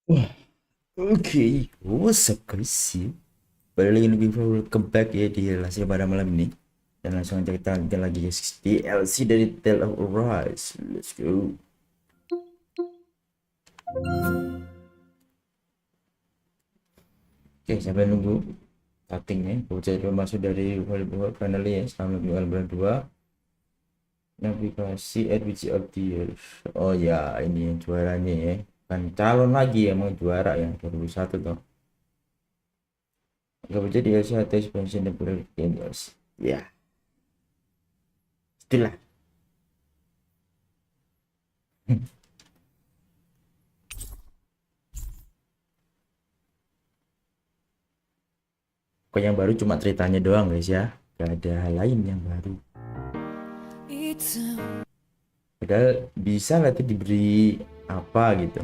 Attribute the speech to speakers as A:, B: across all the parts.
A: Wah, oke. What's up guys? Balik lagi nih, welcome back ya di relasi pada malam ini. Dan langsung aja kita lanjutkan lagi guys, DLC dari Tale of Arise. Let's go. Oke, sampai nunggu startingnya. Bocah masuk dari World finally ya. Selamat tinggal bulan 2. Navigasi Edge of the Year. Oh ya, ini yang juaranya ya. Kan calon lagi ya, mau juara yang 2001 toh. Gak baca DLC atau expansion dan games. Ya, itulah. Kok yang baru cuma ceritanya doang guys ya. Gak ada hal lain yang baru. Padahal bisa lah tuh diberi apa gitu.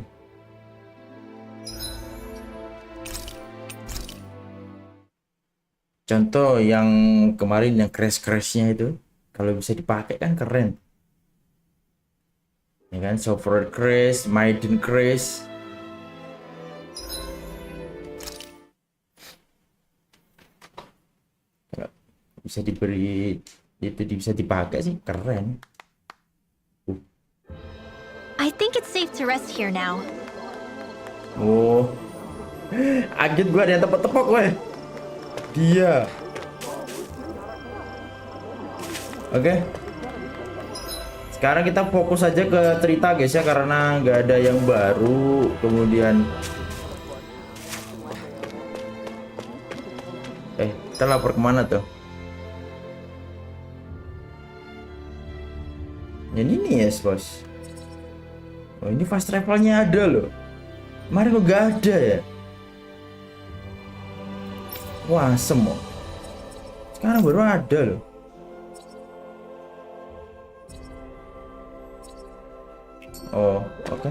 A: Contoh yang kemarin yang crash-crashnya itu, kalau bisa dipakai kan keren. Ya kan, software crash, maiden crash. Kalau bisa diberi itu bisa dipakai sih keren.
B: I think it's safe to rest here now.
A: Oh, aget gua ada yang tepok-tepok gue. Dia. Oke. Sekarang kita fokus aja ke cerita guys ya, karena nggak ada yang baru. Kemudian kita lapor kemana tuh? Ini ya bos. Oh, ini fast travelnya ada loh. Kemarin kok gak ada ya? Wah, semua. Sekarang baru ada loh. Oh, oke.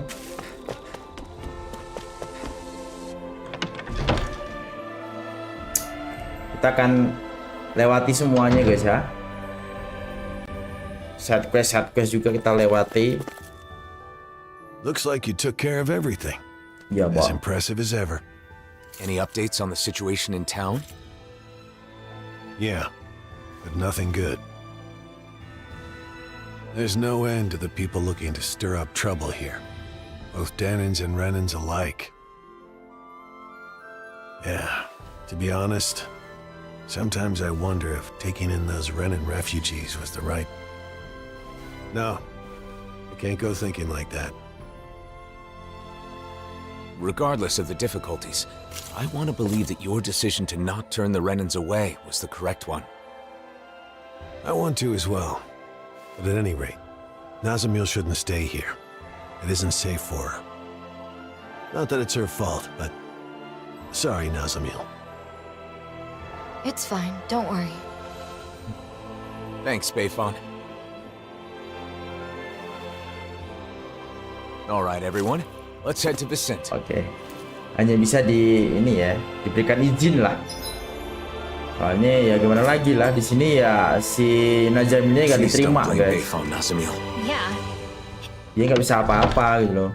A: Kita akan lewati semuanya guys ya. Side quest juga kita lewati.
C: Looks like you took care of everything.
A: Ya,
C: As
A: Bang.
C: impressive as ever.
D: Any updates on the situation in town?
C: Yeah, but nothing good. There's no end to the people looking to stir up trouble here. Both Danans and Renans alike. Yeah, to be honest, sometimes I wonder if taking in those Renan refugees was the right... No, I can't go thinking like that.
D: Regardless of the difficulties, I want to believe that your decision to not turn the Renans away was the correct one.
C: I want to as well. But at any rate, Nazamil shouldn't stay here. It isn't safe for her. Not that it's her fault, but... Sorry, Nazamil.
B: It's fine, don't worry.
D: Thanks, Bayfon. All right, everyone. Let's head to Vicent.
A: Oke. Hanya bisa diberikan izin lah. Soalnya ya gimana lagi lah, di sini ya si Najamilnya nggak
D: Please don't
A: diterima
D: blame
A: guys.
D: Bayfon, Nazamil.
B: Yeah,
A: Dia nggak bisa apa-apa gitu loh.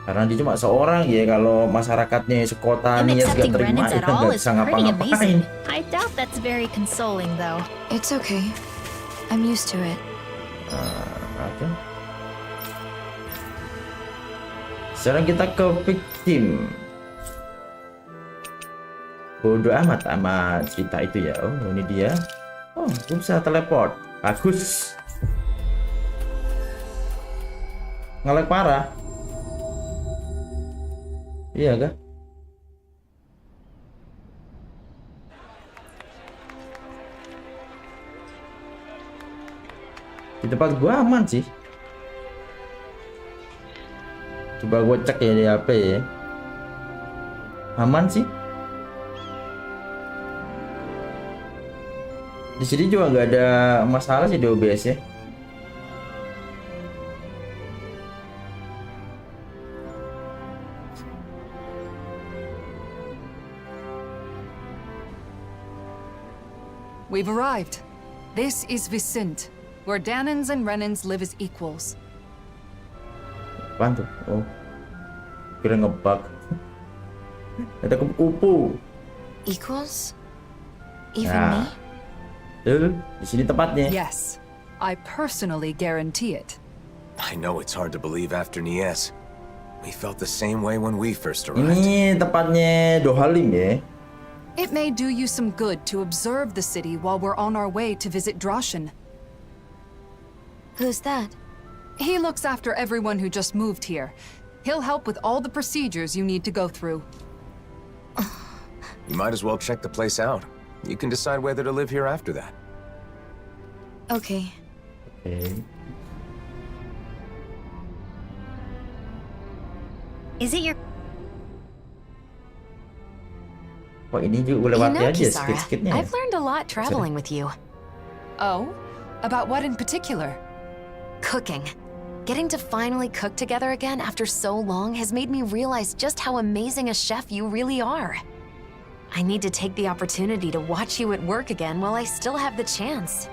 A: Karena dia cuma seorang ya, kalau masyarakatnya sekota
B: him
A: nih ya
B: accepting
A: nggak terima,
B: Renans at
A: kita
B: all
A: nggak
B: is
A: bisa
B: pretty
A: ngapa-ngapain.
B: amazing. I doubt that's very consoling, though.
E: It's okay. I'm used to it.
A: Oke. Sekarang kita ke victim. Bodoh amat sama cerita itu ya. Oh, ini dia. Oh, gue bisa teleport. Bagus. Nge-lag parah. Iya kah? Di tempat gua aman sih. Coba gue cek ya di HP ya. Aman sih. Di sini juga nggak ada masalah sih di OBS ya.
F: We've arrived. This is Vicent, where Danans and Renans live as equals.
A: Apaan tuh? Oh. Kira ngebug. Ada kupu-kupu.
E: Equals? Even
A: Nah.
E: me?
A: Tuh, di sini tempatnya.
F: Yes, I personally guarantee it.
D: I know it's hard to believe after Nies. We felt the same way when we first arrived.
A: Ini tempatnya Dohalim ya.
F: It may do you some good to observe the city while we're on our way to visit Droshin.
E: Who's that?
F: He looks after everyone who just moved here. He'll help with all the procedures you need to go through.
D: You might as well check the place out. You can decide whether to live here after that.
E: Okay.
A: Oke.
B: Is it your...
A: Kok ini juga lewati aja skit-skitnya ya?
B: I've learned a lot traveling with you.
F: Oh? About what in particular?
B: Cooking. Getting to finally cook together again after so long has made me realize just how amazing a chef you really are. I need to take the opportunity to watch you at work again while I still have the chance.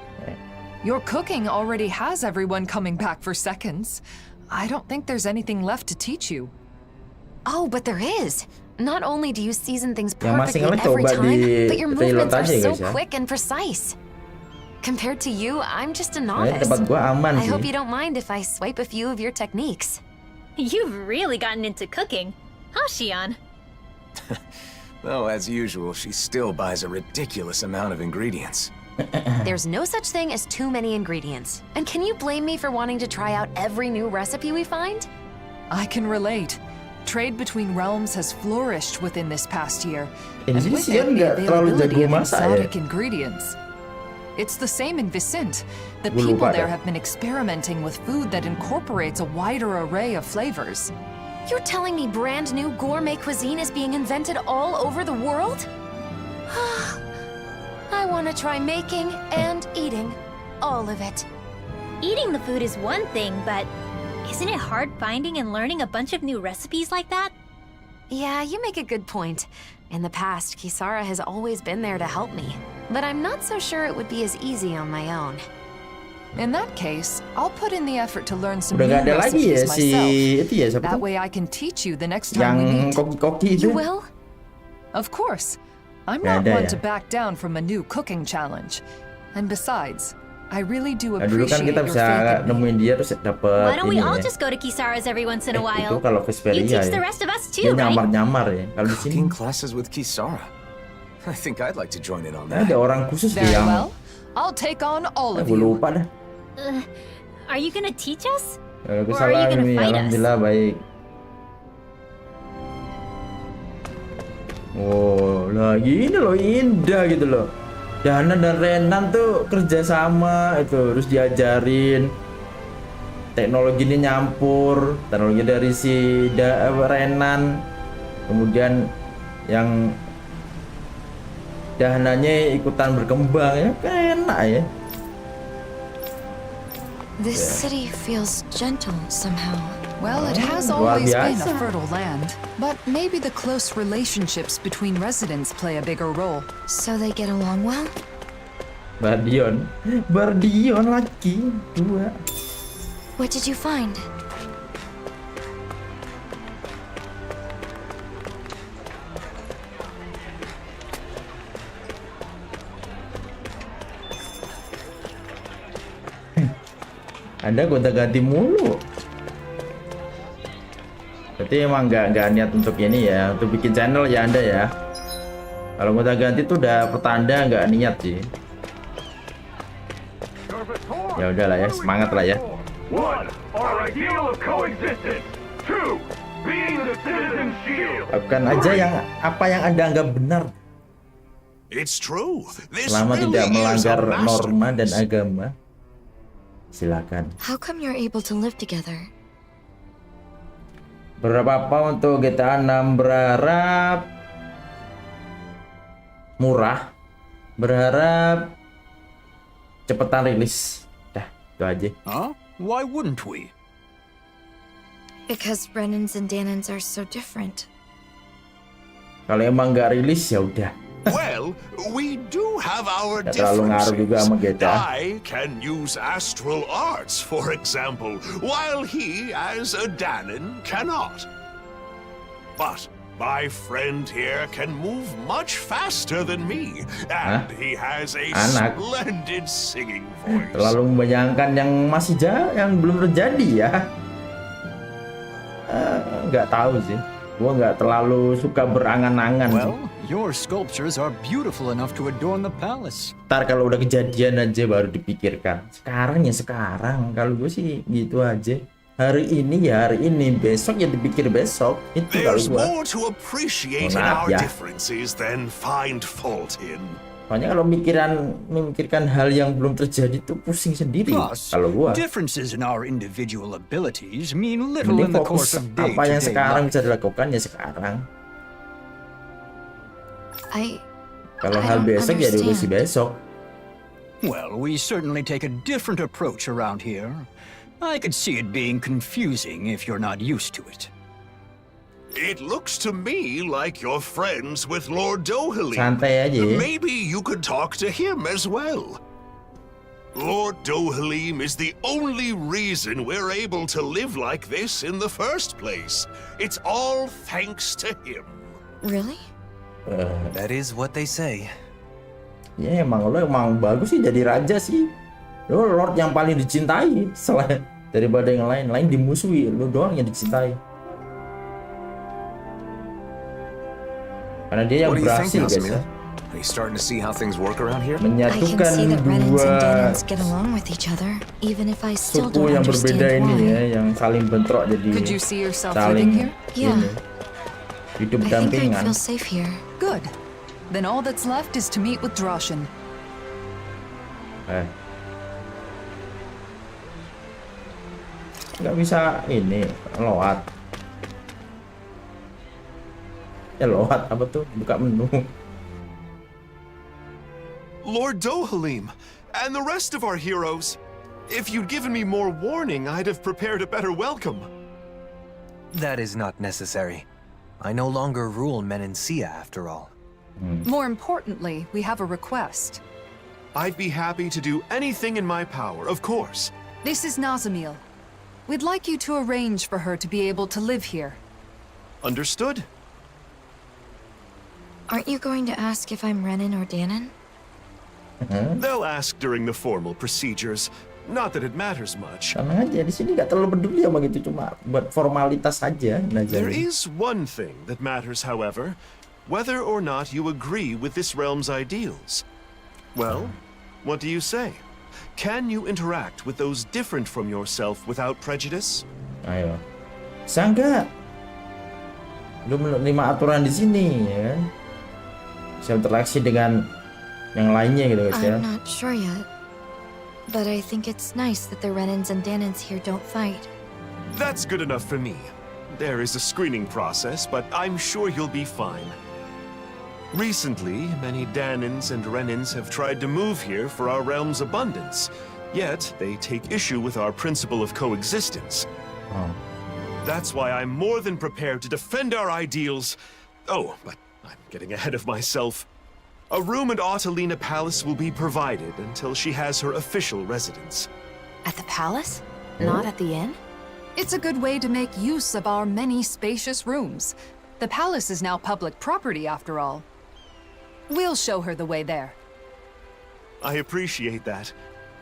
F: Your cooking already has everyone coming back for seconds. I don't think there's anything left to teach you.
B: Oh, but there is. Not only do you season things
A: Yang masih
B: perfectly every
A: coba
B: time,
A: di
B: but your
A: reload
B: movements are
A: aja,
B: so
A: guys, ya.
B: quick and precise. Compared to you, I'm just a
A: Nah,
B: novice.
A: tempat gua aman
B: I
A: sih.
B: hope you don't mind if I swipe a few of your techniques.
G: You've really gotten into cooking, huh, Shion?
D: Though, as usual, she still buys a ridiculous amount of ingredients.
B: There's no such thing as too many ingredients. And can you blame me for wanting to try out every new recipe we find?
F: I can relate. Trade between realms has flourished within this past year,
A: Di
F: and
A: sini
F: with
A: Shion
F: it, the
A: nggak terlalu
F: availability
A: jago
F: of
A: masak ya.
F: exotic ingredients. It's the same in Vicente. The
A: Gua
F: people
A: lupa
F: there
A: dah.
F: have been experimenting with food that incorporates a wider array of flavors.
B: You're telling me brand new gourmet cuisine is being invented all over the world? I want to try making and eating all of it.
G: Eating the food is one thing, but isn't it hard finding and learning a bunch of new recipes like that?
B: Yeah, you make a good point. In the past, Kisara has always been there to help me. But I'm not so sure it would be as easy on my own.
F: In that case, I'll put in the effort to learn some
A: Udah
F: new
A: gak ada lagi ya
F: recipes
A: si
F: myself.
A: itu ya siapa
F: That
A: tuh?
F: way I can teach you the next time we
A: Yang
F: meet.
A: koki-koki itu.
B: You will?
F: Of course. I'm
A: Nggak
F: not
A: ada
F: one
A: ya?
F: to back down from a new cooking challenge. And besides, I really do
A: Nah, dulu kan
F: appreciate
A: kita
F: your
A: bisa
F: faith in me.
A: nemuin dia terus dapet
G: Why don't we
A: ini
G: all
A: ya.
G: just go to Kisara's every once in a
A: Itu
G: while?
A: kalau ke
G: You
A: Vesperia
G: teach the
A: ya.
G: rest of us
A: Dia
G: too, right?
A: nyamar-nyamar ya. Kalau di sini
D: Cooking classes with Kisara. I think I'd like to join in on
A: ada
D: that.
A: orang khusus deh
F: Very
A: yang
F: well. I'll take on all of
A: gue
F: you.
A: lupa dah.
G: Are you gonna teach us?
A: Aku
G: Or are you
A: salah
G: gonna
A: ini.
G: fight us?
A: Alhamdulillah baik. Oh, lah gini loh indah gitu loh. Dana dan Renan tuh kerja sama itu, terus diajarin teknologi ini nyampur, teknologi dari si Renan, kemudian yang Dahananya ikutan berkembang ya, enak ya.
E: This city feels gentle somehow.
F: Well, it has
A: luar
F: always been
A: biasa.
F: a fertile land, but maybe the close relationships between residents play a bigger role.
E: So they get along well?
A: Bardion lagi dua.
E: What did you find?
A: Anda gonta-ganti mulu. Berarti emang nggak niat untuk ini ya, untuk bikin channel ya Anda ya. Kalau gonta-ganti tuh udah petanda nggak niat sih. Ya udahlah ya, semangat lah ya.
H: 1. Our ideal of coexistence. 2. Being the citizen shield.
A: Lakukan aja yang apa yang Anda anggap benar,
C: It's true. This
A: selama
C: really
A: tidak
C: is a
A: melanggar norma dan
C: masterpiece.
A: agama. Silakan.
E: How come you're able to live together?
A: Berapa apa untuk GTA 6? Berharap murah, berharap cepetan rilis. Dah, itu aja.
C: Huh? Why wouldn't we?
E: Because Brennan's and Danon's are so different.
A: Kalau emang nggak rilis ya udah.
C: Well, we do have our
A: Nggak terlalu ngaruh juga sama
C: differences.
A: GTA.
C: I can use astral arts, for example, while he, as a Danon, cannot. But my friend here can move much faster than me, and he has a
A: Anak.
C: splendid singing voice.
A: Terlalu membayangkan yang masih yang belum terjadi ya. Nggak tahu sih. Gua nggak terlalu suka berangan-angan sih.
I: Well, your sculptures are beautiful enough to adorn the palace.
A: Ntar kalau udah kejadian aja baru dipikirkan. Sekarang ya sekarang. Kalau gue sih gitu aja. Hari ini ya hari ini, besok ya dipikir besok. Itu kalau
C: There's
A: gua.
C: more to appreciate in
A: Maaf
C: our
A: ya.
C: differences than find fault in.
A: Soalnya kalau memikirkan hal yang belum terjadi tuh pusing sendiri.
I: Plus,
A: Kalau gua
I: differences in our individual abilities mean little
A: mending
I: in the
A: fokus
I: course of day-to-day
A: apa yang sekarang
I: life.
A: bisa dilakukan ya sekarang. Kalau
E: I
A: hal
E: don't
A: besok ya diurusi
E: understand.
A: besok.
I: Well, we certainly take a different approach around here. I could see it being confusing if you're not used to it.
C: It looks to me like you're friends with Lord Dohalim.
A: Santai aja ya.
C: Maybe you could talk to him as well. Lord Dohalim is the only reason we're able to live like this in the first place. It's all thanks to him.
E: Really?
J: That is what they say.
A: Ya emang lo emang bagus sih jadi raja sih. Lo lord yang paling dicintai selain daripada yang lain dimusuhi. Lo doang yang dicintai. Karena dia yang
D: What do you think,
A: berhasil guys ya.
D: Nasamil? Are you starting to see how things work around here?
E: I can
A: Menyatukan
E: see that Renans and
A: dua
E: Danans get along with each other, even if I still
A: suku
E: don't
A: yang berbeda
E: understand
A: ini
E: why.
A: ya, yang saling bentrok jadi
F: Could you see yourself
A: saling
F: living here?
E: Yeah.
A: ini, hidup
E: I think I'd
A: dampingan.
E: feel safe here.
F: Good. Then all that's left is to meet with Droshin.
A: Nggak bisa ini lewat. Ya lewat apa tuh? Buka menu.
C: Lord Dohalim, and the rest of our heroes. If you'd given me more warning, I'd have prepared a better welcome.
J: That is not necessary. I no longer rule Menencia after all.
F: More importantly, we have a request.
C: I'd be happy to do anything in my power, of course.
F: This is Nasamil. We'd like you to arrange for her to be able to live here.
C: Understood?
E: Aren't you going to ask if I'm Renan or Danan?
C: They'll ask during the formal procedures. Not that it matters much.
A: Sama aja di sini nggak terlalu peduli sama gitu, cuma buat formalitas aja.
C: There is one thing that matters, however. Whether or not you agree with this realm's ideals. Well, what do you say? Can you interact with those different from yourself without prejudice?
A: Ayo, bisa nggak? Lu menerima aturan di sini, ya kan? Bisa interaksi dengan yang lainnya gitu guys ya.
E: I'm not sure yet. But I think it's nice that the Renans and Danans here don't fight.
C: That's good enough for me. There is a screening process, but I'm sure you'll be fine. Recently, many Danans and Renans have tried to move here for our realm's abundance, yet they take issue with our principle of coexistence. That's why I'm more than prepared to defend our ideals. Oh, but I'm getting ahead of myself. A room at Ottalina Palace will be provided until she has her official residence.
B: At the palace? Not at the inn?
F: It's a good way to make use of our many spacious rooms. The palace is now public property, after all. We'll show her the way there.
C: I appreciate that.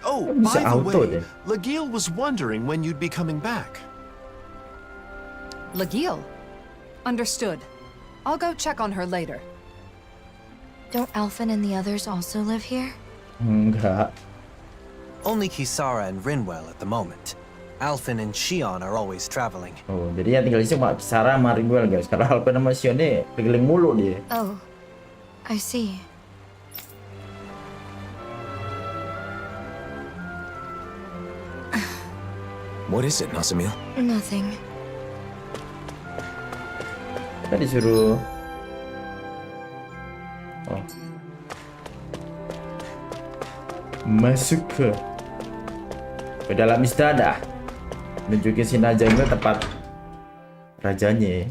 C: Oh,
A: Bisa
C: by the
A: auto
C: way,
A: deh.
C: Lagiel was wondering when you'd be coming back.
F: Lagiel? Understood. I'll go check on her later.
E: Don't Alphen and the others also live here?
A: Enggak.
J: Only Kisara and Rinwell at the moment. Alphen and Shione are always traveling.
A: Oh, jadi yang tinggal di sini cuma Sarah sama Rinwell guys. Karena Alphen sama Shione keliling mulu dia.
E: Oh, I see.
D: What is it, Nasamil?
E: Nothing.
A: Kita disuruh. Oh. Masuk ke dalam istana. Nunjukin si Najamil tempat rajanya.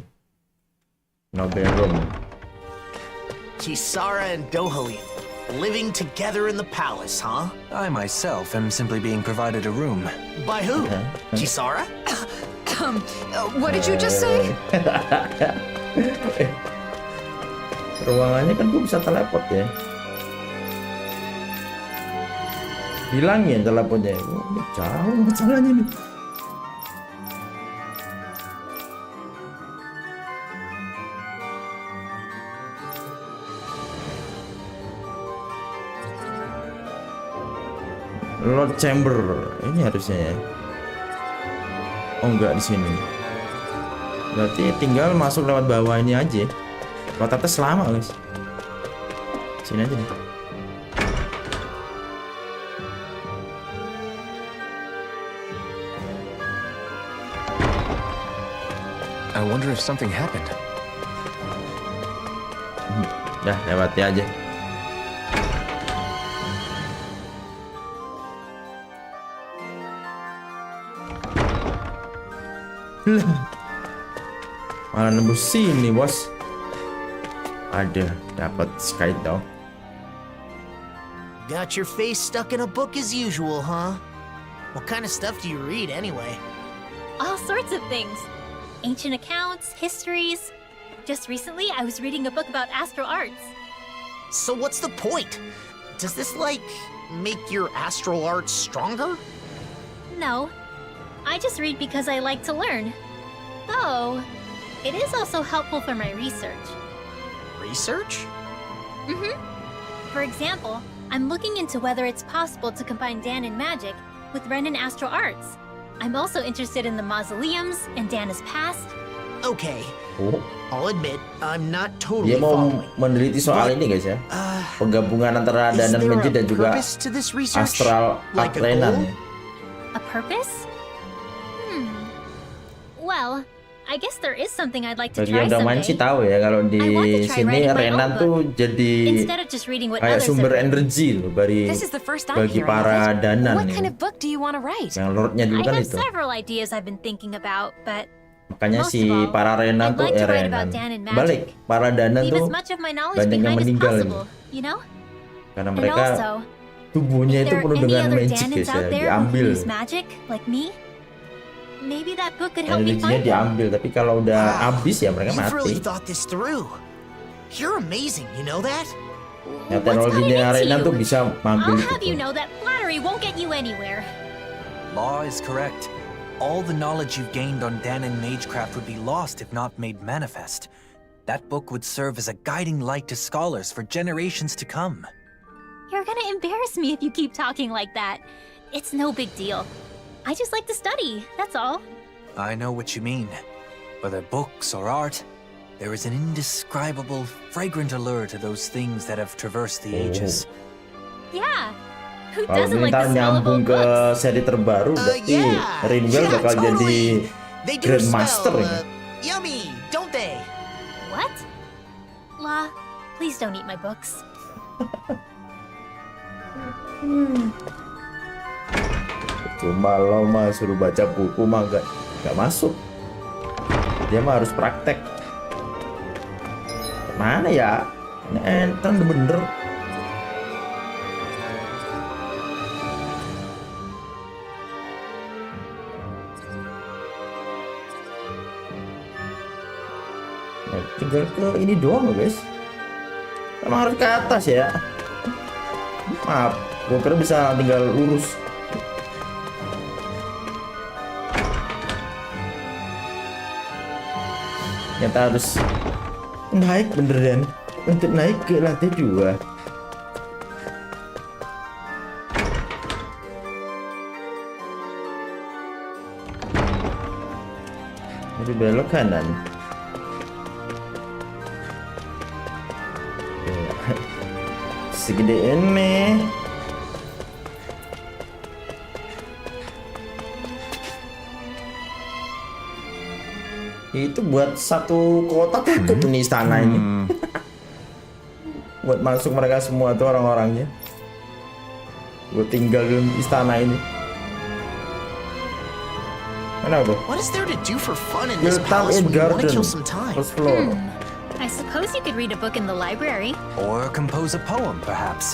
A: Nobel room.
K: Kisara and Dohalim, living together in the palace, huh?
J: I myself am simply being provided a room.
K: By who? Kisara?
F: What did you just say?
A: Ruangannya kan gue bisa teleport ya. Hilangin teleponnya. Oh, jauh masalahnya nih. Lord Chamber ini harusnya ya. Oh enggak, di sini. Berarti tinggal masuk lewat bawah ini aja. Lewat atas lama guys. Sini aja nih.
D: I wonder if something happened.
A: Dah, lewati aja. Malah nembus sini, bos. Ada, dapat sekali dong.
K: Got your face stuck in a book as usual, huh? What kind of stuff do you read anyway?
G: All sorts of things. Ancient accounts, histories. Just recently, I was reading a book about astral arts.
K: So what's the point? Does this, like, make your astral arts stronger?
G: No. I just read because I like to learn. Though, it is also helpful for my research.
K: Research?
G: Mm-hmm. For example, I'm looking into whether it's possible to combine Danan magic with Renan astral arts. I'm also interested in the mausoleums and Dana's past.
K: Okay.
A: Oh.
K: I'll admit, I'm not totally
A: Dia mau
K: following.
A: meneliti soal ini guys ya. Penggabungan antara Danan Magic dan juga astral
K: Like a
A: Renan.
K: goal?
G: A purpose? Well, I guess there is something I'd like to
A: Bagi
G: try
A: yang udah main sih
G: someday.
A: tahu ya kalau di
G: I want to try
A: sini
G: writing my
A: Renan
G: own
A: tuh
G: book,
A: jadi
G: instead of just reading what
A: kayak
G: others
A: sumber
G: have written.
A: energi loh bagi
B: This is the first I'm
A: bagi
B: hearing
A: para
B: of it.
A: Danan
B: What
A: nih.
B: kind of book do you want to write?
A: Yang lordnya dulu
G: I
A: kan
G: have
A: itu.
G: several ideas I've been thinking about, but
A: Makanya
G: most
A: si
G: of all,
A: para Renan
G: I'd
A: tuh
G: like to write
A: Renan.
G: about Danan magic.
A: Balik, para Danan
G: leave
A: tuh
G: as much of my knowledge
A: banyak yang
G: behind as
A: meninggal ini.
G: possible, you know?
A: Karena
G: And
A: mereka
G: also,
A: tubuhnya
G: if
A: itu
G: there
A: penuh
G: are any
A: dengan
G: other
A: magic
G: Danans
A: guys ya,
G: out there who
A: diambil.
G: use magic, like me, maybe that book could help me
A: Energinya
G: find them.
A: diambil, tapi kalau udah habis ya mereka
K: You've really
A: mati.
K: thought this through. You're amazing, you know that?
A: Ya
G: What's
A: teknologinya
G: gotten
A: Renan
G: into
A: tuh
G: you?
A: bisa ngambil
G: I'll
A: itu.
G: have you know that flattery won't get you anywhere.
J: Law is correct. All the knowledge you've gained on Danan magecraft would be lost if not made manifest. That book would serve as a guiding light to scholars for generations to come.
G: You're gonna embarrass me if you keep talking like that. It's no big deal. I just like to study, that's all.
J: I know what you mean. Whether books or art, there is an indescribable, fragrant allure to those things that have traversed the ages.
G: Yeah. Who
A: Kalau
G: doesn't
A: ini
G: like
A: ntar
G: the smell of
A: nyambung
G: old
A: ke
G: books?
A: seri terbaru, berarti Rinwell bakal jadi
K: They do
A: Grandmaster
K: smell,
A: ini.
K: yummy, don't they?
G: What? La, please don't eat my books.
A: Cuma lo mah suruh baca buku mah gak masuk. Dia mah harus praktek. Mana ya? Ini enten bener. Nah, tinggal ke ini doang loh guys. Emang harus ke atas ya. Maaf, gue kira bisa tinggal lurus. Ternyata harus naik beneran untuk naik ke lantai 2. Jadi belok kanan. Segede ini. Itu buat satu kota cukup nih istana ini. Buat masuk mereka semua tuh orang-orangnya. Gue tinggal di istana ini. Mana tuh?
K: What is there to do for fun in this
A: Build town
K: palace
A: in
K: when you want to
A: garden.
K: kill some time?
A: First floor.
G: I suppose you could read a book in the library.
J: Or compose a poem, perhaps.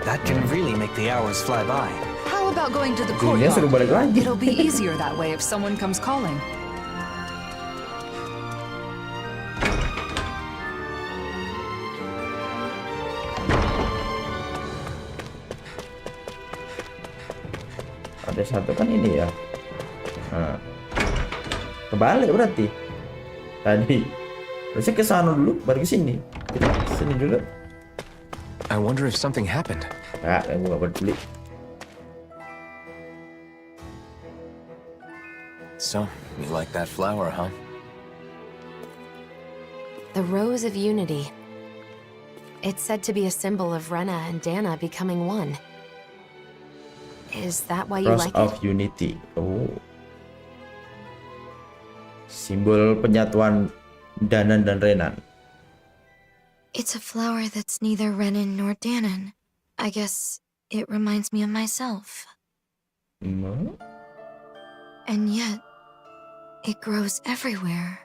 J: That can really make the hours fly by.
F: How about going to the
A: Dunia suruh
F: courtyard?
A: balik lagi.
F: It'll be easier that way if someone comes calling.
A: Ada satu kan ini ya. Nah, kebalik berarti. Tadi harusnya ke sana dulu, baru ke sini. Kita sini dulu.
D: I wonder if something happened.
A: Nah, gue gak peduli.
D: So, you like that flower, huh?
B: The Rose of Unity. It's said to be a symbol of Rena and Dana becoming one. Is that why you
A: Rose
B: like
A: of
B: it?
A: Unity. Oh. Simbol penyatuan Danan dan Renan.
E: It's a flower that's neither Renan nor Danon. I guess it reminds me of myself.
A: Hmm?
E: And yet, it grows everywhere.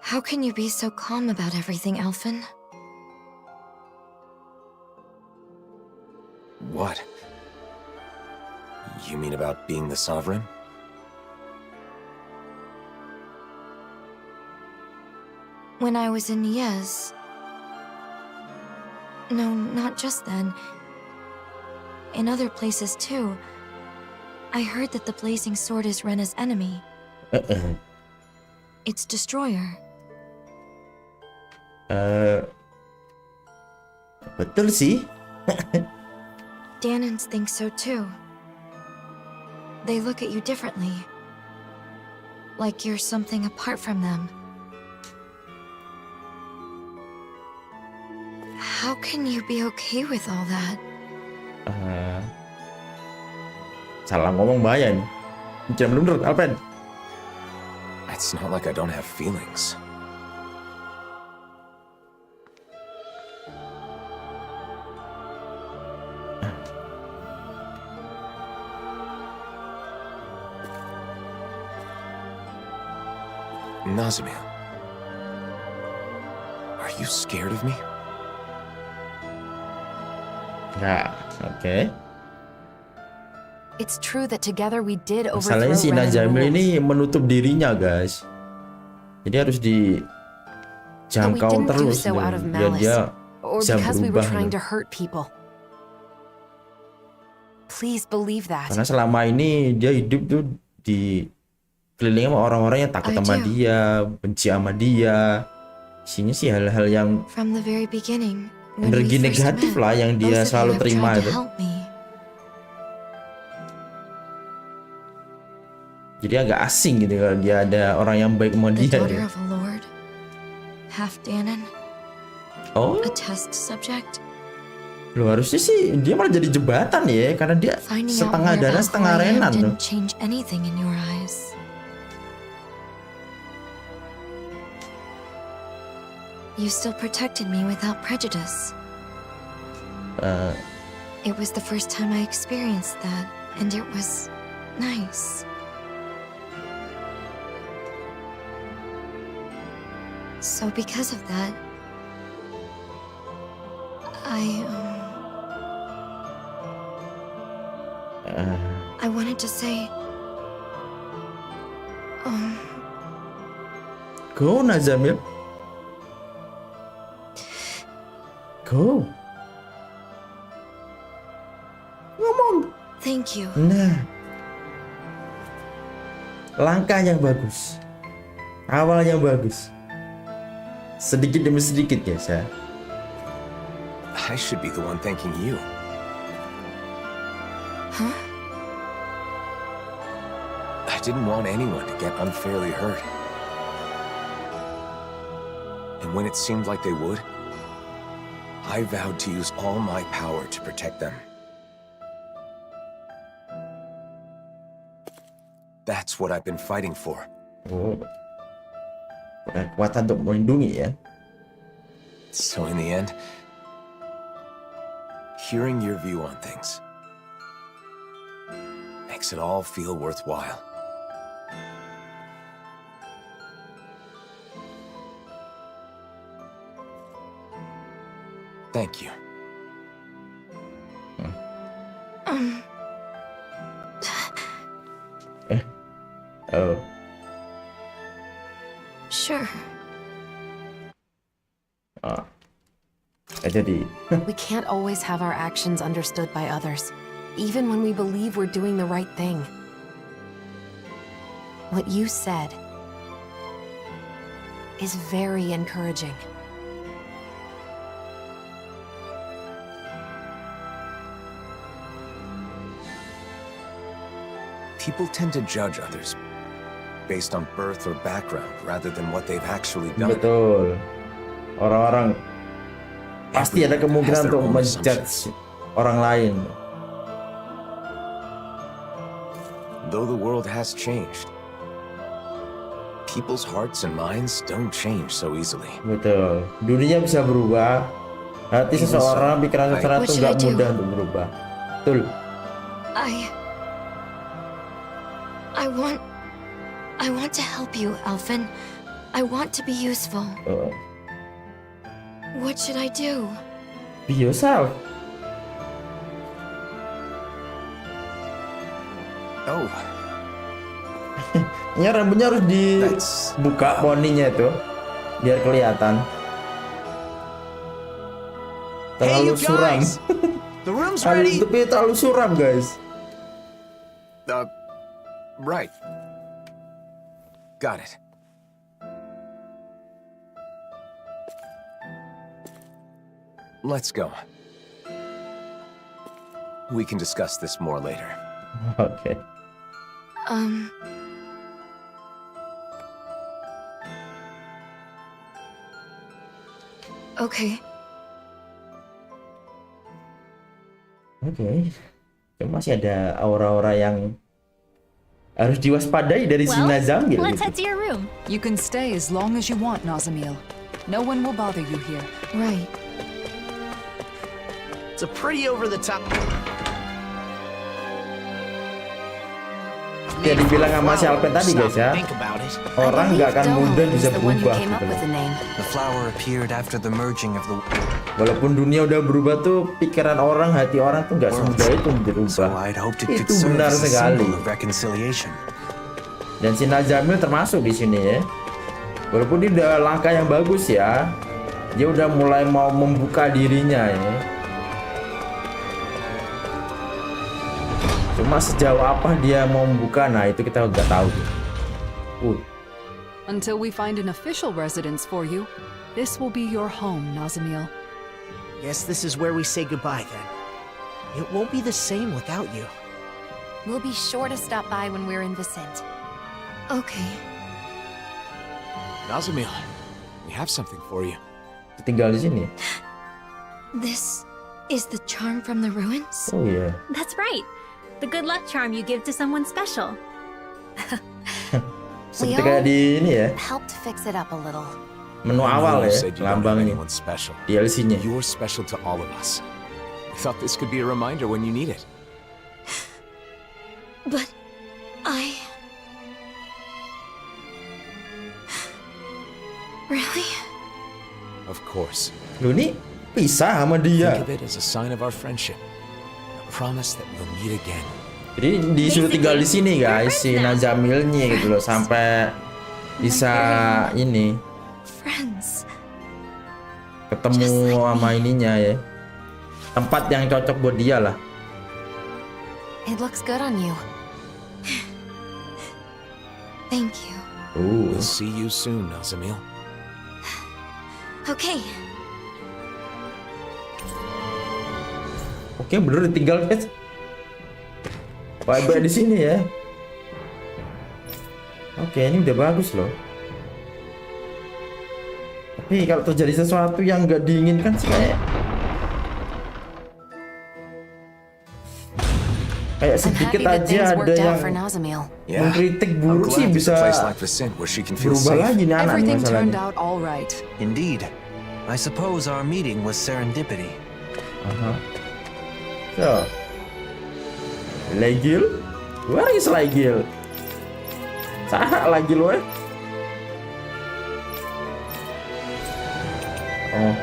E: How can you be so calm about everything, Alphen?
D: What? You mean about being the sovereign?
E: When I was in Yes... No, not just then. In other places too. I heard that the blazing sword is Rena's enemy. Its destroyer.
A: Betul sih.
E: Danons think so too. They look at you differently. Like you're something apart from them. How can you be okay with all that?
A: Salah ngomong bahaya nih. Jangan bener, Alphen.
D: It's not like I don't have feelings. Nazamil, are you scared of me?
A: Nah, oke.
B: It's true that together we did
A: Masalahnya
B: overthrow
A: si
B: Renan
A: Nazamil
B: rules.
A: ini menutup dirinya, guys. Jadi harus
B: But we
A: dijangkau
B: didn't do
A: terus
B: so out of
A: biar dia
B: malice, or
A: bisa
B: because we were
A: berubah.
B: trying to hurt people. Please believe that.
A: Karena selama ini dia hidup tuh dikelilingi sama orang-orang yang takut sama dia, benci sama dia. Isinya sih hal-hal yang
E: From the very beginning, when we
A: energi
E: first
A: negatif
E: met,
A: lah yang dia
E: both of you
A: selalu
E: have
A: terima
E: tried to
A: itu.
E: help me.
A: Jadi agak asing gitu kalau dia ada orang yang baik sama
E: The
A: dia.
E: daughter
A: Ya.
E: of a lord, half Danon,
A: Oh,
E: a test subject.
A: lu harusnya sih dia malah jadi jembatan ya, karena dia
E: Finding out
A: setengah
E: more
A: Dana
E: about who
A: setengah
E: I am
A: Renan tuh.
E: didn't change anything in your eyes. You still protected me without prejudice. It was the first time I experienced that, and it was nice. So because of that, I wanted to say,
A: Go Nazamil. Go. Ngomong.
E: thank you.
A: Nah. Langkah yang bagus. Awal yang bagus. Sedikit demi sedikit guys ya.
D: I should be the one thanking you.
E: Huh?
D: I didn't want anyone to get unfairly hurt. And when it seemed like they would, I vowed to use all my power to protect them. That's what I've been fighting for.
A: Oh. Kekuatan untuk melindungi ya.
D: So in the end, hearing your view on things makes it all feel worthwhile. Thank you.
A: Oh.
E: Sure.
A: Jadi
B: We can't always have our actions understood by others, even when we believe we're doing the right thing. What you said is very encouraging.
D: People tend to judge others based on birth or background rather than what they've actually done.
A: betul. Orang-orang pasti ada kemungkinan untuk menjudge orang lain.
D: Though the world has changed, people's hearts and minds don't change so easily.
A: Betul. Dunia bisa berubah. Hati seseorang, pikiran seseorang itu nggak mudah untuk berubah. Betul.
E: I want to help you, Alphen. I want to be useful. What should I do?
A: Be yourself.
D: Oh.
A: Ya rambutnya harus dibuka poninya itu biar kelihatan. Terlalu suram.
K: The room's ready.
A: Tapi terlalu suram, guys.
D: Right. Got it. Let's go. We can discuss this more later.
A: Okay.
E: Okay.
A: Oke. Cuma masih ada aura-aura yang harus diwaspadai dari si Nazamil
G: let's
A: gitu.
G: head to your room.
F: You can stay as long as you want, Nazamil. No one will bother you here.
E: Right.
K: It's a pretty over-the-top.
A: Kayak dibilang sama si Alphen tadi, guys ya. Orang nggak akan mudah bisa berubah gitu loh.
J: The flower appeared after the merging of the
A: Walaupun dunia udah berubah tuh, pikiran orang, hati orang tuh nggak semudah itu berubah. Itu benar sekali. Dan si Nazamil termasuk di sini ya. Walaupun dia udah langkah yang bagus ya, dia udah mulai mau membuka dirinya ya. Cuma sejauh apa dia mau membuka, nah itu kita nggak tahu.
F: Until we find an official residence for you, this will be your home, Nazamil.
K: Guess this is where we say goodbye then. It won't be the same without you.
B: We'll be sure to stop by when we're in Vicent.
E: Okay.
D: Nazamil, we have something for you.
A: Tinggal di sini.
E: This is the charm from the ruins?
A: Oh yeah.
G: That's right. The good luck charm you give to someone special.
A: Seperti kayak di ini ya.
B: Helped fix it up a little.
A: Menu awal ya, lambangnya.
D: Special.
A: DLC-nya.
D: You're special to all of us. We thought this could be a reminder when you need it.
E: But Really?
D: Of course.
A: Lu nih pisah sama dia.
D: Think of it as a sign of our friendship. A promise that we'll meet again.
A: Jadi disuruh tinggal di sini guys, si Nazamilnya gitu loh, sampai bisa ini ketemu sama ininya ya. Tempat yang cocok buat dia lah.
B: It looks good on you.
E: Thank you.
D: We'll see you soon, Nazamil.
E: Okay.
A: Oke, bener ditinggal guys. Bye-bye di sini ya. Oke, ini udah bagus loh. Tapi kalau terjadi sesuatu yang nggak diinginkan sih kayak sedikit aja ada yang mengkritik buruk sih bisa berubah lagi nih anak masalahnya.
J: Indeed. I suppose our meeting was serendipity.
A: So, Legil? Where is Legil? Sah lagi lo eh? Oh.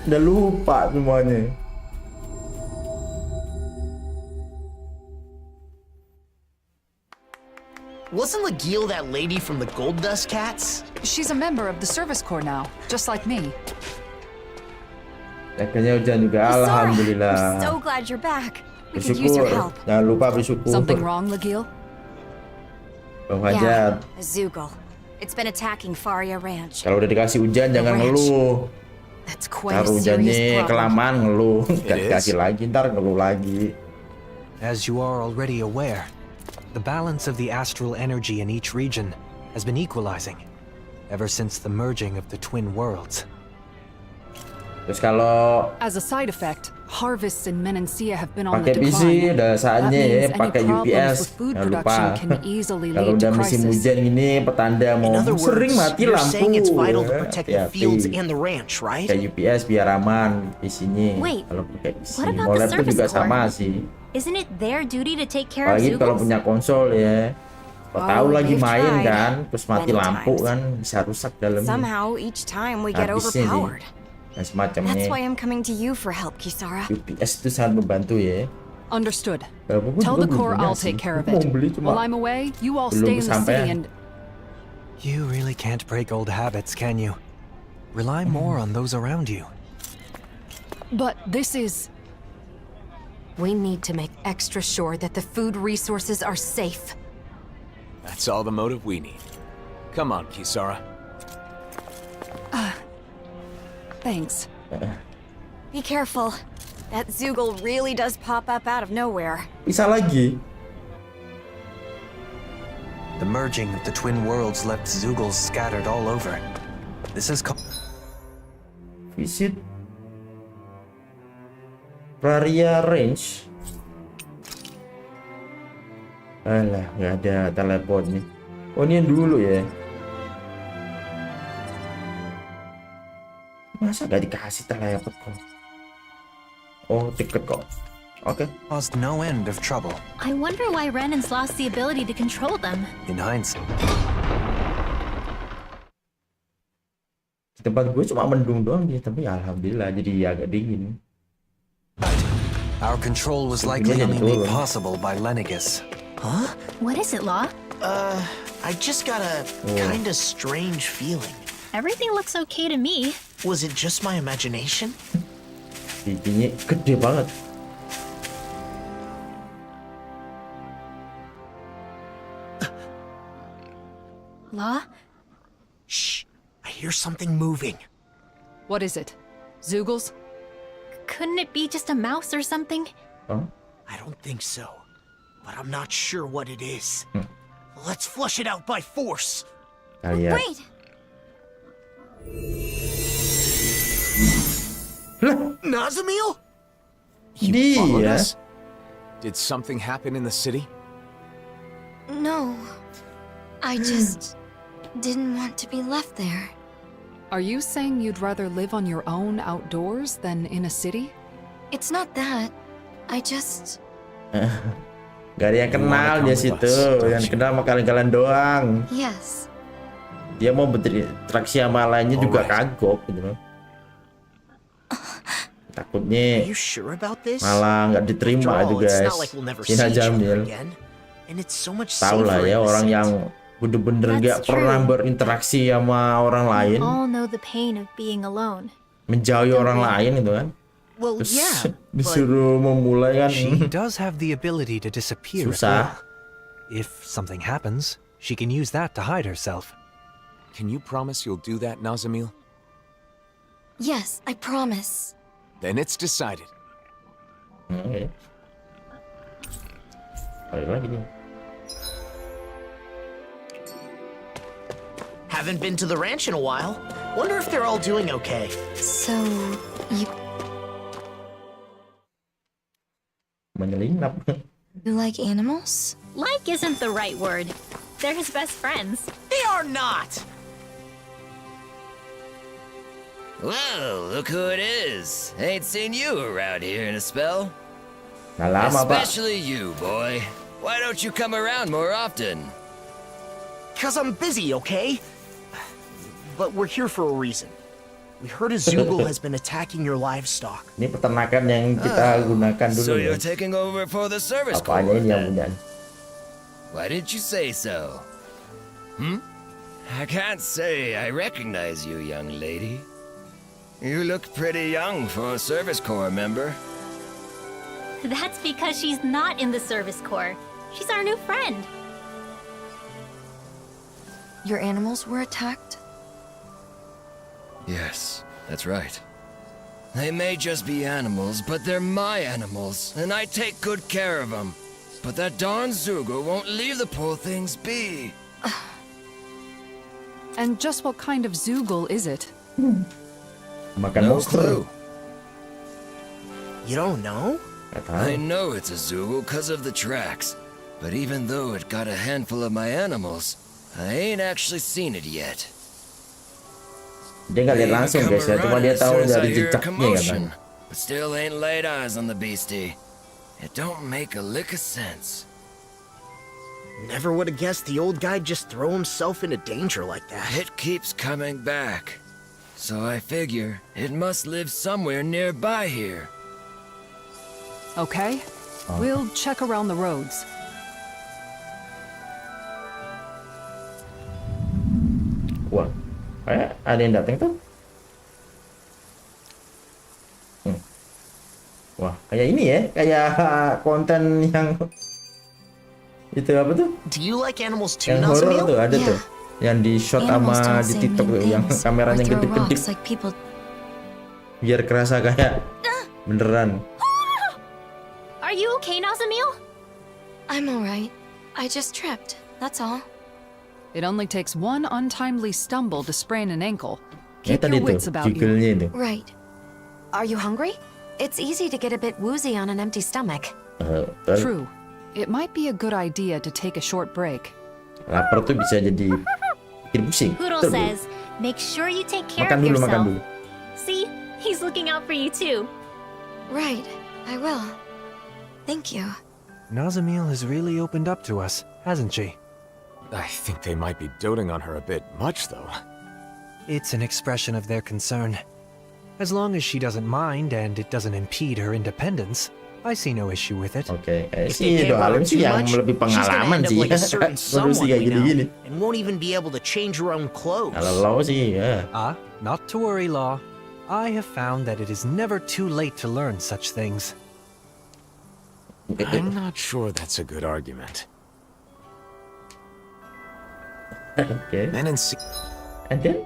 A: Udah lupa semuanya.
K: Wasn't Legil that lady from the Gold Dust Cats?
F: She's a member of the Service Corps now, just like me.
A: Rekannya hujan juga, alhamdulillah.
E: I'm so glad you're back. We could use your
A: Bersyukur,
E: help.
A: jangan lupa bersyukur.
F: Something wrong, Legil?
A: Bang Fajar,
E: A Zoogle. It's been attacking Faria Ranch.
A: kalau udah dikasih hujan jangan ngeluh.
B: That's quite
A: Ntar
B: a serious
A: hujannya
B: problem.
A: kelamaan ngeluh, gak
D: is.
A: dikasih lagi, ntar ngeluh lagi.
J: As you are already aware, the balance of the astral energy in each region has been equalizing ever since the merging of the twin worlds.
A: Terus kalau
F: As a side effect, harvests in Menencia have been on
A: pakai
F: the
A: PC
F: decline.
A: udah
F: That
A: saatnya ya
F: means any
A: pakai
F: problems
A: UPS.
F: with food
A: Jangan lupa.
F: production can easily
A: Kalau
F: lead
A: udah
F: to
A: musim
F: crisis.
A: hujan ini petanda mau
K: In other
A: sering
K: words,
A: mati
K: you're
A: lampu.
K: saying it's vital to
A: ya.
K: protect the
A: Hati-hati.
K: fields and the ranch, right?
A: Pakai UPS biar aman di sini.
G: Wait,
A: Kalau pakai PC,
G: what about
A: mau
G: the
A: laptop
G: service
A: juga
G: corps?
A: sama sih.
G: Isn't it their duty to take care of
A: Apalagi kalau
G: Zoogles?
A: punya konsol ya. Kau tahu
E: Oh,
A: lagi
E: they've
A: main
E: tried
A: kan, terus mati
E: many
A: lampu
E: times.
A: kan, bisa rusak dalamnya.
E: Somehow, each time we get
A: Habisnya nih.
E: overpowered.
A: Dan semacamnya.
E: That's why I'm coming to you for help, Kisara.
A: UPS itu sangat membantu ya.
F: Understood.
A: Walaupun
F: Tell
A: gua
F: the
A: belum
F: Corps
A: punya
F: I'll
A: sih.
F: take care of
A: Gua
F: it.
A: mau beli cuma
F: While I'm away, you all
A: belum
F: stay in the city
A: kesampaian.
F: and...
J: You really can't break old habits, can you? Rely more on those around you.
F: But this is...
B: We need to make extra sure that the food resources are safe.
D: That's all the motive we need. Come on, Kisara.
F: Thanks.
E: Be careful. That Zoogle really does pop up out of nowhere.
A: Bisa lagi.
J: The merging of the twin worlds left Zoogles scattered all over. This is
A: Visit Praria Range. Alah, nggak ada teleport nih. Oh, ini yang dulu ya. Masa nggak dikasih teleport kok? Oh, tiket kok. Oke.
J: caused no end of trouble.
G: I wonder why Renan's lost the ability to control them.
J: In hindsight,
A: Di tempat gue cuma mendung doang dia, tapi alhamdulillah jadi agak dingin.
J: our control was likely only made possible by Lenegis.
K: Huh?
G: What is it, Law?
K: I just got a kinda strange feeling.
G: Everything looks okay to me.
K: Was it just my imagination?
A: Giginya gede banget.
G: Law?
K: Shh, I hear something moving.
F: What is it? Zoogles?
G: Couldn't it be just a mouse or something?
A: Huh?
K: I don't think so, but I'm not sure what it is. Let's flush it out by force.
A: Kita lihat.
E: Wait!
K: Nazamil?
D: You followed
A: Dia.
D: us? Did something happen in the city?
E: No. I just didn't want to be left there.
F: Are you saying you'd rather live on your own outdoors than in a city?
E: It's not that. I just...
A: Gak ada yang kenal dia situ, yang kenal sama kalian-kalian doang.
E: Yes.
A: Dia mau berinteraksi sama lainnya juga kagok gitu loh. Takutnya
K: Are you sure about this?
A: malah nggak diterima
K: After
A: itu
K: all, it's
A: guys.
K: not like we'll never see
A: Sina
K: each other
A: Jamil.
K: again. And it's so much
A: Tahu lah
K: safer
A: ya
K: in the
A: orang
K: set.
A: yang bener-bener
G: That's
A: nggak pernah
G: true.
A: berinteraksi sama orang lain,
G: All know the pain of being alone.
A: menjauhi orang lain itu kan.
K: Well,
A: Terus
K: yeah, but
A: disuruh memulai kan.
J: She does have the ability to disappear at
A: Susah.
J: will. If something happens, she can use that to hide herself.
D: Can you promise you'll do that, Nazamil?
E: Yes, I promise.
D: Then it's decided.
A: Oke. Balik lagi nih.
K: haven't been to the ranch in a while. Wonder if they're all doing okay.
E: So, you
A: Menyelinap.
E: you like animals?
G: Like isn't the right word. They're his best friends.
K: They are not!
L: Well, look who it is. Ain't seen you around here in a spell.
A: Nggak lama, Pak.
L: Especially you, boy. Why don't you come around more often?
K: Cause I'm busy, okay? But we're here for a reason. We heard a Zoogle has been attacking your livestock.
A: Ini peternakan yang kita gunakan dulu.
L: So you're
A: Guys.
L: taking over for the service corps,
A: Apanya ini yang
L: then?
A: punya?
L: Why didn't you say so? I can't say I recognize you, young lady. You look pretty young for a Service Corps member.
G: That's because she's not in the Service Corps. She's our new friend.
E: Your animals were attacked?
L: Yes, that's right. They may just be animals, but they're my animals, and I take good care of them. But that darn Zoogle won't leave the poor things be.
F: And just what kind of Zoogle is it?
A: Makan
L: No
A: monster.
L: clue.
K: You don't know?
A: Gak tahu.
L: I know it's a Zoogle because of the tracks, but even though it got a handful of my animals, I ain't actually seen it yet.
A: Dia nggak lihat langsung guys ya, cuma dia tahu dari jejaknya katanya.
L: But still ain't laid eyes on the beastie. It don't make a lick of sense.
K: Never would have guessed the old guy'd just throw himself into danger like that.
L: It keeps coming back. So I figure it must live somewhere nearby here.
F: Okay, we'll check around the roads.
A: Wah, kayak ada yang datang tuh. Wah, kayak ini ya, kayak konten yang itu apa tuh?
K: Do you like animals too,
A: Yang horor
K: Nazamil?
A: tuh ada tuh, yang di shot
E: Animals
A: sama
E: don't
A: di
E: say
A: TikTok
E: mean
A: tuh, yang
E: things
A: kameranya
E: or throw
A: gede-gede,
E: rocks like people.
A: biar kerasa kayak beneran.
G: Are you okay, Nazamil?
E: I'm alright. I just tripped, that's all.
F: It only takes one untimely stumble to sprain an ankle.
A: Ya
F: Keep
A: tadi
F: your
A: tuh,
F: wits about you.
A: jiggle-nya itu.
B: Right. Are you hungry? It's easy to get a bit woozy on an empty stomach.
F: True. It might be a good idea to take a short break.
A: Lapar tuh bisa jadi bikin pusing.
G: Poodle
A: Betul, Bu.
G: says, make sure you take care
A: Makan
G: of
A: dulu,
G: yourself.
A: makan dulu.
G: See, he's looking out for you too.
E: Right, I will. Thank you.
J: Nazamil has really opened up to us, hasn't she?
D: I think they might be doting on her a bit much, though.
J: It's an expression of their concern. As long as she doesn't mind and it doesn't impede her independence, I see no issue with it.
A: Oke, kayak
K: If
A: sih
K: they care about
A: Doalim
K: her
A: sih
K: too
A: yang
K: much,
A: lebih
K: she's gonna
A: pengalaman
K: end up
A: sih.
K: like a certain
A: Terus
K: someone
A: sih kayak
K: we know,
A: gini-gini.
K: and won't even be able to change her own clothes.
A: Kalau lo sih ya.
J: Not to worry, Law. I have found that it is never too late to learn such things.
D: I'm not sure that's a good argument.
A: Oke.
D: Men and
A: And then?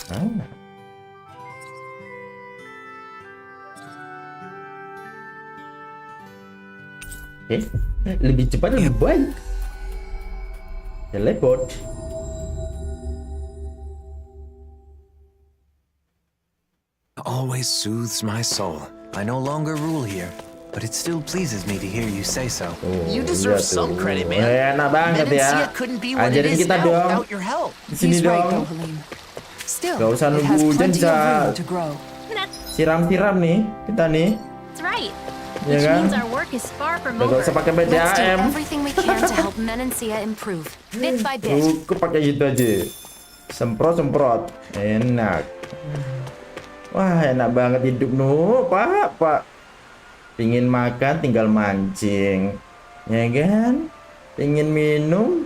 A: Ah. Oke, lebih cepat lebih baik. Teleport.
D: always soothes my soul.
J: I no longer rule here, but it still pleases me to hear you say so.
K: You deserve some credit, man.
A: Enak banget ya.
K: Menencia couldn't be what it
A: Ajarin
K: is
A: kita
K: now
A: dong.
K: without your help.
A: Di sini
F: He's right,
A: dong.
F: though, Helene. Still,
A: Gak usah
F: it
A: nunggu
F: has
A: hujan,
F: plenty
A: bisa
F: of room to grow.
A: siram-siram nih kita nih.
G: That's right.
A: Ya
G: Which
A: kan?
G: means our work is far from
A: Udah gak
G: over.
A: usah pakai
B: Let's do
A: BDAM.
B: everything we can to help Menencia improve, bit by bit.
A: Cukup pakai gitu aja. Semprot-semprot. Enak. Wah, enak banget hidup nu, Pak. Pingin makan tinggal mancing. Ya kan? Pingin minum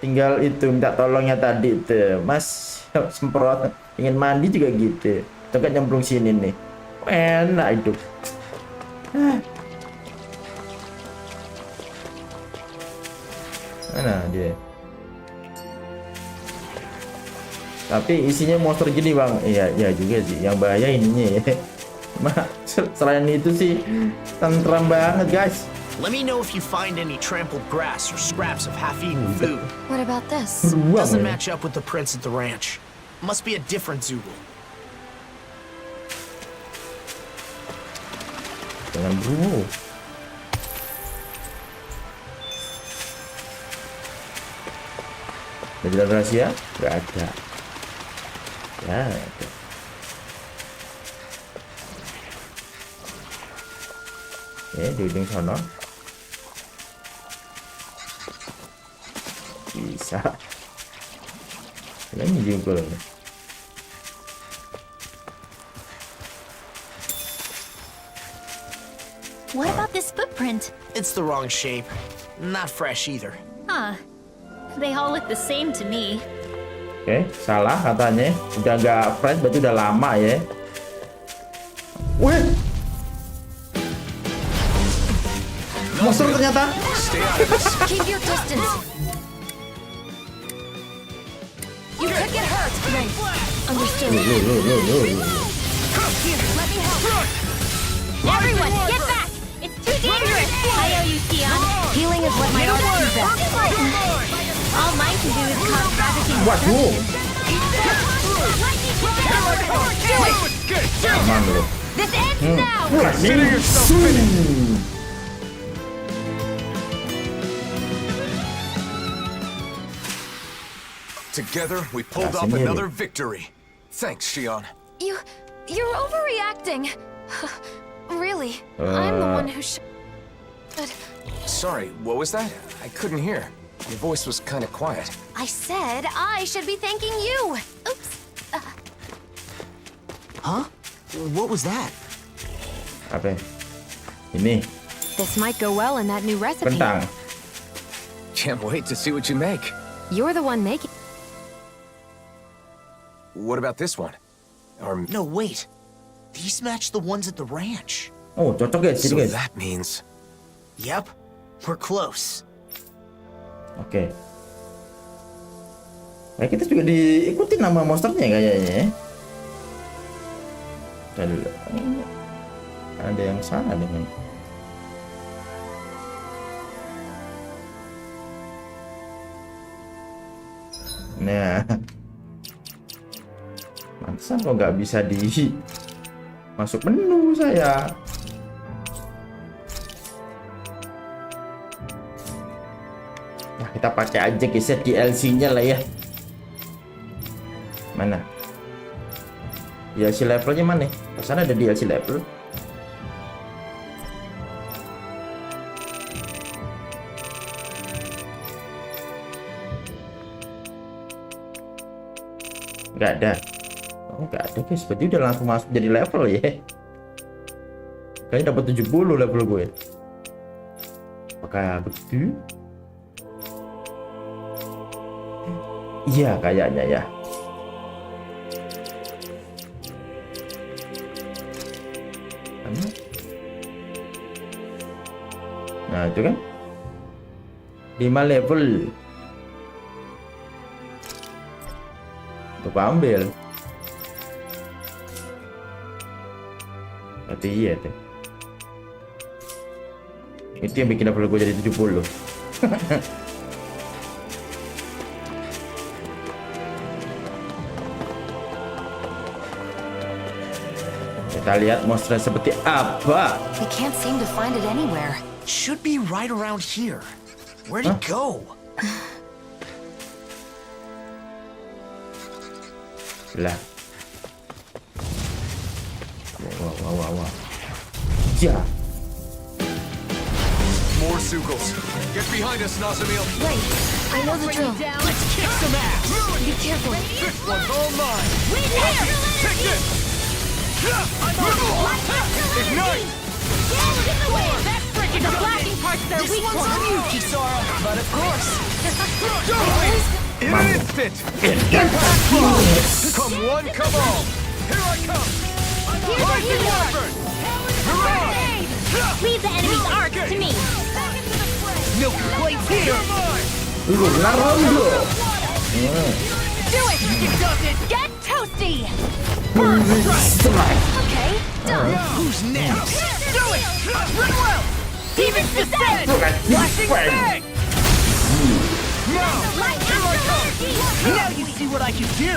A: tinggal itu minta tolongnya tadi tuh. Mas semprot. Pingin mandi juga gitu. Tuh kan nyemplung sini nih. Enak hidup. Mana dia? Tapi isinya monster gini bang. Iya juga sih. Yang bahaya ininya ya. Selain itu sih tentram banget guys.
K: Let me know if you find any trampled grass or scraps of half-eaten food.
E: What about this?
K: Doesn't match up with the prints at the ranch. Must be a different Zoogle.
A: Jangan bro. Ada jalan rahasia? Gak ada. Ya, ada. Di ujung sana. Bisa. Ini juga.
G: What about this footprint?
K: It's the wrong shape. Not fresh either.
G: Huh. They all look the same to me.
A: Oke, salah katanya. Udah nggak fresh, berarti udah lama ya. Wih, monster ternyata.
B: Keep your distance. You could get hurt.
E: Understood.
B: Let me help.
G: Everyone, get back! It's too dangerous! I owe you, Shione.
B: Healing is what my arts do best.
G: All mine can do is cause ravaging
A: Waduh,
G: destruction.
A: aman loh.
G: This ends now!
D: Together, we pulled off another victory. Thanks, Shione.
B: You're overreacting. Really, I'm the one who But
D: Sorry, what was that? I couldn't hear. Your voice was kind of quiet.
B: I said I should be thanking you. Oops.
K: Huh? What was that?
A: Apa? Ini
B: This might go well in that new recipe.
A: kentang.
D: Can't wait to see what you make.
B: You're the one making.
D: What about this one? Or
K: No, wait. These match the ones at the ranch.
A: Oh, cocok guys,
D: so
A: sini guys.
D: that means
K: Yep. We're close.
A: Oke. Nah, kita juga diikuti nama monsternya kayaknya. Kita dulu. Ada yang salah dengan. Nah, mantesan kok nggak bisa di masuk menu saya. Nah, kita pakai aja geser DLC-nya lah ya. Mana? DLC levelnya mana? Sana ada DLC level. Nggak ada. Oh, nggak ada guys. Berarti udah langsung masuk jadi level ya. Kayaknya dapat 70 level gue. Apakah begitu? Iya kayaknya ya. Nah itu kan 5 level. Untuk ambil. Berarti iya tuh. Itu yang bikin level gue jadi 70. Kita lihat monster seperti apa.
B: We can't seem to find it anywhere.
K: Should be right around here. Where'd it go?
A: Lah. Wow. Ya.
D: more Sugals. Get behind us, Nazamil.
E: Wait, I know the drill.
H: Let's kick some ass!
E: Be careful.
H: This one's all mine! Wait here! Take this! Ignite!
G: Get in the way! That frickin' the flashing part's their weak point!
K: on you, Kisara, but of course.
H: In an instant! Impact blow! Come one, come all! Here I come! Rising Wyvern! Mirage!
G: Leave the enemy's arc to me!
K: No complaints here.
H: You're mine!
G: Do it! Get toasty! Okay, done.
K: Who's next?
H: Do it! Run well!
G: Demons descend!
H: Flashing bang! Now! Here I come!
K: Now you see what I can do.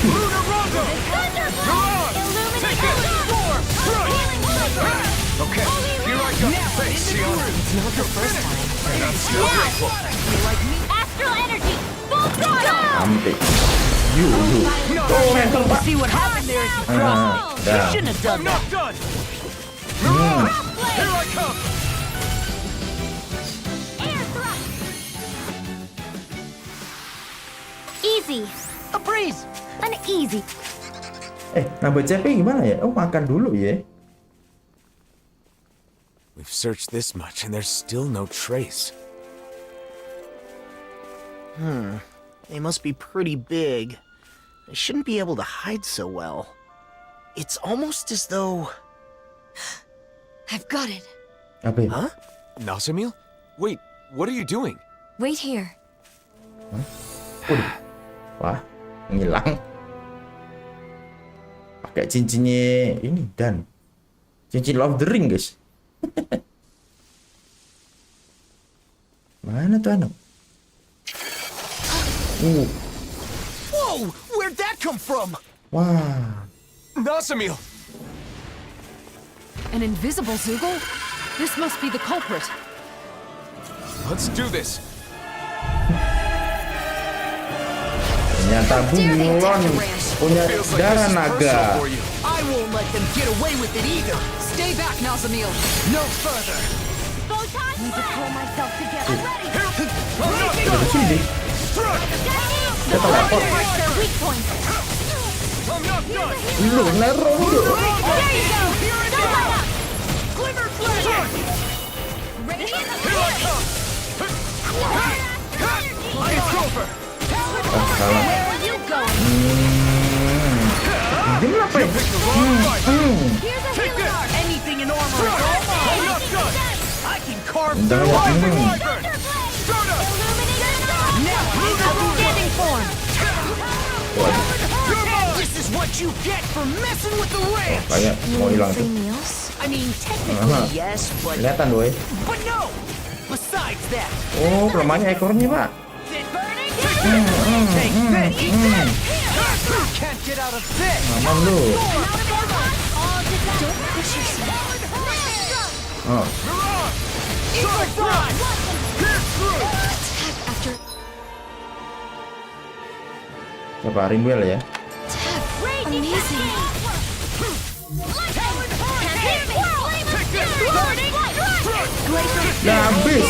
H: Lunar Rondo! Mirage! Take it! Storm! Okay, here I go. Thanks, Shione.
B: It's not the first time.
H: I'm still grateful.
G: Astral energy! Full throttle!
K: Oh, see what happened there as you crossed me. You shouldn't have done
H: I'm
K: that.
H: not done! Mirage! Here I come!
G: Air thrust! Easy.
K: A breeze.
G: An easy.
A: Nambah CP gimana ya? Oh, makan dulu ya.
D: We've searched this much and there's still no trace.
K: They must be pretty big. They shouldn't be able to hide so well. It's almost as though...
E: I've got it.
A: Apa ya?
K: Huh?
D: Nasamil? Wait, what are you doing?
E: Wait here.
A: Waduh. Wah, ngilang. Pakai cincinnya ini dan cincin Love the Ring, guys. Mana tuh anak?
K: Whoa! Where'd that come from?
A: Wah.
D: Nasamil!
F: An invisible Zoogle? This must be the culprit.
D: Let's do this.
A: Ternyata bunglon punya darah naga.
K: I won't let them get away with it either.
F: Stay back, Nasamil.
K: No further.
G: Need to pull myself together.
A: Udah kesini. Kita lapor.
G: Their weak points.
A: Lu nerong dulu.
G: There you go. Glimmer flash. Ready?
H: It's over.
A: Oh, salah.
G: Where are you going?
A: Dia apa ya?
G: Here's a healing art.
K: Anything in armor. I can carve
A: Jangan
K: through
A: ya.
G: Now outstanding form.
K: This is what you get for messing with the ranch.
A: Kayak mau hilang tuh.
E: Free meals?
K: I mean, technically yes, but
A: Kelihatan doi.
K: no. Besides that,
A: Oh, kelemahannya ekornya, Pak.
K: take that, eat that. Can't get out of bed.
A: Aman lu.
E: Don't push yourself.
A: Oh,
E: Attack after
A: siapa Rimwell ya?
E: attack. Amazing.
A: Nah, habis.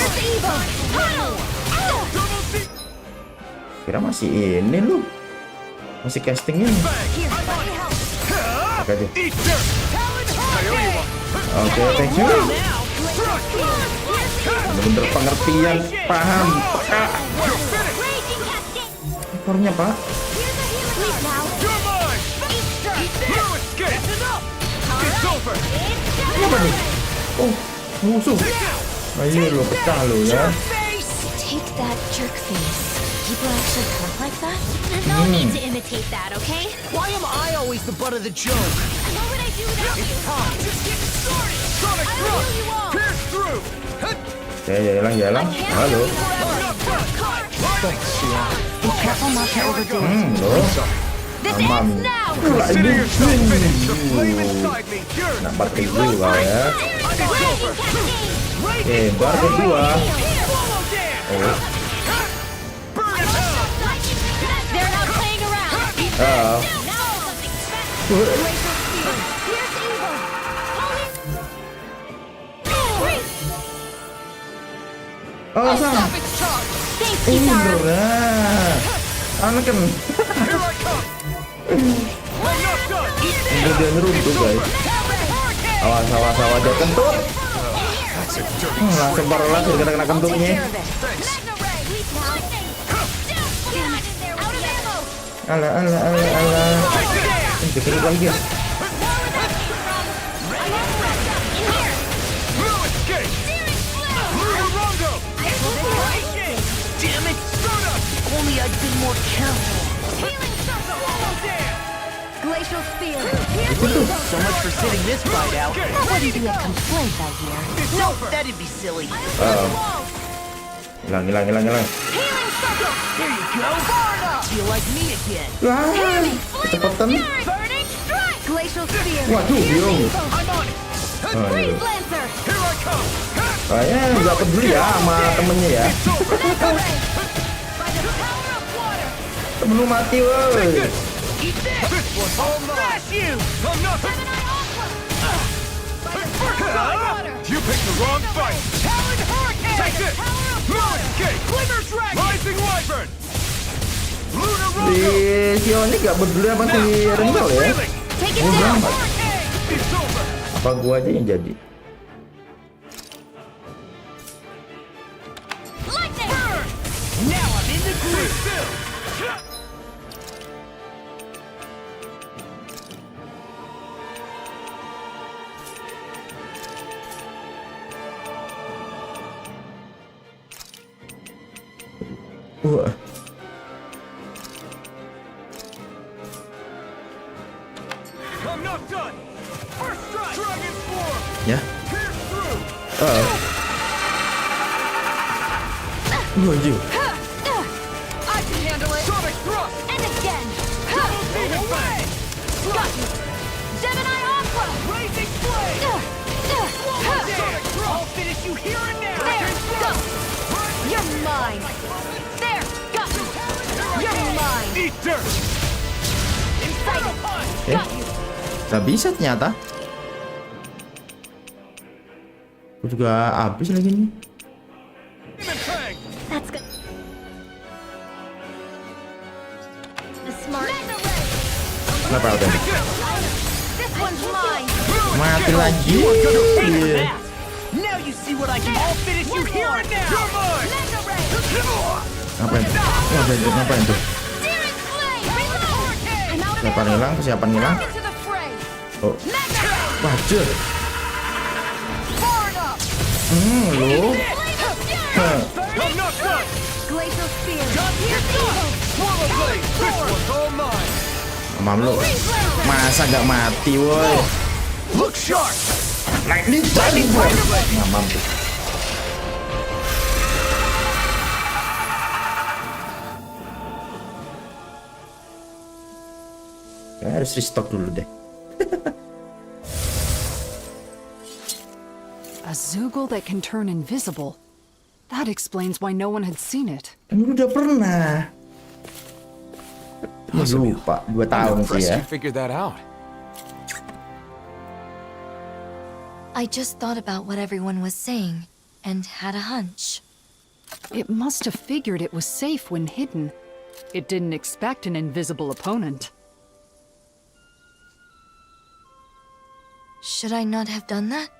A: Kira masih ini lu. Masih castingnya nih. Oke aja. Oke, thank you. Bener-bener pengertian, paham, peka. Ekornya, Pak. Ini apa nih? Oh, musuh. Ayo lu pecah lu ya.
E: Take that jerk face. People actually talk like that?
G: There's no need to imitate that, okay?
K: Why am I always the butt of the joke?
G: What would I do without you?
K: Just get started.
H: Sonic thrust! Pierce through!
A: Ya, jalan. Halo.
E: Be careful not to overdo it.
A: Loh. Aman. Pula
H: Consider
A: ini.
H: yourself finished. The flame inside me yearns
A: Nampak
H: to be
A: kedua
H: lit.
A: ya. Oke, bar kedua. Oh.
G: They're not playing around.
A: Ah.
G: Now something special. Here's evil.
A: Oh, sang.
G: Safety
A: Ini
G: guard.
A: berat. Anak kan.
H: Here I come! I'm not done!
A: Udah dia ngeruntuh, guys. Awas dia kentut. Langsung baru langsung kena kentutnya. Alah. Ini kentut lagi ya.
H: Blue escape! Blue Rondo!
K: Damn it! Only I'd been more careful.
G: Glacial spear.
K: So much for sitting this fight out.
G: Wouldn't be a complaint, I hear.
K: No, that'd be silly.
A: Hilang.
G: Healing circle.
K: There you go. Feel like me again.
A: Wah, kecepatan.
G: Burning strike. Glacial spear.
A: Waduh, biung.
H: I'm on it!
G: Freeze lancer.
H: Here I come!
A: Kayaknya nggak peduli ya sama temennya ya.
G: By the power of water.
A: Temen lu mati, woi.
H: This one's all mine!
K: You.
H: I'm not... You picked the wrong fight!
K: Talon Hurricane.
H: Take this! Blue escape!
K: Glimmer Dragon.
H: Rising Wyvern! Lunar
A: Si
H: Rondo!
A: Shione nggak peduli sama si Rental ya.
G: Take it
A: Bodo
G: down.
A: amat.
H: It's over!
A: Apa gua aja yang jadi? Wah.
H: I'm not done. First strike. Dragon form.
A: Ya.
H: Pierce through.
A: Anjir.
F: I can handle it.
H: Sonic thrust.
F: And again.
H: Double demon fang.
F: Got you. Gemini Aqua.
H: Blazing flame. Sonic thrust. I'll finish you here and now.
F: There, go. You're mine. There, got you. You're mine.
H: Eat dirt.
F: Excited.
A: Eh,
F: Got you.
A: gak bisa ternyata. Gue juga habis lagi nih.
H: Demon fang.
G: That's good. A smart.
A: Kenapa udah?
F: This one's mine.
A: Mati lagi. Iya.
K: Now you see what I can.
H: I'll finish you here and now. You're mine.
F: Mega Ray.
A: Ngapain tuh? Ngapain tuh? Ngapain tuh?
F: Searing Flame. Reload. I'm out of
A: Siapa
F: ammo.
A: ngilang? Siapa ngilang?
F: Into the fray.
A: Oh,
F: Mega Ray.
A: bajul.
F: Forward up.
A: Lo. Heh.
H: I'm not done.
F: Glacial Spear.
H: Here's Swallow blade. This one's all mine.
A: Mamam lu. Masa gak mati, woi?
H: Look sharp.
A: Lightning Thunderbolt. Mamam tuh. Kayaknya harus restock dulu deh.
F: A Zoogle that can turn invisible. That explains why no one had seen it.
A: Kan gue udah pernah.
D: Awesome.
A: Lupa 2
D: I'm
A: tahun sih
D: impressed
A: ya.
D: you figured that out.
E: I just thought about what everyone was saying and had a hunch.
F: It must have figured it was safe when hidden. It didn't expect an invisible opponent.
E: Should I not have done that?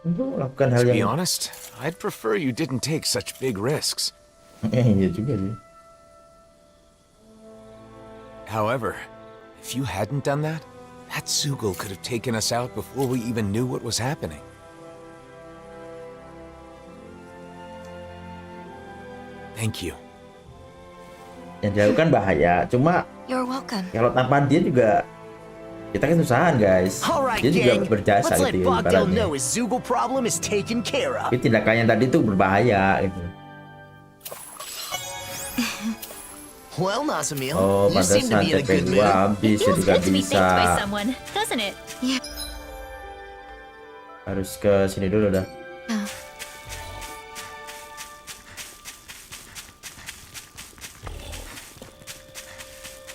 A: Untuk lakukan hal
D: To be
A: yang
D: honest, I'd prefer you didn't take such big risks.
A: iya juga sih.
D: However, if you hadn't done that, that Zoogle could have taken us out before we even knew what was happening. Thank you.
A: Yang dilakukan bahaya, cuma
E: You're welcome.
A: kalau tanpa dia juga kita kan usahaan guys.
K: Alright,
A: Dia juga
K: gang.
A: berjasa
K: Let's let
A: gitu
K: Bogdale
A: ibaratnya.
K: know his Zoogle problem is taken care of.
A: Tapi tindakannya tadi tuh berbahaya gitu.
K: Well, Nazamil,
A: Oh,
K: you seem to
A: pantesan
K: be in a
A: TP
K: good
A: gua
K: mood.
A: habis
G: It feels
A: jadi gak
G: good to be thanked by
A: bisa.
G: someone, doesn't it?
A: Harus ke sini dulu dah.
E: Oh.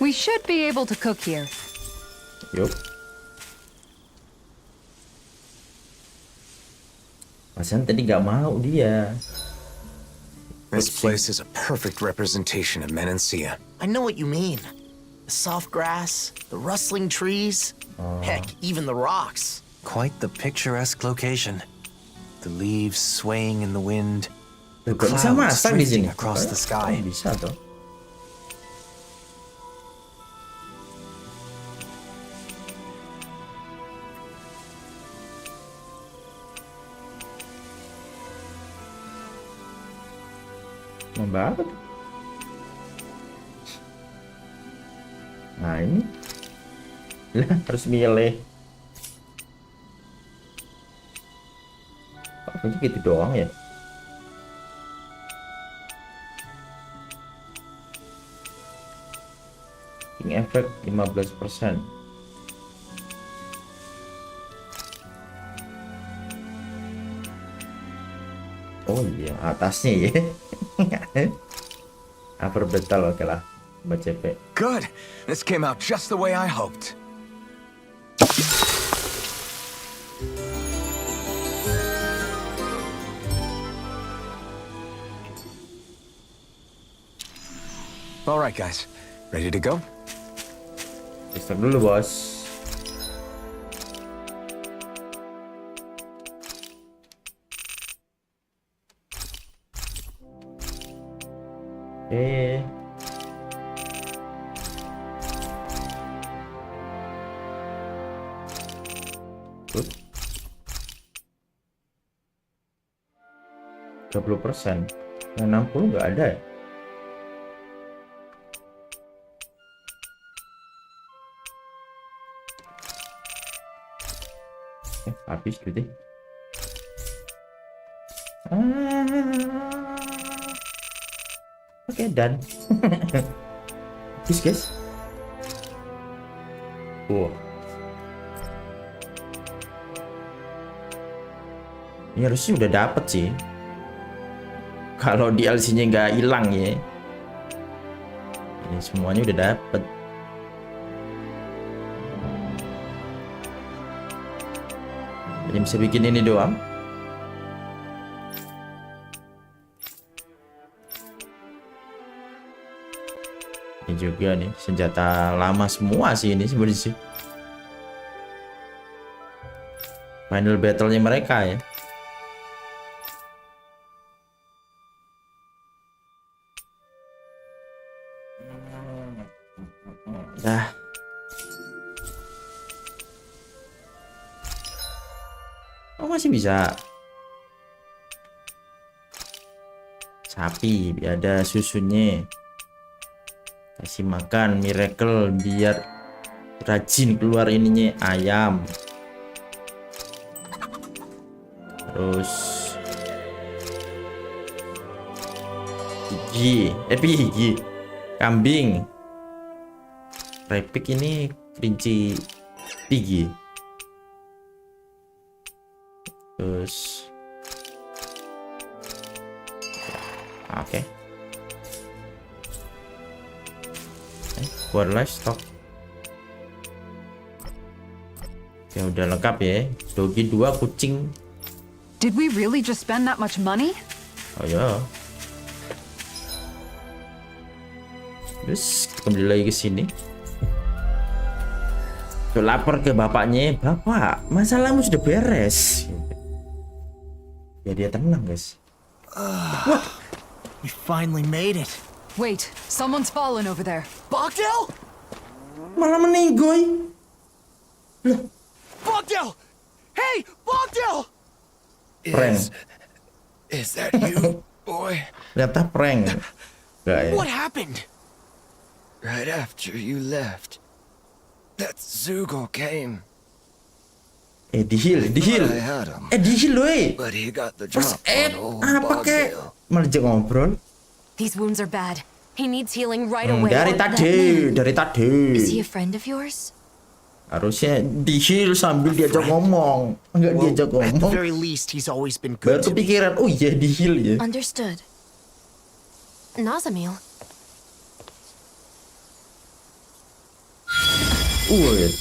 F: We should be able to cook here.
A: Yuk. Pasan tadi gak mau dia.
D: This place is a perfect representation of Menancia.
K: I know what you mean. The soft grass, the rustling trees, heck, even the rocks.
J: Quite the picturesque location. The leaves swaying in the wind, the
A: Gak bisa
J: clouds
A: masak di sini.
J: drifting across the sky.
A: Bisa tuh. Nambah apa tuh? Nah ini lah harus milih. Ini gitu doang ya. King effect 15%. Oh iya atasnya ya. Upper betal oke lah. Buat CP.
D: Good. This came out just the way I hoped. All right, guys. Ready to go?
A: Start dulu, bos. Eh. Good. 30%. Yang 60 nggak ada ya? Habis gitu deh. Oke, dan habis guys. Wow. Ini harusnya udah dapet sih. Kalau DLC-nya nggak hilang ya. Ini semuanya udah dapet. Hanya bisa bikin ini doang. Ini juga nih senjata lama semua sih ini sebenarnya sih. Final battle-nya mereka ya. Nah. Oh, masih bisa. Sapi, ada susunya. Kasih makan miracle biar rajin keluar ininya ayam. Terus gigi, kambing. Repik ini kelinci pigi. Terus oke. Buat livestock. Ya udah lengkap ya. Dogi 2, kucing.
F: Did we really just spend that much money?
A: Oh ya. Terus kembali lagi ke sini. Tuh, lapor ke bapaknya. Bapak, masalahmu sudah beres. Ya dia tenang guys.
K: We finally made it.
F: Wait, someone's fallen over there.
K: Bogdell?
A: Malah meninggoy. Loh,
K: Bogdell! Hey, Bogdell!
A: prank.
L: Is that you, boy?
A: Ternyata prank. Gak ya.
K: What happened?
L: Right after you left, that Zugo came.
A: Dihil.
L: I had him,
A: Dihil loh.
L: but he got the
A: Terus
L: drop on old
A: apa kek?
L: Bogdell.
A: Malah ajak ngobrol.
B: These wounds are bad. He needs healing right away.
A: Dari
B: or-
A: tadi.
E: Is he a friend of yours?
A: Harusnya dihil sambil diajak ngomong. Enggak diajak
K: At the
A: ngomong.
K: very least, he's always been
A: Baru
K: good to me.
A: kepikiran, oh iya dihil ya.
E: Understood.
B: Nazamil.
A: Wih.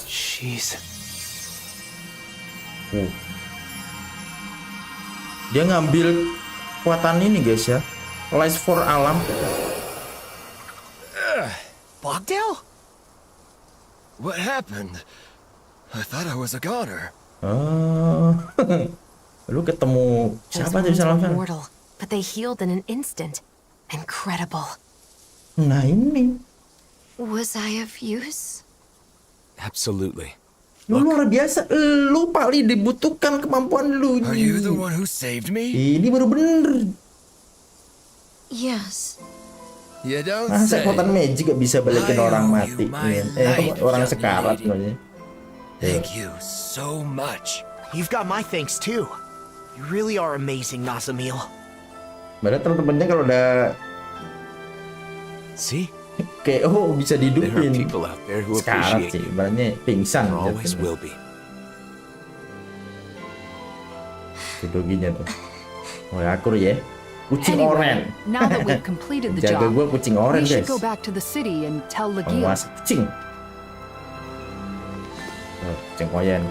J: Jeez.
A: Dia ngambil kekuatan ini guys ya. Lies for alam.
K: Bogdell?
L: What happened? I thought I was a goner.
A: Oh. Lu ketemu
B: Those
A: siapa tuh
B: wounds
A: salam
B: were mortal, but they healed in an instant. Incredible.
A: Nah ini.
E: Was I of use?
D: Absolutely.
A: Lu luar biasa. Lu paling dibutuhkan kemampuan lu.
L: Are you the one who saved me?
A: Ini baru bener.
E: Yes.
L: You don't
A: Masa
L: say.
A: kekuatan magic gak bisa balikin
L: I
A: orang
L: owe
A: mati.
L: you my
A: Orang
L: life,
A: sekarat
L: young
A: namanya.
L: Thank you so much.
K: You've got my thanks too. You really are amazing, Nazamil.
A: Padahal temen-temennya kalau udah
D: See?
A: kayak bisa
D: There are
A: dihidupin.
D: people out there who
A: Sekarat
D: appreciate
A: sih,
D: you.
A: ibaratnya pingsan.
D: There always
A: jatuhnya.
D: will be.
A: Tuh doginya tuh. Oh ya akur ya. Kucing
F: Anyway,
A: oren.
F: now that we've completed the
A: Jaga
F: job,
A: gua kucing oren
F: we should
A: guys.
F: go back to the city and tell Legil.
A: Penguasa kucing. Oh, kucing koyen.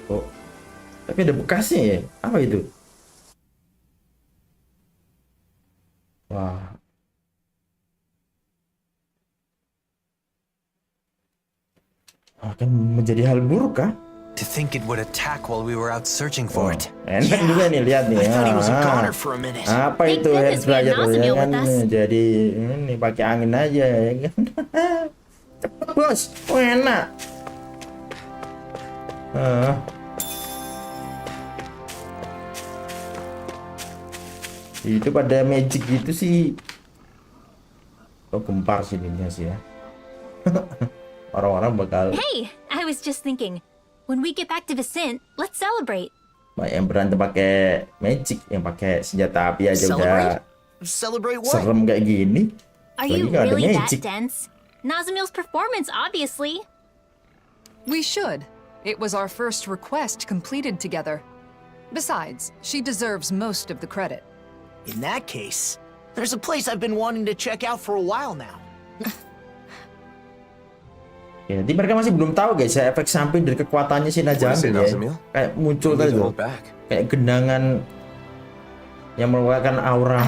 A: Oh, tapi ada bekasnya ya? Apa itu? Wah. akan menjadi hal buruk kah?
J: To think it would attack while we were out searching for it.
A: Enak juga nih, lihat nih.
K: I thought he was a goner for a minute.
A: Apa
G: Thank
A: itu
G: goodness we had
A: head
G: Nazamil
A: ya kan?
G: with us.
A: Jadi ini pakai angin aja ya kan. Cepet bos, enak. Itu pada magic gitu sih. Oh, gempar sih ini sih ya. Orang-orang bakal
G: Hey, I was just thinking, when we get back to Vicent, let's celebrate.
A: yang berantem pakai magic, yang pakai senjata api aja udah
K: Celebrate what?
A: serem kayak gini.
G: Are
A: Lagi
G: you
A: nggak ada
G: really that
A: magic.
G: dense? Nazamil's performance, obviously.
F: We should. It was our first request completed together. Besides, she deserves most of the credit.
K: In that case, there's a place I've been wanting to check out for a while now.
A: Ya, jadi mereka masih belum tahu guys ya efek samping dari kekuatannya si Najamil ya. Kayak muncul tadi tuh. Kayak gendangan yang mengeluarkan aura.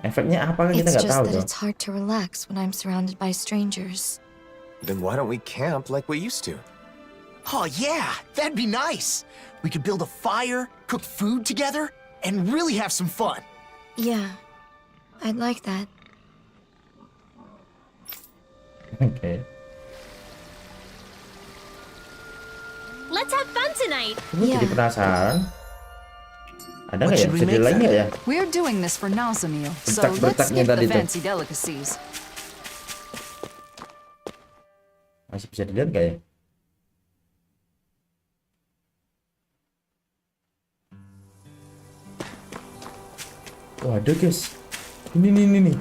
A: Efeknya apa kan kita
E: It's
A: nggak
E: just
A: tahu
E: that
A: tuh.
E: it's hard to relax when I'm surrounded by strangers.
D: Then why don't we camp like we used to?
K: Oh yeah, that'd be nice. We could build a fire, cook food together, and really have some fun.
E: Yeah, I'd like that.
A: Oke.
G: Let's have fun tonight.
A: Ini jadi penasaran. Ada
K: What
A: nggak ya?
K: should we
A: Bisa
K: make
A: lagi nggak ya?
F: We're doing this for Nazamil, so let's
A: Bertak-bertaknya
F: skip the
A: tadi tuh.
F: fancy delicacies.
A: Masih bisa dilihat nggak ya? Oh, ada guys. Ini nih.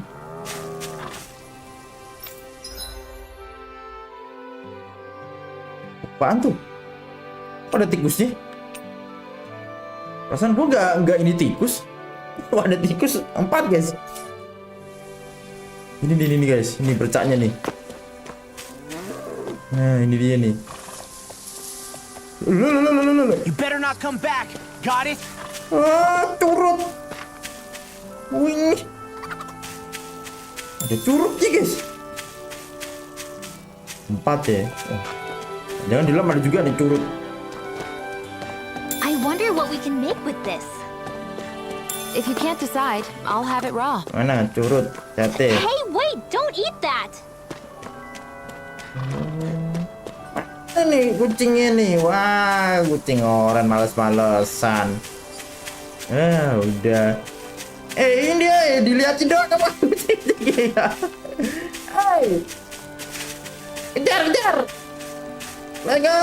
A: Apaan tuh? Kok ada tikusnya? Perasaan gua nggak ini tikus. Oh, ada tikus 4 guys. Ini guys, ini bercaknya nih. Nah, ini dia nih.
K: You better not come back. Got it?
A: Curut. Wih. Ada curutnya guys. 4 ya. Oh. Jangan di dalam ada juga nih curut.
G: I wonder what we can make with this.
B: If you can't decide, I'll have it raw.
A: Mana curut? Sate.
G: Hey, wait! Don't eat that!
A: Ini kucingnya nih. Wah, kucing orang males-malesan. Udah. Ini dia, dilihatin doang sama kucingnya. Hai. Kejar. Let's go.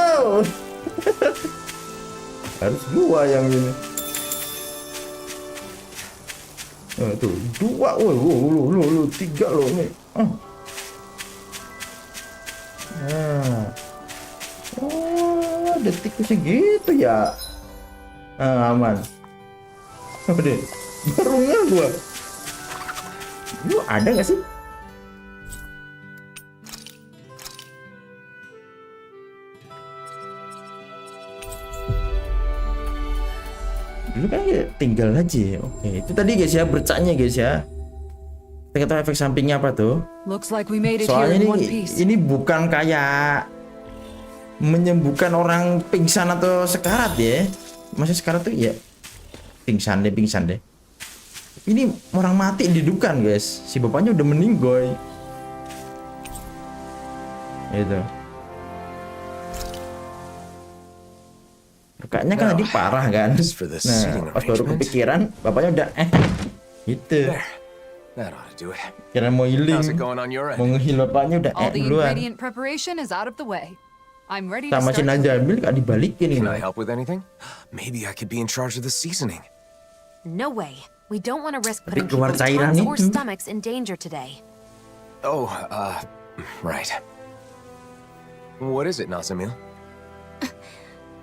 A: Harus gua yang ini. Tuh, 2. Lu 3 loh nih. Ada tikusnya gitu ya. Aman. Apa deh? Barungnya gua. Lu ada nggak sih? Dulu kan ya tinggal aja. Oke, itu tadi guys ya bercaknya guys ya. Kita tahu efek sampingnya apa tuh?
F: Looks like we made it
A: Soalnya
F: here in one piece.
A: ini bukan kayak menyembuhkan orang pingsan atau sekarat ya. Masih sekarat tuh ya pingsan deh. Ini orang mati dihidupkan guys. Si bapaknya udah meninggoy. Itu. Rekannya kan tadi parah kan. Nah, pas baru kepikiran bapaknya udah gitu.
D: That ought to do it.
A: Kira mau healing.
D: How's it going on your end?
A: Mau nge-heal bapaknya udah
F: All the
A: duluan.
F: ingredient preparation is out of the way. I'm ready to
A: Sama si
F: start.
A: Najamil gak dibalikin
D: Can
A: ini.
D: I help with anything? Maybe I could be in charge of the seasoning.
B: No way. We don't want to risk
A: Tapi
B: putting
A: keluar
B: people's
A: cairan
B: tongues or
A: itu.
B: stomachs in danger today.
D: Oh, right. What is it, Nazamil?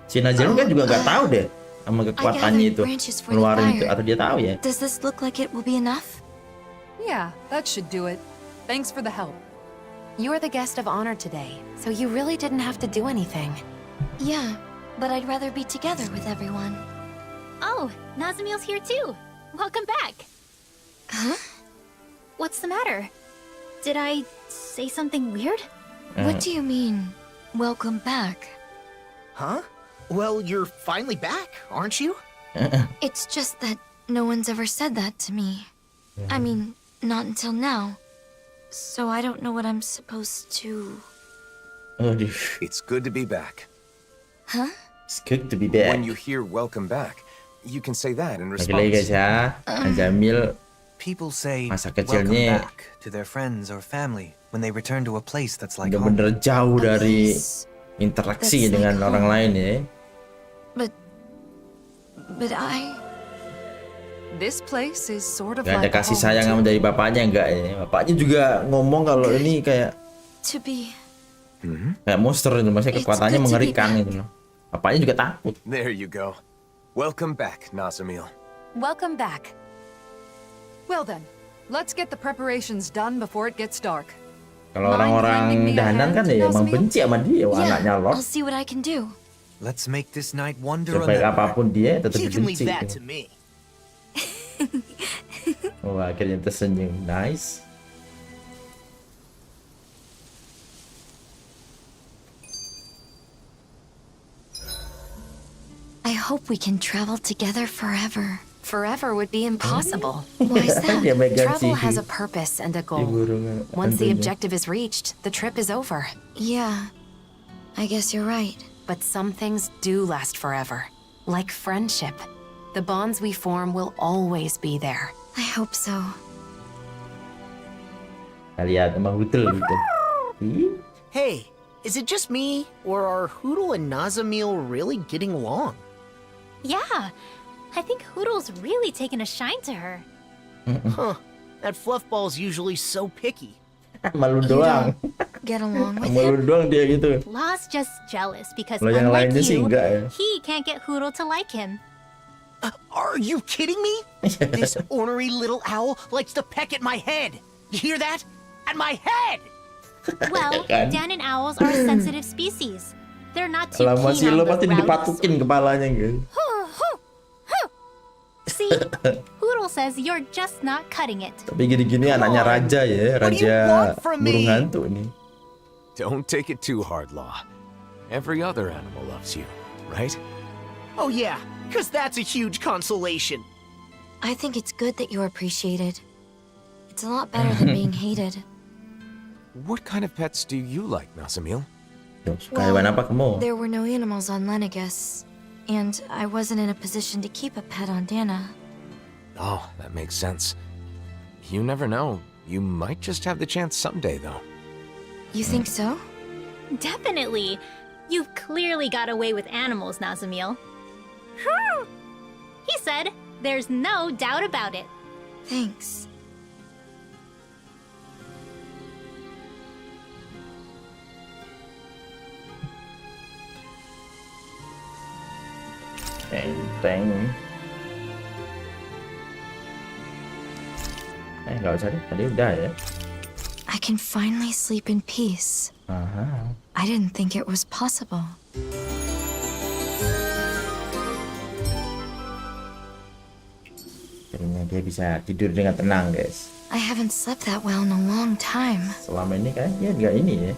A: Si Najamil kan juga gak tahu deh sama kekuatannya itu.
E: branches for the
A: Ngeluarin itu
E: fire.
A: atau dia tahu ya.
E: Does this look like it will be enough?
F: Yeah, that should do it. Thanks for the help.
B: You're the guest of honor today, so you really didn't have to do anything.
E: Yeah, but I'd rather be together with everyone.
G: Oh, Nazamil's here too. Welcome back.
E: Huh?
G: What's the matter? Did I say something weird?
E: What do you mean, welcome back?
K: Huh? Well, you're finally back, aren't you?
E: It's just that no one's ever said that to me. I mean, not until now. So I don't know what I'm supposed to...
A: Aduh,
D: It's good to be back.
E: Huh?
A: it's good to be back.
D: When you hear welcome back, you can say that in
A: Lagi-lagi guys
D: response.
A: ya, Jamil
J: People say
A: masa
J: welcome
A: kecilnya
J: back to their friends or family when they return to a place that's like home.
A: bener-bener jauh dari
E: Yes.
A: interaksi
E: That's
A: dengan
E: like
A: orang
E: home.
A: lain ya.
E: But
F: This place is sort of
A: Gak ada
F: like
A: kasih
F: home,
A: sayang
F: too.
A: dari bapaknya enggak ya. Bapaknya juga ngomong kalau ini kayak
E: to be...
A: kayak monster itu, maksudnya
E: It's
A: kekuatannya
E: good to be
A: mengerikan
E: back.
A: gitu loh. Bapaknya juga takut.
D: There you go. Welcome back, Nazamil.
B: Welcome back.
F: Well then, let's get the preparations done before it gets dark.
A: Kalau
F: Mind lending
A: orang-orang
F: me a
A: dahanan
F: hand,
A: kan ya emang
F: Nazamil?
A: benci sama dia, wah, anaknya
E: Yeah,
A: Lord.
E: I'll see what I can do.
J: Let's make this night one to
A: Sebaik
J: remember.
A: apapun dia tetap
K: You can leave
A: dibenci.
K: that
A: gitu.
K: to me.
A: Oh, akhirnya tersenyum. Nice.
E: I hope we can travel together forever.
B: Forever would be impossible.
E: Why is that?
A: Dia megang
B: Travel has a
A: sihir.
B: purpose and a
A: Si
B: goal.
A: burung
B: Once the
A: hantunya.
B: objective is reached, the trip is over.
E: Yeah, I guess you're right.
B: But some things do last forever, like friendship. The bonds we form will always be there.
E: I hope so.
A: Lihat emang betul gitu. Ih,
K: Hey, is it just me, or are Hootle and Nazamil really getting along?
G: Yeah, I think Hoodle's really taken a shine to her.
K: Huh, that fluffball's usually so picky.
A: malu
E: You
A: doang.
E: don't get along with
A: Malu
E: him?
A: doang dia gitu.
G: Law's just jealous because
A: Kalau yang
G: unlike
A: lainnya sih
G: you,
A: enggak ya.
G: he can't get Hootle to like him.
K: Are you kidding me? This ornery little owl likes to peck at my head. You hear that? At my head!
G: Well,
A: Kan?
G: Dan and owls are a sensitive species. They're not too
A: Lama sih
G: keen
A: lo
G: on
A: pasti
G: the rowdy
A: dipatukin kepalanya gitu.
G: See, Hootle says you're just not cutting it.
A: Tapi gini-gini anaknya raja ya,
K: What do you
A: raja
K: want from
A: burung
K: me?
A: hantu nih.
D: Don't take it too hard, Law. Every other animal loves you, right?
K: Oh yeah, because that's a huge consolation.
E: I think it's good that you're appreciated. It's a lot better than being hated.
D: What kind of pets do you like, Nazamil?
A: Tuh, suka hewan apa kamu?
E: There were no animals on Lenegus, and I wasn't in a position to keep a pet on Dana.
D: Oh, that makes sense. You never know. You might just have the chance someday, though.
E: You think so?
G: Definitely. You've clearly got away with animals, Nazamil. He said, there's no doubt about it.
E: Thanks.
A: Enteng. Nggak usah deh, tadi udah ya.
E: I can finally sleep in peace.
A: Aha.
E: I didn't think it was possible.
A: Akhirnya dia bisa tidur dengan tenang guys.
E: I haven't slept that well in a long time.
A: Selama ini kan dia nggak ini ya.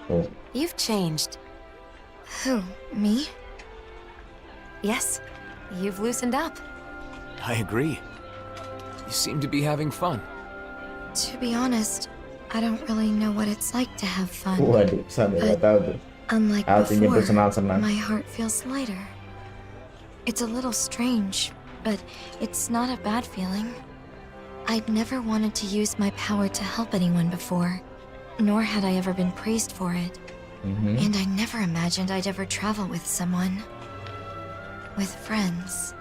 A: Oh,
B: You've changed.
E: Who, me?
B: Yes, you've loosened up.
D: I agree. You seem to be having fun.
E: To be honest, I don't really know what it's like to have fun.
A: waduh, sampai nggak tahu tuh.
E: Unlike
A: Artinya
E: before,
A: bersenang-senang.
E: my heart feels lighter. It's a little strange, but it's not a bad feeling. I'd never wanted to use my power to help anyone before, nor had I ever been praised for it. And I never imagined I'd ever travel with someone. With friends.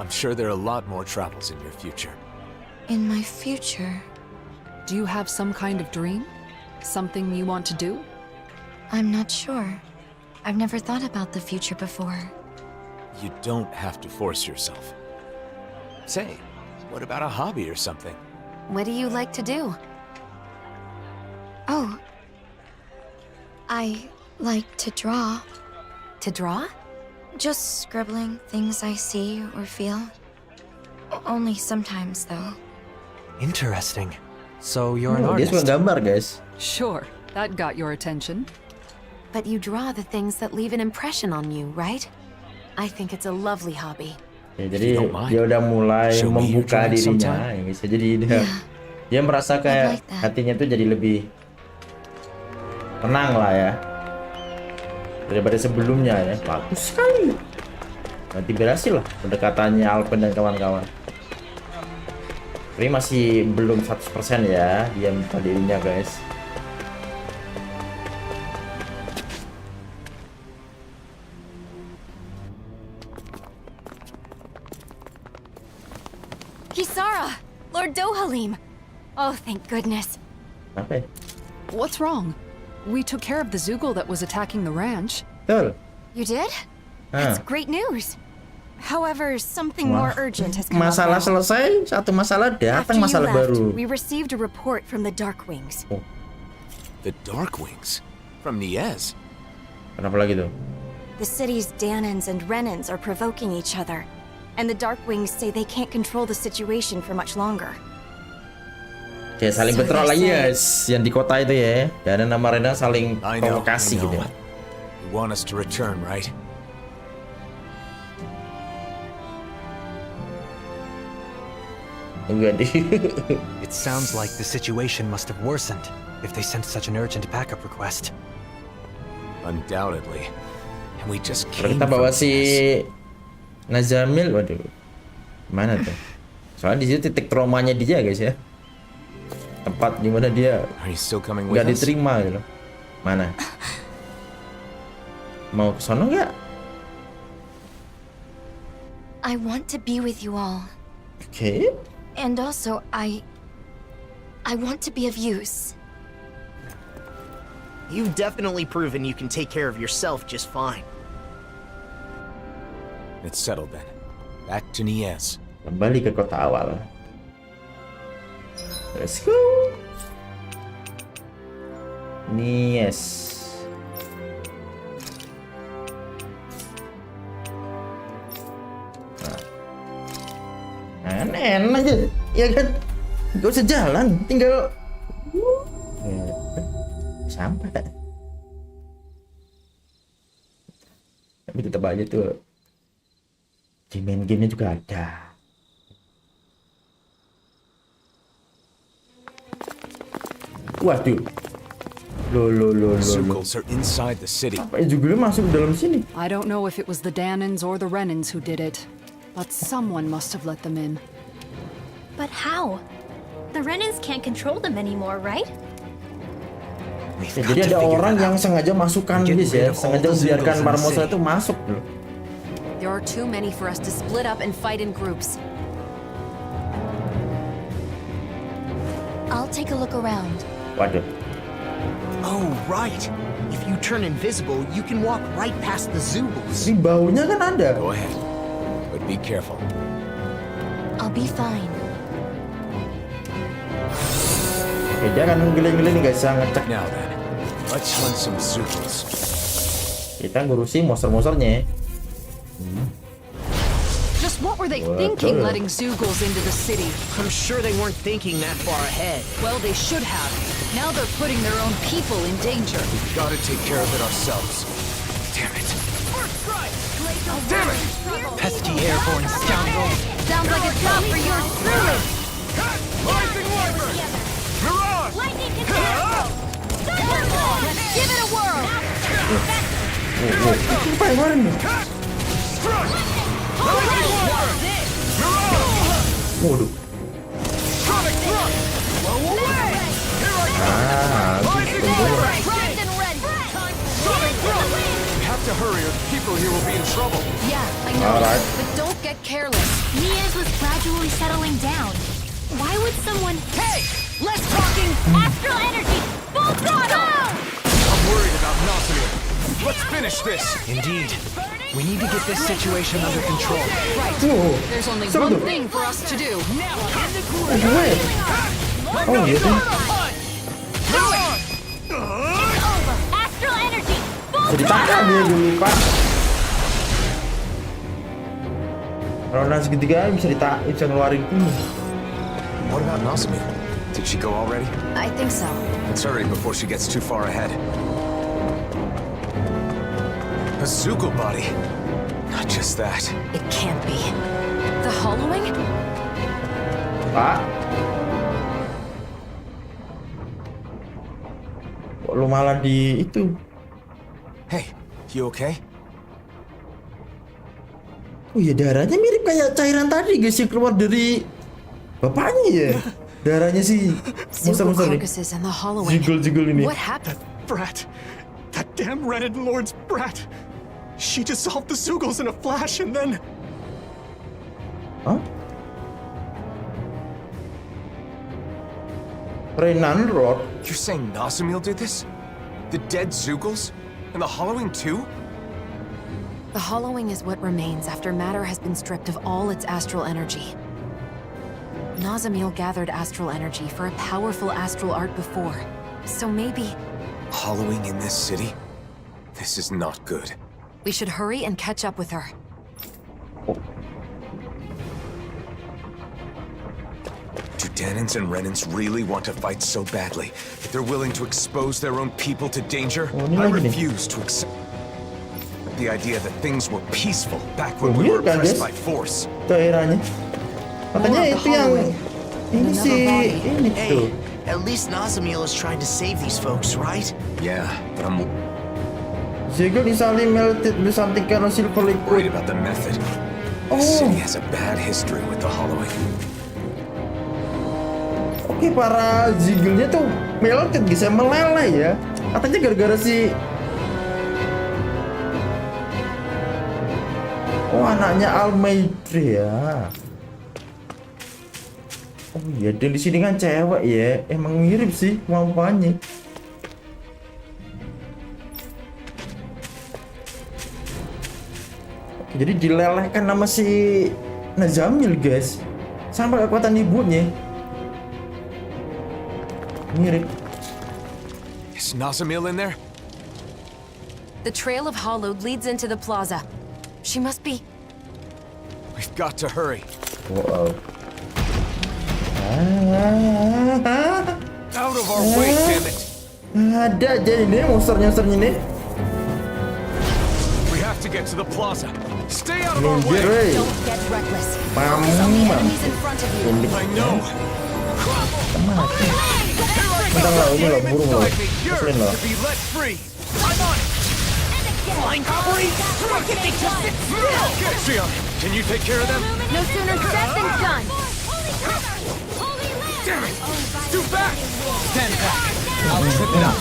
D: I'm sure there are a lot more travels in your future.
E: In my future,
F: Do you have some kind of dream? Something you want to do?
E: I'm not sure. I've never thought about the future before.
D: You don't have to force yourself. Say, what about a hobby or something?
B: What do you like to do?
E: Oh. I like to draw.
B: To draw?
E: Just scribbling things I see or feel. Only sometimes, though.
J: Interesting. So you're an
A: Dia suka
J: artist?
A: gambar, guys.
F: Sure, that got your attention.
B: But you draw the things that leave an impression on you, right? I think it's a lovely hobby.
A: Ya, jadi dia udah mulai membuka dirinya, ya guys. Jadi dia merasa kayak hatinya tuh jadi lebih tenang lah ya daripada sebelumnya ya. Bagus sekali. Nanti berhasil lah pendekatannya Alphen dan kawan-kawan. Tapi masih belum 100% ya dia membuka dirinya, guys.
E: Kisara! Lord Dohalim! Oh, thank goodness.
A: Apa ya?
F: What's wrong? We took care of the Zoogle that was attacking the ranch.
A: Betul.
E: You did? That's great news. However, something more urgent has come up
A: Masalah
E: now.
A: selesai, satu masalah datang,
E: After you
A: masalah
E: left,
A: baru.
E: we received a report from the Darkwings.
D: The Darkwings? From Niez?
A: Kenapa lagi tuh?
E: The city's Danans and Renans are provoking each other, and the Darkwings say they can't control the situation for much longer.
A: Kayak saling bentrok lagi ya, yang di kota itu ya. Dan nama Rena saling provokasi gitu.
D: You want us to return, right?
A: Enggak deh.
J: It sounds like the situation must have worsened if they sent such an urgent backup request.
D: Undoubtedly. And we just came
A: Kita bawa
D: from
A: si Nazamil, waduh. Mana tuh? Soalnya di situ titik traumanya dia, guys ya. Tempat di mana dia nggak diterima gitu loh. Mana? Mau ke sono nggak?
E: I want to be with you all.
A: Okay.
E: And also, I want to be of use.
K: You've definitely proven you can take care of yourself just fine.
D: It's settled then. Back to Niez.
A: Kembali ke kota awal. Let's go. Niez. Enak aja, ya kan? Gak usah jalan, tinggal sampai. Tapi tetap aja tuh di main gamenya juga ada. Waduh, lo.
D: Zoogles are inside the city.
A: Apa juga masuk dalam sini?
F: I don't know if it was the Danans or the Renans who did it, but someone must have let them in.
G: But how? The Renans can't control them anymore, right?
A: Ya, jadi ada orang yang sengaja masukkan guys ya, sengaja biarkan Lacrimosa itu masuk loh.
B: There are too many for us to split up and fight in groups.
E: I'll take a look around.
A: Waduh.
K: Oh, right. If you turn invisible, you can walk right past the Zoogles.
A: Ini baunya kan ada.
D: Go ahead, but be careful.
E: I'll be fine.
A: Oke, dia akan ngeling-ngeling guys, ngecek.
D: Now then, let's hunt some Zoogles.
A: Kita ngurusin monster-monsternya.
F: Just what were they thinking letting Zoogles into the city?
K: I'm sure they weren't thinking that far ahead.
F: Well, they should have. Now they're putting their own people in danger.
D: We've got to take care of it ourselves. Damn it. Damn it!
J: Pesky airborne scoundrel!
E: Sounds like it's not for your druid.
H: Lightning Wyvern! Mirage!
G: Lightning control! Thunderbolt!
E: Let's give it a whirl.
A: Apa yang kemarin nih?
H: Struck! Lightning Wyvern! Mirage!
A: Waduh.
H: Sonic Thrust! Blow away! Here I come! Lightning Wyvern!
E: Primed and ready.
H: Sonic Thrust! We have to hurry or the people here will be in trouble.
B: Yeah, I know,
A: Alright.
B: but don't get careless.
G: Niez was gradually settling down. Why would someone...
B: Hey, less talking.
G: Astral energy! Full throttle!
H: I'm worried about Nasamir.
D: Let's finish this.
J: Indeed. We need to get this situation under control.
F: Right.
A: Oh,
F: There's only
A: seru
F: one
A: tuh.
F: thing for us to do.
A: Gue. Oh iya tuh.
G: Astral energy!
A: Bisa ditahan dia dulu Pak. Kalau nasi segitiga bisa ngeluarin ini.
D: What about Nazumi? Did she go already?
B: I think so.
D: Let's hurry before she gets too far ahead. A Zoogle body. Not just that.
B: It can't be. The hollowing?
A: Pak. Kok lu malah di itu?
D: Hey, you okay?
A: Oh iya, darahnya mirip kayak cairan tadi guys yang keluar dari bapaknya ya. Darahnya sih
B: Zoogle
A: monster-monster nih.
B: carcasses and the hollowing.
A: Zoogle ini.
B: What happened?
K: Brat. That damn Renan Lord's brat. She dissolved the Zoogles in a flash and then...
A: Hah? Renan Lord?
D: You're saying Nazumi did this? The dead Zoogles? And the hollowing too?
B: The hollowing is what remains after matter has been stripped of all its astral energy. Nazami gathered astral energy for a powerful astral art before, so maybe...
D: Hollowing in this city? This is not good.
B: We should hurry and catch up with her.
D: Do Danans and Renans really want to fight so badly that they're willing to expose their own people to danger?
A: Oh, ini
D: I
A: lagi nih.
D: refuse to accept the idea that things were peaceful back when we
A: Weird
D: were
A: kan,
D: oppressed
A: guys?
D: by force.
A: Daerahnya. Katanya
B: More of the
A: itu yang
B: hollowing.
A: ini
B: Another
A: sih
B: body.
A: ini tuh.
K: Hey, at least Nazamiel is trying to save these folks, right?
D: Yeah, but I'm
A: Zoogle instantly melted with something kind of silver
D: worried
A: liquid.
D: about the method.
A: Oh.
D: The city has a bad history with the hollowing.
A: Oke, para Zoogle-nya tuh melted bisa meleleh ya. Katanya gara-gara si oh, anaknya Almeida ya. Oh iya, dan di sini kan cewek ya. Emang mirip sih kemampuannya. Oke, jadi dilelehkan nama si Nazamil guys. Sampai kekuatan ibunya. Mirip.
D: Is Nazamil in there?
B: The trail of hollowed leads into the plaza. She must be...
D: We've got to hurry.
A: Wow.
D: Out of our way, damn it!
A: Ada aja ini monster-monsternya nih.
D: We have to get to the plaza. Stay out of our
A: Minggir,
D: way!
A: wey.
B: Don't get reckless.
A: Mamam.
B: Enemies in front of you.
A: Ini
D: I know.
A: mati. Tentang lah, ini lah, burung lah.
D: Like me, you're
A: Keselin lah.
D: to be let free. I'm on it.
G: Flying freeze! Get me to sit still!
D: Shione, can you take care of them?
G: No sooner said than done!
D: Damn it! Too fast!
J: Stand back. I'll trip it up.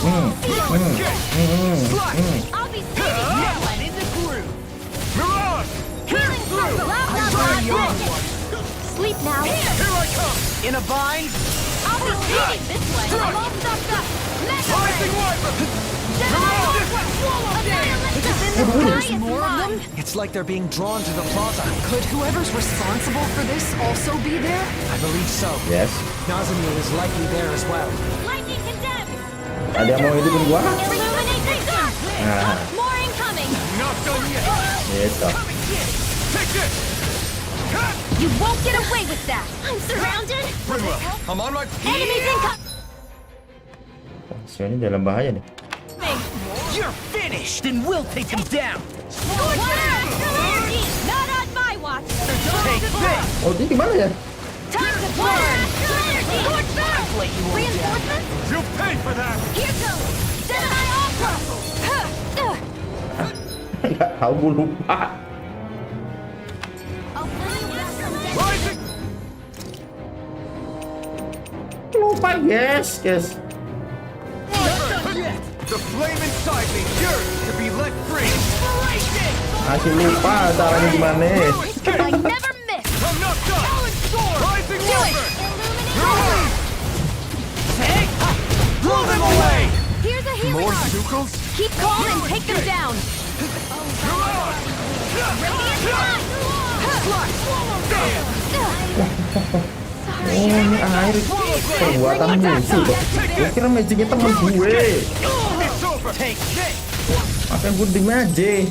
G: I'll be saving that one!
H: In the groove.
D: Melawan!
G: Healing circle! Sleep now!
D: Here I come!
J: In a bind.
G: I'll be saving this one! I'm all stuffed up!
D: Rising Wyvern!
F: There's more of them?
J: It's like they're being drawn to the plaza.
F: Could whoever's responsible for this also be there?
J: I believe so.
A: Yes.
J: Nazamiel is likely there as well.
G: Lightning condemns!
A: Ada yang mau hidupin gua?
G: Illuminate victim!
A: Nah,
G: More incoming!
D: Not done yet!
A: gitu.
D: Take this!
G: You won't get away with that! I'm surrounded!
D: Brimwell, I'm on my...
G: Enemies incoming!
A: Shione dalam bahaya nih.
J: You're finished, and we'll take him down.
G: Not on my watch!
J: Take this.
A: Oh, ini gimana ya?
G: Time to burn! Reinforcements?
D: You'll pay for that!
G: Here goes! Jedi Opera!
A: Nggak tahu, gua lupa.
D: Rising!
A: Lupa guys.
D: The flame inside me yearns to be let free!
A: Masih lupa caranya gimana.
G: I never miss!
D: I'm not done! Rising
G: Do it!
D: Wyvern!
G: Illuminate!
D: Blow them away!
G: Here's a healing
D: More
G: arc!
B: Keep calm and take them down.
A: Oh, ini air perbuatan musuh kok. Gue kira magicnya temen gue. Apa yang gunting magic?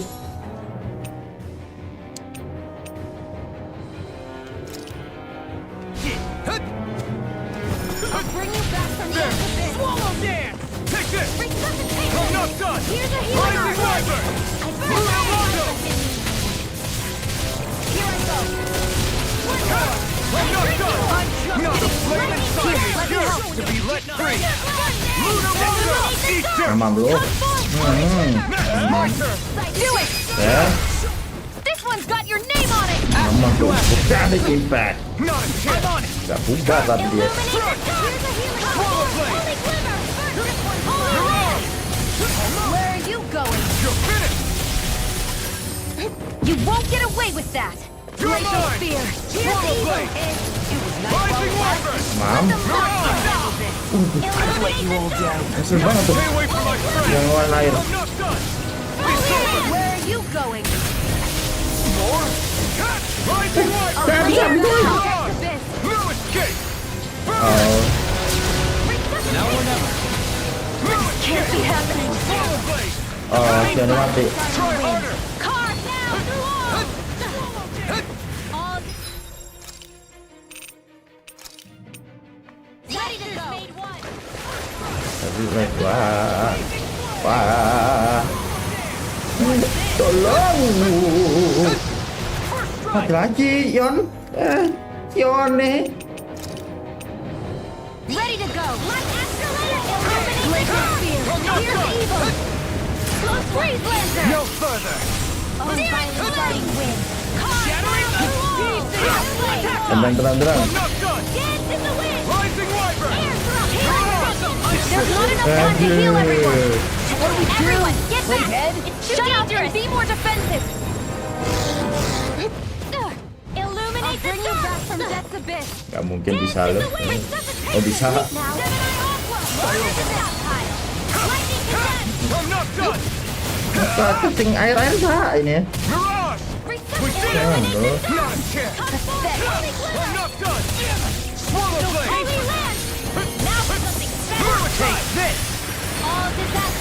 A: Aman bro. Ya.
B: This one's got your name on it.
A: Aman bro. Bukan impact. Gak bubar tadi dia.
B: Where are you going? You won't get away with that. Glacial spear.
A: Mam. Hasil banget tuh. Yang warna air.
B: Where are you going?
A: Oh.
B: Can't be happening.
A: Oh, Shione mati.
B: Car down. Ready to go.
A: Wah. Tolong. Mati lagi, Yon. Shione.
B: Ready to go. Glacial spear. Here's evil. Freeze laser.
H: No further.
B: Unviolent wind.
A: Tenang.
B: Dance in the wind. There's not enough time to heal everyone. What do we do? Everyone, get back. Shut up and be more defensive. Illuminate the bring you back from death's abyss.
A: Gak mungkin bisa loh. Oh bisa. Keting air sah ini. Jangan loh.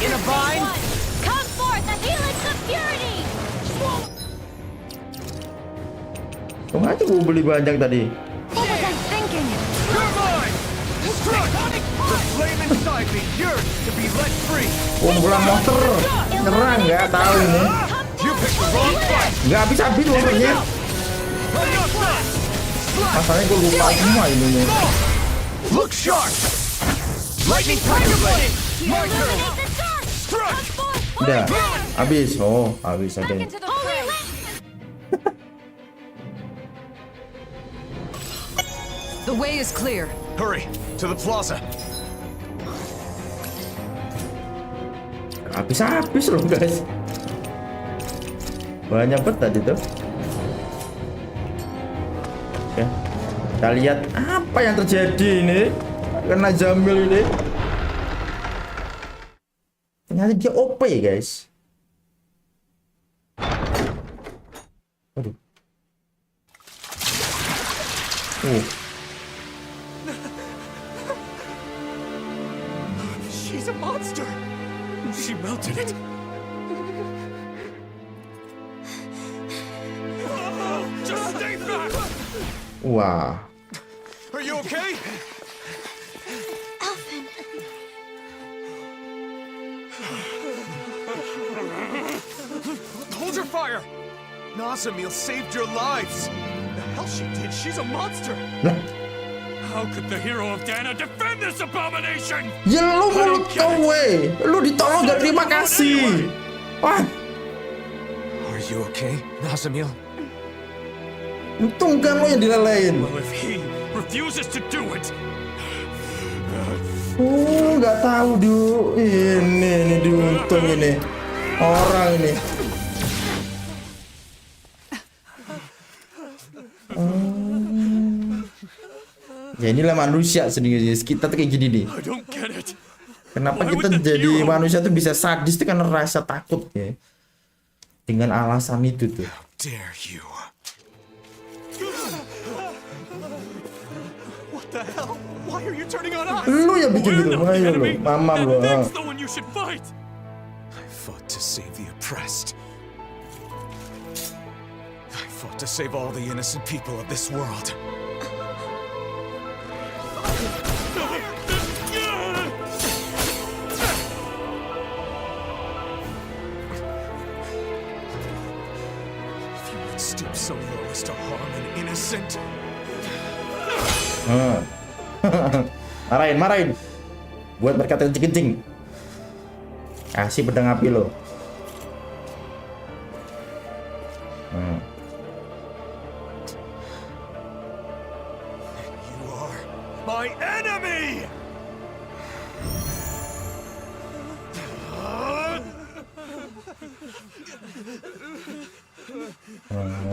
H: In a bind.
B: Come forth, the helix of purity.
A: Tunggu aja gue beli banyak tadi.
B: What was I thinking?
H: The flame inside me yearns to be let free.
A: Kumpulan monster nyerang nggak tahu ini.
H: You picked the wrong fight.
A: Nggak habis monsternya. Masalahnya gue lupa semua ini nih.
H: Look sharp. Lightning tiger blade. My turn. Strike.
A: Udah habis. Oh habis aja.
F: The way is clear.
H: Hurry to the plaza.
A: Habis loh guys. Banyak banget tadi tuh. Oke. Kita lihat apa yang terjadi ini. Kena Jamil ini. Ternyata dia OP guys. Waduh.
H: She's a monster. She melted it. Just stay back.
A: Wah.
H: Are you okay?
E: Alphen.
H: Hold your fire. Nazamil saved your lives. The hell she did. She's a monster. How could the hero of Dana defend this abomination?
A: Ya lu mulut kau weh. Lu ditolong gak terima kasih. Wah.
D: Are you okay, Nazamil?
A: Untung kan lo yang dilalain.
H: Well, if he refuses to do it.
A: Nggak tahu ini diuntung ini orang ini. Ya inilah manusia sendiri. Kita tuh kayak gini nih.
H: I don't get it.
A: Kenapa kita jadi manusia tuh bisa sadis itu karena rasa takut ya. Dengan alasan itu tuh.
H: Dare you? What the hell? Why are you turning on us?
A: Lu yang bikin gitu, ayo lu, mamam lu.
H: That's the one you should fight. I fought to save the oppressed. I fought to save all the innocent people of this world. Stoop so low as to harm an innocent.
A: Marahin. Buat mereka kencing-kencing. Kasih pedang api lo.
H: You are my enemy.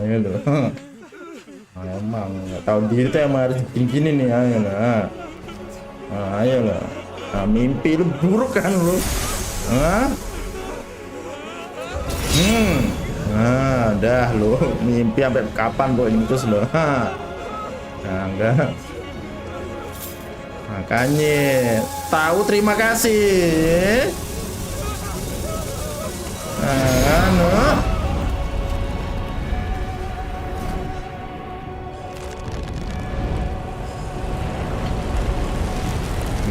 A: Ayo lo. Emang nggak tahu diri tuh emang harus gini nih, ayo lah. Ayo lah. Mimpi lu buruk kan lu? Dah lu mimpi sampai kapan kok ini terus lo? Nah, enggak. Makanya tahu terima kasih.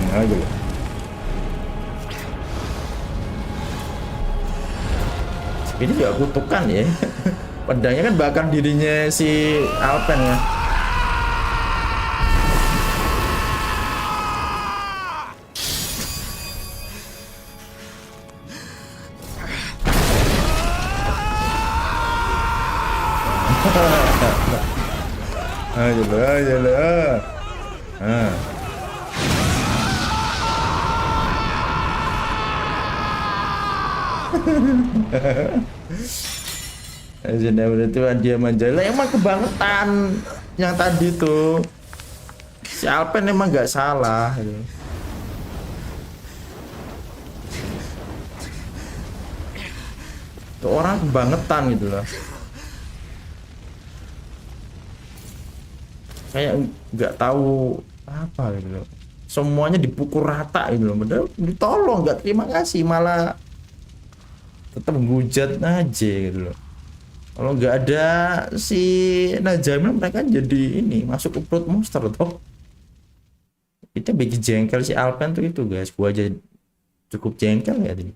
A: Aja loh. Ini juga kutukan ya. Pedangnya kan bakar dirinya si Alphen ya. Aja lah. Itu dia manjala emang kebangetan yang tadi tuh. Si Alphen emang nggak salah. Tuh orang kebangetan gitu loh. Kayak nggak tahu apa gitu loh. Semuanya dipukul rata gitu loh. Padahal ditolong, nggak terima kasih, malah tetap menghujat aja gitu loh. Kalau nggak ada si Najamil mereka jadi ini masuk ke perut monster toh. Itu bikin jengkel si Alphen tuh itu guys. Gua aja cukup jengkel ya tadi.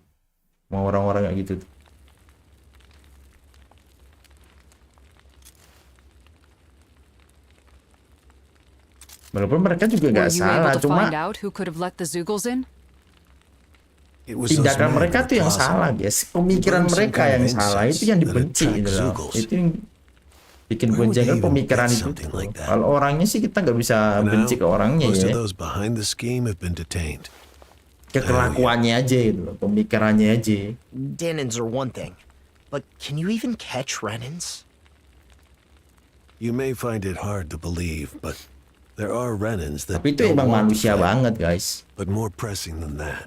A: Mau orang-orang kayak gitu tuh. Walaupun mereka juga nggak salah, cuma tindakan mereka tuh yang salah guys. Pemikiran mereka yang salah, itu yang dibenci gitu loh. Itu yang bikin gue jengkel, pemikiran itu. Kalau orangnya sih kita nggak bisa benci ke orangnya ya. Kelakuannya aja gitu loh, pemikirannya aja.
K: Danins are one thing, but can you even catch Renins?
C: You may find it hard to believe, but there are Renins that
A: tapi itu emang manusia banget guys.
C: But more pressing than that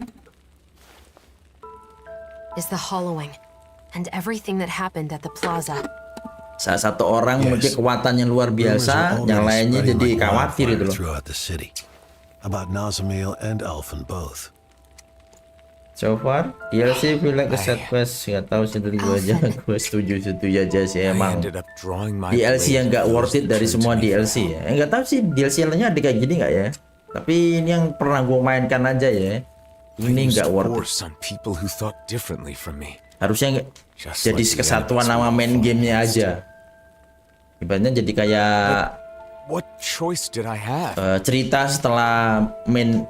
B: is the hollowing and everything that happened at the plaza.
A: Salah satu orang memiliki kekuatan yang luar biasa, yang lainnya jadi khawatir itu loh.
C: Throughout the city about Nazamil and Alphen both.
A: So far, DLC feel like a set quest. Gak tau sih dari gue aja. Gue setuju aja sih emang. DLC yang gak worth it dari semua DLC ya. Gak tau sih DLC-nya ada kayak gini gak ya. Tapi ini yang pernah gue mainkan aja ya. Ini gak worth it. Harusnya jadi kesatuan nama main gamenya aja. Ibaratnya jadi kayak cerita setelah main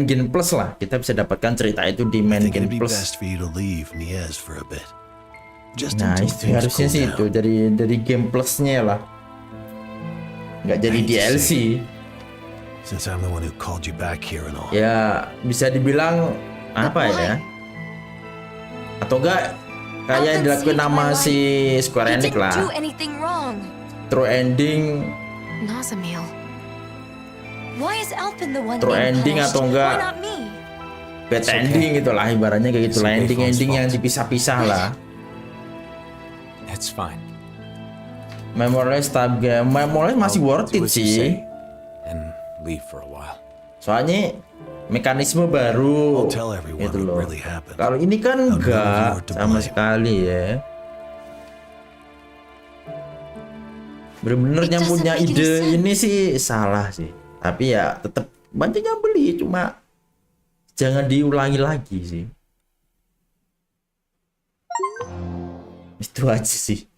A: game plus lah. Kita bisa dapatkan cerita itu di main game plus. Nah itu harusnya sih itu dari game plusnya lah. Nggak jadi DLC. Ya bisa dibilang apa ya? Atau enggak kayak yang dilakukan nama si Square Enix lah. True ending.
E: Nazamil. Why is Alphen the one
A: True ending atau enggak bad ending gitu lah ibaratnya kayak gitu lah, ending yang dipisah-pisah lah.
D: It's fine.
A: Memorize tab game, Memorize masih worth it sih.
D: And leave for a while.
A: Soalnya mekanisme baru gitu loh. Kalau ini kan enggak sama sekali ya. Bener-bener yang punya ide ini sih salah sih. Tapi ya tetap banyak yang beli, cuma jangan diulangi lagi sih. Itu aja sih.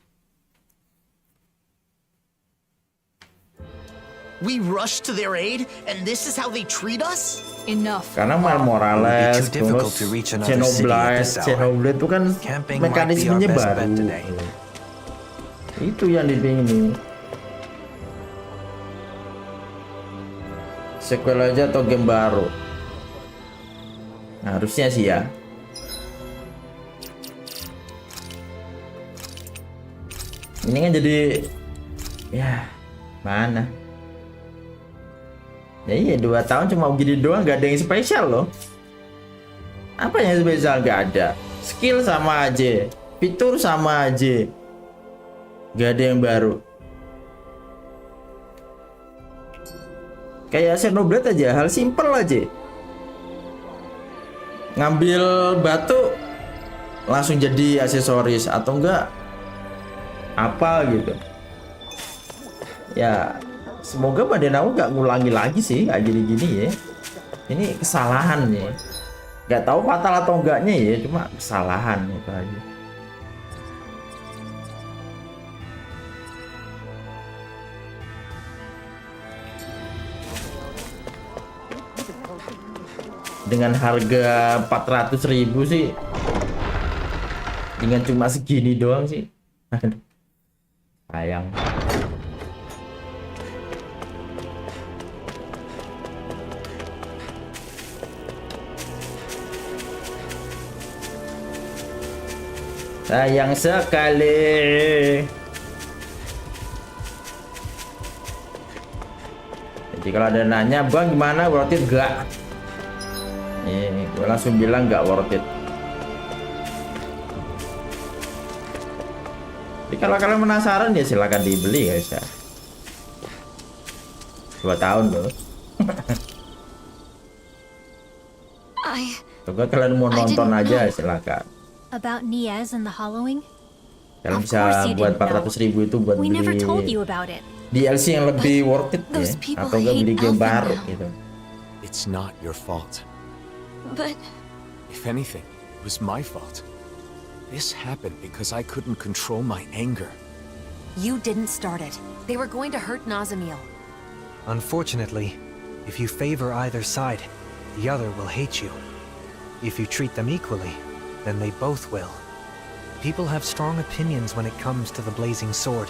K: We rush to their aid, and this is how they treat us?
F: Enough.
A: Karena Morales, terus Xenoblade itu kan mekanismenya baru. Itu yang dipingin. Sequel aja atau game baru? Nah, harusnya sih ya. Ini kan jadi ya mana? Ya iya 2 tahun cuma gini doang, gak ada yang spesial loh. Apa yang spesial? Gak ada. Skill sama aja, fitur sama aja, gak ada yang baru. Kayak Xenoblade aja, hal simple aja. Ngambil batu langsung jadi aksesoris atau enggak apa gitu. Ya semoga Badenau nggak ngulangi lagi sih kayak gini-gini ya. Ini kesalahan ya. Nggak tahu fatal atau enggaknya ya, cuma kesalahan itu aja. Dengan harga 400.000 sih, dengan cuma segini doang sih. Sayang. Sayang sekali. Jadi kalau ada nanya, bang gimana, worth it gak? Nih, gue langsung bilang nggak worth it. Jadi kalau kalian penasaran ya silahkan dibeli guys ya. 2 tahun loh. Coba kalian mau nonton aja silahkan.
G: About Niaz and the Hollowing?
A: Kalian bisa buat 400.000 itu buat
G: We never
A: beli
G: told you about it.
A: DLC yang lebih worth it ya, atau nggak beli game baru gitu.
D: It's not your fault.
E: But
D: if anything, it was my fault. This happened because I couldn't control my anger.
B: You didn't start it. They were going to hurt Nazamil.
J: Unfortunately, if you favor either side, the other will hate you. If you treat them equally, then they both will. People have strong opinions when it comes to the blazing sword.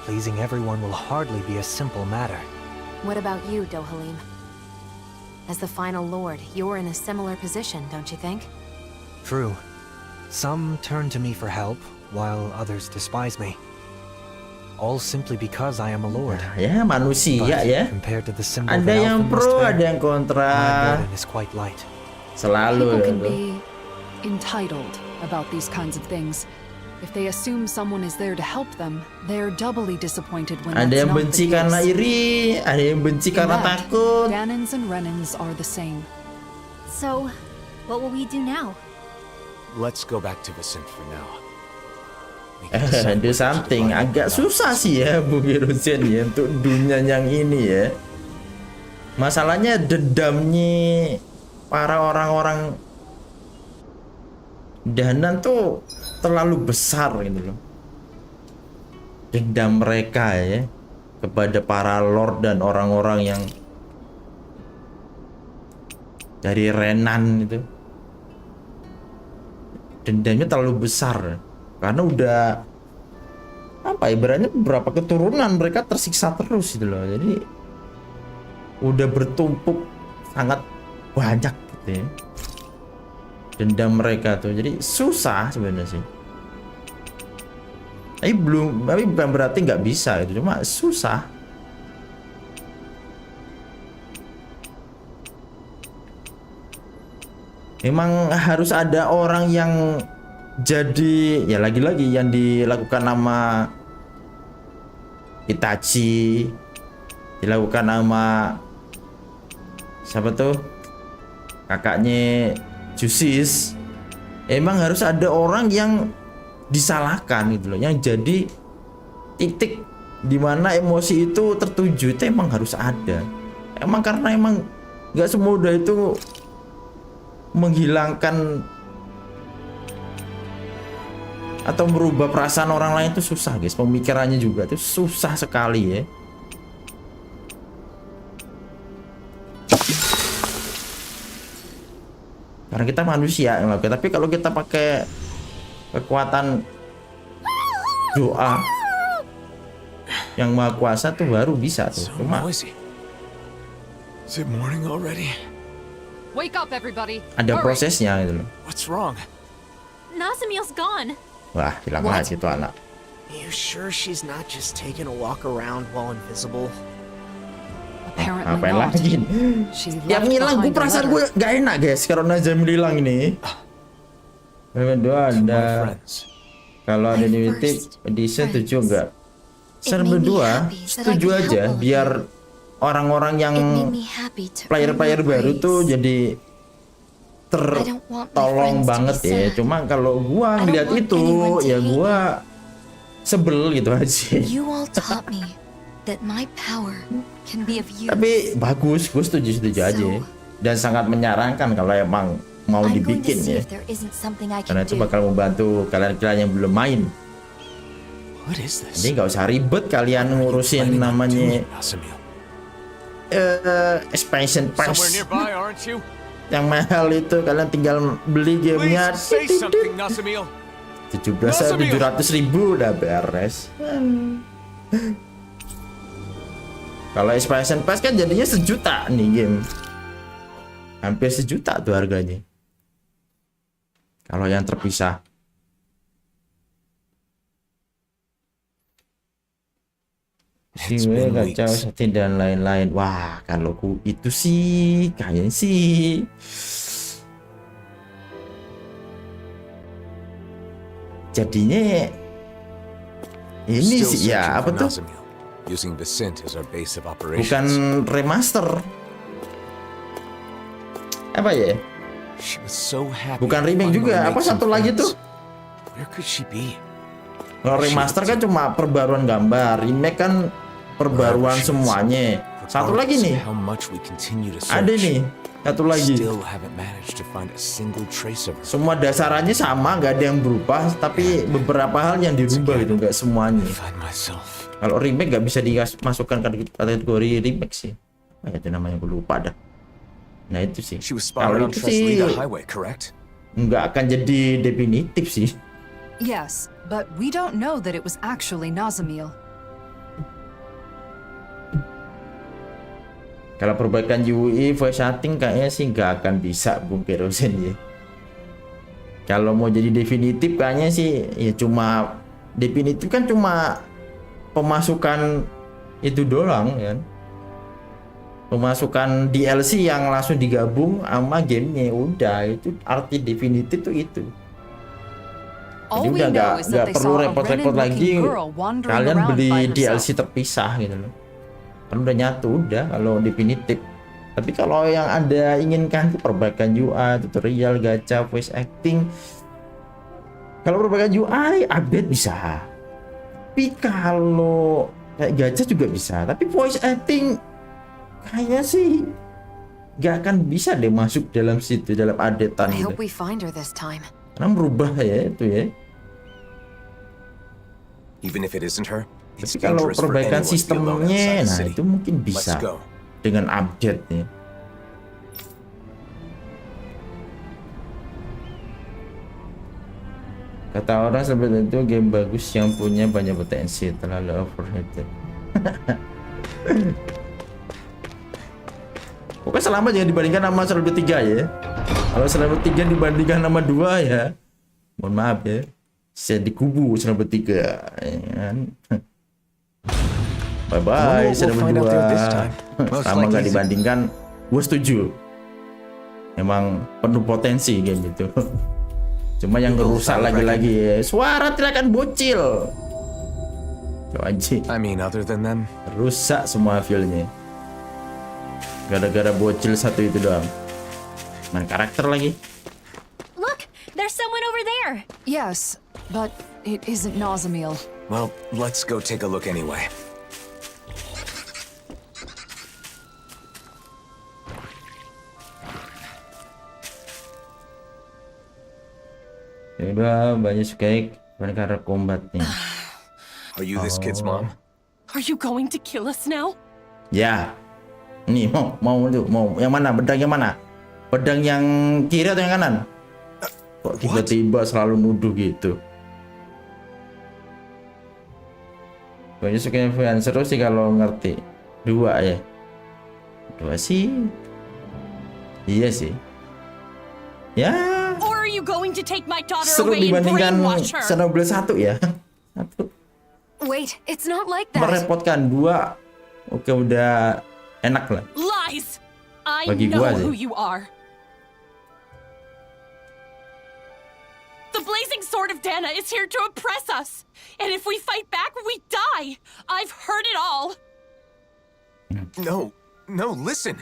J: Pleasing everyone will hardly be a simple matter.
B: What about you, Dohalim? As the final lord, you're in a similar position, don't you think?
J: True. Some turn to me for help, while others despise me. All simply because I am a lord.
A: Ya manusia ya.
J: Compared to the symbol
A: ada
J: that
A: yang
J: Alphen must
A: pro,
J: bear,
A: ada yang kontra.
J: my burden is quite light.
A: Selalu
F: People can
A: gitu.
F: be entitled about these kinds of things. If they assume someone is there to help them, they're doubly disappointed when
A: Ada
F: that's
A: yang
F: not
A: benci
F: the
A: karena
F: case.
A: iri, ada yang benci
F: In
A: karena
F: that,
A: takut.
F: Danans and Renans are the same.
G: So, what will we do now?
D: Let's go back to Vicent for now.
A: Do something agak susah sih ya Bung Hiruzen ya untuk dunia yang ini ya. Masalahnya dendamnya para orang-orang Danan tuh terlalu besar gitu loh. Dendam mereka ya kepada para lord dan orang-orang yang dari Renan itu. Dendamnya terlalu besar karena udah apa ibaratnya beberapa keturunan mereka tersiksa terus gitu loh. Jadi udah bertumpuk sangat banyak gitu ya. Dendam mereka tuh, jadi susah sebenarnya sih. Tapi bukan berarti nggak bisa itu, cuma susah. Memang harus ada orang yang jadi, ya lagi-lagi yang dilakukan nama Itachi, dilakukan nama siapa tuh, kakaknya Jusis. Emang harus ada orang yang disalahkan gitu loh, yang jadi titik dimana emosi itu tertuju. Itu emang harus ada. Emang karena emang nggak semudah itu menghilangkan atau merubah perasaan orang lain. Itu susah guys, pemikirannya juga itu susah sekali ya. Karena kita manusia yang lakukan. Tapi kalau kita pakai kekuatan doa yang maha kuasa tuh baru bisa tuh. Cuma
D: Is it morning already?
F: Wake up, everybody.
A: ada prosesnya gitu loh.
D: What's wrong?
G: Nasamiel's gone.
A: Wah, hilang aja tuh anak.
K: You sure she's not just taking a walk around while invisible?
F: Apparently
A: Ngapain
F: not.
A: lagi?
F: She
A: Yang
F: left
A: ngilang gue
F: behind a
A: perasaan
F: letter.
A: gue gak enak guys kalau Nazam hilang ini. Kedua ada kalau ada di titik edition 7 enggak. Saya berdua setuju aja biar orang-orang yang player-player baru tuh jadi tertolong banget ya. Cuma kalau gua ngeliat itu ya gua sebel gitu aja.
E: You all taught me that my power can be of use.
A: Tapi bagus, gue setuju aja. Dan sangat menyarankan kalau emang mau
E: I'm going to
A: dibikin
E: see
A: ya.
E: if there isn't something I
A: Karena
E: can
A: itu
E: do.
A: bakal membantu kalian-kalian yang belum main.
D: What is this?
A: Jadi nggak usah ribet kalian ngurusin namanya expansion pass
H: Somewhere nearby, aren't you?
A: yang mahal itu. Kalian tinggal beli gamenya
H: Please say something, Nasamiel.
A: 17.700.000 udah beres. Kalau expansion pass kan jadinya 1 juta nih game, hampir 1 juta tuh harganya kalau yang terpisah. Siwe, kacau, setting dan lain-lain. Wah, kalau itu sih kayaknya sih jadinya ini sih ya apa tuh,
D: Using Vicent as our base of operations.
A: bukan remaster apa ya,
D: She was so happy
A: bukan
D: to
A: remake
D: finally
A: juga.
D: make
A: Apa
D: some
A: satu lagi
D: friends.
A: tuh,
D: Where could she be?
A: kalau remaster kan cuma perbaruan gambar, remake kan perbaruan semuanya. Satu lagi nih,
D: How much we continue to
A: ada
D: search,
A: nih satu lagi,
D: still haven't managed to find a single trace of her.
A: semua dasarannya sama, nggak ada yang berubah, tapi beberapa hal yang dirubah gitu, nggak semuanya.
D: Find myself.
A: Kalau remake nggak bisa dimasukkan kategori remake sih. Apa ya itu namanya, gue lupa dah. Nah itu sih,
D: She was
A: kalau
D: spotted on
A: itu sih
D: Treslida Highway, correct?
A: nggak akan jadi definitif sih.
F: Yes, but we don't know that it was actually Nazamiel.
A: Kalau perbaikan UI voice acting kayaknya sih nggak akan bisa Bung Kerosen ya. Kalau mau jadi definitif kayaknya sih ya cuma definitif kan cuma pemasukan itu doang kan. Pemasukan DLC yang langsung digabung sama gamenya, udah itu arti definitif tuh itu. Jadi udah nggak perlu repot-repot lagi kalian beli DLC terpisah gitu loh. Kan udah nyatu udah kalau definitif. Tapi kalau yang ada inginkan itu perbaikan UI, tutorial, gacha, voice acting. Kalau perbaikan UI update bisa. Tapi kalau kayak gacha juga bisa. Tapi voice acting kayaknya sih nggak akan bisa deh masuk dalam situ, dalam updatean
B: I
A: gitu.
B: hope we find her this time.
A: Karena merubah ya itu ya.
D: Even if it isn't her, it's
A: Tapi kalau
D: dangerous for
A: perbaikan
D: anyone to be alone
A: sistemnya,
D: outside the
A: nah
D: city.
A: itu mungkin
D: Let's
A: bisa
D: go.
A: dengan update ya. Kata orang seperti itu game bagus yang punya banyak potensi, terlalu overrated. Pokoknya selamat jangan dibandingkan sama Server 3 ya. Kalau Server 3 dibandingkan sama 2 ya, mohon maaf ya, saya dikubu Server 3 ya kan. Bye bye Server 2. Sama nggak dibandingkan, gue setuju. emang penuh potensi game itu. Cuma yang ngerusak lagi-lagi suara teriakan bocil. Anjing.
D: I mean, other than them,
A: Rusak semua feel-nya. Gara-gara bocil satu itu doang. Main karakter lagi.
G: Look, there's someone over there.
F: Yes, but it isn't Nazamil.
D: well, let's go take a look anyway.
A: Ya udah, banyak sekali karakter kombatnya.
D: Are you this kid's mom?
M: Are you going to kill us now?
A: Ya. Nih, mau yang mana? Pedang yang mana? Pedang yang kiri atau yang kanan? Kok tiba-tiba selalu nuduh gitu. Banyak sekali fan seru sih kalau ngerti. Dua ya. Dua sih. Iya sih. Ya.
M: Or are you going to take my daughter
A: Seru
M: away and
A: dibandingkan
M: brainwash her?
A: Xenoblade 1 ya. Satu.
B: Wait, it's not like that.
A: Merepotkan. Dua. Oke, udah enak lah.
M: Lies! I
A: Bagi
M: know
A: gua aja.
M: who you are. The blazing sword of Dana is here to oppress us. And if we fight back, we die. I've heard it all.
D: No, listen.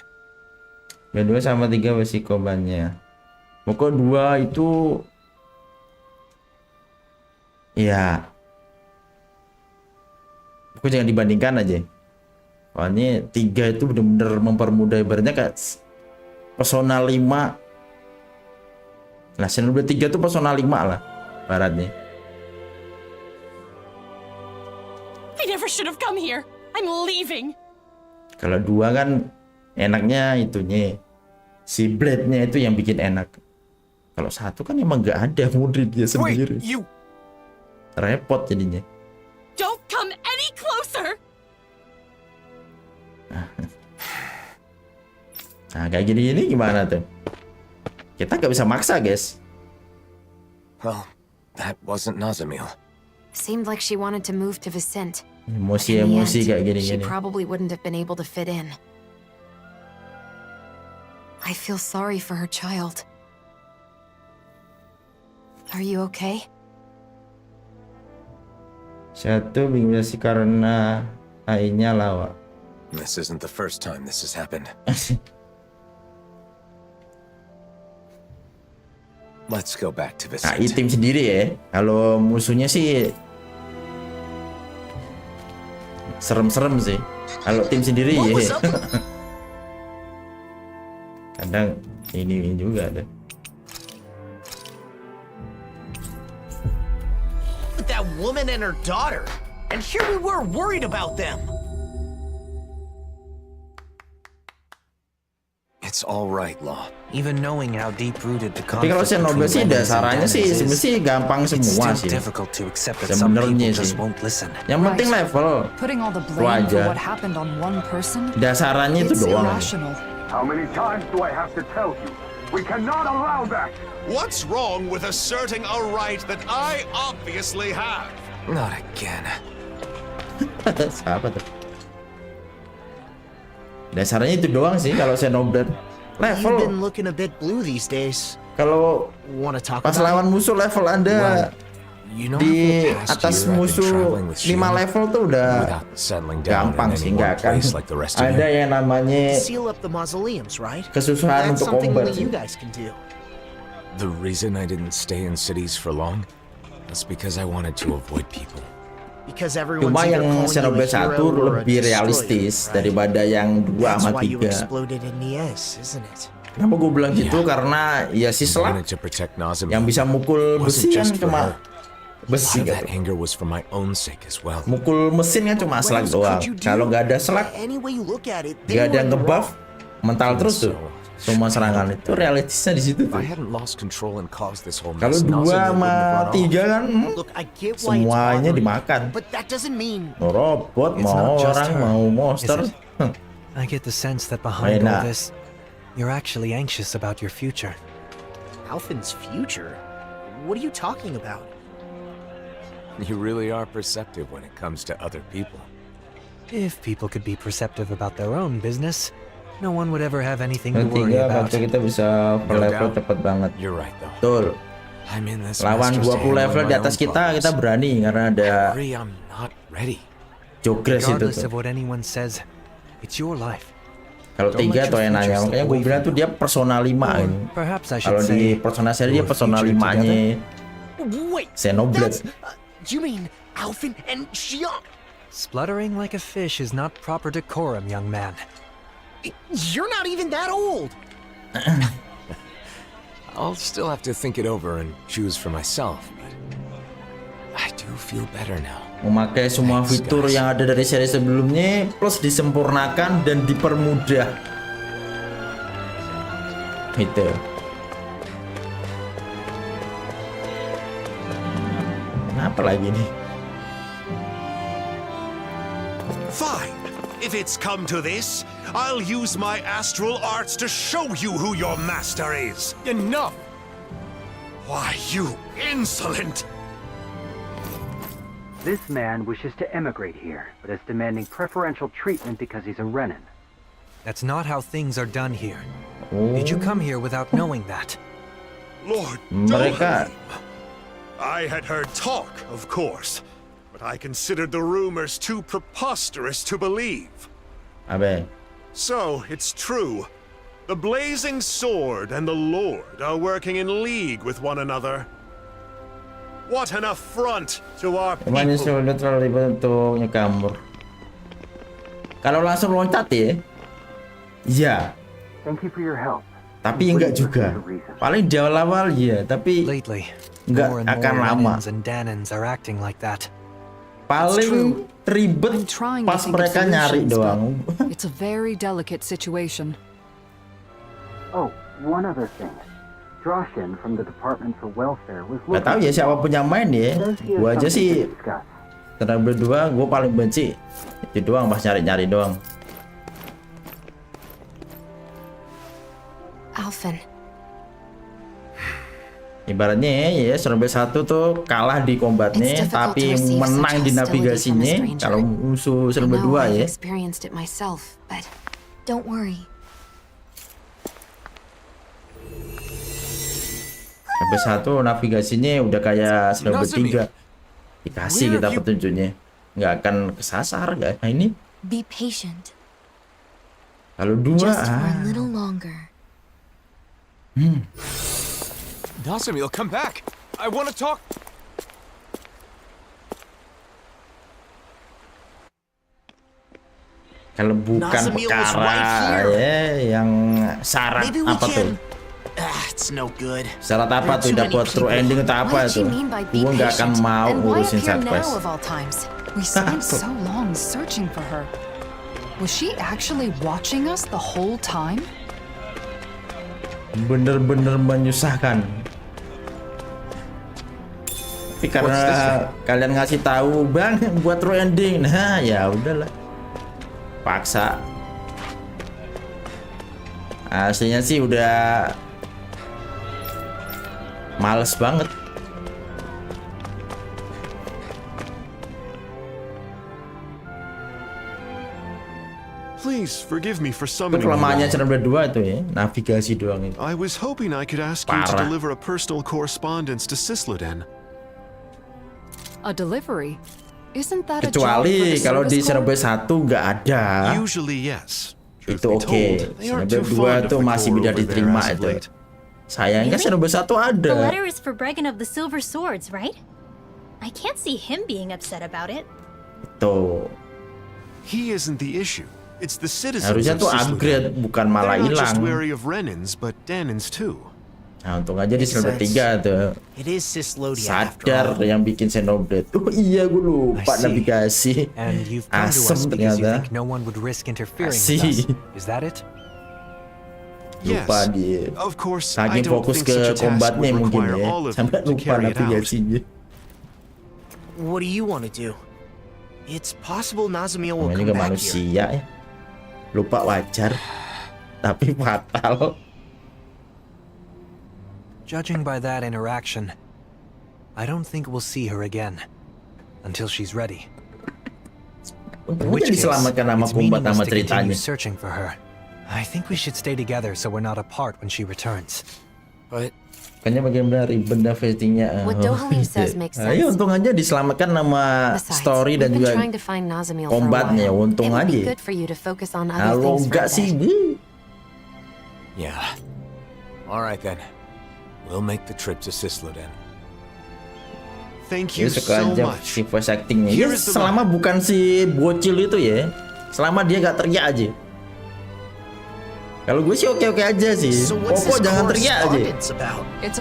A: Kedua sama tiga besi kombannya. Pokok dua itu ya pokoknya jangan dibandingkan aja. Soalnya tiga itu bener-bener mempermudah, ibaratnya kayak Persona 5. Nah, Xenoblade 3 itu Persona 5 lah baratnya.
M: I never should have come here. I'm leaving.
A: Kalau dua kan enaknya itunya, si blade-nya itu yang bikin enak. Kalau satu kan emang nggak ada murid dia sendiri. Repot jadinya.
M: Don't come any closer.
A: Nah, kayak gini-gini gimana tuh? Kita nggak bisa maksa, guys.
D: Well, that wasn't Nazamil.
B: Seemed like she wanted to move to Vicente.
A: Emosi-emosi kayak
B: She
A: gini-gini.
B: probably wouldn't have been able to fit in. I feel sorry for her child. Are you okay?
A: Satu bingung sih karena AI-nya lawak.
D: This isn't the first time this has happened. Let's go back to
A: Nah,
D: Vicente.
A: tim sendiri ya. Kalau musuhnya sih serem-serem sih. Kalau tim sendiri ya. Kadang ini juga ada.
K: With that woman and her daughter. And here we were worried about them.
D: It's all right, Law.
J: Even knowing how deep-rooted the
A: Tapi kalau
J: conflict
A: Xenoblade
J: between
A: sih
J: Lennon and
A: dasarannya sih
J: Dennis
A: sebenarnya sih gampang
J: it's
A: semua
J: still
A: sih.
J: difficult to accept that some
A: Sebenarnya
J: people just
A: sih.
J: won't listen.
A: Yang penting level.
F: Putting all the
A: Itu
F: blame
A: aja.
F: for what happened on one person?
A: Dasarannya itu
F: It's
A: doang.
F: irrational.
N: How many times do I have to tell you? We cannot allow that!
H: What's wrong with asserting a right that I obviously have?
D: Not again.
A: Siapa tuh? Dasarnya itu doang sih kalau Xenoblade.
K: You've
A: Level.
K: been looking a bit blue these days.
A: Kalau
K: Wanna talk
A: pas
K: about
A: lawan
K: it?
A: musuh level Anda
D: You know,
A: di
D: for the past
A: atas
D: year I've been
A: musuh
D: traveling with
A: 5
D: Shione
A: level tuh udah
D: without settling down
A: gampang
D: in
A: sih,
D: any
A: nggak
D: one
A: akan
D: place like the rest of
A: ada
D: you.
A: yang namanya
K: Seal up the mausoleums, right?
A: kesusahan
K: That's
A: untuk
K: something
A: combat
K: only
A: sih.
K: you guys can do.
D: The reason I didn't stay in cities for long is because I wanted to avoid people.
K: Because everyone's
A: Cuma
K: either
A: yang
K: calling you a
A: Xenoblade 1
K: hero or a
A: lebih
K: destroyer,
A: realistis
K: right?
A: daripada yang 2
K: That's
A: sama
K: why you
A: 3.
K: exploded in the S, isn't it?
A: Kenapa gue bilang gitu? Karena ya si
D: I
A: Slug
D: wanted to protect Nazamil.
A: yang bisa mukul besi
D: Wasn't
A: kan
D: just for
A: cuma
D: her.
A: besi
D: Part of that
A: gitu.
D: anger was for my own sake as well.
A: Mukul mesin kan cuma Slug
K: What else
A: doang.
K: could you do?
A: Kalau nggak ada Slug,
K: Any way you look at it, they
A: nggak ada
K: were
A: yang
K: in the
A: ngebuff,
K: wrong.
A: mental terus tuh. Semua serangan itu realistisnya di situ
D: If
A: tuh.
D: I hadn't lost control and caused this whole
A: Kalau
D: mess,
A: 2
D: Nazamil
A: sama
D: wouldn't have run
A: 3
D: off.
A: kan
K: Look, I get why it's
A: semuanya
K: bothering,
A: dimakan.
K: but that doesn't mean
A: Mau robot,
J: It's
A: mau
J: not just
A: orang,
J: her,
A: mau monster.
J: is it? I get the sense that behind
A: Enak.
J: all this, you're actually anxious about your future.
K: Alphen's future. What are you talking about?
D: You really are perceptive when it comes to other people.
J: If people could be perceptive about their own business, no one would ever have anything to
A: Yang
J: worry
A: tiga
J: about.
A: kita bisa per level cepet banget.
D: You're right, though.
A: Betul.
D: I'm in this
A: Lawan
D: mess just to
A: 20 level
D: handle
A: di
D: my
A: atas
D: own
A: kita
D: problems.
A: berani karena ada
D: I worry I'm not ready.
A: Jogres itu
J: Regardless
A: tuh.
J: of what anyone says, it's your life.
A: Kalau
J: Don't
A: tiga
J: let
A: tuh
J: your
A: enaknya,
J: future
A: makanya
J: slip
A: gue
J: away
A: bilang
J: from
A: tuh dia persona 5 ini.
J: Perhaps I
A: Kalau
J: should
A: di
J: say
A: persona seri dia
J: your
A: persona
J: future
A: 5-nya
K: Wait,
A: Xenoblade.
K: you mean Alphen and Shione?
J: Spluttering like a fish is not proper decorum, young man.
K: You're not even that old.
D: I'll still have to think it over and choose for myself, but I do feel better now.
A: Memakai semua
D: Thanks,
A: fitur
D: guys.
A: yang ada dari seri sebelumnya plus disempurnakan dan dipermudah. Itu. Kenapa lagi nih?
H: Fine. If it's come to this, I'll use my astral arts to show you who your master is.
D: Enough!
H: Why, you insolent!
O: This man wishes to emigrate here, but is demanding preferential treatment because he's a Renan.
J: That's not how things are done here. Did you come here without knowing that?
H: Lord
A: Mereka.
H: I had heard talk, of course, but I considered the rumors too preposterous to believe.
A: Abe.
H: So, it's true. The Blazing Sword and the Lord are working in league with one another. What an affront to our
A: Emangnya
H: people.
A: sudah terlalu ribet untuk nyekamur. Kalau langsung loncat ya? Iya.
O: Thank you for your help.
A: Tapi enggak juga. Paling di awal-awal ya, tapi
J: Lately,
A: enggak
J: more and
A: akan
J: more
A: lama.
J: Renans and Danans are acting like that.
A: Paling ribet
F: Trying
A: pas
F: to think of
A: mereka nyari
F: solutions,
A: doang.
F: but it's a very delicate situation.
O: Oh, one other thing. Droshin from the Department for Welfare was
A: Gak tahu ya siapa punya main ya. Gua aja sih karena berdua gue paling benci itu doang pas nyari-nyari doang.
B: Alphen,
A: Ibaratnya ya Surabaya 1 tuh kalah di kombatnya tapi menang di navigasinya kalau musuh
B: I
A: Surabaya
B: know
A: 2
B: I've
A: ya.
B: experienced it myself, but
E: Don't worry.
A: Surabaya 1 navigasinya udah kayak Surabaya 3. Dikasih kita petunjuknya. Nggak akan kesasar guys. Nah ini
E: Be patient.
A: kalau 2
E: Just for a little longer.
D: Nasamil, come back! I want to talk!
A: Kalau bukan
K: Nasamil was
A: perkara
K: right here.
A: ya yang syarat
K: Maybe we
A: apa tuh?
K: can. It's no good.
A: Syarat apa tuh udah buat true ending atau apa
B: what did
A: tuh?
B: you mean by be
A: Gue nggak akan
B: patient?
A: mau
B: And why
A: ngurusin
B: up here
A: side
B: now
A: quest.
B: of all times?
F: We spent so long searching for her. Was she actually watching us the whole time?
A: Bener-bener menyusahkan. Tapi karena kalian ngasih tahu bang buat true ending, nah ya udahlah. Paksa. Aslinya sih udah males banget.
H: Please forgive me for
A: Itu
H: summoning you
A: kelemahannya
H: all.
A: channel 2 tuh ya, navigasi doang itu.
H: I was hoping I could ask you to
A: Parah.
H: deliver a personal correspondence to Sisladen.
F: A delivery? Isn't that a job for
A: Kecuali
F: the
A: kalau di
F: service corps?
A: Surabaya 1 nggak ada.
H: Usually, yes.
A: Itu oke. Surabaya 2 tuh masih bisa diterima itu. Sayangnya Surabaya 1 ada.
G: The letter is for Bregan of the Silver Swords, right? I can't see him being upset about it.
A: Tuh.
H: He isn't the issue. It's the citizens
A: Harusnya
H: of
A: tuh
H: Sisladen.
A: upgrade bukan malah
H: They're not just
A: hilang.
H: wary of Renans, but Danans too.
A: Nah, untung aja di Surabaya 3 tuh.
K: It is Sislodia after
A: Sadar
K: all.
A: yang bikin Xenoblade. Oh iya gue lupa
J: I see.
A: navigasi.
J: And you've come to
A: Asem
J: us because you
A: ternyata.
J: think no one would risk interfering with
A: Asih.
J: us. Is that it?
A: Lupa dia.
H: Of course, I
A: Saking
H: don't
A: fokus
H: think
A: ke
H: such a task
A: kombatnya
H: would
A: mungkin
H: require
A: ya.
H: all of
A: Sampai
H: you to
A: lupa
H: carry it out.
A: navigasinya.
K: What do you want to do? It's possible Nazamil will
A: Namanya
K: come
A: juga
K: back here.
A: manusia ya. Lupa wajar. Tapi fatal.
J: Judging by that interaction, I don't think we'll see her again until she's ready. In
A: Untungnya
J: which case,
A: diselamatkan sama
J: it's
A: kombat
J: meaningless
A: sama
J: to continue
A: ceritanya.
J: searching for her. I think we should stay together so we're not apart when she returns.
D: But
A: Kayaknya bagian dari benda vestingnya.
B: What Dohalim says makes sense.
A: Ya untung aja diselamatkan nama story dan juga kombatnya. Untung aja. Kalau enggak sih,
D: yeah. All right then. We'll make the trip to Sisloden.
K: Thank
A: Dia
K: you
A: suka
K: so
A: aja
K: much.
A: si voice actingnya. Ya,
K: Here is the
A: selama bukan si bocil itu ya. Selama dia gak teriak aja. Kalau gue sih oke-oke aja sih.
K: So what's
A: Popo
K: this
A: jangan teriak aja.
K: correspondence about?
F: It's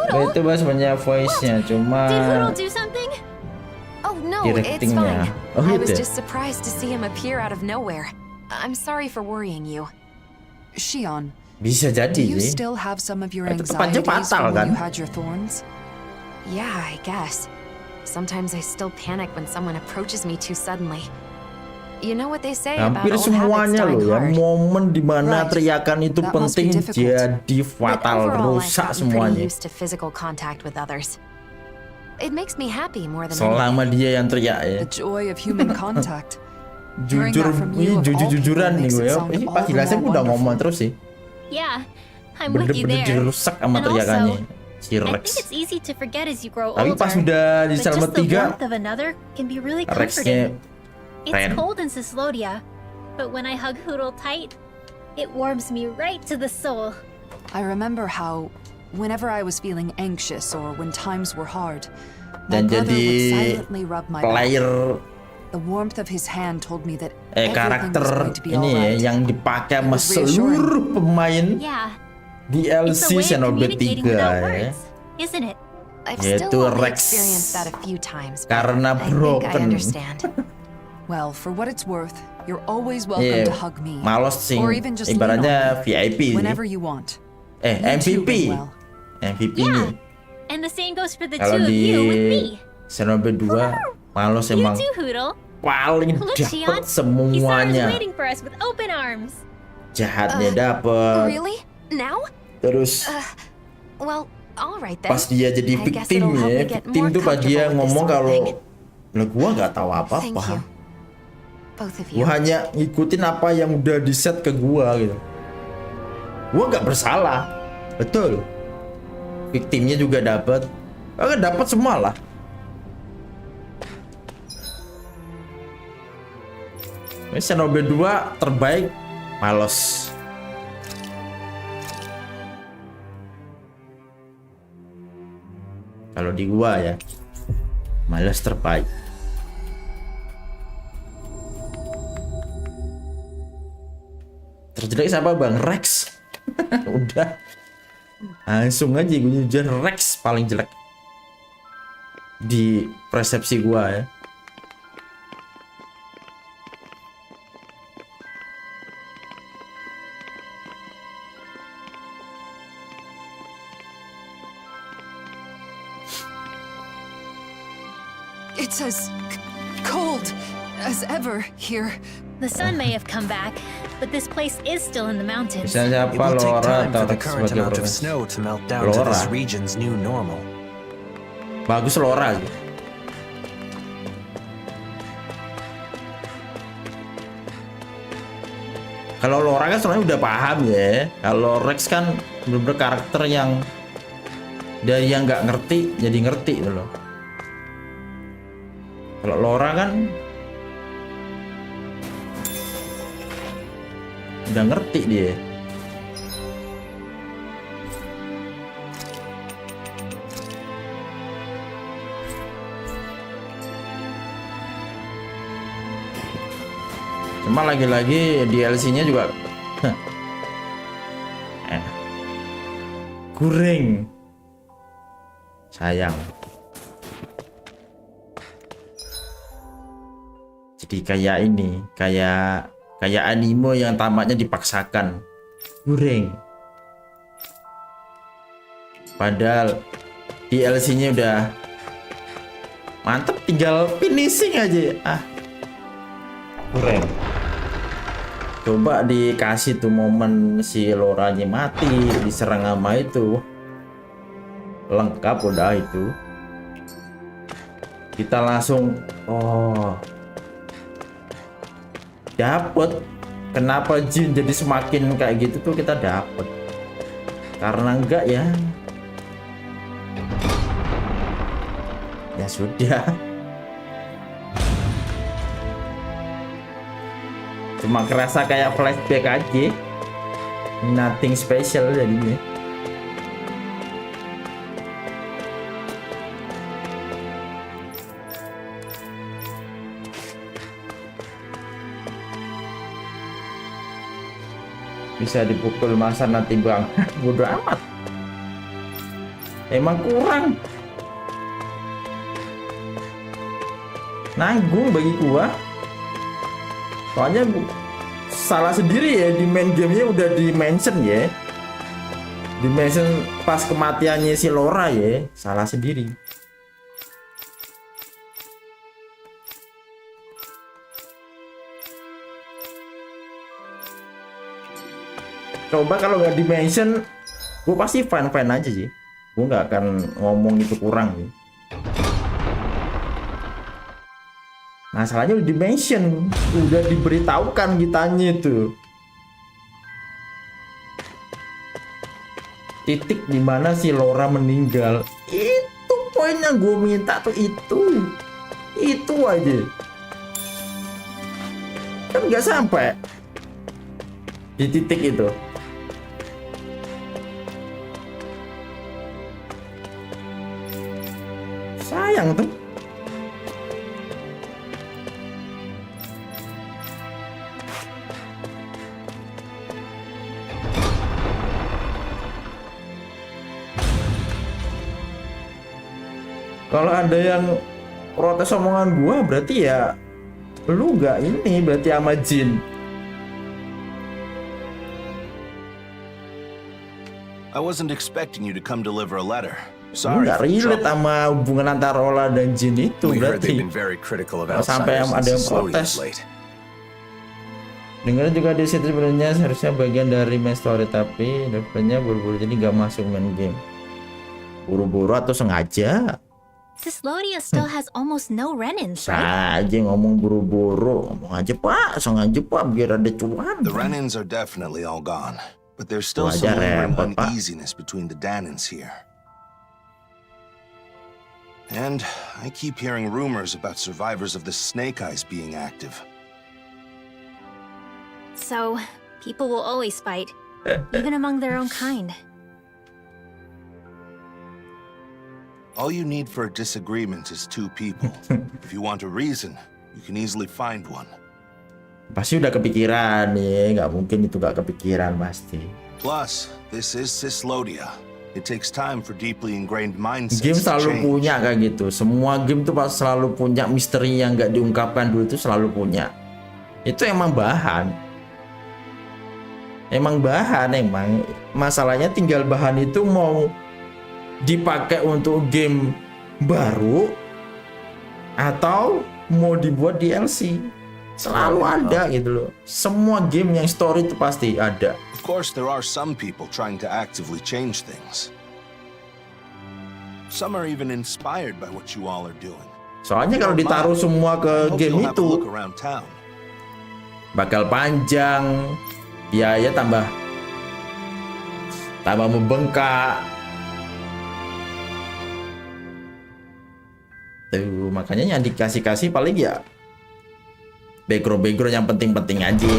A: Nah, itu bahasanya voice-nya cuma
G: Did Hoodle do something?
B: Oh no, it's
A: directingnya.
B: fine.
A: Oh
B: I was
A: gitu.
B: just surprised to see him appear out of nowhere. I'm sorry for worrying you.
F: Shion.
A: Bisa
F: Do
A: jadi
F: you
A: sih.
F: still have some of your
A: Itu tepatnya
F: anxieties
A: fatal,
F: from when you
A: kan?
F: had your thorns?
B: Yeah, I guess. Sometimes I still panic when someone approaches me too suddenly. You know what they say about
A: Hampir
B: old habits
A: semuanya
B: dying
A: loh ya,
B: hard.
A: momen dimana
F: Right.
A: teriakan itu
F: That must be
A: penting
F: difficult.
A: jadi
B: But
A: fatal,
B: overall, I've
A: rusak
B: gotten pretty
A: semuanya.
B: used to physical contact with others. It makes me happy more than
A: Selama
B: anything.
A: dia yang teriak ya.
F: The joy of human contact. Hearing
A: Jujur,
F: that from
A: ini
F: you of all
A: jujur-jujuran
F: people
A: nih
F: makes
A: gue
F: it
A: ya.
F: sound
A: Ini
F: all
A: pas
F: the
A: jelasnya
F: more
A: udah
F: wonderful.
A: ngomong terus sih.
G: Yeah, I'm with you
A: Bener-bener
G: there.
A: dirusak sama
G: And
A: teriakannya.
G: also,
A: Si
G: I think
A: Rex.
G: it's easy to forget as you grow
A: Tapi
G: older.
A: pas udah di
G: but
A: Selma
G: just the
A: 3,
G: warmth of another can be really
A: Rexnya
G: comforting. It's
A: keren.
G: cold in Sislodia, but when I hug Hoodle tight, it warms me right to the soul.
F: I remember how, whenever I was feeling anxious or when times were hard, my
A: Dan
F: brother
A: jadi
F: would silently rub my back.
A: player
F: The warmth of his hand told me that everything
A: karakter
F: was going to be
A: ini ya
F: alright.
A: yang dipakai sama
F: was reassuring.
A: seluruh pemain
G: Yeah, it's
A: DLC
G: a way of
A: Xenoblade
G: communicating
A: 3
G: without
A: ya.
G: words, isn't it?
B: I've
A: Yaitu
B: still only
A: Rex.
B: experienced that a few times. but
A: Karena
B: I think I
A: broken.
B: understand.
F: Well, for what it's worth, you're always welcome
A: Iya,
F: to hug me.
A: malos sih.
F: Or even just lean
A: Ibaratnya
F: on me
A: VIP sih.
F: whenever you want. You too,
A: MVP.
F: Manuel.
A: MVP
G: Yeah,
A: nih.
G: and the same goes for the
A: Kalau
G: two of
A: di
G: you with me.
A: Xenoblade 2 malos
G: You
A: emang
G: too, Hoodle.
A: paling
G: Look, Shion.
A: dapet
G: He saw us
A: semuanya.
G: waiting for us with open arms.
A: Jahatnya dapet.
B: Really? Now?
A: Terus
B: Well, all right then.
A: pas dia jadi
B: I guess it'll
A: victim
B: help
A: ya,
B: me get
A: victim
B: more
A: tuh pas dia
B: comfortable with this
A: ngomong
B: sort of
A: kalau
B: thing.
A: lah gua nggak tahu
B: Thank you.
A: apa-apa.
B: Both of you.
A: Gua hanya ngikutin apa yang udah di set ke gua gitu. Gua nggak bersalah. Betul. Victimnya juga dapat. Dapat semua lah. Ini Xenoblade 2 terbaik malos. Kalau di gua ya, malas terbaik. Terjelek siapa bang? Rex. Udah. Langsung aja gue jujur Rex paling jelek di persepsi gua ya.
F: It's as cold as ever here.
G: The sun may have come back, but this place is still in the mountains.
A: Misalnya
J: It
A: siapa
J: will take
A: Laura
J: time
A: atau
J: for the
A: Rex
J: current
A: sebagai
J: amount of
A: profesi?
J: snow to melt down to this
A: Laura.
J: region's new normal.
A: Bagus Laura gitu. Kalau Laura kan sebenarnya udah paham ya. Kalau Rex kan bener-bener karakter yang dari yang nggak ngerti jadi ngerti gitu loh. Kalau Laura kan udah ngerti dia. Cuma lagi-lagi DLC-nya juga kurang. Sayang. Jadi kayak ini, kayak anime yang tamatnya dipaksakan. Kurang. Padahal DLC-nya udah mantep, tinggal finishing aja. Kurang. Coba dikasih tuh momen si Lauranya mati diserang sama itu, lengkap udah itu. kita langsung dapet. Kenapa Jin jadi semakin kayak gitu tuh kita dapet. Karena enggak ya sudah, cuma kerasa kayak flashback aja, nothing special jadinya. Bisa dipukul masa nanti bang. Bodoh amat, emang kurang nanggung bagi gua. Soalnya salah sendiri ya, di main gamenya udah di mention ya, di mention pas kematiannya si Laura ya, salah sendiri. Coba kalau nggak di mention, gue pasti fine aja sih, gue nggak akan ngomong itu kurang sih. Masalahnya udah di-mention, udah diberitahukan kitanya itu. Titik dimana si Laura meninggal. Itu poin yang gue minta tuh, itu aja. Kan nggak sampai di titik itu. Sayang tuh. Kalau ada yang protes omongan gua, berarti ya lu nggak ini, berarti sama Jin.
C: I wasn't expecting you to come deliver a letter.
A: Lu
C: Sorry
A: nggak
C: for the
A: relate
C: trouble.
A: sama hubungan antara Ola dan Jin itu,
D: We heard they've
A: berarti.
D: been very critical of
A: Sampai
D: outsiders
A: ada yang
D: since Slodia's
A: protes.
D: late.
A: Dengar juga di situ sebenarnya seharusnya bagian dari main story, tapi developnya buru-buru jadi nggak masuk main game. Buru-buru atau sengaja?
G: Sislodia still has almost no renins, right?
A: Saja ngomong buru-buru, ngomong aja pak, sengaja pak, biar ada cuan.
C: The Renins are definitely all gone, but there's still
A: Wajar
C: some lingering
A: repot, Pak.
C: uneasiness between the Danans here. And I keep hearing rumors about survivors of the Snake Eyes being active.
G: So, people will always fight, even among their own kind.
C: All you need for a disagreement is two people. If you want a reason, you can easily find one.
A: Pasti udah kepikiran nih, nggak mungkin itu nggak kepikiran pasti.
C: Plus, this is Sislodia. It takes time for deeply ingrained mindsets
A: Game
C: to
A: selalu
C: change.
A: punya kayak gitu. Semua game tuh pas selalu punya misteri yang nggak diungkapkan dulu itu selalu punya. Itu emang bahan. Emang masalahnya tinggal bahan itu mau dipakai untuk game baru atau mau dibuat DLC. Selalu ada gitu loh. Semua game yang story itu pasti ada.
C: Of course, there are some people trying to actively change things. Some are even inspired by what you all are doing.
A: Soalnya kalau ditaruh semua ke game
C: You'll have a
A: itu
C: look around town.
A: bakal panjang, biaya tambah membengkak. Tuh, makanya yang dikasih paling ya background yang penting-penting aja.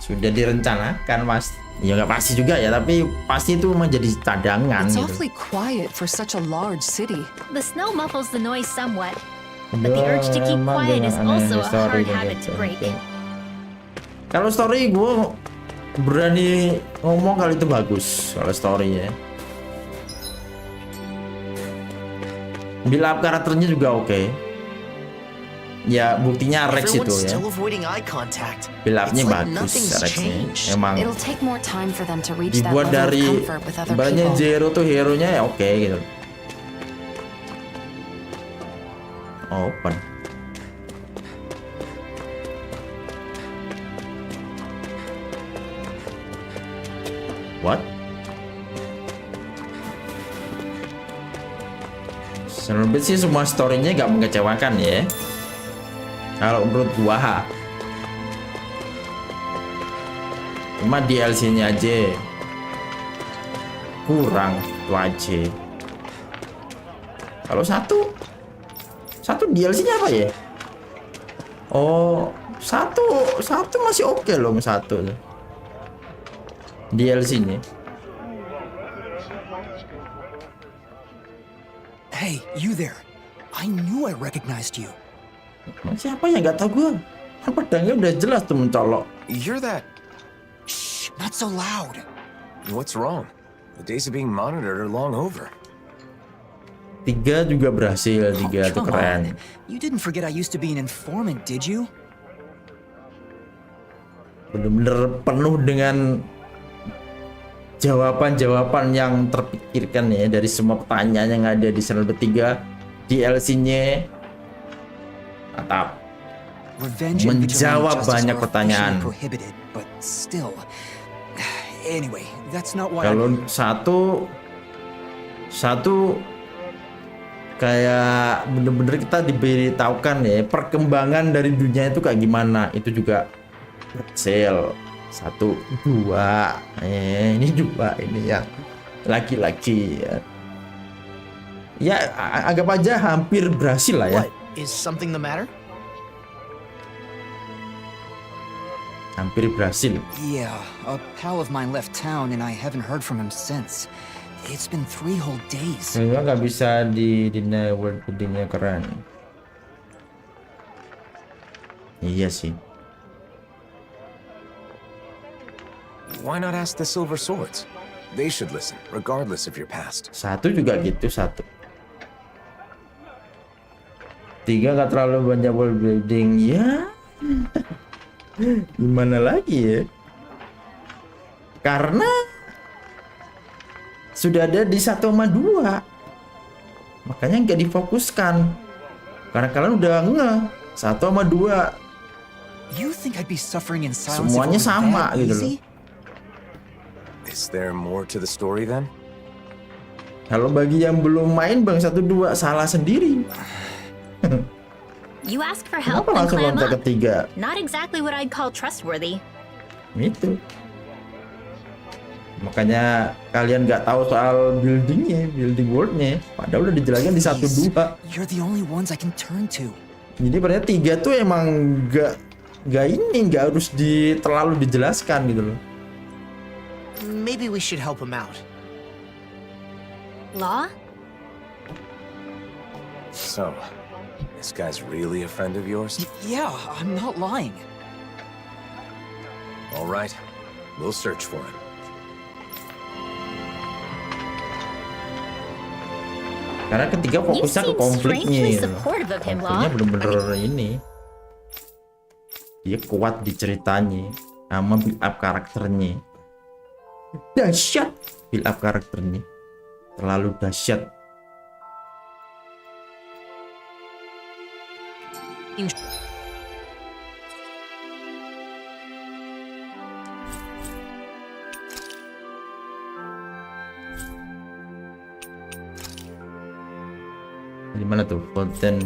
A: Sudah direncanakan mas, ya nggak pasti juga ya, tapi pasti itu menjadi cadangan
F: It's
A: gitu.
F: awfully quiet for such a large city.
G: The snow muffles the noise somewhat, but the urge to keep quiet is also a hard habit to break.
A: Kalau story gue berani ngomong kalau itu bagus kalau story ya. Build up karakternya juga oke. Ya buktinya Rex itu ya. Build up-nya bagus Rexnya. Emang
B: It'll take more time for them to reach that
A: dibuat
B: level of
A: dari
B: comfort with other
A: banyak
B: people.
A: Zero tuh hero-nya ya oke gitu. Open. What? Sebenarnya sih semua story-nya gak mengecewakan ya. Kalau menurut gua. Cuma DLC-nya aja kurang itu aja. Kalau satu DLC-nya apa ya? Oh, satu masih oke loh, satu DLC-nya.
I: Hey, you there. I knew I recognized you.
A: Siapa yang nggak tahu gue? Kan pedangnya udah jelas tuh mencolok.
D: You're that...
I: Shh, not so loud.
D: What's wrong? The days of being monitored are long over.
A: 3 juga berhasil, 3 tuh keren.
I: You didn't forget I used to be an informant, did you?
A: Bener-bener penuh dengan jawaban-jawaban yang terpikirkan ya dari semua pertanyaan yang ada di channel 3. DLC-nya mantap, menjawab banyak pertanyaan. Kalau satu kayak bener-bener kita diberitahukan ya perkembangan dari dunia itu kayak gimana, itu juga berhasil. 1, 2, ini 2 ini yang laki-laki ya anggap aja hampir berhasil lah ya.
K: What? Is something the matter?
A: Hampir berhasil.
I: Yeah, a pal of mine left town and I haven't heard from him since. It's been 3 whole days.
A: Memang nggak bisa di deny world buildingnya keren. Iya sih.
D: Why not ask the Silver Swords? They should listen, regardless of your past.
A: 1 juga gitu, 1. 3 nggak terlalu banyak world building ya. Gimana lagi ya? Karena sudah ada di 1 sama 2, makanya nggak difokuskan. Karena kalian udah nge 1 sama 2.
I: You think I'd be suffering in silence?
A: Semuanya sama gitu loh.
D: Is there more to the story then?
A: Kalau bagi yang belum main Bang 1, 2 salah sendiri.
G: You ask for help
A: Kenapa
G: and
A: langsung
G: clam
A: loncat
G: up.
A: ke 3?
G: Not exactly what I'd call trustworthy.
A: Itu. Makanya kalian nggak tahu soal buildingnya, building worldnya. Padahal udah dijelaskan di 1, 2.
I: You're the only ones I can turn to.
A: Jadi berarti 3 tuh emang nggak harus terlalu dijelaskan gitu loh.
K: Maybe we should help him out.
G: Law?
D: So, this guy's really a friend of yours?
I: Yeah, I'm not lying.
D: All right, we'll search for him.
A: Karena ketiga fokusnya ke konfliknya gitu loh. Konfliknya bener-bener ini. Dia kuat di ceritanya sama build up karakternya. Dahsyat build up karakternya. Terlalu dahsyat. Di mana tuh konten?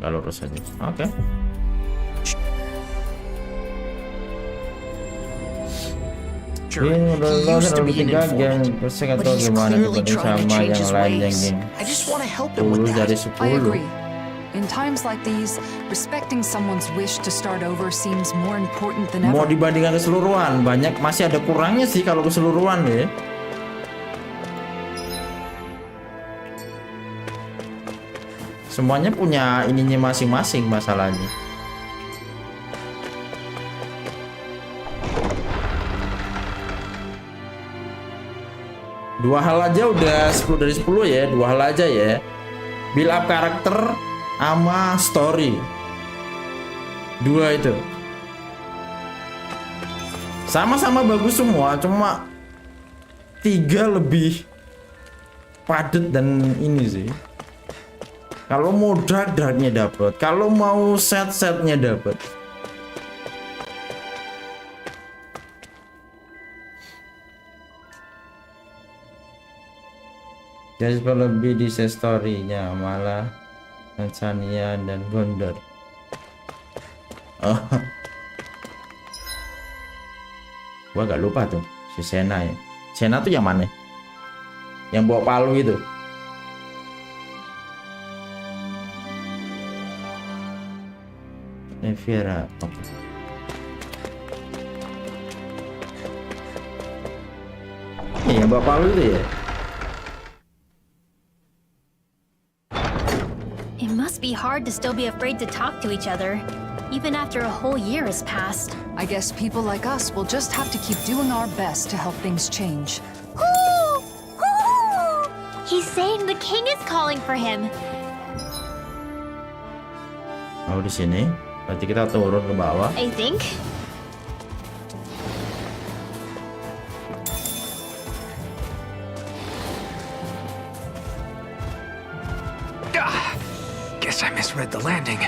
A: Kalau lurus aja. Oke.
K: Sure, he used to be an informant, but he's clearly trying to change his ways. I just want to help him with that.
F: I agree. In times like these, respecting someone's wish to start over seems more important than
A: Mau
F: ever.
A: dibandingkan keseluruhan, banyak masih ada kurangnya sih kalau keseluruhan ya. Semuanya punya ininya masing-masing masalahnya. Dua hal aja udah 10 dari 10 ya, 2 hal aja ya. Build up karakter sama story. 2 itu. Sama-sama bagus semua, cuma 3 lebih padat dan ini sih. Kalau mau darknya dapat, kalau mau setnya dapat. Jadi lebih di story-nya malah Tanzania dan Gondor. Oh. Gua gak lupa tuh si Sena ya. Sena tuh yang mana? Yang bawa palu itu. Vera. Yang bawa palu itu ya.
G: It must be hard to still be afraid to talk to each other, even after a whole year has passed.
F: I guess people like us will just have to keep doing our best to help things change.
G: He's saying the king is calling for him.
A: Oh, di sini. Berarti kita turun ke bawah.
G: I think.
D: Guess I misread the landing.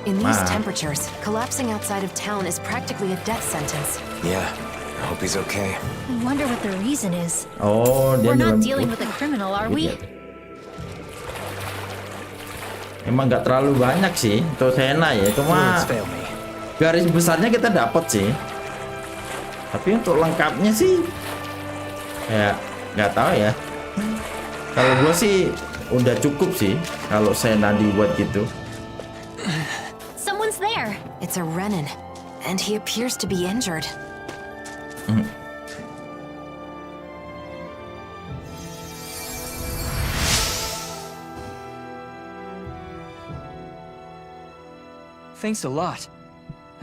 B: In these temperatures, collapsing outside of town is practically a death sentence.
D: Yeah, I hope he's okay.
G: I wonder what the reason is.
A: Oh,
G: We're not dealing with a criminal, are we?
A: Emang nggak terlalu banyak sih untuk Sena ya, cuma garis besarnya kita dapat sih. Tapi untuk lengkapnya sih, ya nggak tahu ya. Kalau gue sih udah cukup sih kalau Sena dibuat gitu.
G: Someone's there.
B: It's a Renan, and he appears to be injured.
J: Thanks a lot.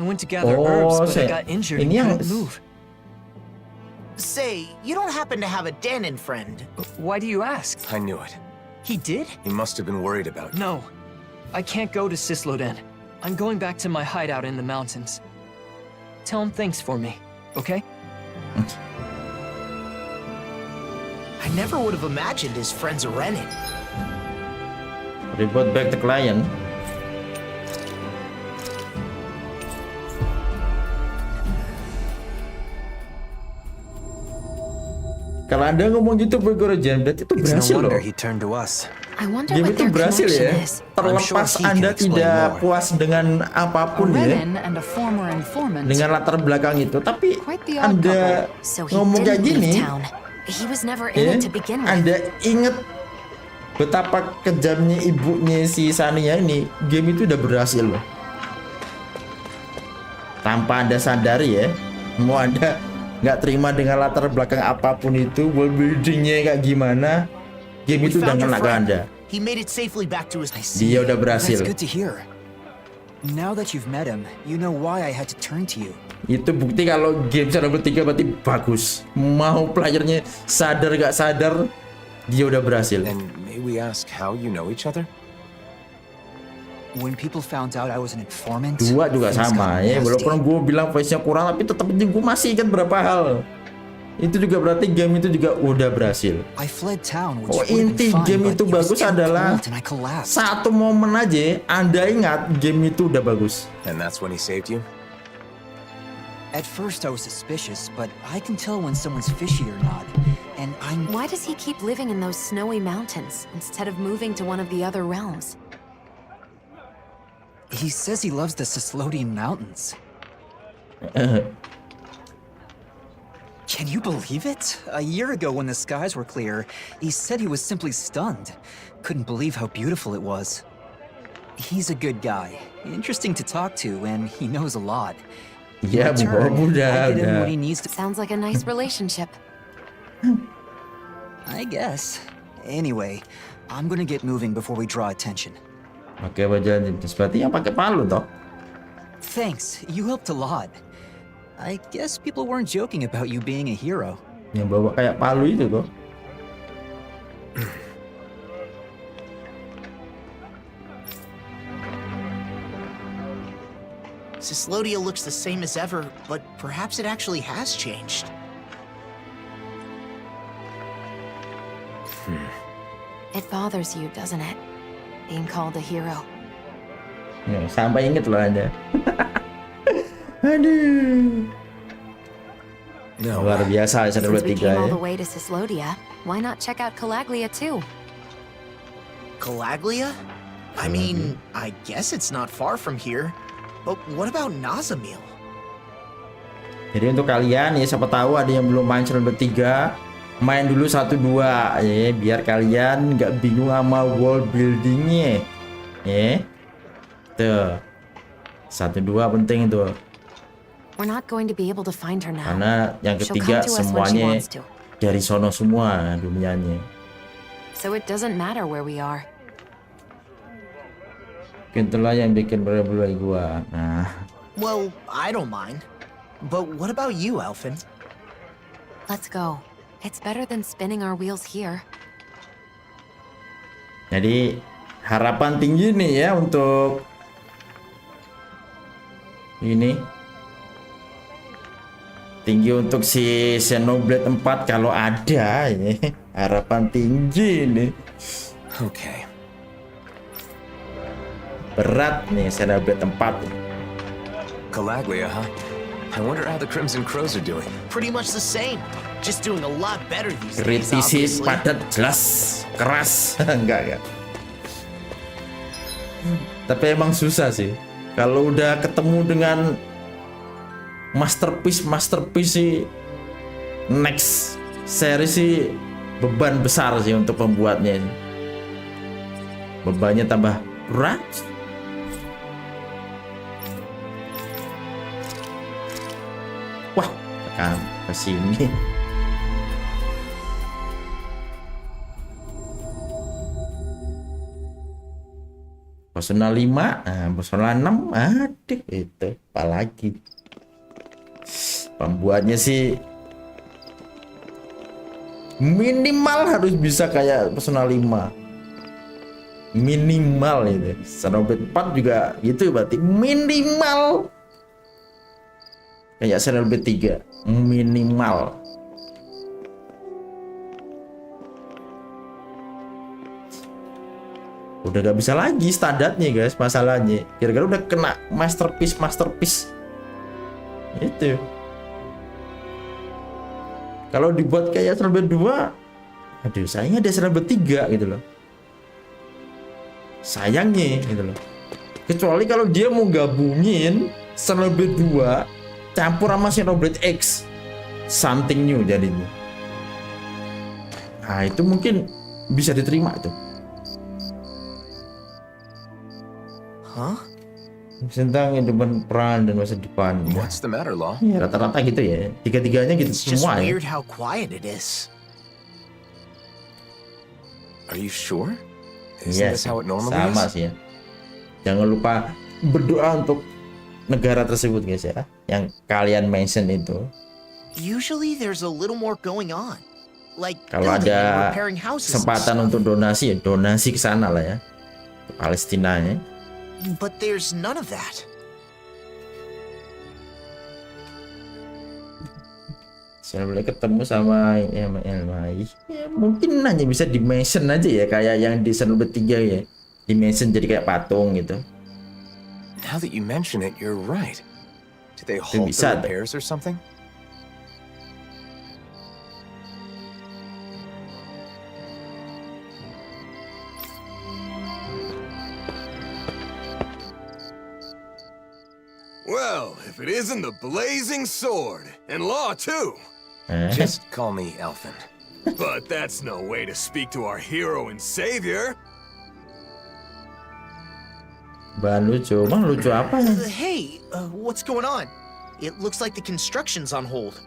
J: I went to gather herbs, but I got injured and couldn't move.
K: Say, you don't happen to have a Danon friend?
J: Why do you ask?
D: I knew it.
J: He did?
D: He must have been worried about you.
J: No. I can't go to Sisloden. I'm going back to my hideout in the mountains. Tell him thanks for me, okay?
K: I never would have imagined his friend's a Renan.
A: Report back the client. Kalau Anda ngomong gitu bergerjan, berarti itu berhasil loh. Game itu berhasil ya. Terlepas Anda tidak puas dengan apapun ya, dengan latar belakang itu, tapi Anda ngomong kayak gini, ya, Anda inget betapa kejamnya ibunya si Sania ini. Game itu udah berhasil loh. Tanpa Anda sadari ya, mau Anda nggak terima dengan latar belakang apapun itu, world buildingnya kayak gimana, game itu udah kena ke Anda. Dia udah berhasil.
J: Now that you've met him, you know why I had to turn to you.
A: Itu bukti kalau game cara bertiga berarti bagus. Mau playernya sadar gak sadar, dia udah berhasil.
D: And may we ask how you know each other?
J: When people found out I was an informant,
A: Dua juga sama ya, walaupun gue bilang voice-nya kurang, tapi tetap aja gue masih ingat berapa hal. Itu juga berarti game itu juga udah berhasil. Oh, inti game itu bagus adalah satu momen aja Anda ingat game itu udah bagus.
D: And that's when he saved you?
J: At first I was suspicious, but I can tell when someone's fishy or not. And
B: Why does he keep living in those snowy mountains instead of moving to one of the other realms?
J: He says he loves the Sislodian Mountains. Can you believe it? A year ago when the skies were clear, he said he was simply stunned. Couldn't believe how beautiful it was. He's a good guy, interesting to talk to, and he knows a lot.
A: Yeah,
B: Sounds like a nice relationship.
J: I guess. Anyway, I'm gonna get moving before we draw attention.
A: Oke, berjalan seperti yang pakai palu toh.
J: Thanks, you helped a lot. I guess people weren't joking about you being a hero.
A: Yang bawa kayak palu itu kok.
K: Sislodia looks the same as ever, but perhaps it actually has changed.
B: It bothers you, doesn't it? Being called a hero.
A: Ya, sampai inget loh Anda. Aduh. Luar biasa
B: Since we
A: 123
B: came all
A: ya.
B: the way to Sislodia, why not check out Calaglia too?
K: Calaglia? I mean, I guess it's not far from here. But what about Nazamil?
A: Jadi untuk kalian ya, siapa tahu ada yang belum main channel bertiga, main dulu 1-2 ya, biar kalian nggak bingung sama world buildingnya ya. Tuh 1-2 penting tuh,
B: We're not going to be able to find her now.
A: karena yang
B: She'll
A: ketiga
B: come to us when she
A: semuanya
B: wants to.
A: dari sono semua dunianya.
B: So it doesn't matter where we are.
A: Itulah yang bikin berbeda gua. Nah,
K: Well, I don't mind. But what about you, Alphen?
B: Let's go. It's better than spinning our wheels here.
A: jadi harapan tinggi nih ya untuk ini. Tinggi untuk si Xenoblade 4 kalau ada ya. Harapan tinggi nih.
D: Okay.
A: Berat nih Xenoblade 4.
D: Calaglia, huh? I wonder how the Crimson Crows are doing.
K: Pretty much the same. Just doing a lot better these days,
A: Kritisis,
K: obviously.
A: padat, jelas, keras. Enggak. Tapi emang susah sih. Kalau udah ketemu dengan masterpiece sih, next series sih beban besar sih untuk pembuatnya ini. Bebannya tambah berat. Wah, tekan ke sini. Personal 5, personal 6, aduh itu apalagi. Pembuatnya sih minimal harus bisa kayak personal 5. Minimal itu. Xenoblade 4 juga gitu berarti minimal. Kayak Xenoblade 3, minimal. Udah gak bisa lagi standarnya guys, masalahnya kira-kira udah kena masterpiece itu. Kalau dibuat kayak Xenoblade 2, aduh sayangnya ada Xenoblade 3 gitu loh, sayangnya gitu loh. Kecuali kalau dia mau gabungin Xenoblade 2 campur sama Xenoblade X, something new jadinya. Nah itu mungkin bisa diterima tuh.
K: Huh?
A: Tentang kehidupan peran dan masa depan.
D: What's the matter, Law?
A: Ya, rata-rata gitu ya. Tiga-tiganya gitu
K: It's just
A: semua ya.
K: weird how quiet it is.
D: Are you sure? Isn't
A: Iya
D: this
A: sih,
D: how it normally
A: sama
D: is?
A: sih ya. Jangan lupa berdoa untuk negara tersebut guys ya, yang kalian mention itu.
K: Usually there's a little more going on. Like
A: Kalau
K: building and
A: ada
K: repairing houses and
A: kesempatan
K: stuff.
A: untuk donasi ya, donasi ke sana lah ya. Ke Palestina ya.
K: But there's none of that.
A: Saya boleh ketemu sama Elmai. Ya, mungkin hanya bisa di-mention aja ya, kayak yang di Xenoblade 3 ya. Di-mention jadi kayak patung gitu.
D: Now that you mention it, you're right. Did they
A: Itu
D: halt
A: bisa
D: the
A: tuh.
D: repairs or something?
H: Well, if it isn't the blazing sword, and Law too.
D: Just call me Alphen.
H: But that's no way to speak to our hero and savior.
A: Bahan lucu, bang lucu apa ya?
K: Hey, what's going on? It looks like the construction's on hold.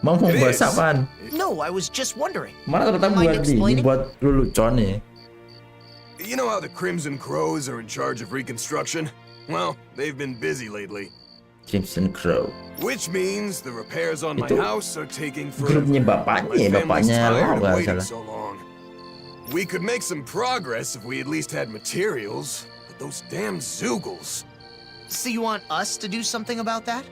A: Mau bahas apaan?
K: No, I was just wondering.
A: Mana ternyata
K: Mind
A: buat ini,
K: explaining?
A: buat lelucon ya.
H: You know how the Crimson Crows are in charge of reconstruction? Well, they've been busy lately.
A: Crimson Crow.
H: Which means the repairs on my
A: Itu
H: house are taking forever.
A: grupnya bapaknya ya,
H: My family's
A: bapaknya
H: tired
A: Lau
H: of
A: nggak
H: waiting
A: salah.
H: so long. We could make some progress if we at least had materials, but those damn Zoogles.
K: So you want us to do something about that?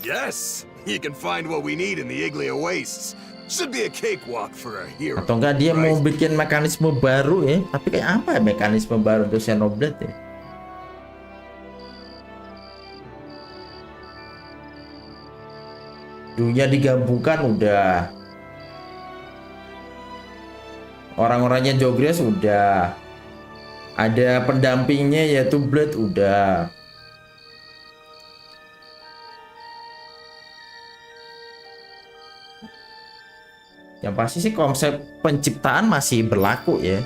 H: Yes, you can find what we need in the Iglia wastes. Should be a cakewalk for a hero.
A: Atau enggak dia mau bikin mekanisme baru ya? Tapi kayak apa ya mekanisme baru untuk Xenoblade ya? Dunia digabungkan udah. Orang-orangnya Jogres udah. Ada pendampingnya yaitu Blade udah. Yang pasti sih konsep penciptaan masih berlaku ya.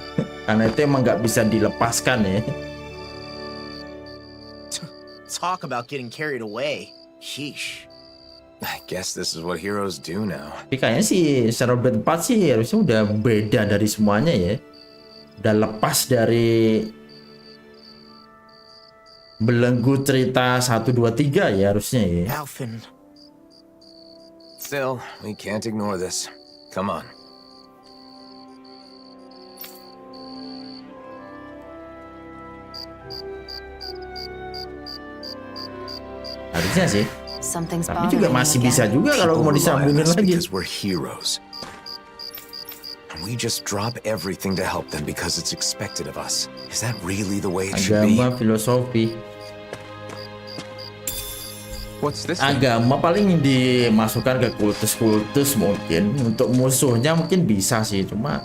A: Karena itu emang nggak bisa dilepaskan ya.
K: Talk about getting carried away. Sheesh.
D: I guess this is what heroes do now.
A: Tapi kayaknya sih Xenoblade 4 sih harusnya udah beda dari semuanya ya. Udah lepas dari belenggu cerita 1, 2, 3 ya harusnya ya.
K: Alphen.
D: Still, we can't ignore this. Come on.
A: Harusnya sih.
B: Something's
A: Tapi juga
B: bothering me
A: masih
B: again.
A: bisa juga kalau mau disambungin lagi.
D: Because we're heroes. And we just drop everything to help them because it's expected of us. Is that really the way it should be?
A: Agama, filosofi.
D: What's this?
A: Agama paling dimasukkan ke kultus-kultus mungkin. Untuk musuhnya mungkin bisa sih, cuma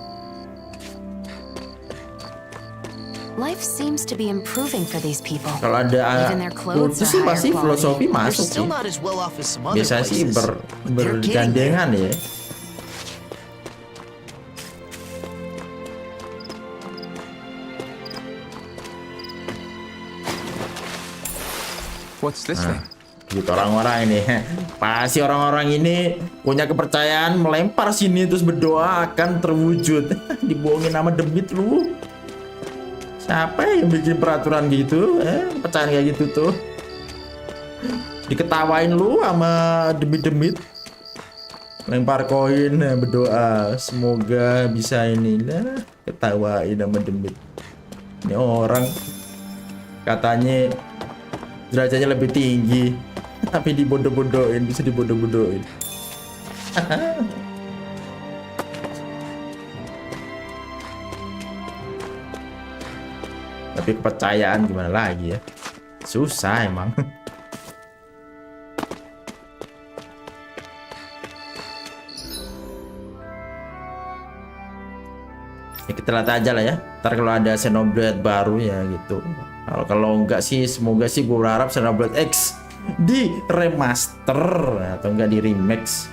B: Life seems to be improving for these people.
A: kalau ada
B: Even their clothes
A: kultus
B: are
A: sih
B: higher
A: pasti
B: quality.
A: filosofi
K: They're
A: masuk sih.
K: still not as well off as some other
A: Biasanya sih
K: places. but they're getting there.
A: bergandengan ya.
D: What's this thing?
A: Gitu orang-orang ini. Pasti orang-orang ini punya kepercayaan melempar sini terus berdoa akan terwujud. Dibohongin sama demit lu. Siapa yang bikin peraturan gitu? Percayaan kayak gitu tuh. Diketawain lu sama demit-demit. Lempar koin, berdoa semoga bisa ini. Nah, ketawain sama demit. Ini orang katanya derajatnya lebih tinggi, tapi dibodoh-bodohin, bisa dibodoh-bodohin. Tapi kepercayaan gimana lagi ya? Susah emang. Ya kita lihat aja lah ya. Ntar kalau ada Xenoblade baru ya gitu. Kalau enggak sih semoga sih gue berharap Xenoblade X di remaster atau enggak di remix.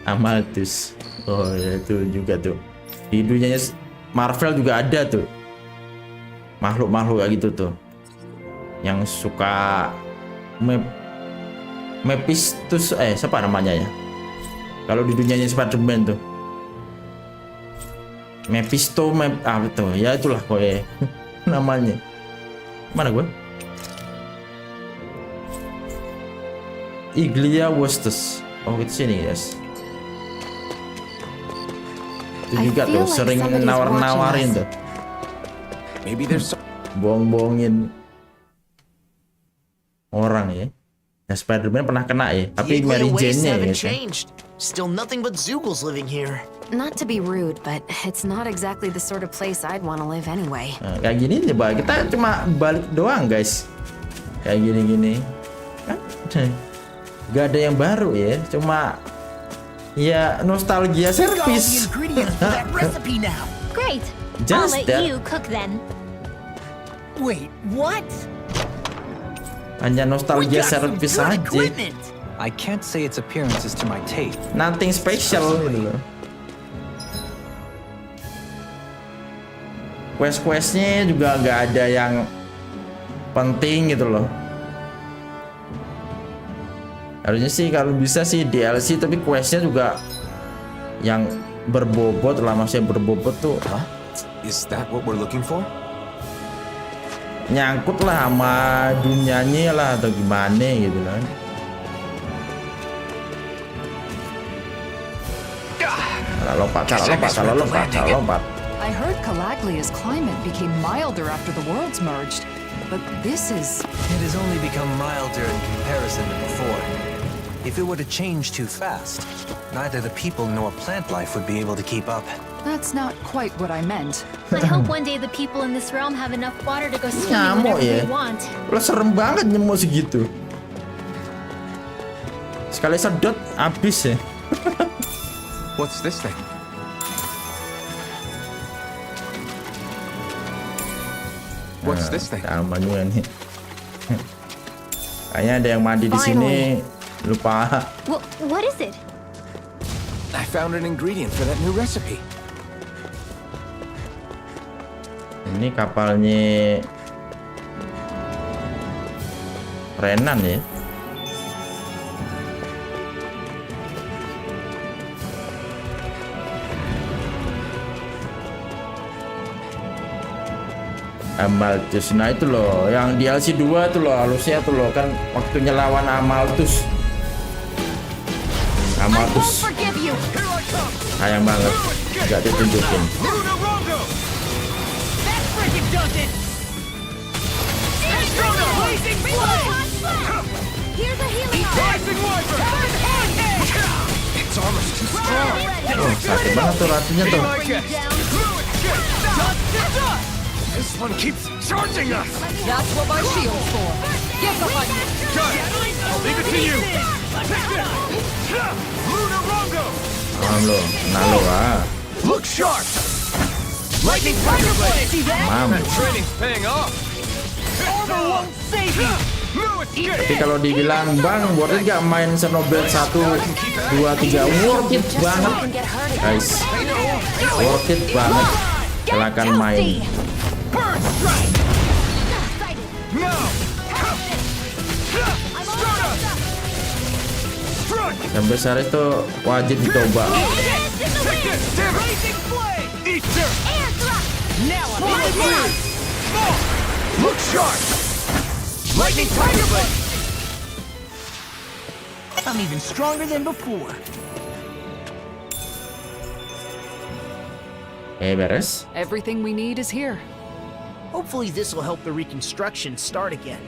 A: Amalthus. Oh ya itu juga tuh. Di dunianya Marvel juga ada tuh. Makhluk-makhluk kayak gitu tuh. Yang suka Mephistus siapa namanya ya? Kalau di dunianya Spider-Man tuh. Mephisto, apa tuh? Ya itulah pokoknya namanya. Mana gue? Iglia Wostus. Oh itu sini guys. Itu juga tuh sering nawar-nawarin tuh.
D: Maybe there's
A: bohong-bohongin orang ya. Nah Spider-Man pernah kena ya. Tapi Mary Jane-nya ya.
K: Still nothing but Zoogles living here.
B: Not to be rude, but it's not exactly the sort of place I'd want to live anyway.
A: Nah, kayak gini coba kita cuma balik doang guys. Kayak gini-gini. Kan gak ada yang baru ya. Cuma ya nostalgia service.
G: Great.
A: Just
G: I'll let
A: that.
G: you cook then.
I: Wait, what?
A: Hanya nostalgia service aja.
J: I can't say its appearance is to my taste.
A: Nothing special gitu loh. Quest-questnya juga nggak ada yang penting gitu loh. Harusnya sih kalau bisa sih DLC tapi questnya juga yang berbobot lah, maksudnya berbobot tuh.
D: Huh? Is that what we're looking for?
A: Nyangkut lah sama dunianya lah atau gimana gitu kan. Salah lompat.
F: I heard Calaglia's climate became milder after the worlds merged, but this is...
J: It has only become milder in comparison to before. If it were to change too fast, neither the people nor plant life would be able to keep up.
F: That's not quite what I meant.
G: I hope one day the people in this realm have enough water to go swimming
A: Nyamuk
G: whenever
A: ya.
G: they want.
A: Lah serem banget nyemuk segitu. Sekali sedot habis ya.
D: What's this thing? What's this thing?
A: Aman juga nih. Kayaknya ada yang mandi di sini lupa.
G: What is it?
D: I found an ingredient for that new recipe.
A: Ini kapalnya Renan ya. Amaltus, nah itu loh yang DLC 2 tuh loh halusnya tuh loh kan waktunya lawan Amaltus. Sayang banget nggak ditunjukin. Oh, sakit banget tuh ratunya tuh.
H: This one keeps charging us!
F: That's what my shield's for. Get behind me!
H: Got it! I'll leave it to you! Lunarongo!
A: Lo, nah lo ah.
H: Look sharp! Lightning Tiger Blade!
A: Mam.
H: That training's paying off! Armor won't save you!
A: Tapi kalau dibilang bang, worth it gak main Xenoblade 1, 2, 3? Worth it banget guys. Worth it banget. Silakan main. Sampai saat itu wajib dicoba.
H: Look sharp! Lightning Tiger Blade!
K: I'm even stronger than before.
A: Beres.
F: Everything we need is here.
K: Hopefully this will help the reconstruction start again.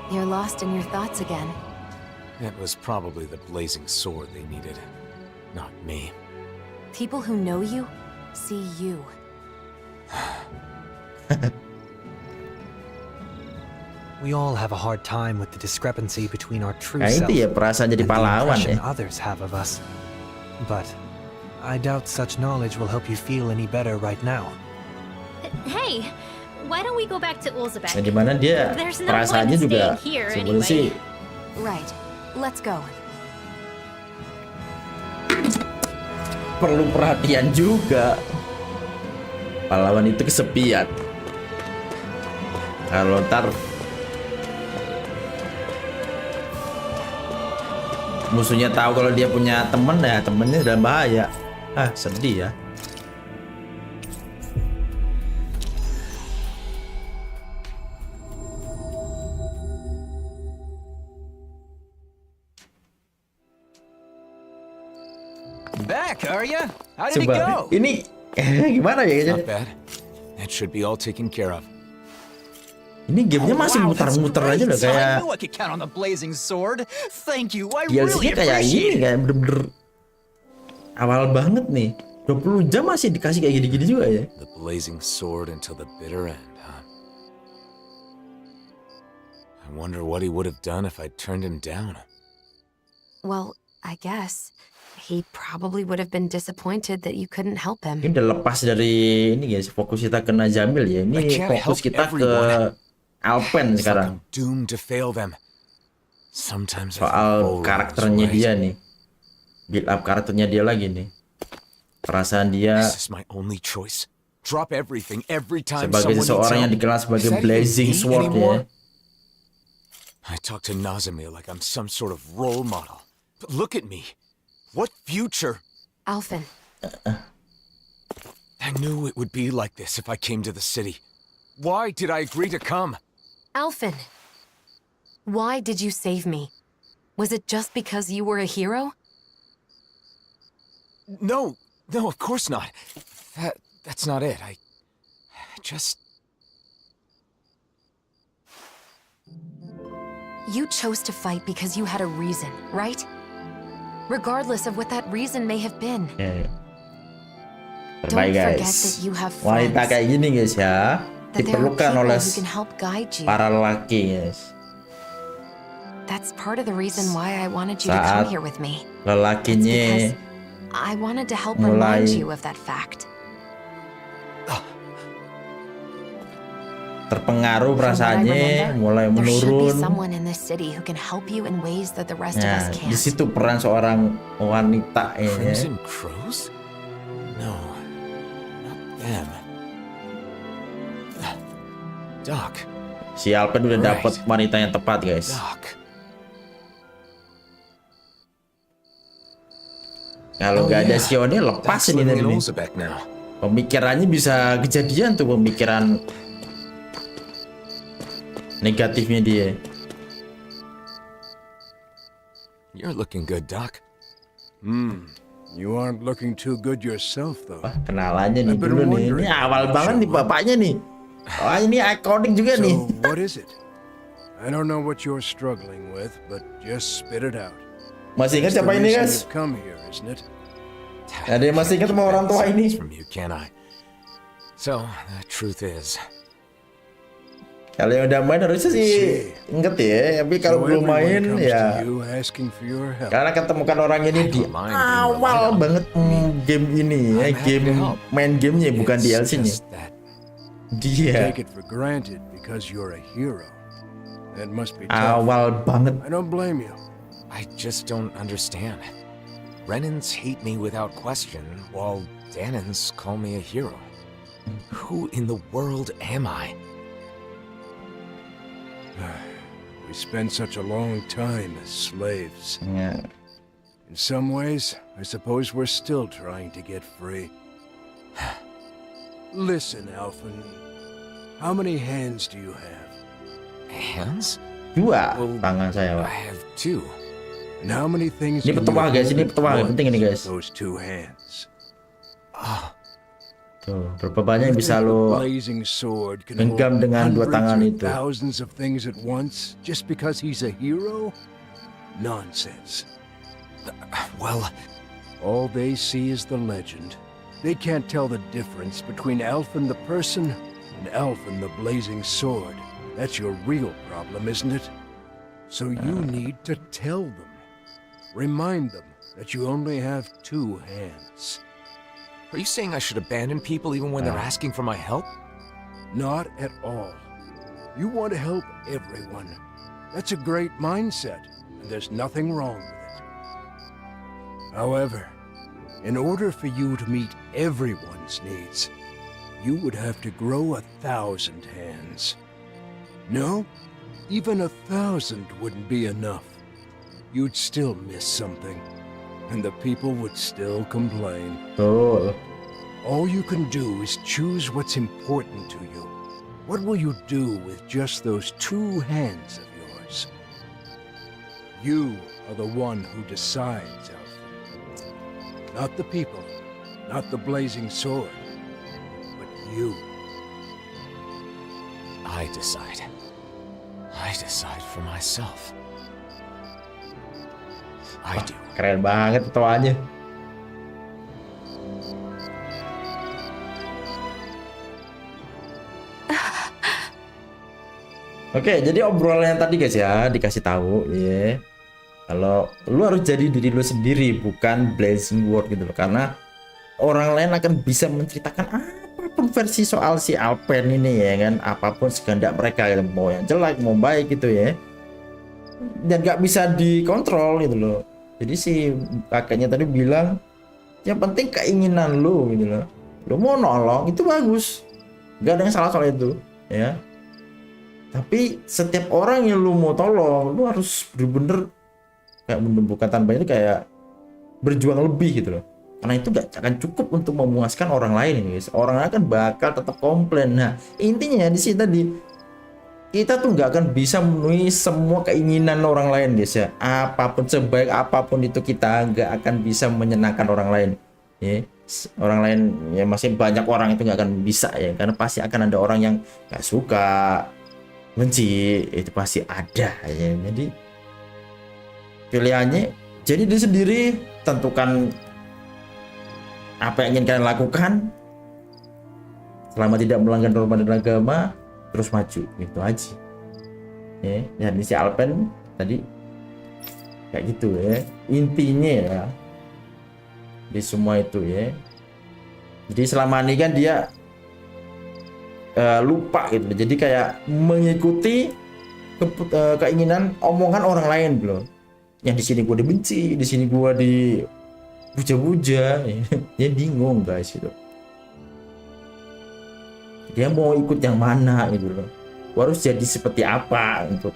B: You're lost in your thoughts again.
D: It was probably the blazing sword they needed, not me.
B: People who know you see you.
J: We all have a hard time with the discrepancy between our true
A: Nah,
J: self
A: itu ya perasaan jadi
J: and the
A: pahlawan
J: impression
A: ya.
J: others have of us. But I doubt such knowledge will help you feel any better right now.
G: Hey, why don't we go back to Ulzabek?
A: Nah, dimana dia
G: There's no
A: perasaannya
G: point
A: juga
G: staying here
A: sebenarnya
G: anyway.
A: sih
B: Right. Let's go.
A: perlu perhatian juga. Pahlawan itu kesepian. Kalau ntar musuhnya tahu kalau dia punya temen ya, temennya udah bahaya. Sedih ya.
J: Back, are ya? How did it
A: Coba
J: go?
A: ini gimana ya?
D: Not bad. That should be all taken care of.
A: Ini gamenya masih muter-muter aja loh
I: I
A: kayak
I: knew I could count on the blazing sword. Thank you. I
A: DLC-nya
I: really
A: kayak ini
I: appreciate it.
A: kayak bener-bener awal banget nih. 20 jam masih dikasih kayak gini-gini juga ya.
D: The blazing sword until the bitter end, huh? I wonder what he would have done if I'd turned him down.
B: Well, I guess he probably would have been disappointed that you couldn't help him.
A: Ini udah lepas dari ini guys, fokus kita ke Nazamil ya. Ini fokus kita ke Alphen sekarang.
D: Doomed to fail them. Sometimes
A: Soal karakternya dia nih. Build up karakternya dia lagi nih. Perasaan dia
D: This is my only choice. Drop everything every time
A: sebagai
D: someone
A: seseorang yang
D: needs help.
A: dikenal sebagai
D: Is that even
A: blazing
D: me
A: sword
D: anymore?
A: ya.
D: I talk to Nazamil like I'm some sort of role model. But look at me. What future?
B: Alphen.
D: I knew it would be like this if I came to the city. Why did I agree to come?
B: Alphen. Why did you save me? Was it just because you were a hero?
D: No, of course not. That's not it. I just...
B: You chose to fight because you had a reason, right? Regardless of what that reason may have been. Don't
A: Terbaik
B: forget
A: guys.
B: that you have
A: Wanita
B: friends.
A: kayak gini guys ya,
B: That there are
A: diperlukan
B: people
A: oleh
B: who can help guide you.
A: para lelaki guys.
B: That's part of the reason why I wanted you to come
A: Saat
B: here with me.
A: lelakinya
B: I wanted to help
A: mulai
B: remind you of that fact.
A: terpengaruh
B: From what I
A: perasaannya,
B: remember,
A: mulai
B: there should be
A: menurun.
B: someone in this city who can help you in ways that the rest of us
A: Nah,
B: can't.
A: di situ peran seorang wanita ya.
D: Crimson Crows? No, not them. Doc.
A: Si Alphen udah dapat wanita yang tepat guys. Kalau nggak ada Shione lepas ini dari ini. Pemikirannya bisa kejadian tuh, pemikiran negatifnya dia.
D: You're looking good, Doc.
C: You aren't looking too good yourself, though.
A: Kenalannya nih dulu nih. Ini awal banget nih bapaknya nih. Oh ini iconic juga nih.
C: So, what is it? I don't know what you're struggling with, but just spit it out.
A: Masih ingat siapa ini guys?
C: Come here, isn't it?
A: Ada yang masih ingat sama orang tua ini?
D: From you, can I? So, the truth is,
A: kalau yang udah main harusnya sih inget ya, tapi kalau belum main ya. Karena ketemukan orang ini di awal banget game ini ya, main gamenya bukan DLC-nya. Dia awal banget.
D: I just don't understand. Renans hate me without question, while Danans call me a hero. Who in the world am I?
C: We spent such a long time as slaves.
A: Yeah.
C: In some ways, I suppose we're still trying to get free. Listen, Alphen. How many hands do you have?
D: Hands?
A: Dua tangan saya, Pak.
D: I have two.
C: And how many things
A: Ini petuah guys, ini petuah penting ini guys.
C: those two hands?
A: Tuh, berapa banyak yang bisa lo genggam dengan dua tangan itu?
C: Thousands of things at once just because he's a hero? Nonsense.
D: Well,
C: all they see is the legend. They can't tell the difference between Alphen the person and Alphen the blazing sword. That's your real problem, isn't it? So you need to tell them. Remind them that you only have two hands.
D: Are you saying I should abandon people even when they're asking for my help?
C: Not at all. You want to help everyone. That's a great mindset, and there's nothing wrong with it. However, in order for you to meet everyone's needs, you would have to grow 1,000 hands. No, even 1,000 wouldn't be enough. You'd still miss something, and the people would still complain.
A: Oh.
C: All you can do is choose what's important to you. What will you do with just those two hands of yours? You are the one who decides, Alphen. Not the people, not the blazing sword, but you.
D: I decide. I decide for myself. I do.
A: Keren banget petuahnya. Oke, jadi obrolannya tadi guys ya, dikasih tahu ya. Kalau lu harus jadi diri lu sendiri, bukan blazing word gitu loh. Karena orang lain akan bisa menceritakan apapun versi soal si Alphen ini ya kan, apapun sekehendak mereka gitu. Mau yang jelek, mau baik gitu ya. Dan gak bisa dikontrol gitu loh. Jadi si kakaknya tadi bilang, yang penting keinginan lu gitu loh. Lu mau nolong itu bagus, gak ada yang salah soal itu ya. Tapi setiap orang yang lu mau tolong, lu harus bener-bener kayak bukan tanpa itu kayak berjuang lebih gitu loh. Karena itu gak akan cukup untuk memuaskan orang lain guys. Orang lain akan bakal tetap komplain. Nah intinya di sini tadi, kita tuh nggak akan bisa memenuhi semua keinginan orang lain guys ya. Apapun sebaik apapun itu, kita nggak akan bisa menyenangkan orang lain ya. Orang lain ya, masih banyak orang itu nggak akan bisa ya, karena pasti akan ada orang yang nggak suka benci, itu pasti ada ya. Jadi pilihannya, jadi diri sendiri, tentukan apa yang ingin kalian lakukan selama tidak melanggar norma dan agama, terus maju, gitu aja ya. Dan si Alphen tadi kayak gitu ya, intinya ya di semua itu ya. Jadi selama ini kan dia lupa gitu, jadi kayak mengikuti keinginan omongan orang lain bro. Yang di sini gue dibenci, di sini gue dipuja-puja, dia bingung guys itu. Dia mau ikut yang mana gitu loh. Gua harus jadi seperti apa untuk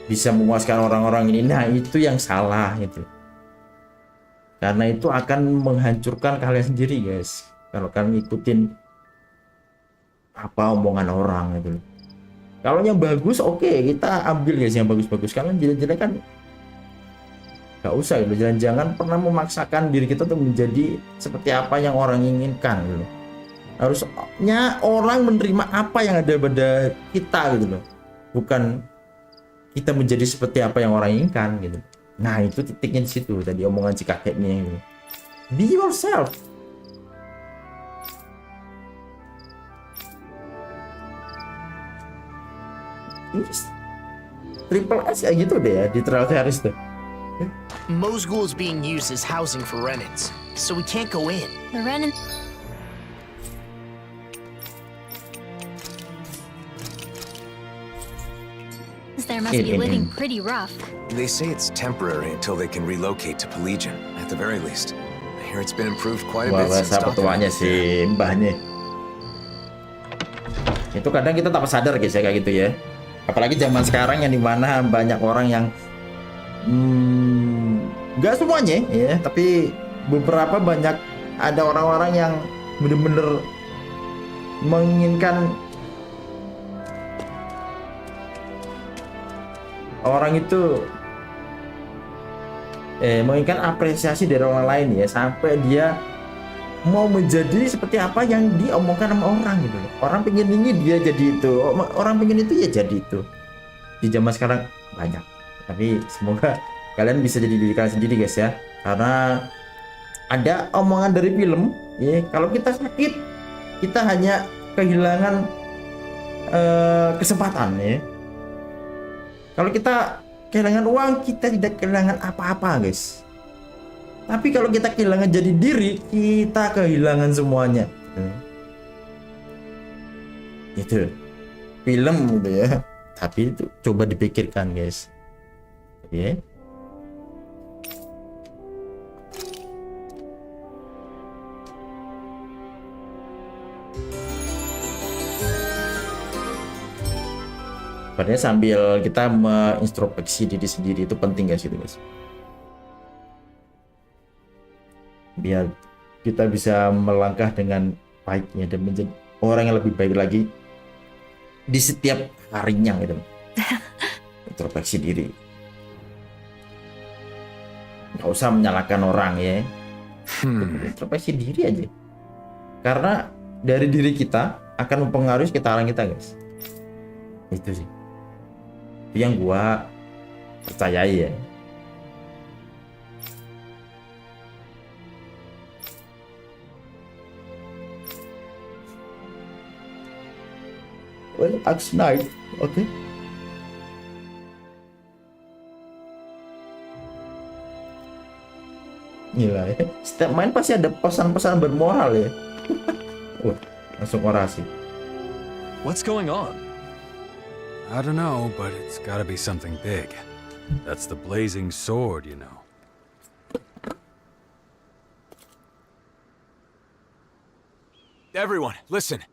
A: bisa memuaskan orang-orang ini. Nah itu yang salah gitu. Karena itu akan menghancurkan kalian sendiri guys. Kalau kalian ikutin apa omongan orang gitu loh. Kalau yang bagus oke, kita ambil guys yang bagus-bagus. Kalian jelek-jelek kan gak usah gitu. Jangan pernah memaksakan diri kita untuk menjadi seperti apa yang orang inginkan gitu. Harusnya orang menerima apa yang ada pada kita gitu loh, bukan kita menjadi seperti apa yang orang inginkan gitu. Nah itu titiknya di situ tadi omongan si kakeknya gitu. Be yourself. Triple S kayak gitu deh ya di trial series tuh.
K: Mosgul is being used as housing for Renans, so we can't go in.
G: The Renan... There must be living pretty rough.
D: They say it's temporary until they can relocate to Pelagian, at the very least. I hear it's been improved quite a bit since
A: Bahasa petuanya si mbahnya. Itu kadang kita tak sadar guys ya kayak gitu ya. Apalagi zaman sekarang yang dimana banyak orang yang nggak semuanya ya, tapi beberapa banyak ada orang-orang yang bener-bener menginginkan orang itu menginginkan apresiasi dari orang lain ya, sampai dia mau menjadi seperti apa yang diomongkan sama orang gitu loh. Orang pengen ini dia jadi itu, orang pengen itu ya jadi itu. Di zaman sekarang banyak. Tapi semoga kalian bisa jadi diri kalian sendiri guys ya. Karena ada omongan dari film ya, kalau kita sakit kita hanya kehilangan kesempatan ya. Kalau kita kehilangan uang, kita tidak kehilangan apa-apa guys. Tapi kalau kita kehilangan jadi diri, kita kehilangan semuanya. Itu film gitu ya. Tapi itu coba dipikirkan guys. Ya. Sebenarnya sambil kita mengintrospeksi diri sendiri itu penting guys gitu guys. Biar kita bisa melangkah dengan baiknya dan menjadi orang yang lebih baik lagi di setiap harinya gitu. Introspeksi diri. Nggak usah menyalahkan orang ya. Introspeksi diri aja. Karena dari diri kita akan mempengaruhi sekitaran kita guys. Itu sih. Itu yang gua percayai ya. Well, axe knife, oke. Okay. Gila ya. Setiap main pasti ada pesan-pesan bermoral ya. Langsung orasi.
H: What's going on? I don't know, but it's gotta be something big. That's the blazing sword, you know.
D: Everyone, listen.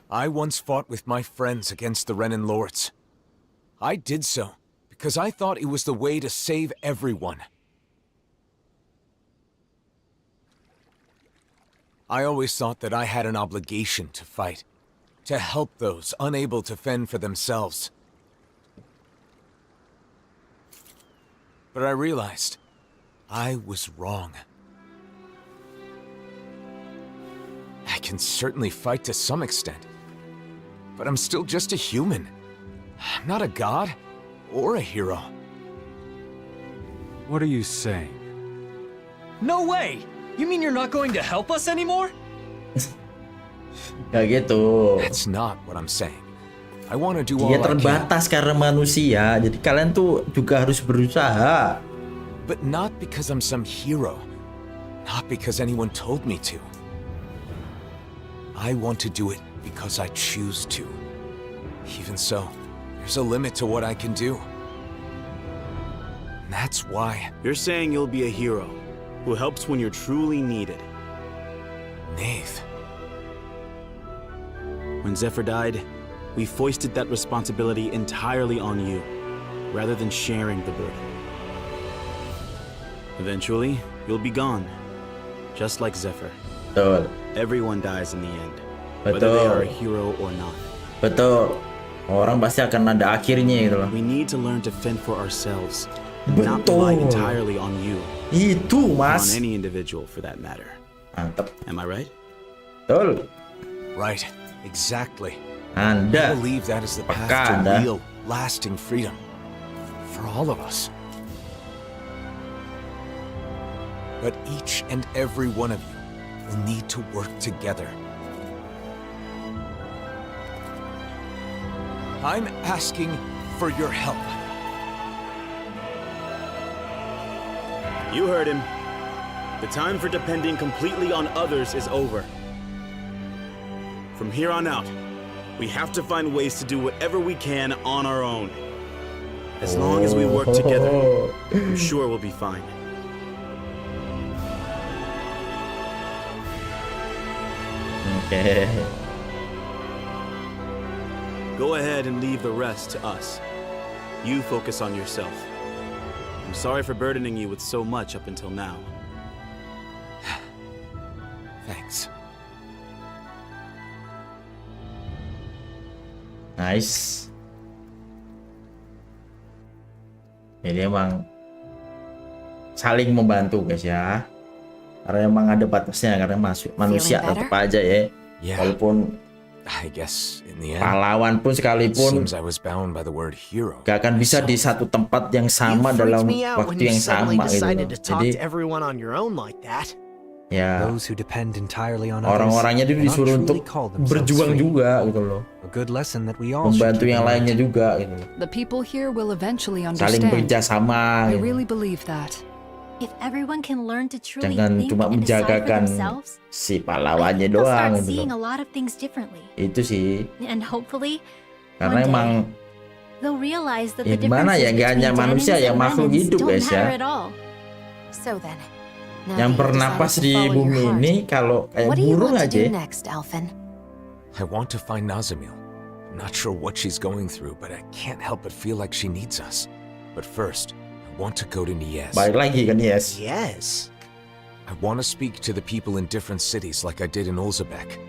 D: I once fought with my friends against the Renan lords. I did so because I thought it was the way to save everyone. I always thought that I had an obligation to fight, to help those unable to fend for themselves. But I realized I was wrong. I can certainly fight to some extent, but I'm still just a human. I'm not a god or a hero.
H: What are you saying?
I: No way! You mean you're not going to help us anymore?
A: Gak gitu.
D: That's not what I'm saying. I want to do
A: Dia
D: all I can.
A: terbatas karena manusia. Jadi kalian tuh juga harus berusaha.
D: But not because I'm some hero. Not because anyone told me to. I want to do it because I choose to. Even so, there's a limit to what I can do. And that's why...
P: You're saying you'll be a hero who helps when you're truly needed.
D: Nath.
P: When Zephyr died, we foisted that responsibility entirely on you, rather than sharing the burden. Eventually, you'll be gone, just like Zephyr.
A: Betul.
P: Everyone dies in the end, whether they are a
A: Betul.
P: hero or not.
A: Betul. Orang pasti akan ada akhirnya gitu loh.
P: We need to learn to fend for ourselves, not rely
A: Betul.
P: entirely on you.
A: Itu,
P: On
A: Mas.
P: any individual, for that matter.
A: Mantap.
P: Am I right?
A: Betul.
D: Right. Exactly.
A: Anda
D: I believe that is the path
A: peka
D: to
A: Anda.
D: real, lasting freedom. For all of us. But each and every one of you will need to work together. I'm asking for your help.
P: You heard him. The time for depending completely on others is over. From here on out, we have to find ways to do whatever we can on our own. As long as we work together, I'm sure we'll be fine.
A: Oke.
P: Go ahead and leave the rest to us. You focus on yourself. I'm sorry for burdening you with so much up until now.
D: Thanks.
A: Nice. Jadi emang saling membantu guys ya. Karena emang ada batasnya, karena manusia tetap aja ya. Walaupun
D: I guess in the end,
A: pahlawan pun sekalipun
D: seems I was bound by the word hero.
A: gak akan bisa di satu tempat yang sama dalam waktu yang sama gitu loh. Jadi
K: everyone on your own like that.
A: ya
J: Those who depend entirely on others
A: orang-orangnya itu
J: cannot
A: disuruh
J: truly
A: untuk
J: call themselves
A: berjuang
J: free.
A: juga gitu loh.
J: A good lesson that we all should
A: Membantu
J: keep
A: yang
J: in mind.
A: lainnya juga gitu loh.
F: The people here will eventually
A: Saling
F: understand.
A: bekerja sama
F: I
A: gitu.
F: really believe that.
G: If everyone can learn to truly
A: Jangan
G: think
A: cuma
G: and decide for
A: menjagakan
G: themselves,
A: si pahlawannya
G: they'll
A: doang
G: start
A: gitu
G: seeing
A: loh.
G: a lot of things differently.
A: Itu sih.
G: And hopefully,
A: Karena
G: one day,
A: emang
G: they'll realize that
A: ya
G: the
A: gimana ya,
G: differences
A: gak hanya
G: between
A: manusia
G: Danins
A: ya,
G: and
A: makhluk
G: Renins
A: hidup
G: don't
A: guys ya.
G: matter at all.
B: So then, now
A: Yang
B: that you've
A: bernapas
B: decided to
A: di
B: follow your
A: bumi
B: heart,
A: ini kalau kayak
B: what do you
A: burung
B: want to
A: aja.
B: do next, Alphen?
D: I want to find Nazamil. I'm not sure what she's going through, but I can't help but feel like she needs us. But first, I want to go to Nies.
A: Balik lagi kan yes.
K: Yes.
D: I want to speak to the people in different cities like I did in Olzebek.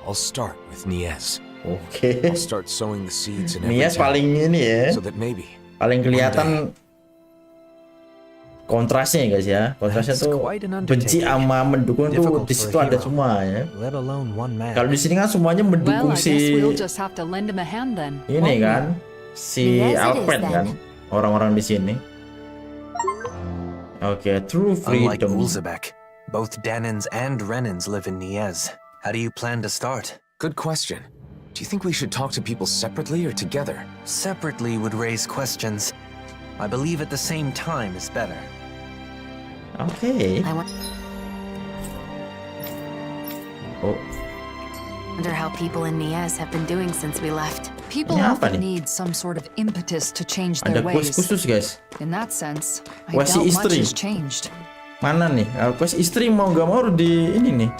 D: I'll start with Nies.
A: Oke.
D: I'll start sowing the seeds in every
A: Nies
D: town,
A: paling ini ya.
D: so that maybe
A: Paling kelihatan kontrasnya ya guys ya. Kontrasnya
J: That's
A: tuh
J: quite an
A: benci
J: undertaking.
A: sama mendukung tuh
J: Difficult
A: di
J: for a
A: situ ada
J: hero,
A: semua ya.
J: let alone one man.
A: Kalau di sini kan semuanya
F: Well,
A: mendukung
F: I guess
A: si
F: we'll just have to lend him a hand then.
A: ini
F: won't we?
A: kan, si
B: Yes, it is
A: Alphen
B: then.
A: kan, orang-orang di sini. Oke, true
J: Unlike
A: freedom.
J: Ulzebek, both Danins and Renins live in Nies. How do you plan to start?
D: Good question. Do you think we should talk to people separately or together?
J: Separately would raise questions. I believe at the same time is better.
A: Oke.
B: I
A: Oh,
B: wonder how people in Nies have been doing since we left.
F: People
A: Ini apa
F: often
A: nih?
F: need some sort of impetus to change
A: ada
F: their
A: quest
F: ways.
A: khusus guys.
F: In that sense, I
A: Quest si
F: doubt much
A: istri.
F: has changed.
A: Mana nih? Quest istri mau gak mau harus di ini nih.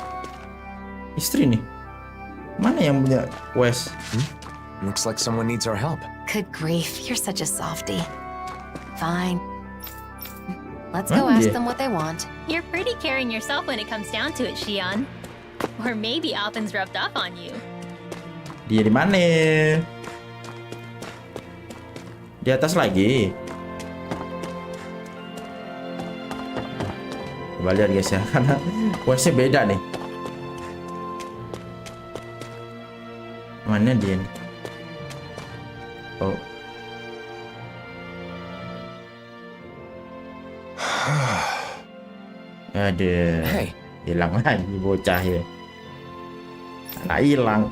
A: Istri nih. Mana yang punya quest?
D: Looks like someone needs our help.
B: Good grief, you're such a softie. Fine. Let's go
A: Anjir.
B: ask them what they want.
G: You're pretty caring yourself when it comes down to it, Shion. Or maybe Alphen's rubbed off on you.
A: Dia di mana? Di atas lagi. Coba lihat guys ya, karena questnya beda nih. Mana dia nih? Aduh.
D: Hey.
A: Hilang lagi bocah ya. Anak hilang.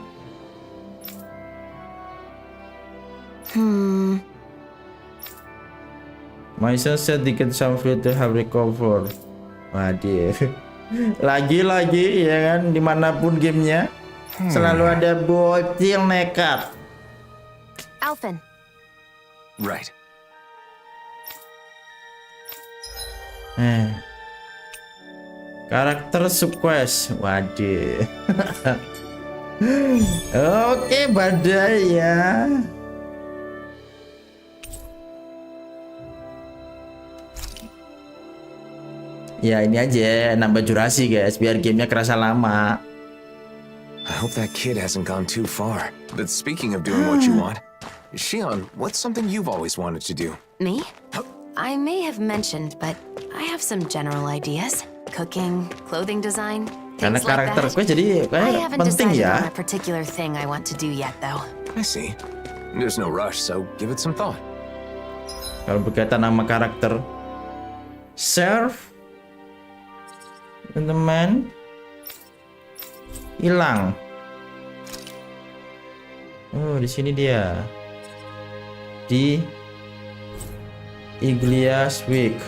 A: My son said they get some free to have recover. Waduh. Lagi-lagi ya kan, dimanapun gamenya selalu ada bocil nekat.
B: Alphen.
D: Right.
A: Karakter subquest. Waduh. Oke, badai ya. Ya ini aja nambah durasi guys, biar gamenya kerasa lama.
D: I hope that kid hasn't gone too far. But speaking of doing what you want, Shion, what's something you've always wanted to do?
B: Me? I may have mentioned, but I have some general ideas. Cooking, clothing design,
A: Karena
B: things like
A: karakter
B: that.
A: gue jadi
B: I
A: kayak
B: haven't
A: penting
B: decided
A: ya.
B: on a particular thing I want to do yet, though.
D: I see. There's no rush, so give it some thought.
A: Kalau berkaitan nama karakter, serve, teman, hilang. Oh, di sini dia. Di Iglias Week.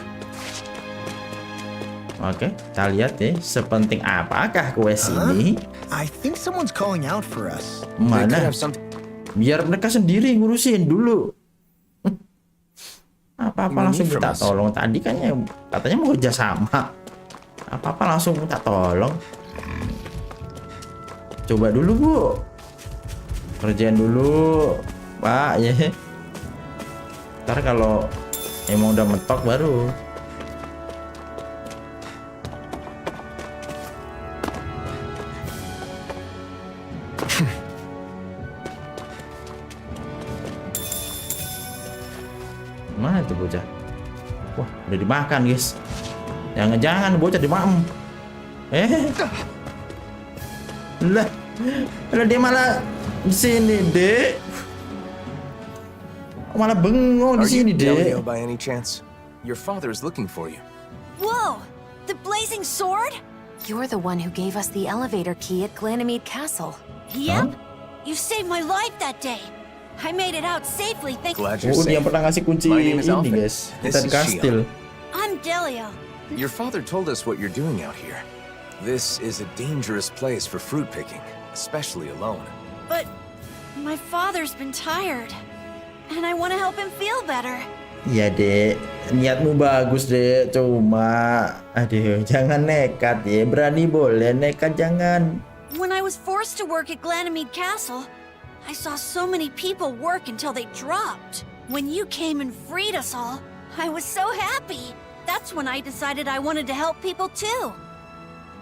A: Oke, kita lihat ya, sepenting apakah quest ini?
K: I think someone's calling out for us.
A: Mana? Biar mereka sendiri ngurusin dulu. Apa-apa langsung minta tolong. Tadi katanya mau kerja sama. Apa-apa langsung minta tolong. Coba dulu Bu, kerjain dulu Pak ya. Ntar kalau emang udah mentok baru. Mana tuh bocah? Wah, udah dimakan guys. Jangan-jangan bocah dimakan. Lah dia malah di sini, Dek. Malah bengong di sini, Dek.
D: Are you by any chance? Your father is looking for you.
Q: Whoa! The blazing sword?
B: You're the one who gave us the elevator key at Ganymede Castle.
Q: Yep. You saved my life that day. I made it out safely, thank you.
D: Glad you're
A: Dia
D: safe.
A: yang pernah ngasih kunci
D: My name is
A: ini,
D: Alphen.
A: guys.
D: This
A: Kita
D: is
A: di kastil.
Q: I'm Delio.
D: Your father told us what you're doing out here. This is a dangerous place for fruit picking, especially alone.
Q: But my father's been tired, and I want to help him feel better.
A: Iya, Dek. Niatmu bagus, Dek. Cuma, aduh, jangan nekat ya. Berani boleh, nekat jangan.
Q: When I was forced to work at Ganymede Castle, I saw so many people work until they dropped. When you came and freed us all, I was so happy. That's when I decided I wanted to help people too.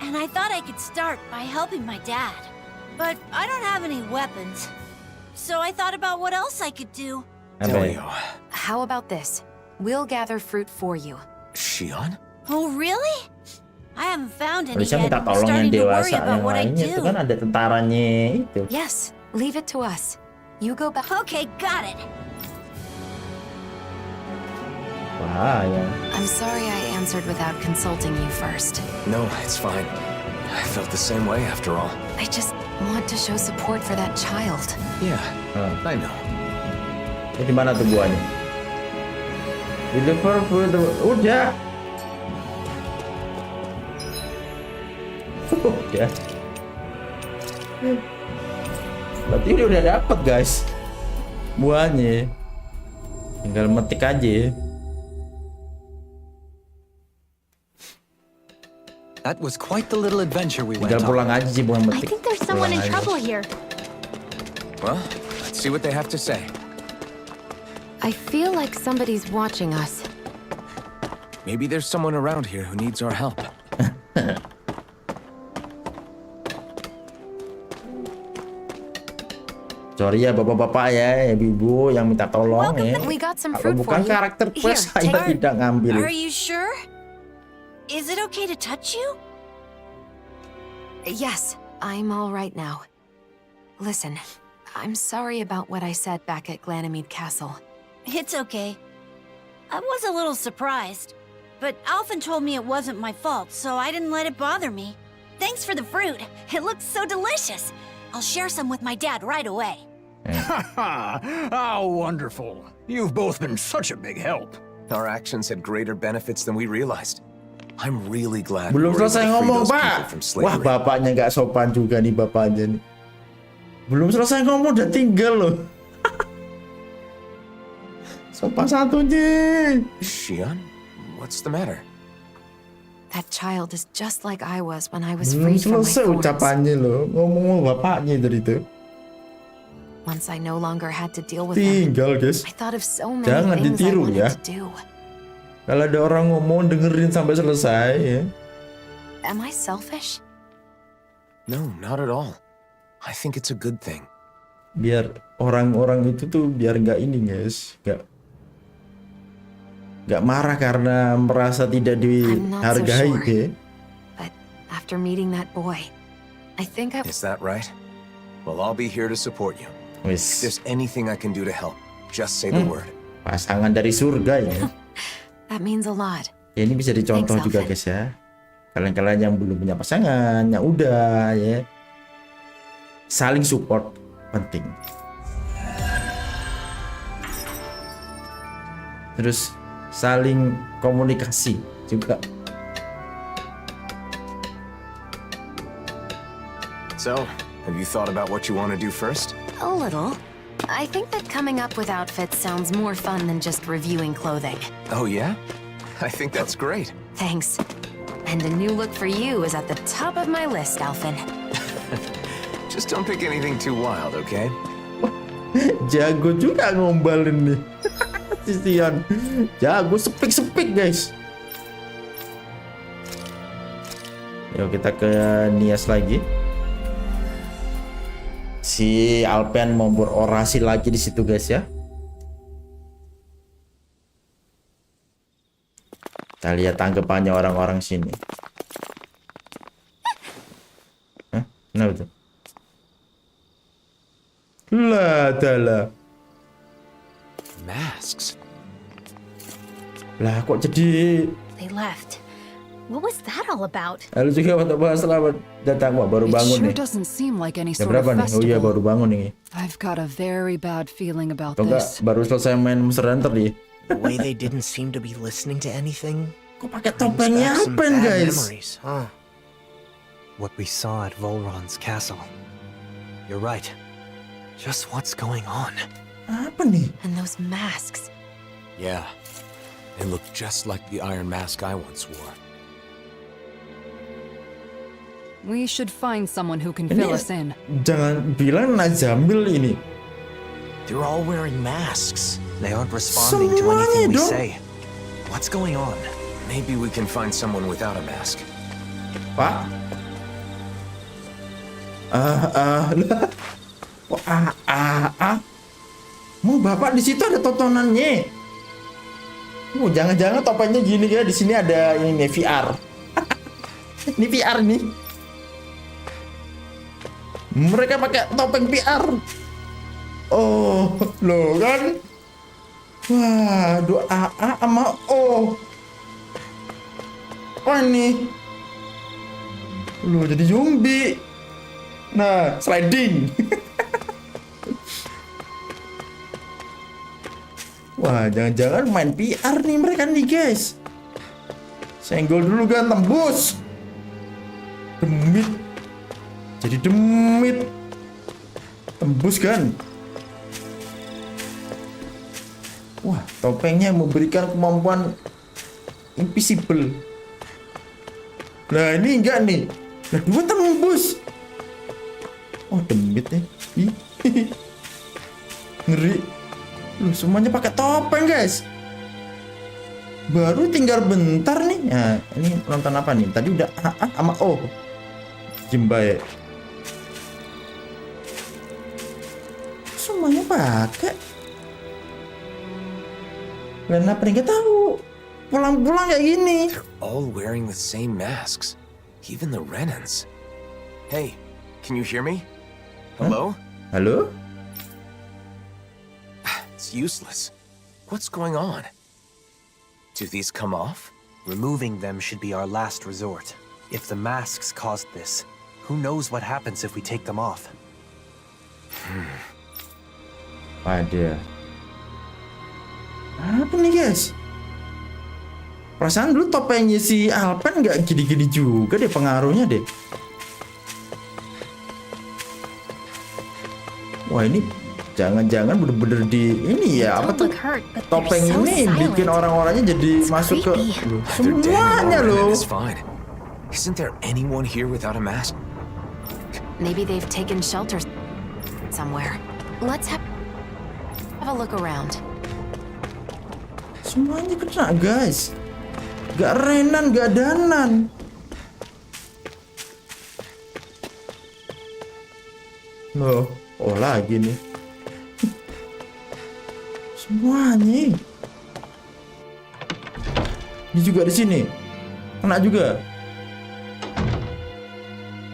Q: And I thought I could start by helping my dad. But I don't have any weapons. So I thought about what else I could do.
D: Delio.
B: How about this? We'll gather fruit for you.
D: Shion?
Q: Oh, really? I haven't found any
A: Harusnya
Q: yet.
A: minta
Q: I'm
A: tolong yang
Q: starting to worry
A: dewasa
Q: about
A: yang
Q: what I
A: lainnya. Itu
Q: do.
A: kan ada tentaranya itu.
B: Yes, leave it to us. You go back.
Q: Okay, got it.
A: Bahaya.
B: I'm sorry I answered without consulting you first.
D: No, it's fine. I felt the same way after all.
B: I just want to show support for that child.
D: Yeah, I know.
A: Ini di mana tuh buahnya? Deliver food. Udah. Udah. Berarti ini udah dapet guys buahnya. Tinggal metik aja.
I: That was quite the little adventure we went
A: Tinggal pulang
I: on.
A: aja sih buah
G: I
A: metik.
G: think there's someone in
A: Pulang aja.
G: trouble here.
D: Well, let's see what they have to say.
B: I feel like somebody's watching us.
D: Maybe there's someone around here who needs our help.
A: Sorry ya bapak-bapak ya, ibu-ibu yang minta tolong ya.
B: We got some
A: Kalau
B: fruit
A: bukan
B: for you.
A: karakter quest
B: Here,
A: saya tidak ngambil.
Q: Are you sure? Is it okay to touch you?
B: Yes, I'm all right now. Listen, I'm sorry about what I said back at Ganymede Castle.
Q: It's okay. I was a little surprised. but Alphen told me it wasn't my fault, so I didn't let it bother me. Thanks for the fruit. It looks so delicious. I'll share some with my dad right away.
I: How wonderful. You've both been such a big help.
D: Our actions had greater benefits than we realized. I'm really glad
A: Belum
D: we were able
A: selesai
D: to free
A: ngomong,
D: those people
A: Pak.
D: from
A: Wah,
D: slavery.
A: bapaknya nggak sopan juga nih bapaknya nih. Belum selesai ngomong udah tinggal loh. Sopan satunya.
D: Shion, what's the matter?
B: That child is just like I was when I was
A: Belum
B: freed from my
A: selesai
B: thorns.
A: ucapannya loh. Ngomong bapaknya dari itu.
B: Once I no longer had to deal with them,
A: Tinggal guys.
B: I thought of so many
A: Jangan
B: things I
A: ditiru
B: wanted
A: ya.
B: to do.
A: Kalau ada orang ngomong dengerin sampai selesai ya.
B: Am I selfish?
D: No, not at all. I think it's a good thing.
A: Biar orang-orang itu tuh biar nggak ini guys, nggak marah karena merasa tidak dihargai ya.
B: But after meeting that boy, I think I...
D: Is that right? Well, I'll be here to support you. If there's anything I can do to help, just say the word.
A: Pasangan dari surga ya.
B: That means a lot.
A: Ya ini bisa dicontoh
B: Thanks,
A: juga
B: Alphen.
A: guys ya. Kalian-kalian yang belum punya pasangan, ya udah ya. Saling support penting. Terus saling komunikasi juga.
D: So, have you thought about what you want to do first?
B: A little. I think that coming up with outfits sounds more fun than just reviewing clothing.
D: Oh yeah? I think that's great.
B: Thanks. And a new look for you is at the top of my list, Alphen.
D: Just don't pick anything too wild, okay?
A: Jago juga ngombalin nih. Sisian. Jago sepik-sepik guys. Yuk kita ke Nias lagi. Si Alphen mau berorasi lagi di situ guys ya. Kita lihat tanggapannya orang-orang sini. Hah? Kenapa tuh? Lah, adalah.
D: Masks.
A: Lah, kok jadi...
G: They left. What was that all about?
A: Halo juga untuk bahas selamat datang. Wah, baru
F: It
A: bangun
F: sure
A: nih.
F: doesn't seem like any
A: Jam
F: sort of
A: berapa nih? Oh iya,
F: festival.
A: baru bangun nih.
F: I've got a very bad feeling about
A: Kok nggak
F: this.
A: baru selesai main Monster Hunter nih?
K: The way they didn't seem to be listening to anything.
A: Kok pakai topengnya
K: Brings back some
A: Alphen
K: bad
A: guys?
K: memories, huh?
J: What we saw at Volron's castle. You're right. Just what's going on?
A: Apa nih?
B: And those masks.
D: Yeah. They look just like the iron mask I once wore.
F: We should find someone who can fill
A: Ini
F: us in.
A: jangan bilang Najamil ini.
K: They're all wearing masks.
J: They aren't responding to anything we
A: dong.
J: say. What's going on?
D: Maybe we can find someone without a mask.
A: Pak? Mau bapak di situ ada tontonannya. Jangan-jangan topengnya gini ya, di sini ada ini VR. Ini VR nih. Mereka pakai topeng VR. Oh, loh kan? Wah, doa A sama O. Apa nih? Loh, jadi zombie. Nah, sliding. Wah, jangan-jangan main VR nih mereka nih, guys. Senggol dulu kan, tembus. Demit. Jadi demit. Tembus kan. Wah, topengnya memberikan kemampuan invisible. Nah, ini enggak nih. Nah, dua tembus. Oh, demit nih. Ih. Ngeri. Loh, semuanya pakai topeng, guys. Baru tinggal bentar nih. Nah, ini nonton apa nih? Tadi udah A sama O. Jimbae. Semuanya pakai. Kenapa nih? Gak tahu. Pulang-pulang kayak gini.
D: All wearing the same masks. Even the Renans. Hey, can you hear me? Hello?
A: Halo?
D: It's useless. What's going on? Do these come off?
J: Removing them should be our last resort. If the masks caused this, who knows what happens if we take them off?
A: Ada. Apa nih guys? Perasaan dulu topengnya si Alphen nggak gini-gini juga deh pengaruhnya deh. Wah ini jangan-jangan bener-bener di ini ya apa tuh topeng ini bikin orang-orangnya jadi masuk ke semuanya loh.
D: Isn't there anyone here without a mask?
B: Maybe they've taken shelter somewhere. Let's have a look around.
A: Semuanya kena guys. Gak Renan, gak Danan. Loh, oh lagi nih. Semuanya. Ini juga di sini. Kena juga.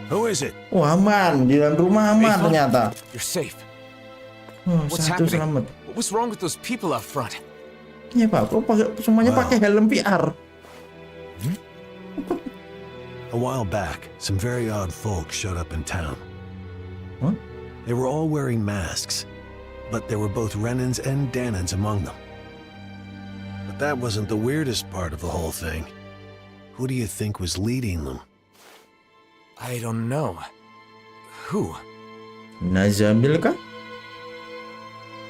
C: Who is it?
A: Oh aman, di dalam rumah aman ternyata.
D: You're safe.
A: Oh,
D: What's
A: satu
D: happening?
A: selamat.
D: What was wrong with those people out front?
A: Iya Pak, kok semuanya pakai helm VR?
C: A while back, some very odd folk showed up in town.
A: Huh?
C: They were all wearing masks, but there were both Renans and Danans among them. But that wasn't the weirdest part of the whole thing. Who do you think was leading them?
D: I don't know. Who?
A: Nazamil kah?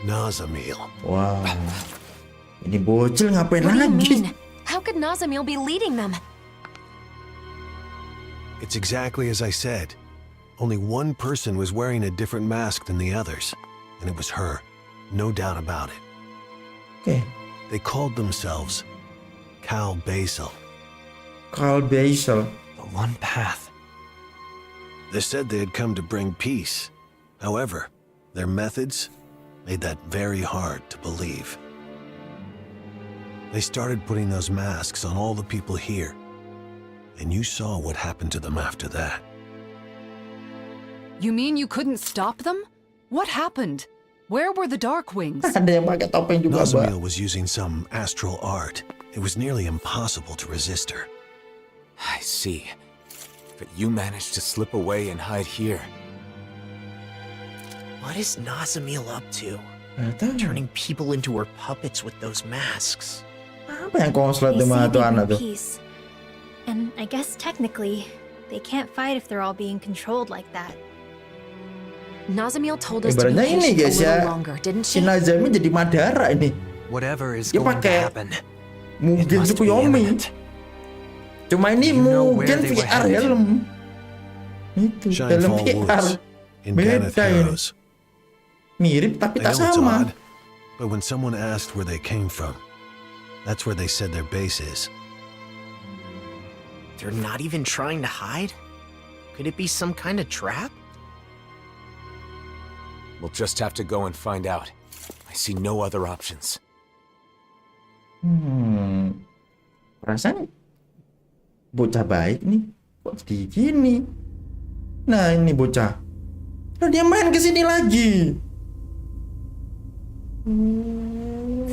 C: Nazamil.
A: Wow. Ini bocil ngapain
B: What do you
A: lagi?
B: mean? How could Nazamil be leading them?
C: It's exactly as I said. Only one person was wearing a different mask than the others, and it was her. No doubt about it.
A: Okay.
C: They called themselves Cal Basil.
A: Cal Basil.
J: The one path.
C: They said they had come to bring peace. However, their methods made that very hard to believe. They started putting those masks on all the people here, and you saw what happened to them after that.
F: You mean you couldn't stop them? What happened? Where were the Dark Wings?
A: Ada yang pakai topeng juga, Mbak.
C: Nazamil was using some astral art. It was nearly impossible to resist her.
D: I see. But you managed to slip away and hide here.
K: What is Nazamil up to? Turning people into her puppets with those masks.
A: Apa yang konslet
G: They
A: sama
G: say
A: tuh
G: they
A: anak
G: want
A: tuh?
G: peace. And I guess technically, they can't fight if they're all being controlled like that.
B: Nazamil told us to be
A: Ibaratnya ini
B: patient a
A: guys ya,
B: little longer, didn't
A: si
B: she?
A: Nazami jadi Madara ini.
J: Whatever is
A: Dia
J: going to
A: pakai
J: happen,
A: mungkin
J: must be
A: Tsukuyomi.
J: imminent.
A: Cuma ini
J: You know where
A: mungkin
J: they were
A: VR
J: headed?
A: helm. Itu helm
C: Shinefall
A: VR.
C: Woods in
A: Beda
C: Ganath
A: ini.
C: Heroes.
A: Mirip tapi
C: I
A: tak
C: know it's
A: sama.
C: odd, but when someone asked where they came from, that's where they said their base is.
K: They're not even trying to hide? Could it be some kind of trap?
D: We'll just have to go and find out. I see no other options.
A: Perasaan bocah baik nih. Kok jadi gini? Nah, ini bocah. Nah, dia main ke sini lagi.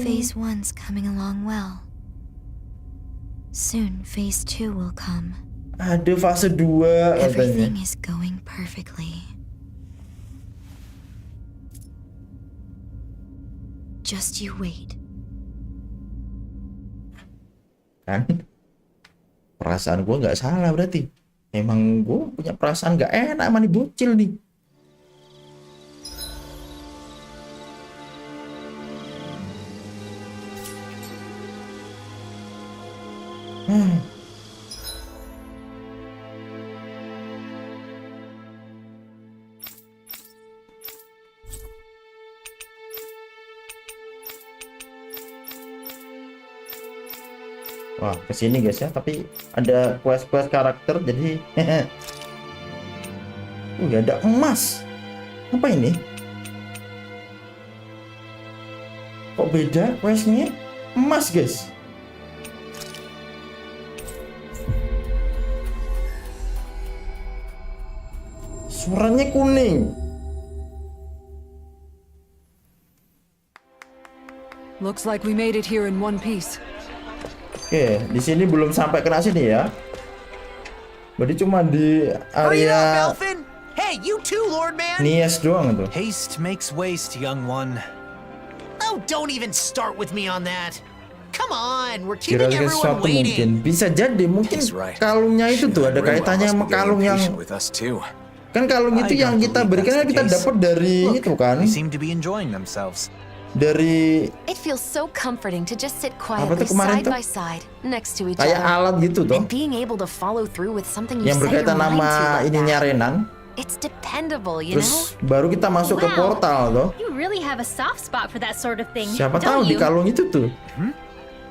E: Phase 1's coming along well. Soon, Phase 2 will come.
A: Ada fase 2 katanya.
E: Everything is going perfectly. Just you wait.
A: Kan? Perasaan gue nggak salah berarti. Emang gue punya perasaan nggak enak sama nih bocil nih. Wah, kesini guys ya, tapi ada quest-quest karakter jadi ada emas. Apa ini? Kok beda questnya? Emas guys. Suaranya kuning.
F: Looks like we made it here in one piece.
A: Oke, di sini belum sampai kena sini ya. Berarti cuma di area
K: Alphen? Hey, you too, Lord Man.
A: Nias doang tuh.
J: Haste makes waste, young one.
K: Oh, don't even start with me on that. Come on, we're keeping
A: Kira-kira
K: everyone
A: sesuatu mungkin
K: waiting.
A: bisa jadi mungkin kalungnya itu tuh ada kaitannya sama kalung yang kan kalung itu yang kita berikan kan kita dapat dari itu kan.
J: They seem to be enjoying themselves.
A: Dari
B: It feels so comforting to just sit
A: Apa
B: quietly
A: tuh kemarin
B: side
A: tuh?
B: by side next to each
A: kayak
B: other.
A: alat gitu tuh
B: And being able to follow through with something you
A: yang
B: set your
A: berkaitan
B: mind
A: sama
B: to like
A: ininya
B: that.
A: Renan.
B: It's dependable, you know?
A: Terus baru kita masuk ke
G: Wow.
A: portal tuh.
G: You really have a soft spot for that sort of thing.
A: Siapa tahu
G: don't
A: di
G: you?
A: kalung itu tuh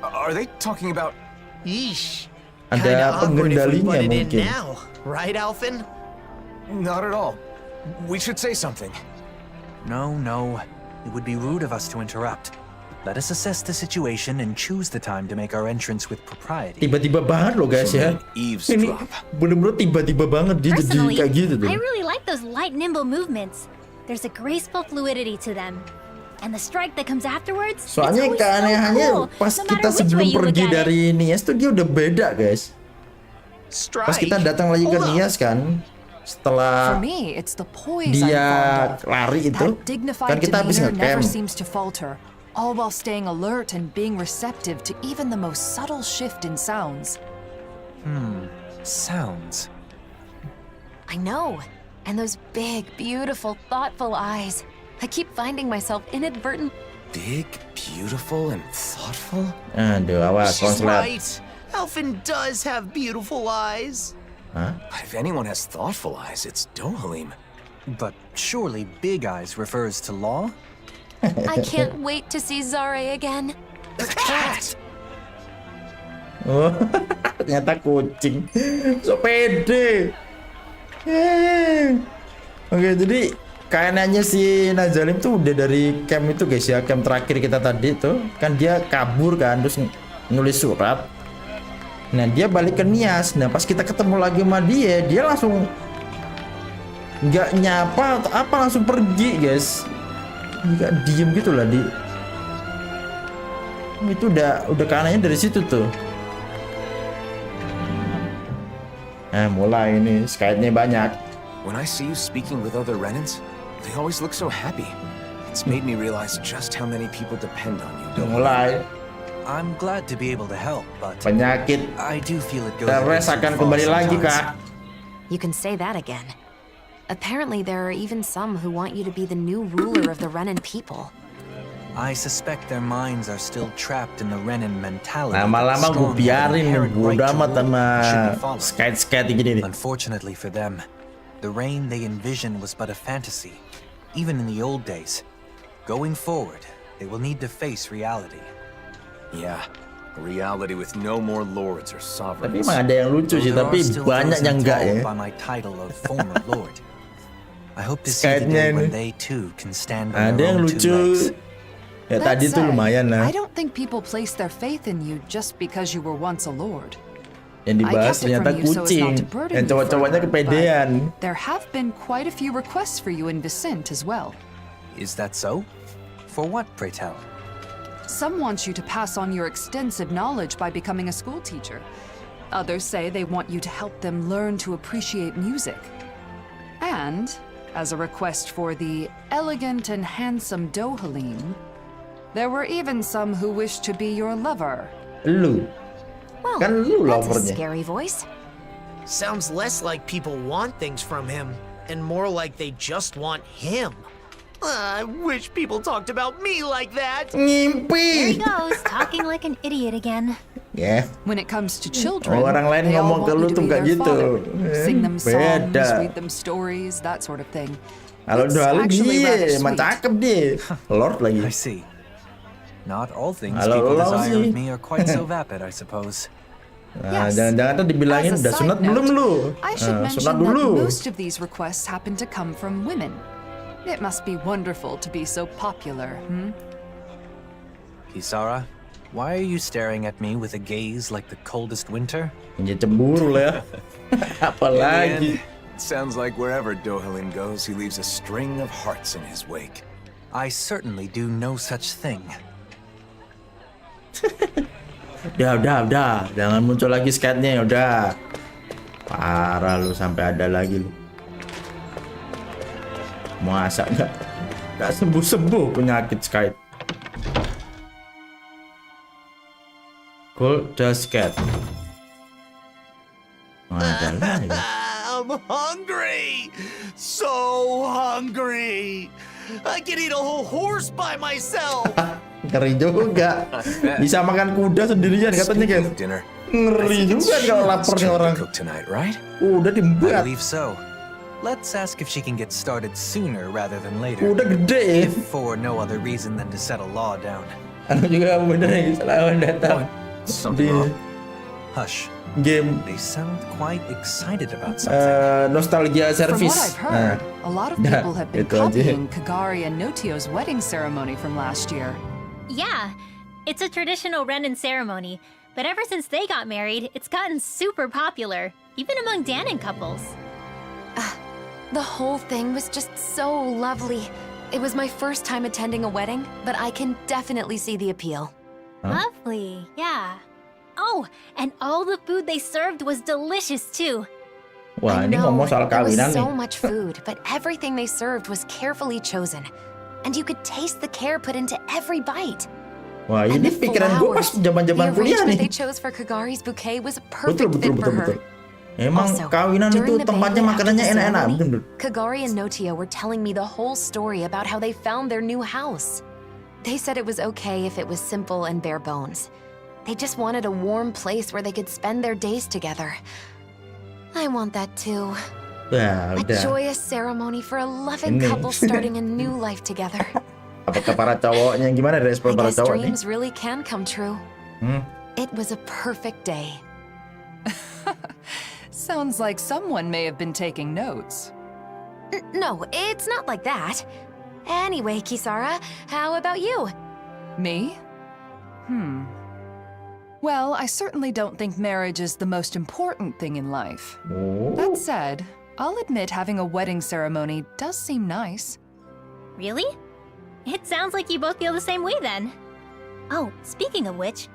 D: Are they talking about...
K: Yeesh.
A: ada pengendalinya
K: Butted in
A: mungkin.
K: now, right, Alphen?
D: Not at all. We should say something.
J: No. It would be rude of us to interrupt. Let us assess the situation and choose the time to make our entrance with propriety.
A: Tiba-tiba banget loh guys ya. Ini bener-bener tiba-tiba banget dia jadi
G: Personally,
A: kayak gitu tuh.
G: I really like those light, nimble movements. There's a graceful fluidity to them. And the strike that comes afterwards,
A: Soalnya
G: it's always
A: keanehannya
G: so cool,
A: pas
G: no
A: kita
G: matter which way
A: sebelum
G: you
A: pergi
G: look at
A: dari Nias tuh dia udah beda guys. Pas kita datang lagi ke Nias kan,
F: For
A: setelah
F: me, it's the poise I'm
A: dia
F: fond of.
A: lari itu,
F: That dignified
A: kan kita habis
F: demeanor never
A: ngecamp.
F: seems to falter, all while staying alert and being receptive to even the most subtle shift in sounds.
J: Sounds.
B: I know. And those big, beautiful, thoughtful eyes. I keep finding myself inadvertent.
D: Big, beautiful, and thoughtful?
A: Aduh, awas
K: She's
A: konslet.
K: right. Alphen does have beautiful eyes.
A: Hah?
D: But if anyone has thoughtful eyes, it's Dohalim.
J: But surely Big Eyes refers to Law?
B: I can't wait to see Zare again.
K: The cat!
A: Oh, ternyata kucing. So pede. Oke, jadi kayaknya si Nazalim tuh udah dari camp itu guys ya, camp terakhir kita tadi tuh kan dia kabur kan terus nulis surat. Nah dia balik ke Nias. Nah pas kita ketemu lagi sama dia langsung nggak nyapa atau apa langsung pergi guys. Nggak diem gitu lah di. Itu udah kanannya dari situ tuh. Nah mulai ini Skype-nya banyak.
D: When I see you speaking with other Renans, they always look so happy. It's made me realize just how many people depend on you.
A: Mulai
J: I'm glad to be able to help, but
A: penyakit
J: I do feel it goes a bit
A: Teres
J: too
A: akan
J: far
A: kembali lagi
J: sometimes.
A: kak.
B: You can say that again. Apparently, there are even some who want you to be the new ruler of the Renan people.
J: I suspect their minds are still trapped in the Renan mentality.
A: Lama-lama gue biarin nih, bodo amat sama skate gini nih.
J: Unfortunately for them, the reign they envision was but a fantasy, even in the old days. Going forward, they will need to face reality.
D: Yeah, a reality with no more lords or
A: Tapi
D: sovereigns.
A: emang ada yang lucu sih, tapi banyak yang enggak ya.
J: By my title of former lord. I hope to see the day when they too can stand on
A: Ada
J: their
A: yang
J: own two legs.
A: lucu. Ya
F: That
A: tadi tuh
F: said,
A: lumayan lah.
F: I don't think people place their faith in you just because you were once a lord.
A: Yang dibahas ternyata kucing. Yang cowok-cowoknya kepedean.
F: There have been quite a few requests for you in Vicente as well.
J: Is that so? For what, pray tell?
F: Some want you to pass on your extensive knowledge by becoming a school teacher. Others say they want you to help them learn to appreciate music. And, as a request for the elegant and handsome Dohalim, there were even some who wished to be your lover.
A: Lu.
B: Well,
A: Kan lu
B: that's a
A: lovernya.
B: scary voice.
K: Sounds less like people want things from him, and more like they just want him. I wish people talked about me like that.
G: There
A: Ngimpi.
G: he goes, talking like an idiot again.
A: Ya.
F: When it comes to children,
A: Orang lain
F: they all
A: ngomong ke
F: want
A: lu
F: you to
A: tuh
F: be
A: nggak
F: their
A: gitu.
F: father. Sing them songs,
A: Beda.
F: read them stories, that sort of thing.
A: Kalau
F: It's
A: Dohalim
F: actually rather
A: dia, emang
F: sweet.
A: cakep dia. Lord lagi.
J: I see. Not all things
A: Halo,
J: people
A: lo
J: desire
A: sih.
J: of me are quite so vapid, I suppose.
A: Nah,
F: Yes.
A: jangan-jangan tuh dibilangin
F: As a
A: udah
F: side
A: sunat
F: note,
A: belum lu?
F: I should
A: Nah,
F: mention
A: sunat
F: that
A: dulu.
F: most of these requests happen to come from women. It must be wonderful to be so popular,
J: Kisara, why are you staring at me with a gaze like the coldest winter?
A: Ya cemburu lah ya. Apalagi.
D: It sounds like wherever Dohalim goes, he leaves a string of hearts in his wake.
J: I certainly do no such thing.
A: Udah. Jangan muncul lagi skate-nya, udah. Parah lu, sampai ada lagi lu. Masa nggak sembuh penyakit skate. Cool, just skate. Ada lagi.
K: I'm hungry! So hungry! I can eat a whole horse by myself!
A: Ngeri juga. Bisa makan kuda sendirian katanya, guys. Ngeri juga kalau lapar nih orang. Udah dibuat.
J: I believe so. Let's ask if she can get started sooner rather than later.
A: Udah gede.
J: If for no other reason than to settle law down.
A: Anu juga bener nih, lawan datang.
J: Something wrong. Hush.
A: Game.
J: They sound quite excited about something.
A: Nostalgia
F: From
A: service.
F: what I've heard, a lot of people have been copying Kagari and Notio's wedding ceremony from last year.
G: Yeah, it's a traditional Renan ceremony, but ever since they got married, it's gotten super popular, even among Danon couples.
B: The whole thing was just so lovely. It was my first time attending a wedding, but I can definitely see the appeal.
G: Lovely, yeah. Oh, and all the food they served was delicious too.
A: Wah, ini ngomong soal
B: There was
A: kawinan
B: so
A: nih.
B: much food, but everything they served was carefully chosen. And you could taste the care put into every bite.
A: Wah, ini pikiran gue pas zaman-zaman
B: The
A: kuliah
B: arrangement they
A: nih.
B: chose for Kagari's bouquet was a perfect fit for her.
A: Emang
B: Also,
A: kawinan itu
B: during the
A: tempatnya
B: banquet
A: makanannya
B: after the
A: enak-enak,
B: ceremony,
A: bener.
B: Kagari and Notio were telling me the whole story about how they found their new house. They said it was okay if it was simple and bare bones. They just wanted a warm place where they could spend their days together. I want that too.
A: Ya,
B: A
A: udah.
B: joyous ceremony for a loving
A: Ini.
B: couple starting a new life together.
A: Apakah para cowoknya gimana
B: I
A: respon para
B: guess
A: cowok nih?
B: dreams really can come true. It was a perfect day.
F: Sounds like someone may have been taking notes.
B: No, it's not like that. Anyway, Kisara, how about you?
F: Me? Well, I certainly don't think marriage is the most important thing in life. That said, I'll admit having a wedding ceremony does seem nice.
G: Really? It sounds like you both feel the same way then. Oh, speaking of which,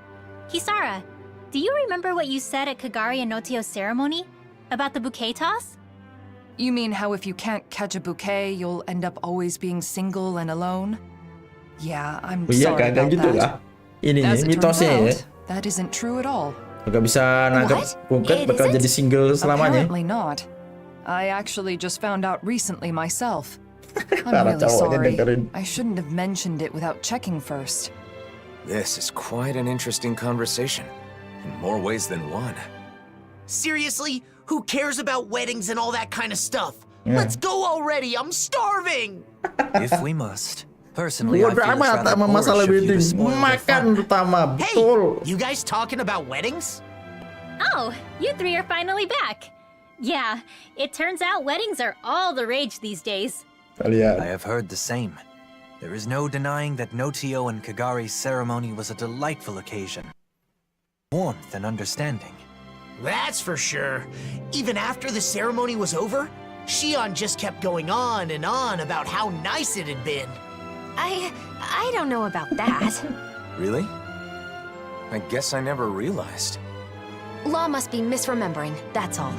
G: Kisara, do you remember what you said at Kagari and Notio's ceremony? About the bouquet toss?
F: You mean how if you can't catch a bouquet, you'll end up always being single and alone? Yeah, I'm
A: Oh iya,
F: sorry
A: kayak
F: about
A: gitu
F: that.
A: lah. Ini
F: As
A: nih
F: it turns
A: mitosnya ya.
F: out, that isn't true at all.
A: Gak bisa nangkep buket bakal jadi single selamanya.
F: Apparently not. I actually just found out recently myself.
A: Para
F: I'm really
A: cowoknya
F: sorry.
A: dengerin.
F: I shouldn't have mentioned it without checking first.
D: This is quite an interesting conversation, in more ways than one.
K: Seriously? Who cares about weddings and all that kind of stuff?
A: Yeah.
K: Let's go already! I'm starving!
J: If we must. Personally, I
A: Bodo
J: feel it's
A: amat
J: rather
A: sama masalah
J: boorish of you to
A: wedding.
J: spoil their
A: Makan
J: fun.
A: terutama,
K: Hey,
A: betul.
K: you guys talking about weddings?
G: Oh, you three are finally back. Yeah, it turns out weddings are all the rage these days.
J: I have heard the same. There is no denying that Notio and Kagari's ceremony was a delightful occasion. Warmth and understanding.
K: That's for sure. Even after the ceremony was over, Shione just kept going on and on about how nice it had been.
B: I don't know about that.
D: Really? I guess I never realized.
B: Law must be misremembering, that's all.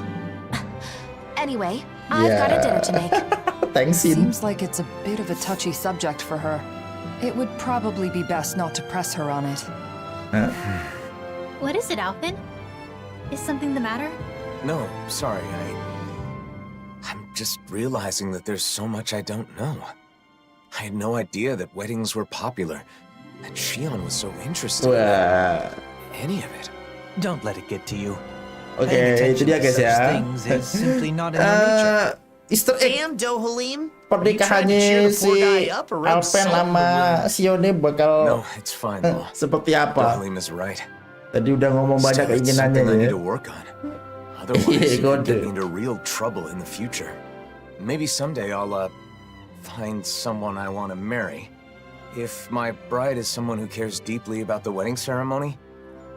B: Anyway, I've got a dinner to make.
A: Thanks, Sin.
F: Seems like it's a bit of a touchy subject for her. It would probably be best not to press her on it.
G: What is it, Alphen? Is something the matter?
D: No, sorry, I'm just realizing that there's so much I don't know. I had no idea that weddings were popular, and Shione was so interested
A: Wah.
D: in any of it.
J: Don't let it get to you.
A: Oke,
J: Paying
A: itu
J: attention
A: dia
J: to
A: guys
J: such
A: ya.
J: things is simply not in their nature.
A: Easter egg
K: Damn, Dohalim.
A: pernikahannya si Alphen sama Shione bakal
D: No, it's fine, Law.
A: seperti apa?
D: Dohalim is right.
A: Tadi udah ngomong banyak
D: Still, it's
A: keinginannya
D: something I
A: ya.
D: need to work on. Otherwise, it could
A: Kode.
D: get me into real trouble in the future. Maybe someday I'll, find someone I want to marry. If my bride is someone who cares deeply about the wedding ceremony,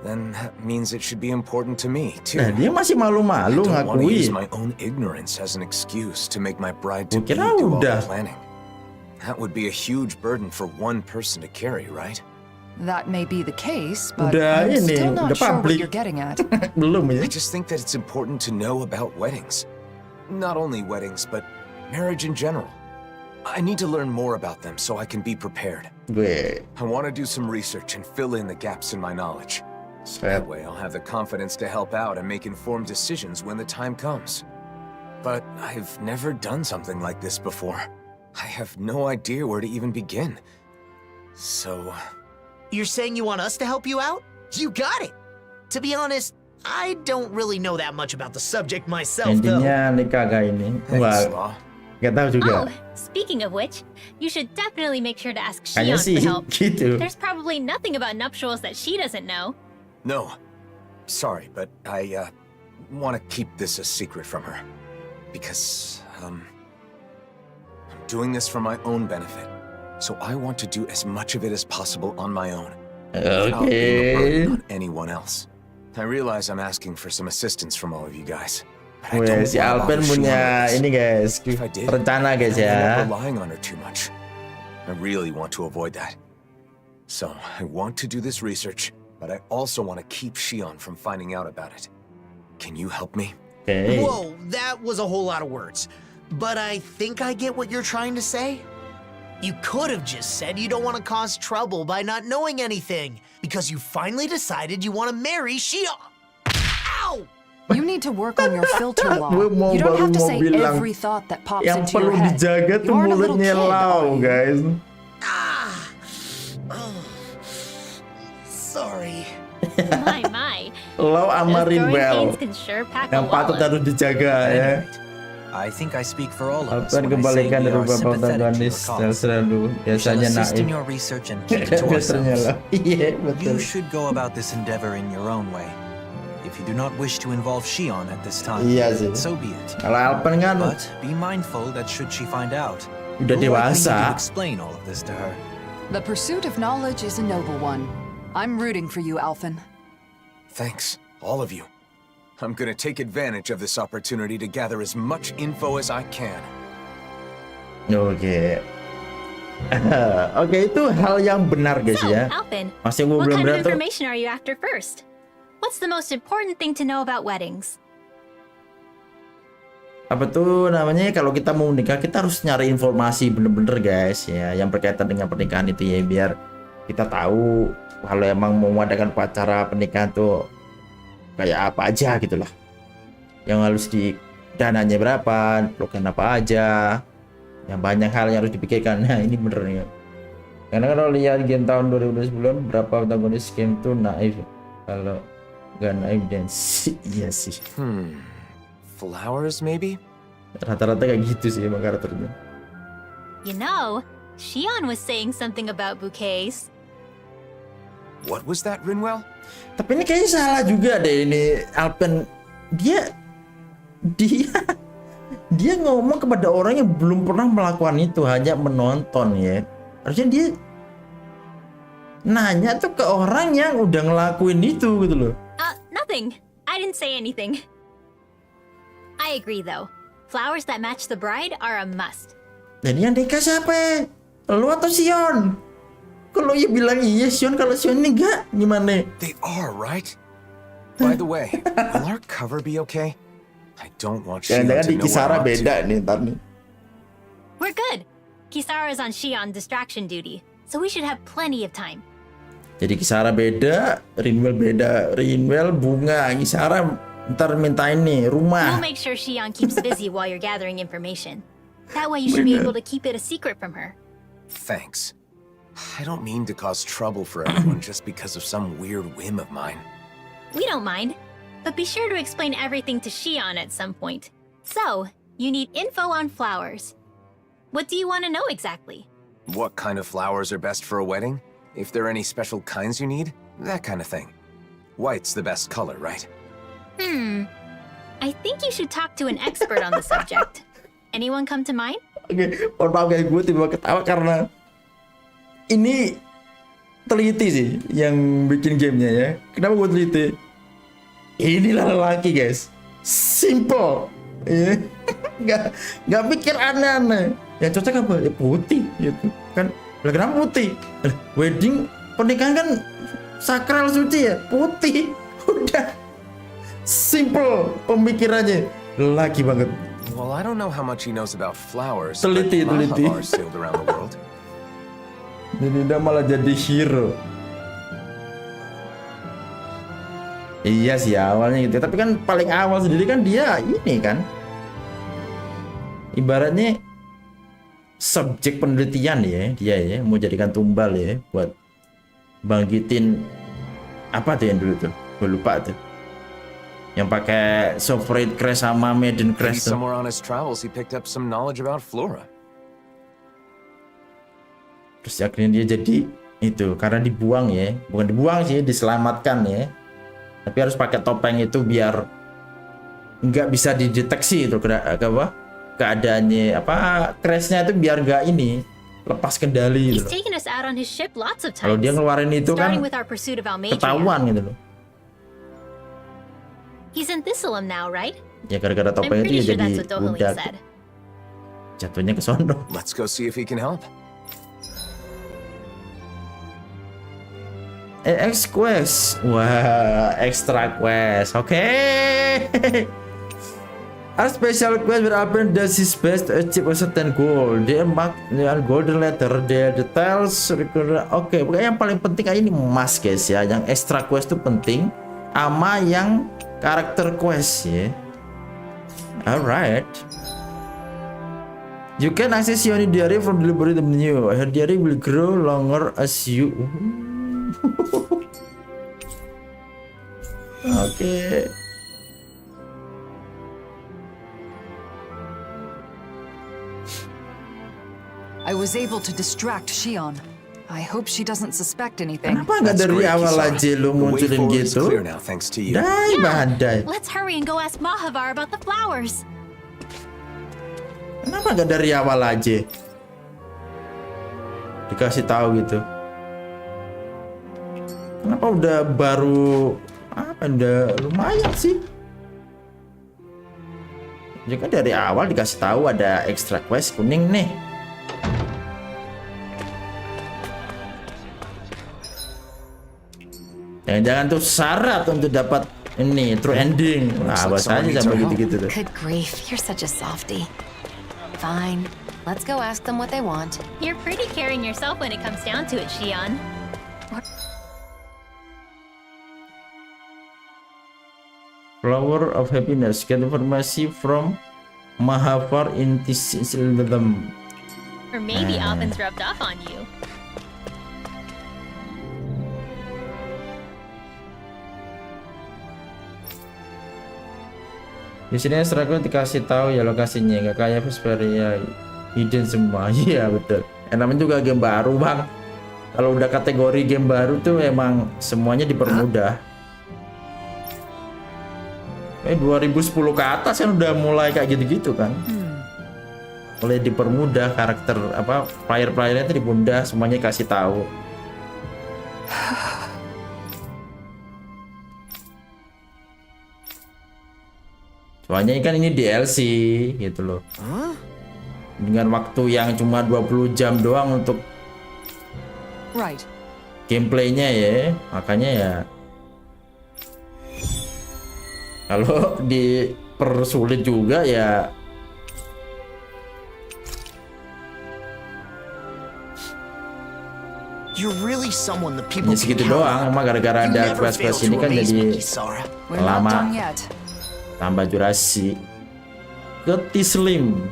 D: then that means it should be important to me, too.
A: Nah, dia masih malu-malu
D: I don't want to use
A: ngakui.
D: my own ignorance as an excuse to make my bride to be
A: Kira
D: do all the
A: udah.
D: planning. That would be a huge burden for one person to carry, right?
F: That may be the case, but
A: Udah
F: I'm
A: ini,
F: still
A: udah
F: not sure what
A: public.
F: you're getting at.
A: Belum ya?
D: I just think that it's important to know about weddings. Not only weddings, but marriage in general. I need to learn more about them so I can be prepared. I want to do some research and fill in the gaps in my knowledge. That way I'll have the confidence to help out and make informed decisions when the time comes. But I've never done something like this before. I have no idea where to even begin. So...
K: You're saying you want us to help you out? You got it! To be honest, I don't really know that much about the subject myself, though.
A: Endingnya nikah gak ini? Wah, gak tahu juga.
G: Oh, speaking of which, you should definitely make sure to ask
A: Kayaknya
G: Shion
A: sih
G: for help.
A: gitu.
G: There's probably nothing about nuptials that she doesn't know.
D: No. Sorry, but I want to keep this a secret from her. Because, I'm doing this for my own benefit. So I want to do as much of it as possible on my own. Without being a burden on anyone else. I realize I'm asking for some assistance from all of you guys. But I don't
A: Weh, si Alphen
D: want to
A: punya
D: bother Shione
A: ini guys,
D: If I did,
A: rencana guys
D: I would end
A: ya.
D: up relying on her too much. I really want to avoid that. So I want to do this research, but I also want to keep Shion from finding out about it. Can you help me?
K: Whoa, that was a whole lot of words. But I think I get what you're trying to say. You could have just said you don't want to cause trouble by not knowing anything, because you finally decided you want to marry Shion. Ow!
F: You need to work on your filter law.
A: Gue mau
F: You don't have to
A: baru
F: say
A: mau bilang,
F: every thought that pops
A: yang
F: into your
A: perlu
F: head.
A: dijaga tuh
F: You aren't a little
A: mulutnya
F: kid,
A: lau
F: are you?
A: guys.
K: Sorry.
G: My.
A: Lau sama
G: Those growing
A: Rinwell
G: pains can sure pack a
A: yang patut
G: wallet.
A: harus dijaga ya.
J: I think I speak for all of us
A: Alphen
J: when I say
A: kembalikan
J: we
A: dari
J: are
A: beberapa
J: sympathetic to your
A: protagonis
J: cause.
A: yang selalu
J: We shall
A: biasanya
J: assist in
A: naif.
J: your research and keep it to
A: Biasanya
J: ourselves.
A: lah. Iya betul.
J: You should go about this endeavor in your own way. If you do not wish to involve Shion at this time,
A: Iya sih.
J: so be it.
A: Kalau Alphen kan
J: But be mindful that should she find out,
A: udah
J: you'll likely need to
A: dewasa.
J: explain all of this to her.
F: The pursuit of knowledge is a noble one. I'm rooting for you, Alphen.
D: Thanks, all of you. I'm gonna take advantage of this opportunity to gather as much info as I can.
A: Oke. Oke, itu hal yang benar guys
G: So,
A: ya.
G: Alphen,
A: Masih gue
G: what
A: belum
G: kind of
A: berantem.
G: information are you after first? What's the most important thing to know about weddings?
A: Apa tuh namanya, kalau kita mau nikah kita harus nyari informasi bener-bener guys ya, yang berkaitan dengan pernikahan itu ya, biar kita tahu kalau emang mau mengadakan upacara pernikahan tuh kayak apa aja gitu lah, yang harus di dananya berapa, program apa aja, yang banyak hal yang harus dipikirkan. Nah ini bener ya, karena kalau lihat game tahun 2010 berapa protagonis game tuh naif, kalau gak naif dan iya sih.
D: Flowers, maybe?
A: Rata-rata kayak gitu sih emang karakternya.
G: You know, Shion was saying something about bouquets.
D: What was that, Rinwell?
A: Tapi ini kayaknya salah juga deh ini Alphen. Dia ngomong kepada orang yang belum pernah melakukan itu, hanya menonton ya. Harusnya dia nanya tuh ke orang yang udah ngelakuin itu gitu loh.
G: Nothing. I didn't say anything. I agree though. Flowers that match the bride are a must.
A: Jadi yang nikah siapa? Lu atau Shion? Kalau ia bilang iya Shion, kalau Shion enggak gimana?
D: They are, right? By the way, will our cover be okay? I don't want Shion
A: Jangan-jangan
D: to
A: di
D: know what
A: Kisara
D: I'm up
A: beda
D: to.
A: nih ntar nih.
G: We're good. Kisara's on Shion distraction duty, so we should have plenty of time.
A: Jadi Kisara beda, Rinwell beda. Rinwell bunga, Kisara ntar mintain nih rumah.
G: We'll make sure Shion keeps busy while you're gathering information. That way you should be able to keep it a secret from her.
D: Thanks. I don't mean to cause trouble for everyone just because of some weird whim of mine.
G: We don't mind, but be sure to explain everything to Shion at some point. So, you need info on flowers. What do you want to know exactly?
D: What kind of flowers are best for a wedding? If there are any special kinds you need? That kind of thing. White's the best color, right?
G: I think you should talk to an expert on the subject. Anyone come to mind?
A: Oke, mohon maaf guys, gue tiba ketawa karena ini teliti sih yang bikin gamenya ya. Kenapa gue teliti? Inilah lelaki guys, simple, ya. nggak pikir aneh-aneh. Yang cocok apa? Ya putih, gitu kan. Lah kenapa putih? Wedding pernikahan kan sakral suci ya, putih. Udah simple pemikirannya, laki banget.
D: Well, I don't know how much he knows about flowers,
A: Teliti.
D: but Mahavar sailed around the world.
A: Jadi udah malah jadi hero. Iya sih awalnya gitu, tapi kan paling awal sendiri kan dia ini kan, ibaratnya subjek penelitian ya, dia ya mau jadikan tumbal ya buat bangkitin apa tuh yang dulu tuh, gue lupa tuh, yang pakai software crash sama Maiden
D: Maybe
A: crash tuh.
D: somewhere on his travels he picked up some knowledge about flora.
A: Terus akhirnya dia jadi itu karena dibuang ya, bukan dibuang sih, diselamatkan ya. Tapi harus pakai topeng itu biar nggak bisa dideteksi itu keadaannya apa crashnya itu biar nggak ini lepas kendali
G: He's
A: gitu.
G: taken us out on his ship lots of times.
A: Kalau dia ngeluarin itu kan
G: starting with our pursuit of Almadria.
A: ketahuan gitu loh.
G: He's in Thistleum now, right?
A: Ya gara-gara
G: I'm
A: topeng
G: pretty
A: itu
G: sure
A: ya jadi
G: that's what Dohalim
A: budak.
G: said.
A: Jatuhnya ke sono.
D: Let's go see if he can help.
A: X quest, wah, extra quest, oke. A special quest where Alphen does his best to achieve a certain goal. They mark the golden letter, the details. Oke, pokoknya yang paling penting aja ini emas guys ya. Yang extra quest itu penting, ama yang karakter quest ya. Alright. You can access Shione diary from the library menu. Her diary will grow longer as you. Oke.
F: I was able to distract Shione. I hope she doesn't suspect anything.
A: Kenapa nggak dari awal aja lu munculin gitu? Dai badai.
G: Let's hurry and go ask Mahavar about the flowers.
A: Kenapa nggak dari awal aja? Dikasih tahu gitu. Kenapa udah baru apa udah lumayan sih? Juga dari awal dikasih tahu ada extra quest kuning nih. Jangan-jangan tuh syarat untuk dapat ini true ending. Nah, bahasanya sampai gitu-gitu tuh.
B: Good grief, you're such a softie. Fine, let's go ask them what they want.
G: You're pretty caring yourself when it comes down to it, Shion.
A: Flower of Happiness. Get informasi from Mahavar in Thistleum.
G: Or maybe Alphen's rubbed off on you.
A: Di sini Struggle dikasih tahu ya lokasinya, nggak kayak Vesperia hidden semua. Iya betul. Namanya juga game baru bang. Kalau udah kategori game baru tuh emang semuanya dipermudah. 2010 ke atas kan udah mulai kayak gitu-gitu kan. Mulai dipermudah karakter apa player-playernya itu dipermudah, semuanya kasih tahu. Soalnya kan ini DLC gitu loh. Dengan waktu yang cuma 20 jam doang untuk gameplaynya ya. Makanya ya kalau dipersulit juga ya
K: You're really someone the people
A: ya segitu doang. Emang gara-gara ada quest-quest ini kan jadi lama. Tambah durasi. Getty Slim.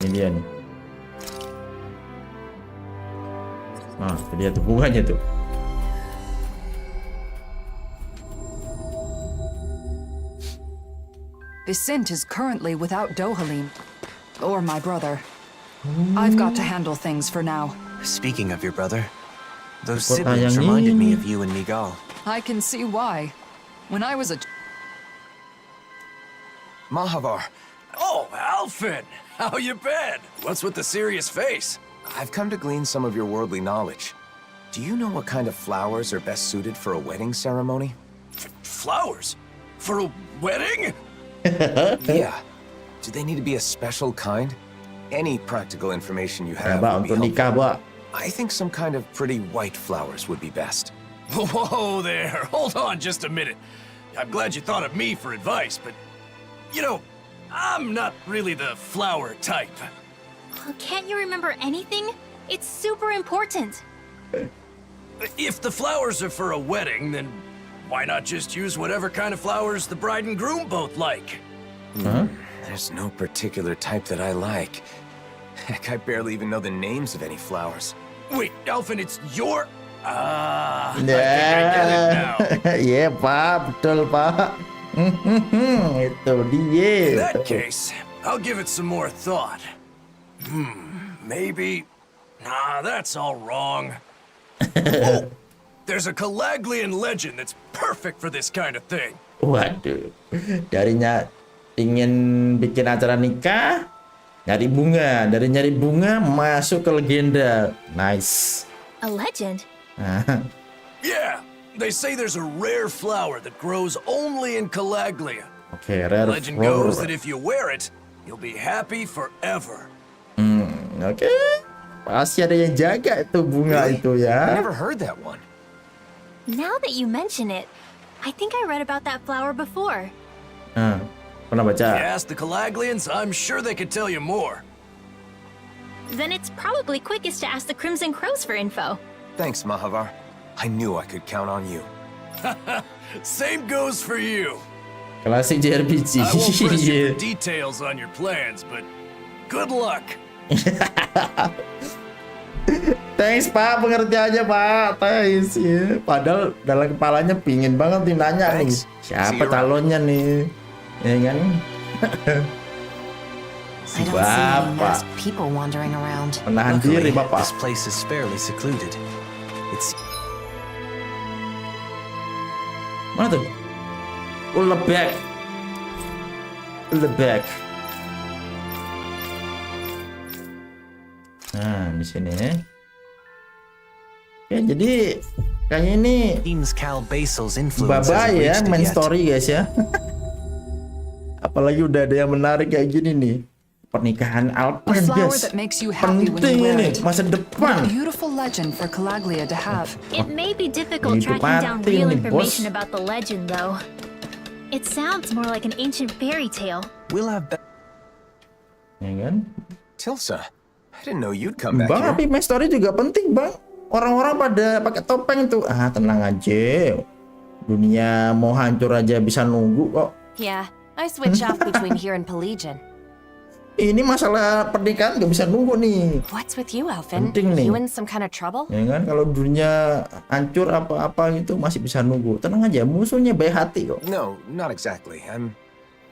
A: Ini dia nih. Nah, dia tuh bunganya tuh.
F: Vicent is currently without Dohalim, or my brother. I've got to handle things for now.
J: Speaking of your brother, those siblings reminded me of you and Miguel.
F: I can see why. When I was a...
D: Mahavar.
H: Oh, Alphen! How you been? What's with the serious face?
D: I've come to glean some of your worldly knowledge. Do you know what kind of flowers are best suited for a wedding ceremony?
H: Flowers? For a wedding?
D: Yeah. Do they need to be a special kind? Any practical information you have would be helpful. I think some kind of pretty white flowers would be best.
H: Whoa there, hold on just a minute. I'm glad you thought of me for advice, but, you know, I'm not really the flower type.
G: Can't you remember anything? It's super important.
H: If the flowers are for a wedding, then why not just use whatever kind of flowers the bride and groom both like?
D: There's no particular type that I like. Heck, I barely even know the names of any flowers.
H: Wait, Alphen, it's your... I
A: Ya,
H: think I get it now.
A: iya Pak, betul Pak. Itu dia.
H: In that case, I'll give it some more thought. Maybe... Nah, that's all wrong. Oh, there's a Calaglian legend that's perfect for this kind of thing.
A: Waduh, darinya ingin bikin acara nikah, nyari bunga, dari nyari bunga masuk ke legenda. Nice.
G: A legend?
H: Yeah, they say there's a rare flower that grows only in Calaglia.
A: Oke, rare
H: Legend
A: flower.
H: goes that if you wear it, you'll be happy forever.
A: Oke. Pasti ada yang jaga itu bunga itu
D: I
A: ya.
D: never heard that one.
G: Now that you mention it, I think I read about that flower before.
A: Pernah
H: If you
A: baca?
H: ask the Calaglians, I'm sure they could tell you more.
G: Then it's probably quickest to ask the Crimson Crows for info.
D: Thanks, Mahavar. I knew I could count on you.
H: Same goes for you.
A: Klasik JRPG.
H: I won't press you for details on your plans, but good luck.
A: Thanks Pak, pengertiannya Pak. Thanks ya. Padahal dalam kepalanya pingin banget nih nanya nih. Siapa calonnya nih? Ya kan?
B: I don't see any masked people wandering around.
A: Menahan diri Bapak.
J: This place is fairly secluded. It's
A: Mana tuh? Lebek. Nah, di sini. Ya, jadi kayaknya ini Baba ya main story guys ya. Apalagi udah ada yang menarik kayak gini nih. Pernikahan Alphen guys. Penting ini masa depan.
F: Beautiful legend for Calaglia to have.
G: It may be difficult
A: Itu
G: tracking down
A: penting
G: real
A: nih,
G: information
A: bos.
G: about the legend, though. It sounds more like an ancient fairy tale.
J: We'll have
A: Ya kan?
D: Tilsa, I didn't know you'd come back
A: Bang,
D: here.
A: tapi main story juga penting, Bang. Orang-orang pada pakai topeng tuh. Ah, tenang aja. Dunia mau hancur aja bisa nunggu kok.
B: Yeah, I switch off between here and Pelagian.
A: Ini masalah pernikahan nggak bisa nunggu nih.
B: What's with you, Alphen?
A: Penting nih.
B: You in some kind of trouble?
A: Ya kan, kalau dunia hancur apa-apa gitu masih bisa nunggu. Tenang aja, musuhnya baik hati kok.
D: No, not exactly. I'm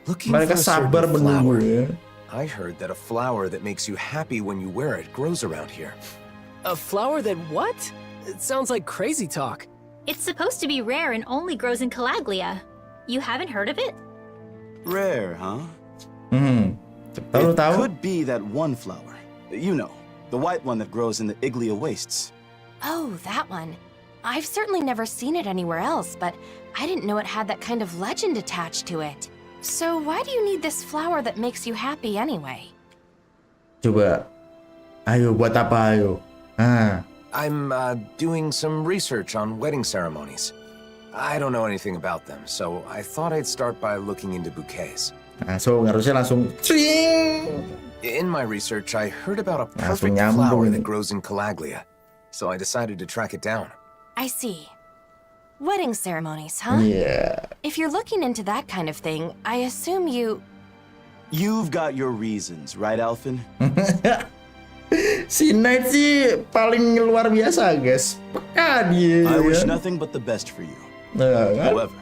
D: looking
A: Mereka
D: for a
A: sabar
D: certain
A: menunggu
D: flower.
A: ya.
D: I heard that a flower that makes you happy when you wear it grows around here.
R: A flower that what? It sounds like crazy talk.
G: It's supposed to be rare and only grows in Calaglia. You haven't heard of it?
S: Rare, huh?
A: It
S: could be that one flower. You know, the white one that grows in the Iglia wastes.
B: Oh, that one. I've certainly never seen it anywhere else, but I didn't know it had that kind of legend attached to it. So why do you need this flower that makes you happy anyway?
A: Coba. Ayo buat apa ayo?
D: I'm doing some research on wedding ceremonies. I don't know anything about them, so I thought I'd start by looking into bouquets.
A: Harusnya langsung cing.
D: In my research, I heard about a
A: Langsung
D: perfect
A: nyambung
D: flower
A: nih.
D: that grows in Calaglia, so I decided to track it down.
B: I see. Wedding ceremonies, huh?
A: Yeah.
B: If you're looking into that kind of thing, I assume you...
S: You've got your reasons, right, Alphen?
A: Si Knight sih paling luar biasa guys. Peka dia.
S: I wish
A: ya.
S: nothing but the best for you.
A: Nah, kan?
S: However,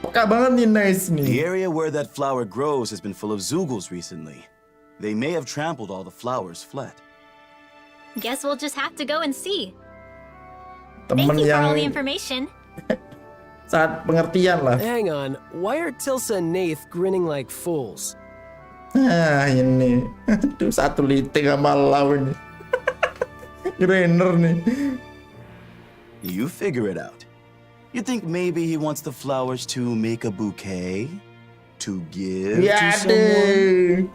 A: Peka banget nih Knight nih.
S: the area where that flower grows has been full of Zoogles recently. They may have trampled all the flowers flat.
G: Guess we'll just have to go and see.
A: Temen
G: Thank you for all the
A: yang
G: information.
A: sangat pengertian lah.
R: Hang on, why are Tilsa and Nath grinning like fools?
A: Nah ini. Aduh, satu liting sama Lau ini. Grainer nih.
S: You figure it out. You think maybe he wants the flowers to make a bouquet? To give
A: Ya
S: to someone?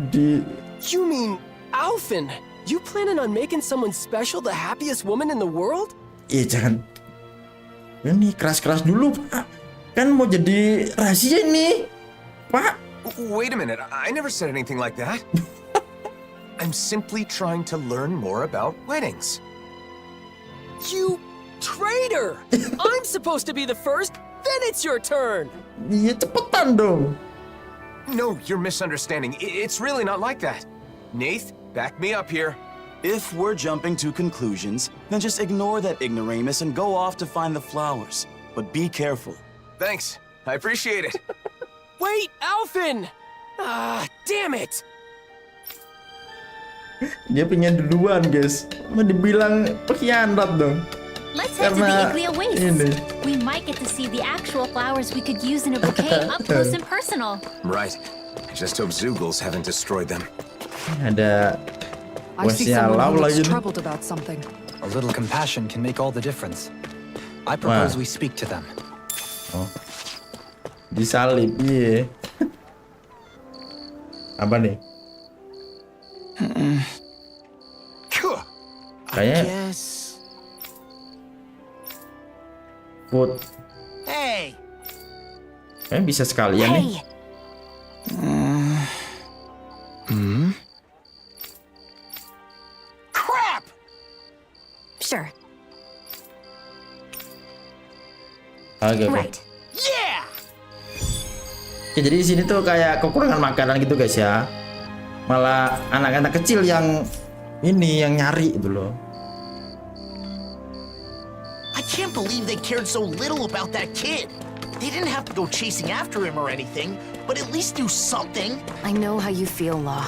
A: deh.
D: You mean
R: Alphen, you planning on making someone special the happiest woman in the world?
A: Iya jangan. Ini keras-keras dulu Pak. Kan mau jadi rahasia ini Pak.
D: Wait a minute, I never said anything like that. I'm simply trying to learn more about weddings.
R: You traitor! I'm supposed to be the first, then it's your turn.
A: Iya cepetan dong.
D: No, you're misunderstanding. It's really not like that. Nath, back me up here.
S: If we're jumping to conclusions, then just ignore that ignoramus and go off to find the flowers. But be careful.
D: Thanks, I appreciate it.
R: Wait, Alphen! Ah, damn it!
A: Dia pengen duluan guys. Mau dibilang pengkhianat dong.
G: Let's head to the
A: Karena
G: Iglea Wastes.
A: ini.
G: We might get to see the actual flowers we could use in a bouquet up close and personal.
D: Right. I just hope Zoogles haven't destroyed them.
A: Ada
F: I see
A: bosnya
F: someone
A: Lau
F: who looks
A: lagi nih.
F: troubled about something.
J: A little compassion can make all the difference. I propose we speak to them.
A: Oh. Disalib, iya. Apa nih? Kayaknya food.
K: Hey.
A: Kayaknya bisa sekalian nih.
K: Crap!
B: Sure.
A: Oke.
B: Right.
K: Yeah!
A: Ya, jadi di sini tuh kayak kekurangan makanan gitu guys ya. Malah anak-anak kecil yang ini yang nyari itu loh.
K: I can't believe they cared so little about that kid. They didn't have to go chasing after him or anything, but at least do something.
B: I know how you feel, Law.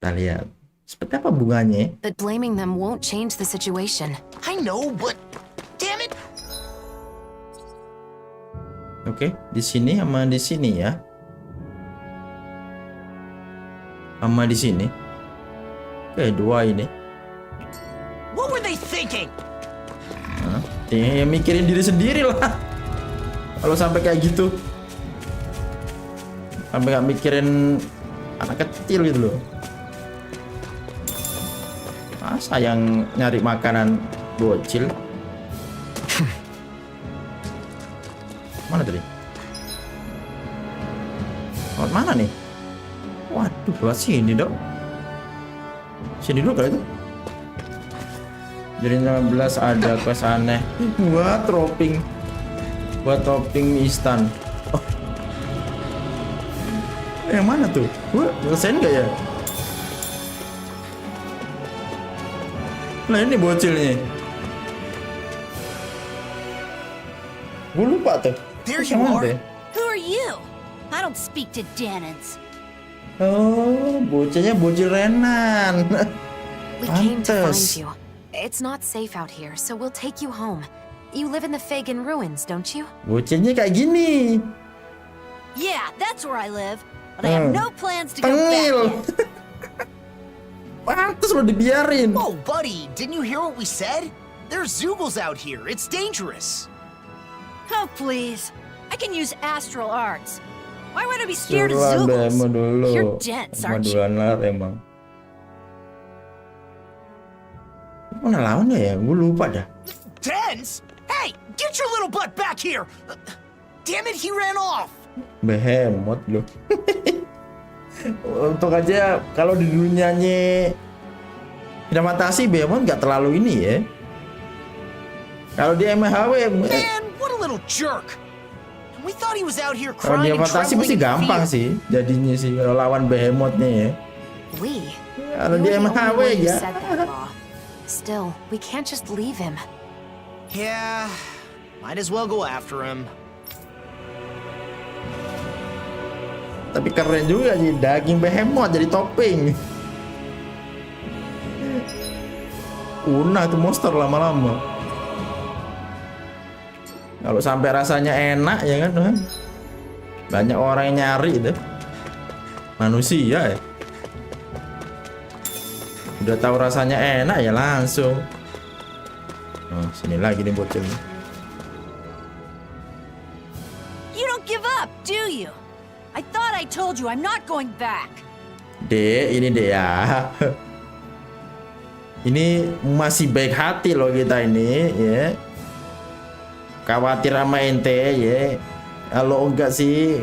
A: Kita lihat seperti apa bunganya.
B: But blaming them won't change the situation.
K: I know, but damn it.
A: Oke, di sini sama di sini ya. Sama di sini. Oke, dua ini.
K: What were they thinking?
A: Nah, ya mikirin diri sendiri lah. Kalau sampai kayak gitu. Sampai gak mikirin anak kecil gitu loh. Masa yang nyari makanan bocil. Mana tadi? Lewat mana nih? Waduh, lewat sini dong. Sini dulu kali itu. Jadi 16 ada quest aneh. Buat topping. Buat topping mie instan. Oh. Yang mana tuh? Gua ngelesain gak ya? Nah ini bocilnya. Gue lupa tuh.
K: There you are. Who are you? I don't speak to Danans.
A: Oh, bocilnya bocil Renan.
B: We came to find you. It's not safe out here, so we'll take you home. You live in the Fagin ruins, don't you?
A: Bocilnya kayak gini.
Q: Yeah, that's where I live. But I have no plans to go back
A: Tengil.
Q: yet.
A: Pantes lo dibiarin.
K: Whoa, buddy, didn't you hear what we said? There's Zoogles out here. It's dangerous.
Q: Oh, please. I can use astral arts. Why would I be scared of
A: Suruhan
Q: Zoogles?
A: demo dulu.
Q: You're dense, aren't you?
A: Duluan emang. Mana lawannya ya? Gue lupa dah.
K: Dense? Hey, get your little butt back here! Damn it, he ran off!
A: Behemoth loh. Untuk aja kalau di dunianya Hinamatasi Behemoth nggak terlalu ini ya. Kalau di MHW
K: Man, what a little jerk! We thought he was out here
A: kalau di
K: crying and
A: Hinamatasi
K: trembling
A: mesti
K: in
A: gampang
K: fear.
A: sih jadinya sih kalau lawan Behemothnya ya.
B: We?
A: Kalau di
B: You're the
A: MHW
B: only one who
A: ya.
B: said that, Law. Still, we can't just leave him.
K: Yeah, might as well go after him.
A: Tapi keren juga sih daging Behemoth jadi topping. Punah itu monster lama-lama. Kalau sampai rasanya enak ya kan, banyak orang yang nyari itu. Manusia ya. Udah tahu rasanya enak ya langsung. Oh, sini lagi nih bocil.
Q: You don't give up, do you? I thought I told you I'm not going back.
A: Dek, ini deh ya. Ini masih baik hati loh kita ini, ya. Khawatir sama ente, ya. Kalau enggak sih,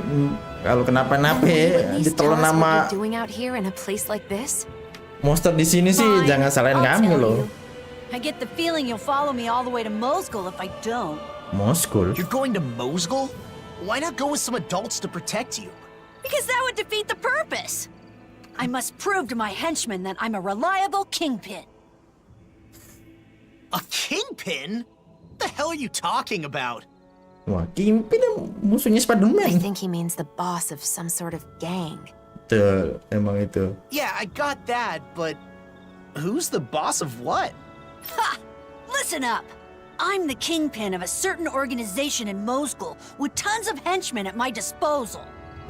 A: kalau kenapa-napa ditelan nama monster di sini sih, jangan salahin kami loh.
Q: I get the feeling you'll follow me all the way to Moscow if I don't.
A: Moscow?
K: You're going to Moscow? Why not go with some adults to protect you?
Q: Because that would defeat the purpose. I must prove to my henchmen that I'm a reliable kingpin.
K: A kingpin? What the hell are you talking about?
A: Wah, kingpin musuhnya Spider-Man.
B: I think he means the boss of some sort of gang.
A: Betul, emang itu.
K: Yeah, I got that, but who's the boss of what?
Q: Ha! Listen up. I'm the kingpin of a certain organization in Moscow with tons of henchmen at my disposal.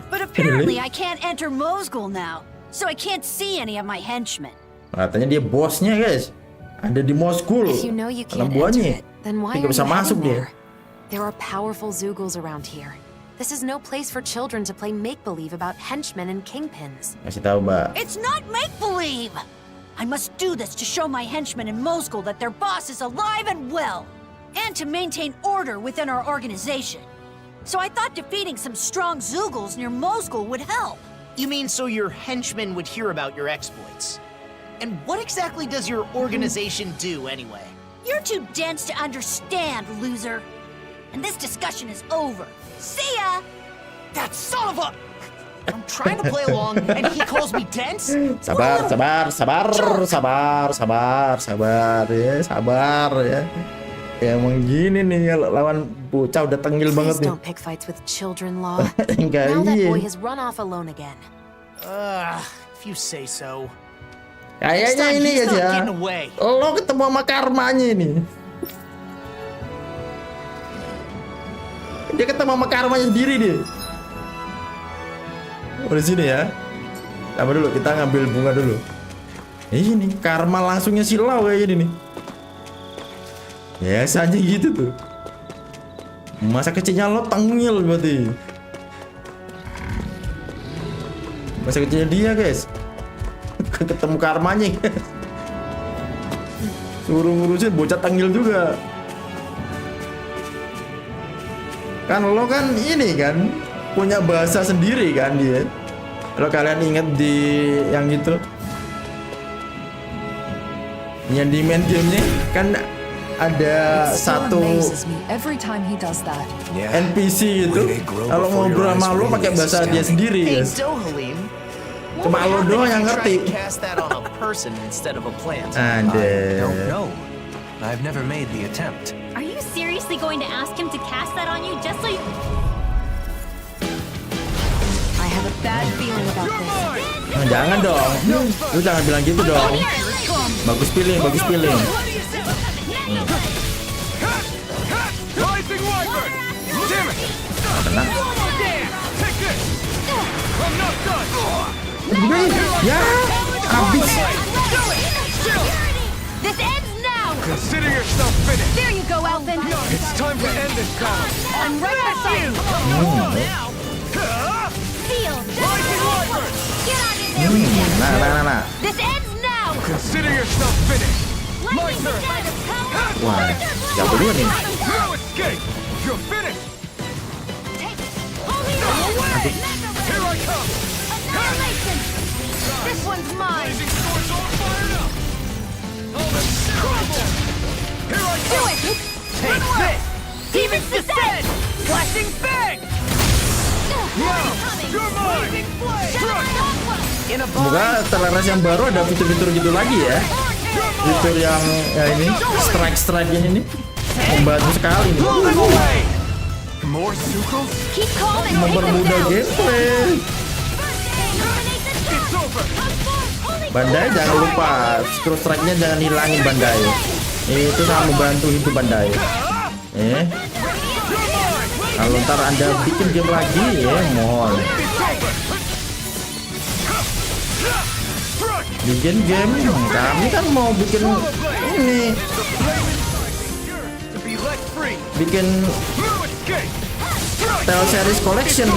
Q: But apparently I can't enter Moscow now, so I can't see any of my henchmen.
A: Katanya dia bosnya, guys. Ada di Moscow.
B: If you know you can't enter it, then why are you heading there? There are powerful Zugals around here. This is no place for children to play make-believe about henchmen and kingpins.
A: Kasih tahu, Mbak.
Q: It's not make-believe! I must do this to show my henchmen in Moscow that their boss is alive and well, and to maintain order within our organization. So I thought defeating some strong Zugals near Moscow would help.
K: You mean so your henchmen would hear about your exploits? And what exactly does your organization do anyway?
Q: You're too dense to understand, loser. And this discussion is over. See ya!
K: That son of a... I'm trying to play along and he calls me dense?
A: Sabar ya. Ya emang gini nih lawan bocah udah tengil banget nih.
B: Don't pick fights with children, Law.
A: Enggak,
B: Now that
A: iya.
B: boy has run off alone again.
K: If you say so.
A: Kayaknya ini guys ya. Lo ketemu sama karmanya ini. Dia ketemu sama karmanya sendiri dia. Oh, di sini ya. Sabar dulu, kita ngambil bunga dulu. Ini karma langsungnya silau kayak gini nih. Biasanya gitu tuh. Masa kecilnya lo tengil berarti. Masa kecilnya dia, guys. Ketemu karmanya, guys. Suruh ngurusin bocah tengil juga. Kan lo kan ini kan punya bahasa sendiri kan dia. Kalau kalian inget di yang itu, yang di main gamenya kan ada satu NPC itu kalau ngobrol sama lo pakai bahasa dia sendiri, guys. Cuma lo doang yang ngerti.
J: I've never made the attempt.
G: Are you seriously going to ask him to cast that on you just so you...
B: I have a bad feeling about this.
A: Nah, jangan dong. Lu jangan bilang gitu dong. Bagus pilih, bagus pilih. Tenang. Ya, habis.
G: This ends now!
H: Consider yourself finished!
G: There you go, Alphen!
H: It's time to end this battle!
G: I'm right beside you! Seal! Get on in there!
A: Nah.
G: This ends now!
H: Consider yourself finished!
G: My turn!
A: Wah, siapa dulu nih?
H: No escape! You're finished! Here I come!
G: Annihilation! This one's mine!
H: Blazing swords all fired up!
G: Do it!
H: Take this!
G: Demon's Descent!
H: Flashing bang! You're mine!
A: Semoga Stellaris yang baru ada fitur-fitur gitu lagi ya. Fitur yang ya ini strike ini membantu sekali nih. Mempermudah gameplay. Bandai jangan lupa scroll strike-nya jangan hilangin Bandai. Itu sangat membantu hidup Bandai. Kalau ntar Anda bikin game lagi mohon. Bikin game, kami kan mau bikin ini. Bikin Tale Series Collection.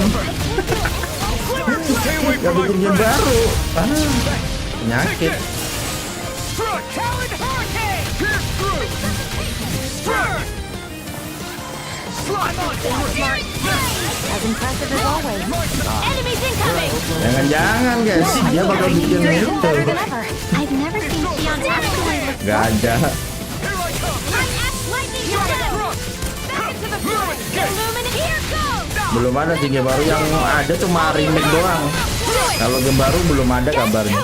A: Gak bikin game baru. Penyakit.
B: As impressive as always.
G: Enemies incoming!
A: Jangan-jangan guys, dia bakal bikin itu.
G: I've never seen Shione actually look
A: Gak ada. Belum ada sih game baru, yang ada cuma remake doang. Kalau game baru belum ada kabarnya.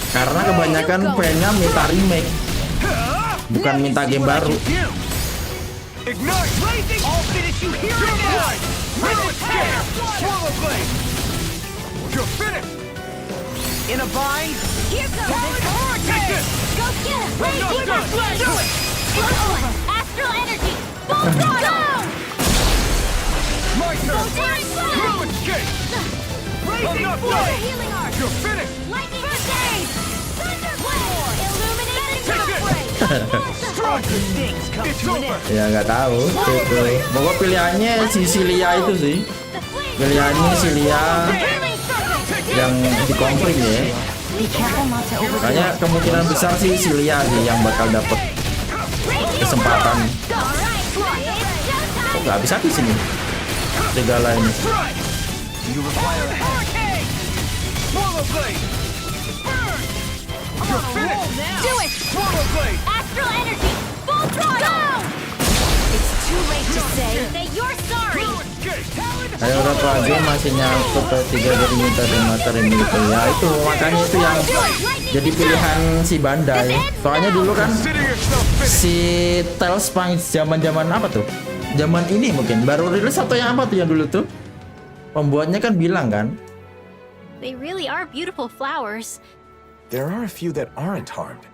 A: Karena kebanyakan fan-nya minta remake, bukan minta game baru.
R: In a bind?
G: Here goes the Go get him! Do it! Astral energy! Full throttle!
H: My turn!
G: Ruin
H: escape!
G: Blazing
H: Blade!
G: Healing arc!
H: You're finished!
G: Lightning Crusade! Thunderblade! Illuminating Blade!
A: Ya nggak tahu itu. Pokok pilihannya si Silia itu sih. Pilihannya Silia yang di konflik ya. Makanya kemungkinan besar sih Silia sih yang bakal dapet kesempatan. Kok nggak bisa di sini? Segala ini.
G: Do it! Astral energy! Full throttle! It's too late to say that you're sorry!
A: Ayo berapa dia masih nyangkut P3 dari mita dan materi itu ya, itu makanya itu yang jadi pilihan si Bandai. Soalnya dulu kan si Tales Pang zaman apa tuh? Zaman ini mungkin baru rilis atau yang apa tuh yang dulu tuh? Pembuatnya kan bilang kan.
G: They really are beautiful flowers.
D: There are a few that aren't harmed.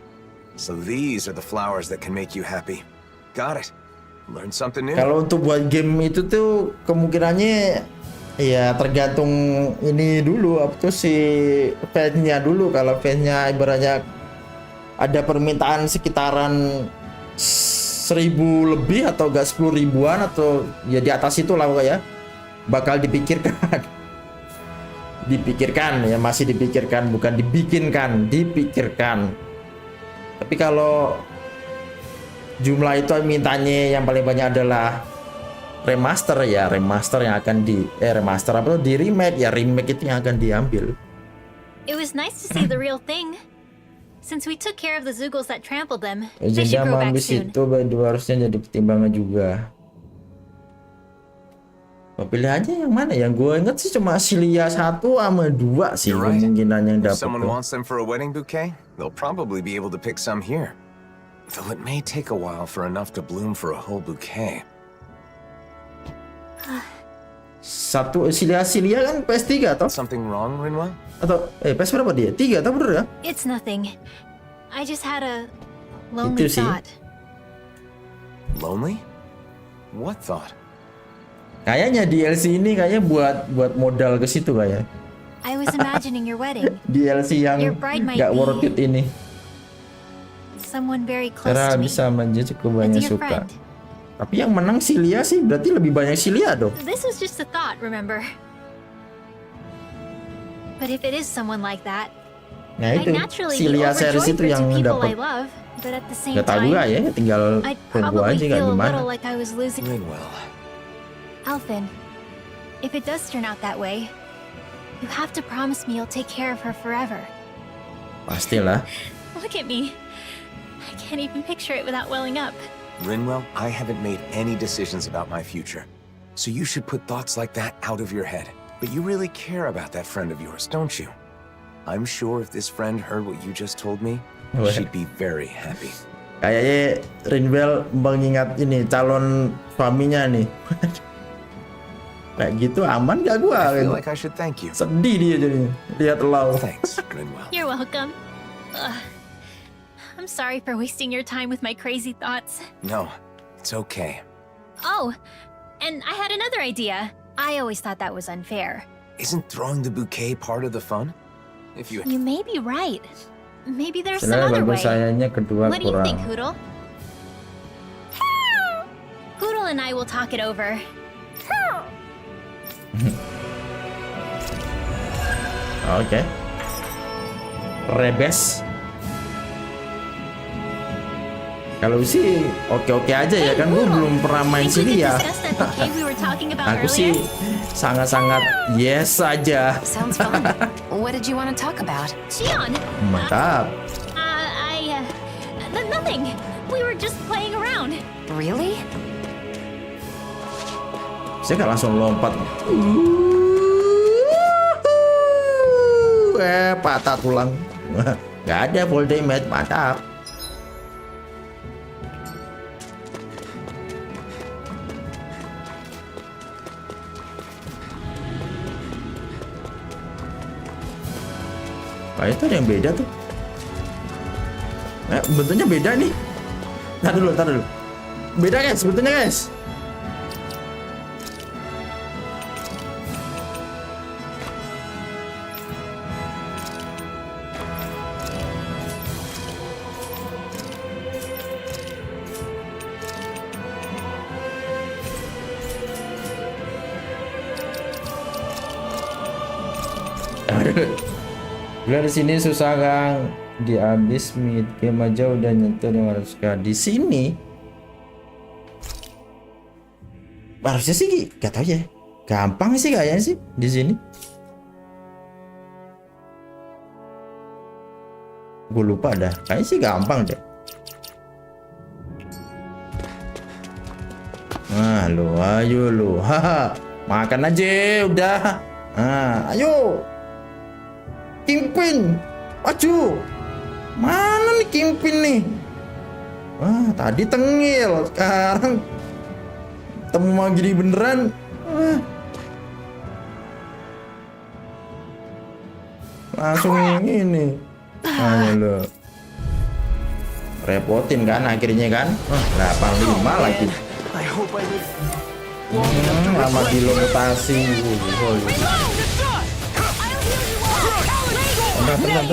D: So these are the flowers that can make you happy. Got it. Learn something new.
A: Kalau untuk buat game itu tuh kemungkinannya ya tergantung ini dulu, apa tuh si fansnya dulu. Kalau fansnya ibaratnya ada permintaan sekitaran 1000 lebih atau enggak 10 ribuan atau ya di atas itu lah ya, bakal dipikirkan. Dipikirkan ya, masih dipikirkan, bukan dibikinkan, dipikirkan. Tapi kalau jumlah itu mintanya yang paling banyak adalah remaster ya, remaster yang akan di remaster apa tuh, di remake ya, remake itu yang akan diambil.
G: It was nice to see the real thing. Since we took care of the Zoogles that trampled them, they
A: Legenda
G: should grow back
A: ambis
G: soon.
A: itu harusnya jadi pertimbangan juga. Pilihannya yang mana? Yang gue inget sih cuma Silia 1 sama 2 sih kemungkinan yang
D: If
A: dapat.
D: someone wants them for a wedding bouquet, they'll probably be able to pick some here. Though it may take a while for enough to bloom for a whole bouquet.
A: Satu Silia kan PS3 atau?
D: Something wrong, Rinwell?
A: Atau PS berapa dia? 3 atau bener ya?
G: It's nothing. I just had a
A: Itu
G: lonely
A: sih.
G: thought.
D: Lonely? What thought?
A: Kayaknya DLC ini kayaknya buat modal ke situ kayak.
G: I was imagining your wedding.
A: DLC yang
G: Your bride might
A: nggak
G: be
A: worth it ini.
G: someone very close
A: Cara
G: to me.
A: bisa manja cukup banyak
G: dear
A: suka.
G: friend.
A: Tapi yang menang Silia sih, berarti lebih banyak Silia dong.
G: This was just a thought, remember? But if it is someone like that,
A: Nah
G: I'd
A: itu
G: naturally be
A: Silia series
G: overjoyed
A: itu
G: for
A: yang
G: two people I
A: dapat.
G: love. But at the same
A: Gak tahu
G: time,
A: juga ya, tinggal
G: I'd
A: tunggu
G: probably
A: aja nggak
G: feel a
A: gimana.
G: little like I was losing.
D: Rinwell.
G: Alphen, if it does turn out that way, you have to promise me you'll take care of her forever.
A: Pastilah.
G: Look at me. I can't even picture it without welling up.
D: Rinwell, I haven't made any decisions about my future. So you should put thoughts like that out of your head. But you really care about that friend of yours, don't you? I'm sure if this friend heard what you just told me, she'd be very happy.
A: Kayaknya Rinwell mengingat ini calon suaminya nih. Kayak gitu aman gak gua?
D: I feel like I should thank you.
A: Sedih dia jadinya. Lihat lau.
D: Thanks, Rinwell.
G: You're welcome. I'm sorry for wasting your time with my crazy thoughts.
D: No, it's okay.
G: Oh, and I had another idea. I always thought that was unfair.
D: Isn't throwing the bouquet part of the fun? If you
G: You may be right. Maybe there's some
A: Sebenarnya
G: other
A: bagus
G: way.
A: sayanya kedua
G: What do you think,
A: kurang.
G: Hoodle? Hoodle Ciel and I will talk it over.
A: Oke. Rebes. Kalau sih oke-oke aja ya kan, gue belum pernah main sini ya. Aku sih sangat-sangat yes aja.
B: Sounds fun. What did you want to talk about?
G: Shion!
A: Mantap.
G: Nothing. We were just playing around.
B: Really?
A: Saya nggak langsung lompat. Patah tulang. Nggak ada full damage, mantap. Nah, itu ada yang beda tuh. Bentuknya beda nih. Tar dulu. Beda guys, bentuknya guys. Di sini susah Kang, di abis mid game aja udah nyentuh 500k. Di sini harusnya sih gak tau ya, gampang sih kayaknya sih di sini. Gue lupa dah, kayaknya sih gampang deh. Nah lo, ayo lo, haha, makan aja udah. Nah, ayo. Kingpin, maju. Mana nih Kingpin nih? Wah, tadi tengil, sekarang temu mau gini beneran. Langsung ini. Ayo lo. Repotin kan akhirnya kan? 85 lagi. Lama kilo mutasi. Tenang.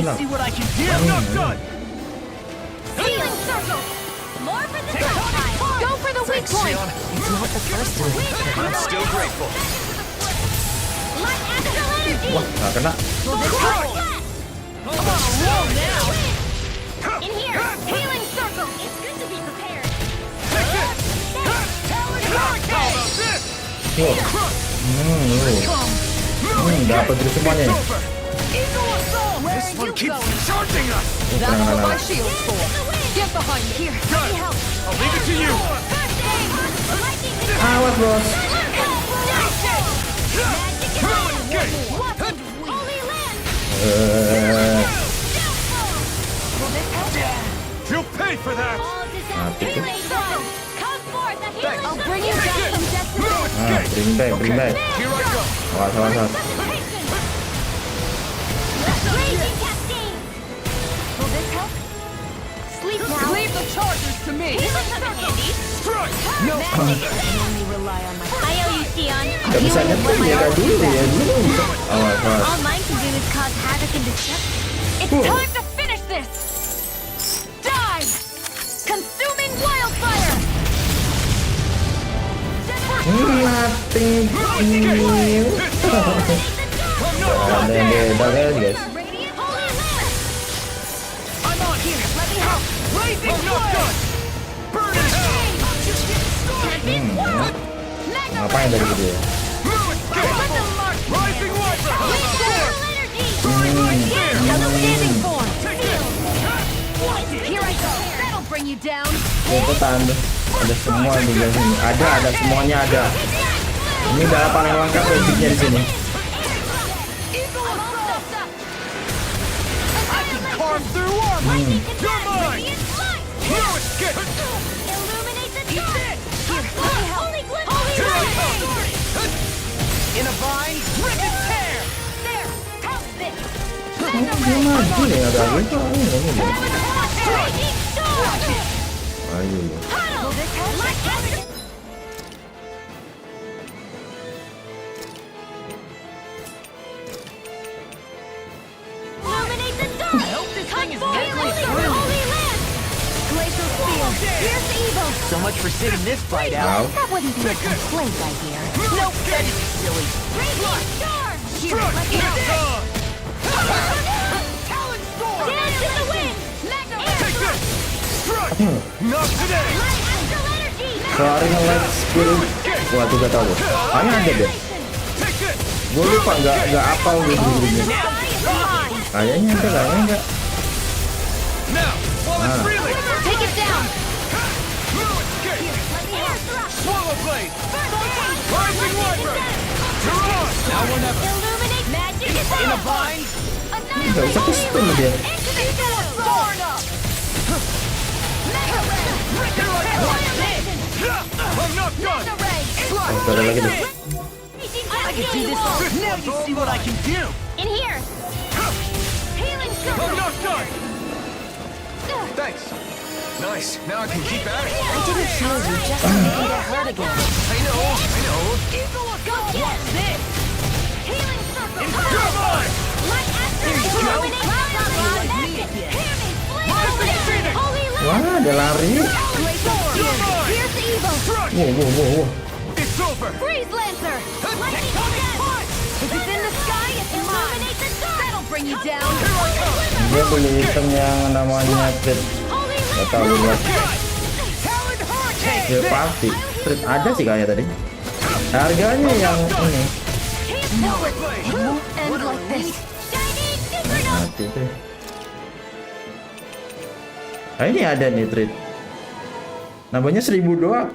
B: Go for the weak point. It's not the first time.
H: I'm still grateful.
A: Wah, nggak kena.
G: In here, healing circle. It's good to be prepared.
A: Dapat terus semuanya.
H: This one keeps charging us.
F: That's what my shield's for. Get behind me here.
H: I'll leave it to you.
A: Awas bos.
H: You'll pay for that.
G: I'll bring you back from
A: Bring back. Awas.
F: Leave the charges to me.
G: No. I owe you, Shion.
A: Gak bisa nyetir ya kayak dulu ya. Awas.
G: All mine can do is cause havoc and destruction.
M: It's time to finish this! Die! Consuming wildfire!
A: Nothing new. Ada yang beda guys.
H: I'm on here. Let me help. Blazing shotgun. Burn in hell.
A: Ngapain dari gitu ya?
H: Rising water.
M: Here I go. That'll bring you down.
A: Itu tanda. Ada semua di sini. Ada semuanya ada. Ini udah paling lengkap basicnya di sini.
H: Carve through armor. You're mine. No escape.
G: Illuminate the dark. Here, let me help.
H: Here I come. In a vine, rip and tear.
G: There, help this.
A: Gini ada gitu.
G: Raging storm.
A: Ayo.
G: Huddle. Illuminate the dark.
M: I hope this thing is
G: Holy
M: deadly.
G: land.
M: Glacial steel.
Q: Here's the evil!
R: So much for sitting this fight out.
B: That wouldn't be a complaint, I hear.
R: Nope, that is silly.
Q: Radiant charge!
R: Here, let me out.
Q: Talon storm! Dance in the wind! Magna
H: Take this! Strike! Not today!
Q: Light astral energy!
A: Keluarin light spirit. Wah, tuh gak tau gue. Kayaknya ada deh. Gue lupa, nggak apal gue dulu-dulunya. Kayaknya ada, kayaknya enggak.
H: Now, while it's reeling!
Q: Take it down!
H: Swallow blade! Rising Viper! You're on!
R: Now or never.
Q: Illuminate magic is
R: In a bind.
A: Nggak bisa pistol dia.
H: I'm not done!
A: Oh, ada lagi deh.
R: I can do this all. Now you see what I can do.
Q: In here! Healing
H: I'm
Q: circle!
H: not done! Thanks. Nice. Now I can keep at it.
B: I didn't heal you just so you can get hurt again.
H: I know.
Q: Go get this! Healing circle!
H: You're mine!
Q: Light astral illuminate magic! Hear me! Flame! Holy
A: Wah, ada lari.
Q: Here's the evil!
A: Wow.
H: It's over!
Q: Freeze Lancer! Lightning again! If it's in the sky, it's illuminate the dark! That'll bring you down!
A: Dia beli item yang namanya Trit. Gak tau lu lihat. Ya pasti. Trit ada sih kayaknya tadi. Harganya yang ini.
B: End like this.
A: Mati deh. Nah, ini ada nih Trit. Nambahnya 1000 doang.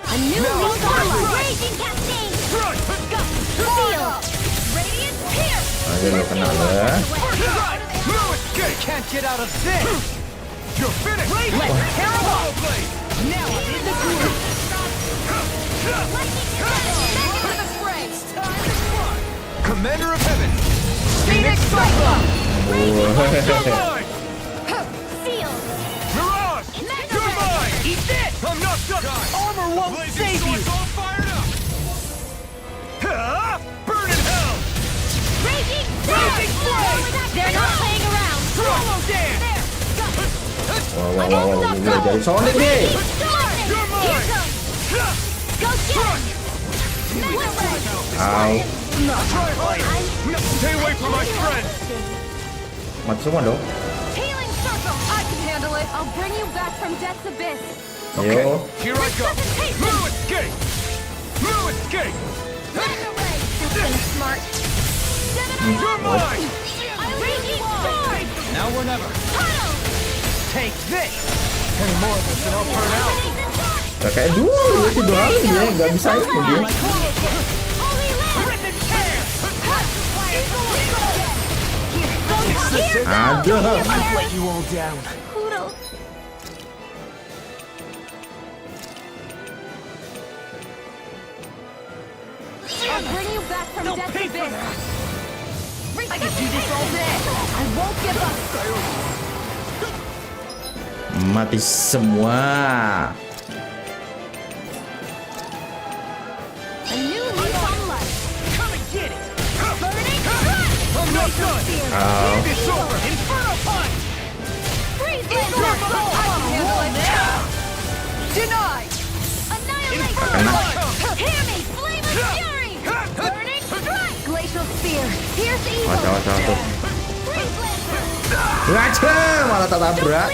Q: A new leaf on life! Raging cascade! Seal! Radiant pierce!
A: Ayo lo kena ya.
R: Can't get out of this.
H: You're finished!
R: Let's tear him up. Now I'm in the groove.
H: Commander of Heaven!
R: Phoenix Cyclone.
Q: Seal!
H: Mirage! You're mine!
R: Eat this.
H: I'm not done!
R: Armor won't
H: Blazing
R: save you.
H: swords all fired up! Burn in hell!
Q: Raging
R: Raging flame.
Q: They're not playing around!
R: Swallow dance.
A: Wow, udah jadi Sonic nih.
H: You're mine!
Q: Go get it!
A: Au,
H: Try harder! Stay away from my friend!
A: mati semua dong.
Q: Healing circle! I can handle it! I'll bring you back from death's abyss!
A: Ayo.
H: Here I go! No escape! No escape!
Q: Smart!
H: You're mine!
Q: Raging sword!
R: Now or never. Take this.
H: Any more of this and I'll burn out!
A: Gak kayak dulu itu doang dia nggak bisa itu dia. Ada.
R: I've let you all down.
Q: I'll bring you back from death's abyss!
R: I can do this all day.
Q: I won't give up!
A: Mati semua.
Q: A new leaf on life!
R: Come and get it.
Q: Burning strike!
H: I'm not done!
A: Au.
H: It's over!
R: Inferno punch.
Q: Freeze Lancer!
R: I can handle it now. Denied.
Q: Annihilate! Hear me! Flame of fury! Burning strike! Glacial spear! Here's the evil!
A: Waduh tuh.
Q: Freeze Lancer!
A: Ngaca, malah tak tabrak.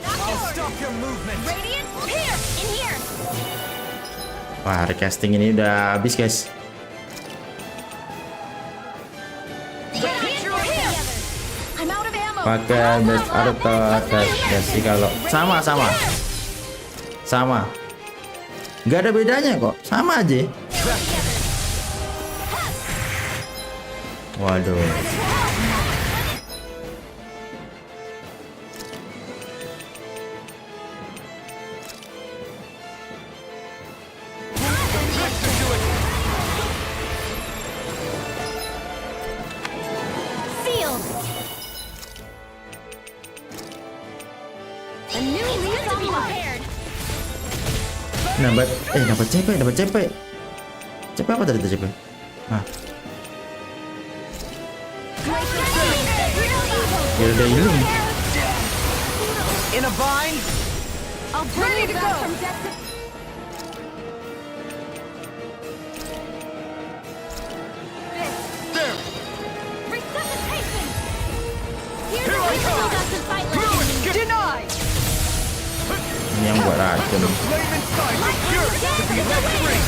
H: I'll stop your movement!
Q: Radiant pierce! In here!
A: Wah, recasting ini udah habis guys.
Q: Radiant pierce! I'm out of ammo!
A: Pakai best atau sih kalau sama. Nggak ada bedanya kok, sama aja. Waduh.
Q: Sealed! A new leaf on life!
A: Dapat CP. CP apa tadi tuh CP? Ah. Biar ada healing.
R: In a bind?
M: I'll bring you back from death to...
H: There!
M: Resuscitation!
H: Here I come!
R: Denied!
A: Ini yang buat racun.
H: Flame inside your fury to be let free!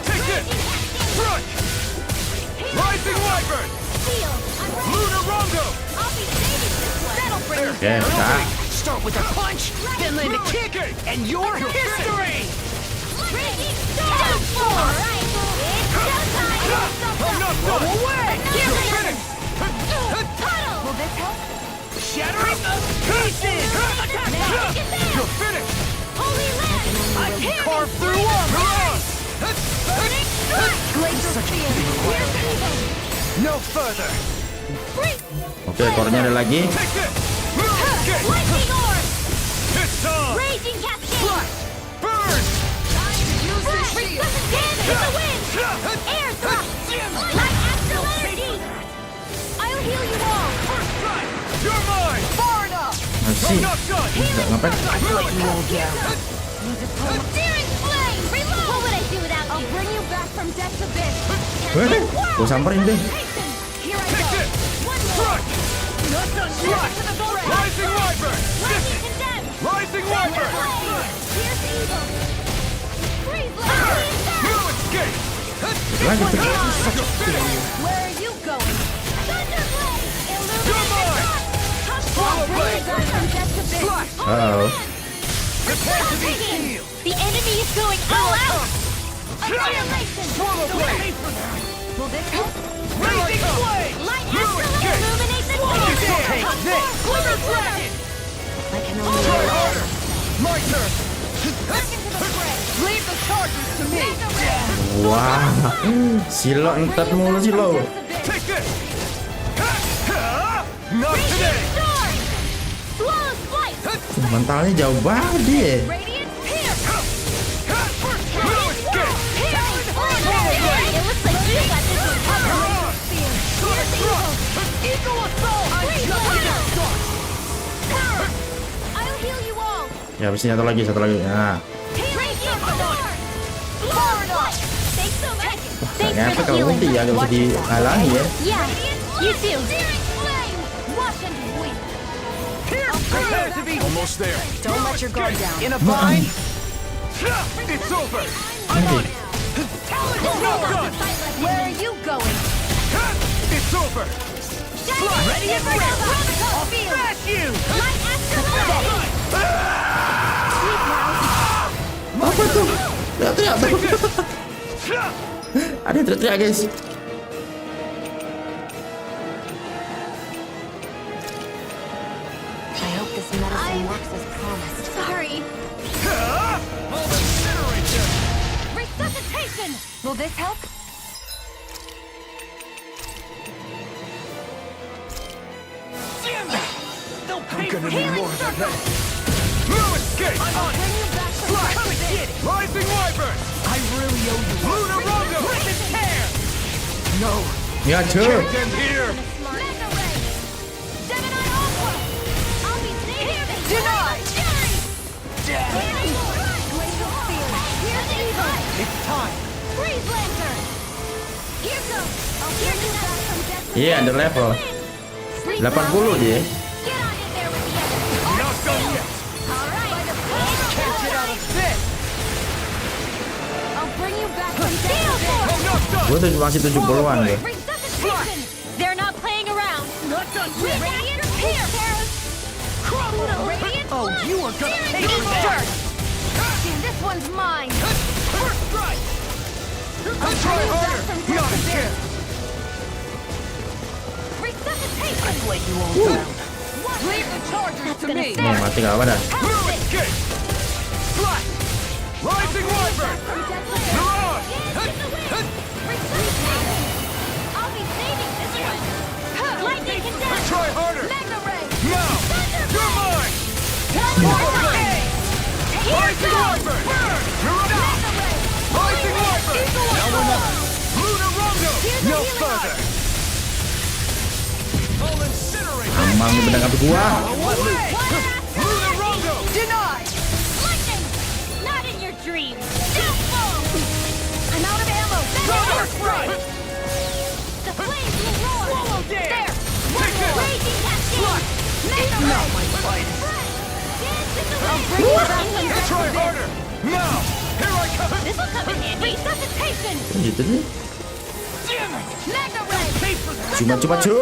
H: Take it! Crush! Rising Wyvern! Lunar Rondo!
A: Oke, nah.
R: Start with a punch, then land a kick, and your history!
H: I'm not done! You're finished!
M: Will this help?
R: Shattering the pieces!
H: You're finished!
M: Holy land!
R: I can carve through armor!
M: Such a big requirement.
R: No further!
A: Oke, core-nya ada lagi.
M: Lightning orb!
H: It's time!
M: Raging cascade!
H: Burn!
M: Resuscitation in the wind! Air thrust! Light astral energy! I'll heal you all!
H: First strike! You're mine!
R: Far enough!
A: Masih.
H: I'm not done!
A: Ngapain?
R: Let you all down.
M: Searing flame! Reload! What would I do without you? I'll bring you back from death's abyss!
A: Gua samperin deh.
M: Here I
H: Take
M: go!
H: it!
M: One
H: Strike!
M: Not done
H: Strike!
M: to the bone!
H: Rising Wyvern!
M: Lightning condemned!
H: Rising Wyvern!
M: Here's evil! Freeze blade!
H: No escape!
A: Lagi tuh.
M: Where are you going? Thunderblade!
H: You're mine!
M: I'll bring you back from death's abyss!
A: Oh.
H: Prepare to be sealed!
M: The enemy is going all out! Annihilation!
H: Swallow blade!
M: Will this help?
H: Rising flame!
M: Light
H: No
M: astral
H: escape!
M: illuminate the
H: Take
M: stage!
H: this!
M: Quiver dragon! I can only
H: Try harder! My turn!
M: back into the fray!
R: Leave the charges to me!
A: Wah. Silo entet mulu Silo.
H: Take this! Not today!
M: Storm! Swallow's flight!
A: Mentalnya jauh banget dia.
M: Radiant pierce!
H: No escape!
M: It looks like you got this one covered! Here's evil!
R: Eagle assault! I'm just
M: I'll heal you all!
A: Ya, habis ini satu lagi. Nah. Ternyata kalau ulti ya gak bisa dihalangi ya.
M: Yeah, you too.
H: Prepare to be almost there.
R: Don't let your guard down. In a bind?
H: It's over.
R: I'm on it.
H: Not done.
R: Where are you going?
H: It's over.
R: Ready and ready. I'll smash you!
A: Apa tuh? Teriak-teriak. Ada yang teriak-teriak guys.
B: I hope this medicine works as promised.
M: Sorry.
H: I'll incinerate them.
M: Resuscitation! Will this help?
H: Damn it! I'm gonna need more than that. No escape! I'm on it! Slash! Rising Wyvern!
R: I really owe you.
H: Lunar Rondo!
R: Rip and tear!
H: No!
A: Ya cuy.
H: Can't end here!
M: Mega Ray! Gemini Aqua! I'll be saving!
R: Denied!
M: Glacial Sphere! Here's evil!
R: It's time.
M: Freeze Lantern! Here goes! I'll hear you back from death.
A: Iya, under level. 80 dia.
M: Get on in there with the others!
H: Not done yet!
M: Alright!
R: Can't get out of this.
M: I'll bring you back from death.
H: I'm not done!
A: Gue tuh masih 70-an deh.
M: Resuscitation! They're not playing around!
R: Not done yet.
M: Radiant Pierce!
R: Crumble!
M: Radiant
R: Oh,
M: Blood!
R: you are gonna
M: Searing
R: take
M: Blade!
R: dirt!
M: This one's mine!
H: First strike!
M: I'll
H: Try
M: bring you back
H: harder!
M: from
H: Not a
M: death.
H: chance!
M: Resuscitation!
R: Let you all down. Leave the charges to me.
A: Nih, mati gak apa dah.
H: No escape! Slash! Rising Wyvern! Mirage!
M: I'll be saving this one! Lightning condemned!
H: Try harder!
M: Mega Ray!
H: Now! No further. I'll incinerate.
A: Amang di pedang api gua.
G: Denied! Lightning! Not in your dreams! Downfall! I'm out of ammo! Right! The flames will roar! Swallow there! One more! Raging cascade! Mega
H: Not
G: ray!
H: my fight.
G: Dance in the wind!
H: Try harder! Now! Here I come!
G: This'll come in handy! Resuscitation!
A: Gitu nih.
H: Damn it!
G: Mega ray!
H: Pay for that!
A: Cuma cu.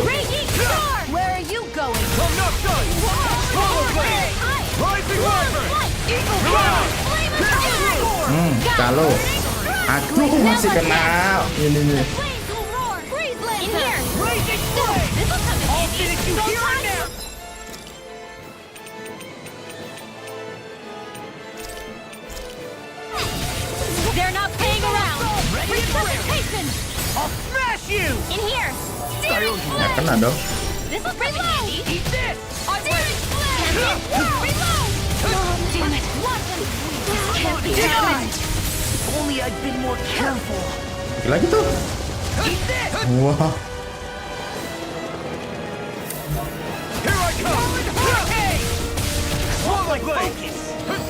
G: Raging storm! Where are you going?
H: I'm not done! Swallow blade! Rising Alphen!
G: Eagle Cloud!
A: Kalau aku masih kenal ini nih.
G: In here! Raging flame! This'll come in handy!
H: Finish you here and now!
G: They're not playing around! Resuscitation!
H: I'll smash you!
G: In here! Searing
A: Ya
G: flame!
A: kena dong.
G: This'll come in handy!
H: Eat this!
G: Searing flame! Reload! Damn it! This can't be happening!
K: If only I'd been more careful.
A: Lagi tuh.
H: Eat this!
A: Wah.
H: Here I come! Swallow blade!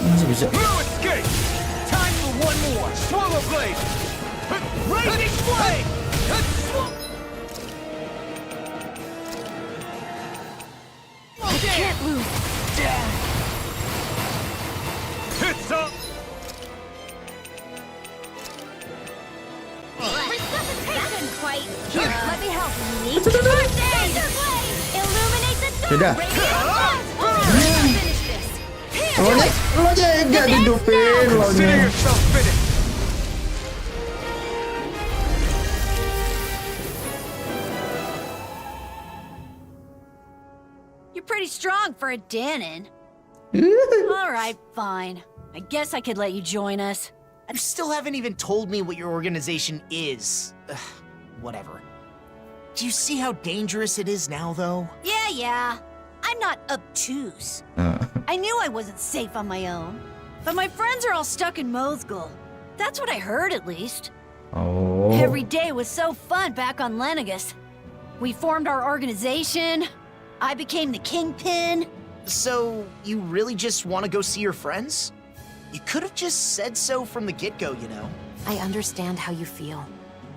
A: Masih bisa.
H: No escape! Time for one more! Swallow blade! Raging flame!
G: I can't lose!
H: It's up!
G: Resuscitation! Quite. Here, let me help. Need Thunder blade! Illuminate the dark!
A: Sudah.
G: Finish this!
A: Lo aja enggak didupin lo
H: Consider
A: nya.
H: yourself finished!
Q: You're pretty strong for a Danon. All right, fine. I guess I could let you join us.
K: You still haven't even told me what your organization is. Ugh, whatever. Do you see how dangerous it is now, though?
Q: Yeah. I'm not obtuse. I knew I wasn't safe on my own. But my friends are all stuck in Mothgul. That's what I heard, at least.
A: Oh.
Q: Every day was so fun back on Lenegus. We formed our organization. I became the kingpin.
K: So, you really just want to go see your friends? You could have just said so from the get-go, you know?
B: I understand how you feel.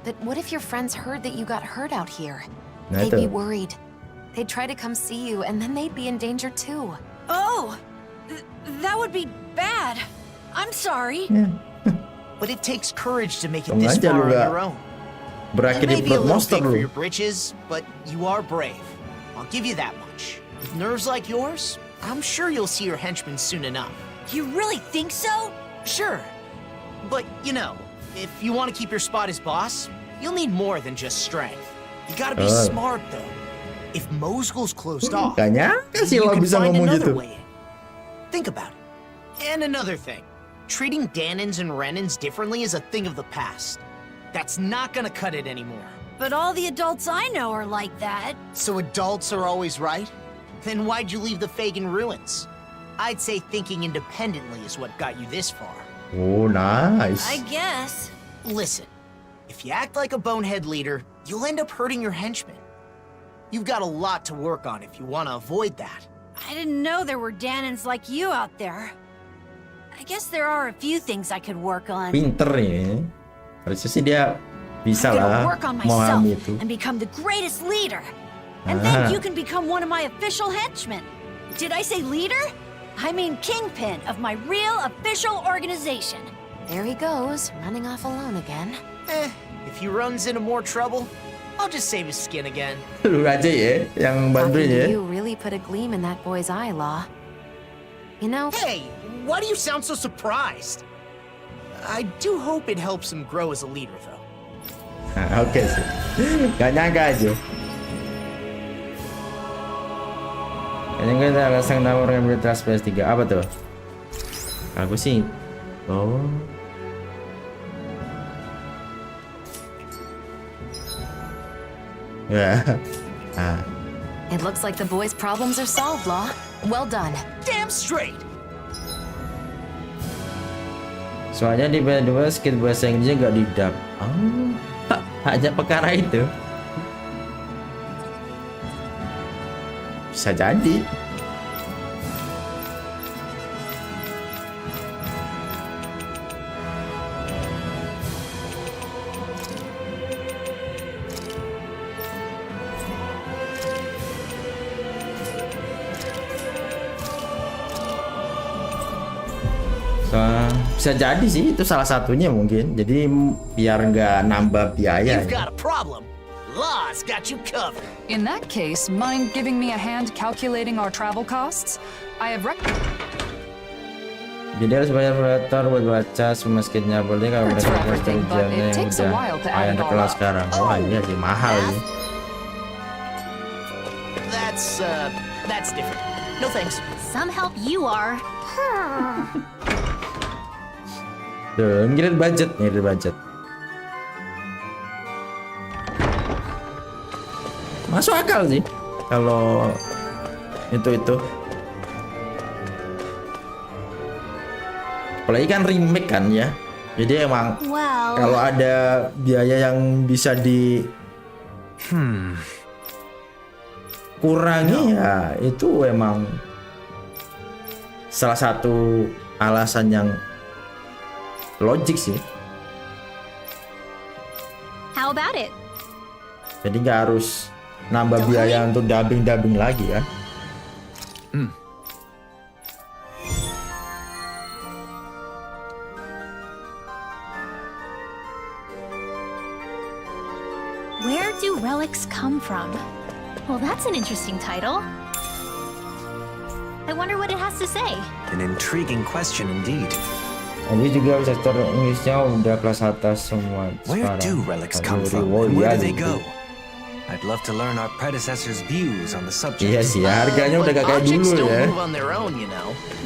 B: But what if your friends heard that you got hurt out here?
A: Nah,
B: They'd be
A: itu.
B: worried. They'd try to come see you, and then they'd be in danger too.
Q: Oh, that would be bad. I'm sorry.
K: But it takes courage to make it
A: Tunggu
K: this
A: aja
K: far
A: lu
K: on
A: gak
K: your own.
A: berakhir
K: It
A: di
K: may be a
A: plot
K: little
A: monster
K: big for
A: lu.
K: your britches, but you are brave. I'll give you that much. With nerves like yours, I'm sure you'll see your henchmen soon enough.
Q: You really think so?
K: Sure. But, you know, if you want to keep your spot as boss, you'll need more than just strength. You gotta be smart, though. If Mothgul's closed off,
A: Gak nyangka sih
K: you
A: lo
K: can
A: bisa
K: find
A: ngomong
K: another
A: gitu.
K: way in. Think about it. And another thing. Treating Danons and Renans differently is a thing of the past. That's not gonna cut it anymore.
Q: But all the adults I know are like that.
K: So adults are always right? Then why'd you leave the Fagin ruins? I'd say thinking independently is what got you this far.
A: Oh, nice.
Q: I guess.
K: Listen, if you act like a bonehead leader, you'll end up hurting your henchmen. You've got a lot to work on if you want to avoid that.
Q: I didn't know there were Danons like you out there. I guess there are a few things I could work on.
A: Pinter nih. Harusnya sih dia bisa
Q: I'm gonna
A: lah
Q: work on
A: memahami
Q: myself
A: itu.
Q: and become the greatest leader. And then you can become one of my official henchmen. Did I say leader? I mean kingpin of my real official organization.
B: There he goes, running off alone again.
K: If he runs into more trouble, I'll just save his skin again.
A: Lu aja ya yang bantuin ya.
B: You really put a gleam in that boy's eye, Law. You know...
K: Hey, why do you sound so surprised? I do hope it helps him grow as a leader, though.
A: Oke sih. Gak nyangka aja. Kayaknya kita akan sang nawar yang beli trust PS3. Apa tuh? Aku sih. Oh. Ya. Ah.
B: It looks like the boys' problems are solved, Law. Well done.
K: Damn straight!
A: Soalnya di PS2 skill bahasa Inggrisnya nggak didub. Oh. hanya perkara itu. Bisa jadi. Bisa jadi sih itu salah satunya mungkin. Jadi biar nggak nambah biaya.
K: You've got a problem. Law's got you covered.
F: In that case, mind giving me a hand calculating our travel costs? I have
A: Jadi harus bayar operator buat baca semeskitnya boleh kalau mereka harus terjangnya yang udah ayah kelas sekarang. Wah iya sih mahal sih.
K: That's different. No thanks.
G: Some help you are.
A: Tuh, ngirit budget. Masuk akal sih kalau itu. Apalagi kan remake kan ya. Jadi emang kalau ada biaya yang bisa di kurangi ya itu emang salah satu alasan yang logik sih.
G: How about it?
A: Jadi nggak harus nambah biaya untuk dubbing lagi ya.
G: Where do relics come from? Well, that's an interesting title. I wonder what it has to say.
D: An intriguing question indeed.
A: Ini juga sektor Inggrisnya udah kelas atas semua
D: Where do relics come from? And where do they go? I'd love to learn our predecessors' views on the subject.
A: Iya sih, harganya udah gak kayak dulu ya.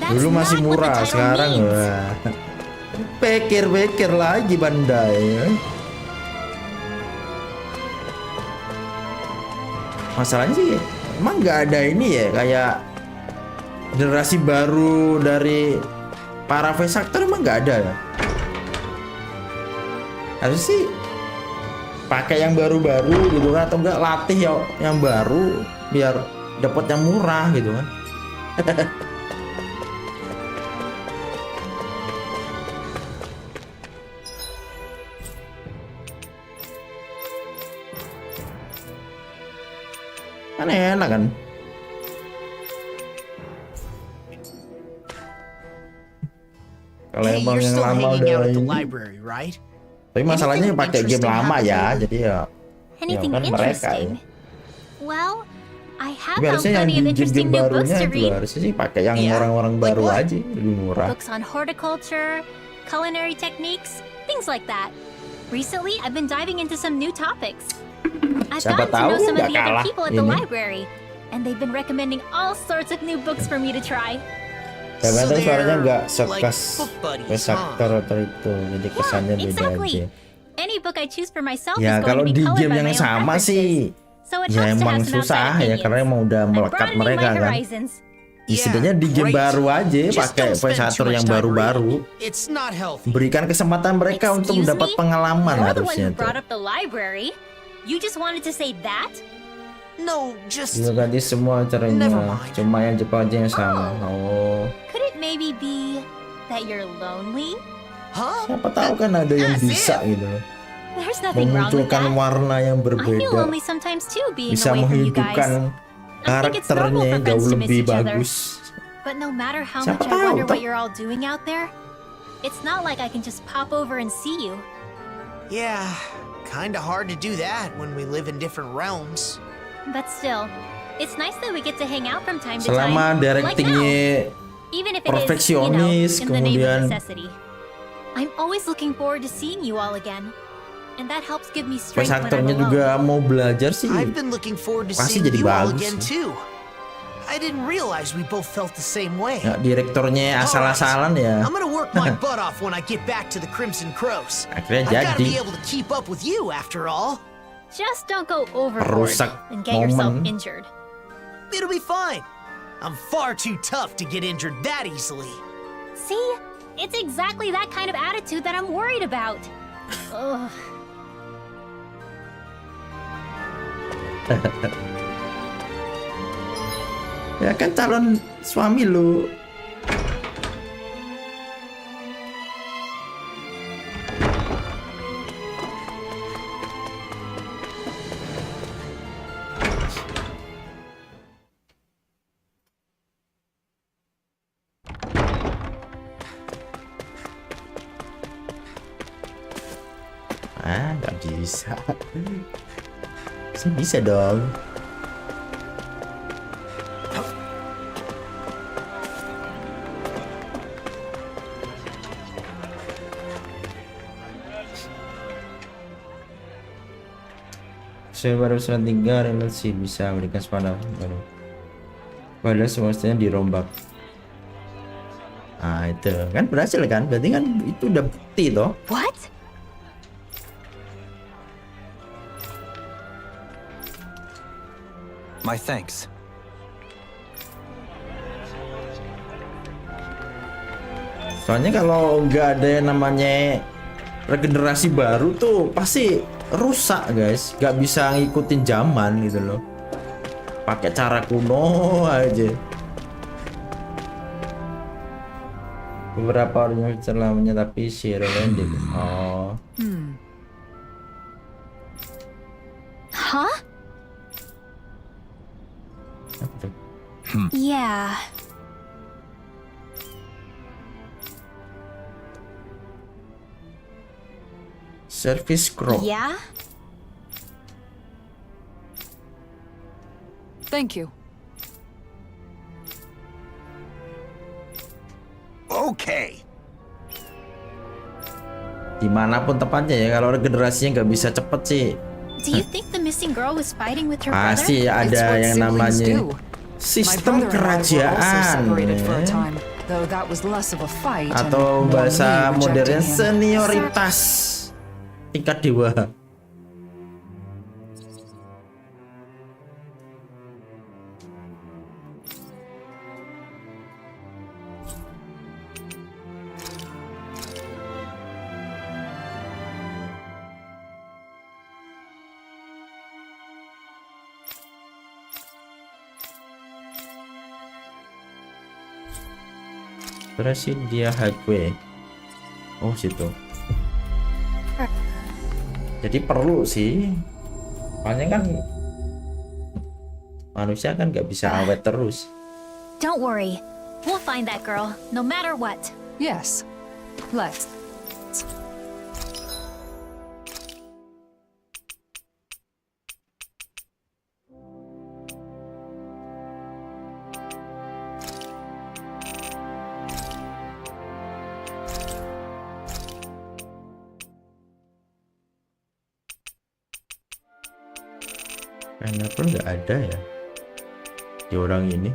A: Dulu masih murah, sekarang wah. Pikir lagi Bandai ya. Masalahnya sih emang nggak ada ini ya, kayak generasi baru dari para voice actor emang nggak ada ya. Harus sih pakai yang baru-baru gitu kan, atau enggak latih yang baru biar dapat yang murah gitu kan. Kan enak kan. Kalau emang yang lama udah ini. Tapi masalahnya pakai game lama ya, jadi ya kan mereka ya.
G: Well, I have
A: Harusnya yang
G: plenty of
A: di
G: interesting
A: game
G: new books
A: barunya
G: to
A: itu
G: read.
A: harusnya sih pakai yang orang-orang baru aja, lebih murah.
G: Books on horticulture, culinary techniques, things like that. Recently, I've been diving into some new topics. I've
A: Siapa
G: gotten to know
A: tahu
G: some of
A: nggak
G: the other
A: kalah
G: people at the
A: ini.
G: library, and they've been recommending all sorts of new books for me to try.
A: Kadang-kadang suaranya nggak sekas voice actor atau itu, jadi kesannya beda
G: Exactly.
A: aja.
G: Any book I choose for myself
A: Ya
G: is going
A: kalau
G: to be
A: di
G: colored
A: game
G: by
A: yang
G: my own
A: sama
G: preferences.
A: sih
G: So it
A: ya
G: helps to
A: emang
G: have some
A: susah
G: outside
A: ya,
G: opinions.
A: karena emang udah
G: I'm
A: melekat
G: broadening my
A: mereka kan.
G: horizons.
A: Setidaknya di game baru aja pakai voice actor yang baru-baru.
K: It's not healthy.
A: Berikan kesempatan mereka untuk
G: Excuse
A: mendapat
G: me?
A: pengalaman
G: You're the one
A: harusnya
G: who
A: tuh.
G: brought up the library. You just wanted to say that?
K: No, just
A: Juga ganti semua caranya, cuma yang Jepang aja yang sama. Oh,
G: Could it maybe be that you're lonely?
A: siapa tahu kan ada yang bisa gitu loh.
G: There's nothing wrong with
A: Memunculkan
G: that.
A: warna yang
G: I feel
A: berbeda,
G: lonely sometimes too being
A: bisa
G: away from you guys.
A: menghidupkan
G: I think it's normal
A: karakternya
G: for friends
A: jauh
G: to miss
A: lebih
G: each other.
A: bagus.
G: But no matter how
A: Siapa
G: much I
A: tahu,
G: wonder
A: toh.
G: what you're all doing out there, it's not like I can just pop over and see you.
K: Yeah, kinda hard to do that when we live in different realms.
G: But still, it's nice that we get to hang out from time to
A: Selama
G: time.
A: directingnya
G: Even if it is,
A: perfeksionis,
G: in the name
A: kemudian
G: of necessity. I'm always looking forward to seeing you all again. And that helps give me
A: voice
G: strength when I'm
A: actornya
G: alone.
A: juga mau belajar sih.
K: I've been looking forward to
A: Pasti
K: seeing
A: jadi
K: you all
A: bagus
K: again
A: sih.
K: too. I didn't realize we both felt the same way.
A: Ya, direktornya asal-asalan ya.
K: I'm gonna work my butt off when I get back to the Crimson Crows.
A: Akhirnya
K: I've gotta
A: jadi.
K: be able to keep up with you after all.
G: Just don't go overboard
A: Perusak
G: and get yourself
A: momen.
G: injured.
K: It'll be fine. I'm far too tough to get injured that easily.
G: See? It's exactly that kind of attitude that I'm worried about. Ugh.
A: Ya kan calon suami lu. Nggak bisa. Saya bisa dong. Saya baru 3 relasi bisa memberikan sepanah baru. Padahal semestinya dirombak. Nah itu kan berhasil kan? Berarti kan itu udah bukti toh.
B: What?
J: My thanks.
A: Soalnya kalau nggak ada yang namanya regenerasi baru tuh pasti rusak guys, nggak bisa ngikutin zaman gitu loh, pakai cara kuno aja. Beberapa orang yang selamanya tapi Shione deh. Oh.
G: Huh? Yeah.
A: Service crop.
G: Yeah?
F: Thank you.
I: Okay.
A: Dimanapun tepatnya ya, kalau regenerasinya nggak bisa cepet sih.
G: Do you think the missing girl was fighting with her brother?
A: Pasti ada yang namanya sistem kerajaan atau bahasa modern senioritas tingkat dewa. Terus dia highway. Oh situ. Jadi perlu sih. Soalnya kan manusia kan nggak bisa awet terus.
G: Don't worry. We'll find that girl, no matter what.
F: Yes. Let's.
A: Pineapple nggak ada ya di orang ini.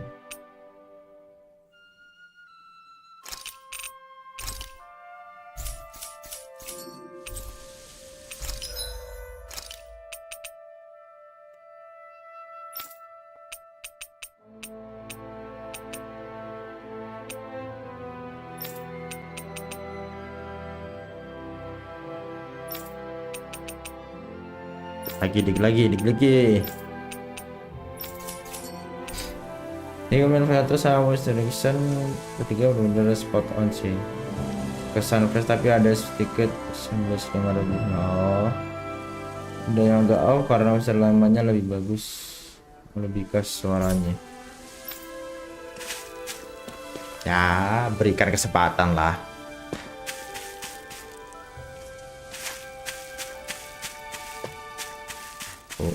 A: Dik lagi. Ini komen satu sama reason ketiga benar-benar spot on sih. Kesan fresh tapi ada sedikit 19.500. Oh, ada yang enggak off karena selamanya lebih bagus, lebih khas suaranya. Ya, berikan kesempatan lah. Oh.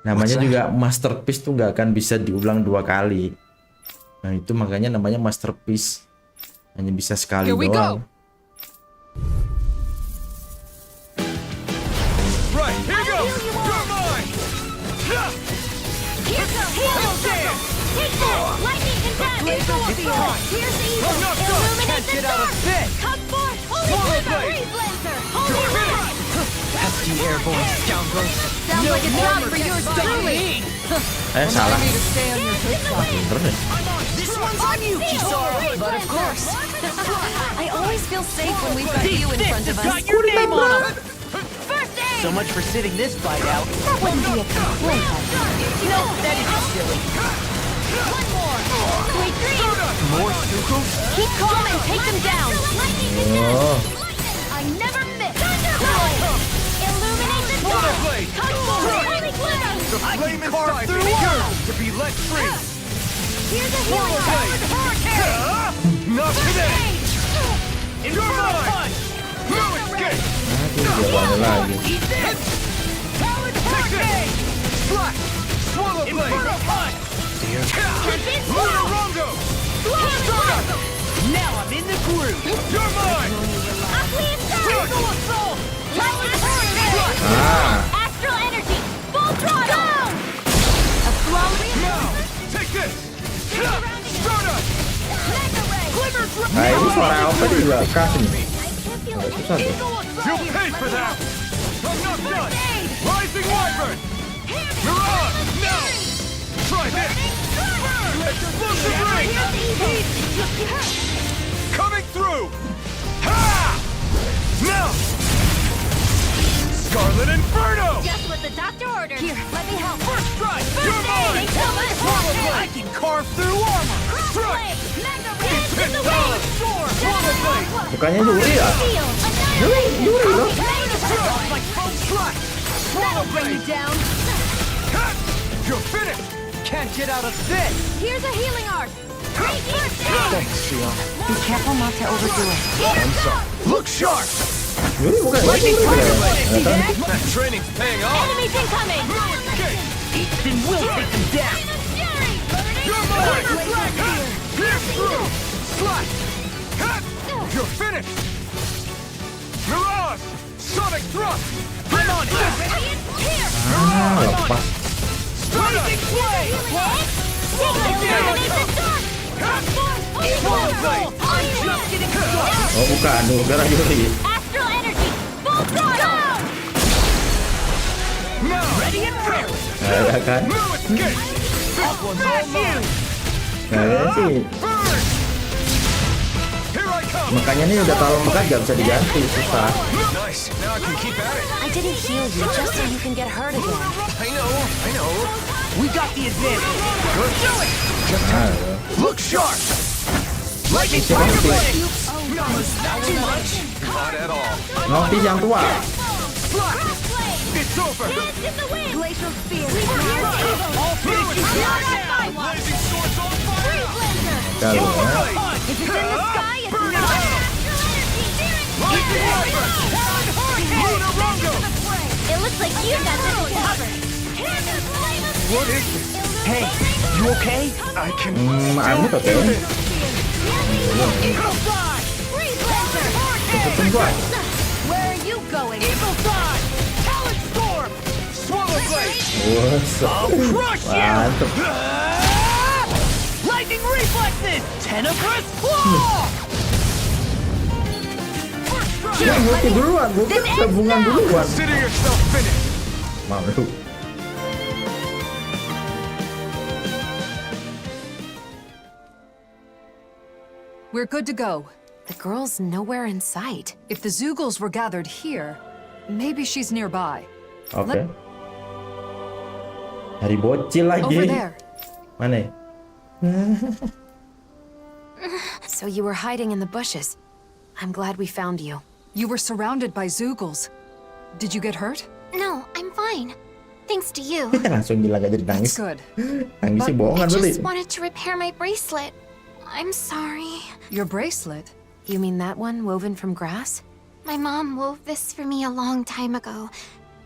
A: Namanya juga masterpiece tuh nggak akan bisa diulang 2 kali. Nah itu makanya namanya masterpiece, hanya bisa sekali doang.
H: Right, here you go. You're mine.
Q: Here goes. Take that. Lightning condemn. Here's the evil. Illuminate the dark. Come forth. Holy Glimmer. Reblazer. Holy Light.
J: Pesky airborne scoundrels.
Q: Sounds like a job for your story.
A: Salah.
Q: This one's on you, Kisara. But of course.
B: I always feel safe when we've got you in front of us.
R: Got your name on them!
G: First aid!
R: So much for sitting this fight out.
G: That wouldn't be a complaint.
R: No, that is just silly.
G: One more! Sweet dreams!
R: More Sukus?
B: Keep calm and take them down.
A: Oh.
G: I never miss! Illuminate the dark! Come forward!
H: The flame inside me yearns to be let free!
G: Here's a healing
H: Hurricane! Not today! Inferno punch! No escape!
A: Dia mana lagi?
H: Eat this! Talent hurricane! Slash! Swallow blade! Inferno punch! Murarondo!
R: Now I'm in the groove!
H: You're mine!
G: Physical assault! Lightning hurricane!
A: Ah.
G: Astral energy! Full throttle! A flawless...
H: Now! Take this! Stardust!
A: Nah, ini suara apa juga keras nih. Agak susah tuh.
H: You'll pay for that! I'm not done! Rising Wyvern! Mirage! Now! Try this! Explosive ring! Coming through! Ha! Now! Scarlet Inferno!
G: Just what the doctor ordered. Here, let me help.
H: First strike! You're mine!
R: I can carve through armor!
H: Strike!
G: Hit the wind!
H: Swallow blade!
A: Bukannya Yuri ya? Yuri loh.
H: Swallow blade!
R: Down!
H: You're finished!
R: Can't get out of this!
G: Here's a healing art.
H: Thanks, Shione.
B: Be careful not to overdo it.
H: I'm sorry. Look sharp!
A: Yuri bukan Yuri.
H: That training's paying off!
G: Enemies incoming!
R: Then we'll take them down!
H: You're mine! Pierce through! Slash! Cut! You're finished! Mirage! Sonic thrust!
R: I'm on it!
A: Ah, lepas.
H: Blazing flame! Swallow blade!
R: I'm just getting started!
A: Oh bukan, gara Yuri.
G: Astral energy! Full throttle!
H: Now!
R: Ready and fearless!
A: Ya kan?
H: No escape! This one's all mine!
A: Kayaknya sih.
H: Burn! Here I come!
A: Makanya nih udah terlalu mekat gak bisa diganti, susah.
H: Nice! Now I can keep at it!
B: I didn't heal you just so you can get hurt again.
H: I know!
R: We got the advantage!
H: Do it!
A: Nah,
H: Look sharp! Lightning
A: Siapa
H: fire
A: nanti?
H: blade! Not too much! Not at all!
A: Notis yang tua.
H: It's over!
G: Glacial spear!
R: All finish is yours now!
H: Blazing swords on fire!
A: Kalau ya.
G: If it's in the sky, it's
H: Burn it
G: not!
H: down! Lightning Wyvern! Lunarondo!
G: It looks like you got this covered!
H: What is this?
R: Hey, you okay?
H: I can
A: I'm not okay.
H: Eagle Side!
A: Tungguan.
G: Where are you going?
H: Eagle Side! Talent Storm! Swallow blade!
A: Wah,
R: Crush you!
A: mantep.
R: Lightning reflexes! Tenebrous claw!
A: Ya, gue duluan, gue kan gabungan duluan.
H: Consider yourself finished!
A: Malu.
F: We're good to go.
B: The girl's nowhere in sight.
F: If the Zeugles were gathered here, maybe she's nearby.
A: Oke. Hari bocil lagi.
F: Over there.
A: Mana?
B: So you were hiding in the bushes. I'm glad we found you.
F: You were surrounded by Zeugles. Did you get hurt?
E: No, I'm fine. Thanks to you.
A: Langsung bilang gak jadi nangis.
F: Good.
A: Nangis sih
E: I
A: bohongan berarti.
E: just wanted to repair my bracelet. I'm sorry.
F: Your bracelet?
B: You mean that one woven from grass?
E: My mom wove this for me a long time ago.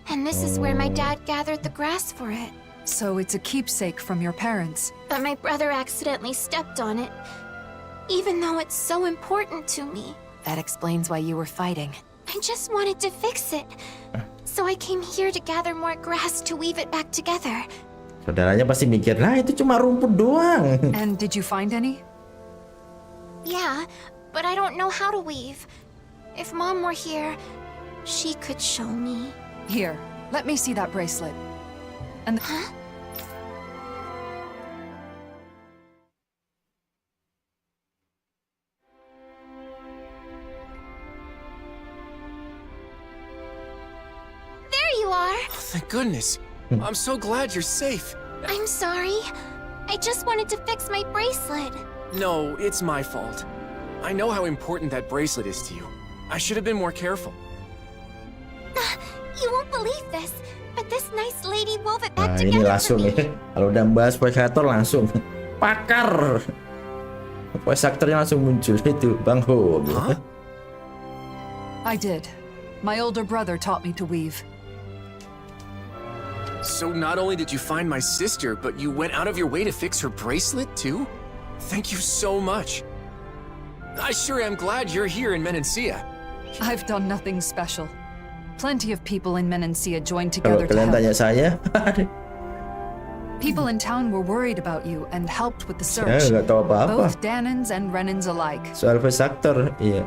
E: And this is where my dad gathered the grass for it.
F: So it's a keepsake from your parents.
E: But my brother accidentally stepped on it. Even though it's so important to me.
B: That explains why you were fighting.
E: I just wanted to fix it. So I came here to gather more grass to weave it back together.
A: Saudaranya pasti mikir, lah itu cuma rumput doang.
F: And did you find any?
E: Yeah, but I don't know how to weave. If Mom were here, she could show me.
F: Here, let me see that bracelet. And
E: Huh?
H: Thank goodness. I'm so glad you're safe.
Q: I'm sorry. I just wanted to fix my bracelet.
H: No, it's my fault. I know how important that bracelet is to you. I should have been more careful.
Q: You won't believe this, but this nice lady wove it back
A: Nah, ini
Q: together
A: langsung
Q: for me.
A: ya. Kalau udah bahas voice actor langsung pakar. Voice actornya langsung muncul itu Bang Ho.
F: I did. My older brother taught me to weave.
H: So not only did you find my sister, but you went out of your way to fix her bracelet too? Thank you so much. I sure am glad you're here in Menencia.
F: I've done nothing special. Plenty of people in Menencia joined
A: Kalau
F: together to
A: kalian
F: help.
A: tanya saya,
F: People in town were worried about you and helped with the
A: saya
F: search.
A: nggak tahu apa-apa
F: Both Danans and Renans alike.
A: soal voice actor. Iya,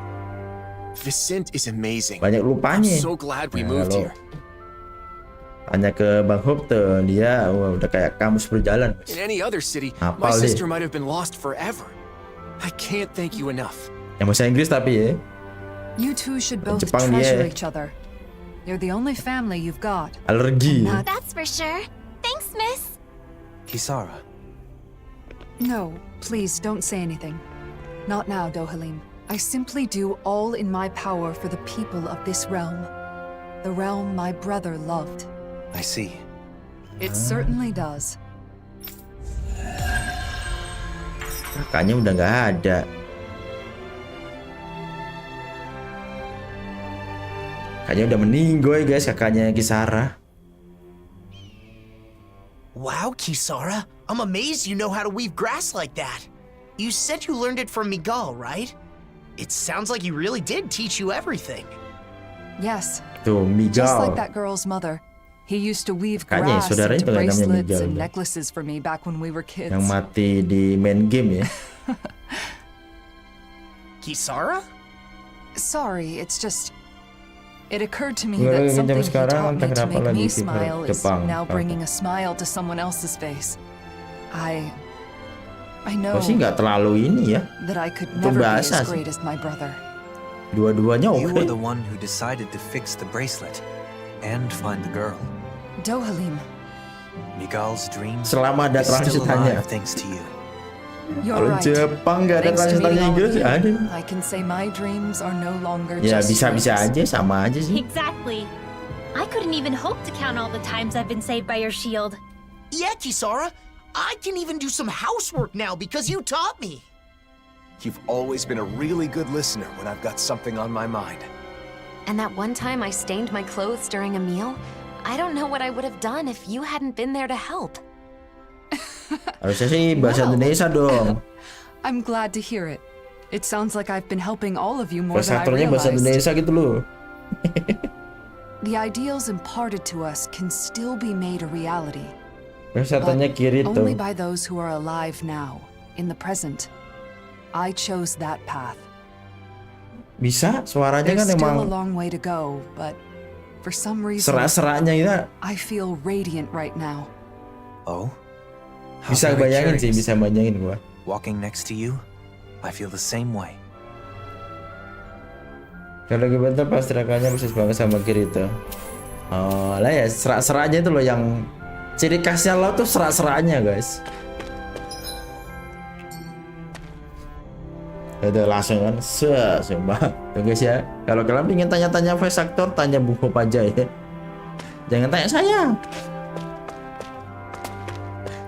H: Vicent is amazing.
A: banyak
H: I'm
A: lupanya.
H: so glad we
A: Nah,
H: moved
A: kalau
H: here.
A: tanya ke Bang Ho tuh, dia udah kayak kamus berjalan.
H: In any other city, my
A: Hafal deh.
H: sister might have been lost forever. I can't thank you enough.
A: Yang bahasa Inggris tapi ya.
F: You two should both
A: Jepang
F: treasure
A: dia.
F: each other. You're the only family you've got.
A: Alergi.
Q: That's for sure. Thanks, miss.
J: Kisara,
F: No, please don't say anything. Not now, Dohalim. I simply do all in my power for the people of this realm. The realm my brother loved.
J: I see.
F: It certainly does.
A: Kakaknya udah nggak ada. Kakaknya udah meninggoy guys, kakaknya Kisara.
K: Wow, Kisara, I'm amazed you know how to weave grass like that. You said you learned it from Miguel, right? It sounds like he really did teach you everything.
F: Yes.
A: Tuh,
F: Just like
A: Miguel.
F: that girl's mother. He used to weave
A: Kakaknya,
F: grass
A: saudaranya
F: into
A: tuh namanya
F: bracelets
A: Miguel,
F: and
A: Bang.
F: necklaces for me back when we were kids.
A: Yang mati di main game ya.
K: Kisara?
F: Sorry, it's just... It occurred to me
A: Nggak
F: that
A: lagi
F: something
A: jam
F: he
A: sekarang,
F: taught me
A: entah
F: to
A: kenapa
F: make
A: lagi
F: me
A: di
F: smile is
A: Jepang.
F: now
A: Apa?
F: bringing a smile to someone else's face. I know
A: Kok sih nggak terlalu ini ya.
F: that I could never be as
A: Pembahasa sih.
F: great as my brother.
A: Dua-duanya
J: You were
A: oke.
J: the one who decided to fix the bracelet and find the girl.
F: Dohalim,
J: Miguel's dream
A: Selama ada
J: is still
A: transitannya.
J: alive thanks to you.
F: you're
A: Kalau
F: right.
A: Jepang nggak ada
F: Thanks to
A: transitannya
F: meeting all
A: Inggris
F: of you,
A: ada.
F: I can say my dreams are no longer
A: Ya
F: just
A: bisa-bisa
F: dreams.
A: aja, sama aja sih.
G: Exactly. I couldn't even hope to count all the times I've been saved by your shield.
K: Yeah, Kisara, I can even do some housework now because you taught me.
D: You've always been a really good listener when I've got something on my mind.
B: And that one time I stained my clothes during a meal, I don't know what I would have done if you hadn't been there to help.
A: Harusnya sih bahasa Indonesia dong.
F: I'm glad to hear it. It sounds like I've been helping all of you more
A: Bahasa
F: than I
A: aktornya bahasa
F: realized.
A: Indonesia gitu loh.
F: The ideals imparted to us can still be made a reality.
A: Bahasa aktornya kiri tuh.
F: Only by those who are alive now, in the present. I chose that path.
A: Bisa, suaranya
F: There's
A: kan
F: still a
A: emang
F: long way to go, but for some reason,
A: serak-seraknya itu
F: I feel radiant right now.
J: Oh? How
A: bisa
J: very
A: bayangin sih,
J: curious.
A: bisa bayangin gua.
J: Walking next to you, I feel the same way.
A: Kalau gimana pasti rekannya persis banget sama Kirito. Oh lah ya, serak-seraknya itu loh yang ciri khasnya lo tuh serak-seraknya guys. Udah langsung kan, sumpah. Tuh guys ya, kalau kalian ingin tanya-tanya voice actor, tanya Bung Hop aja ya. Jangan tanya saya.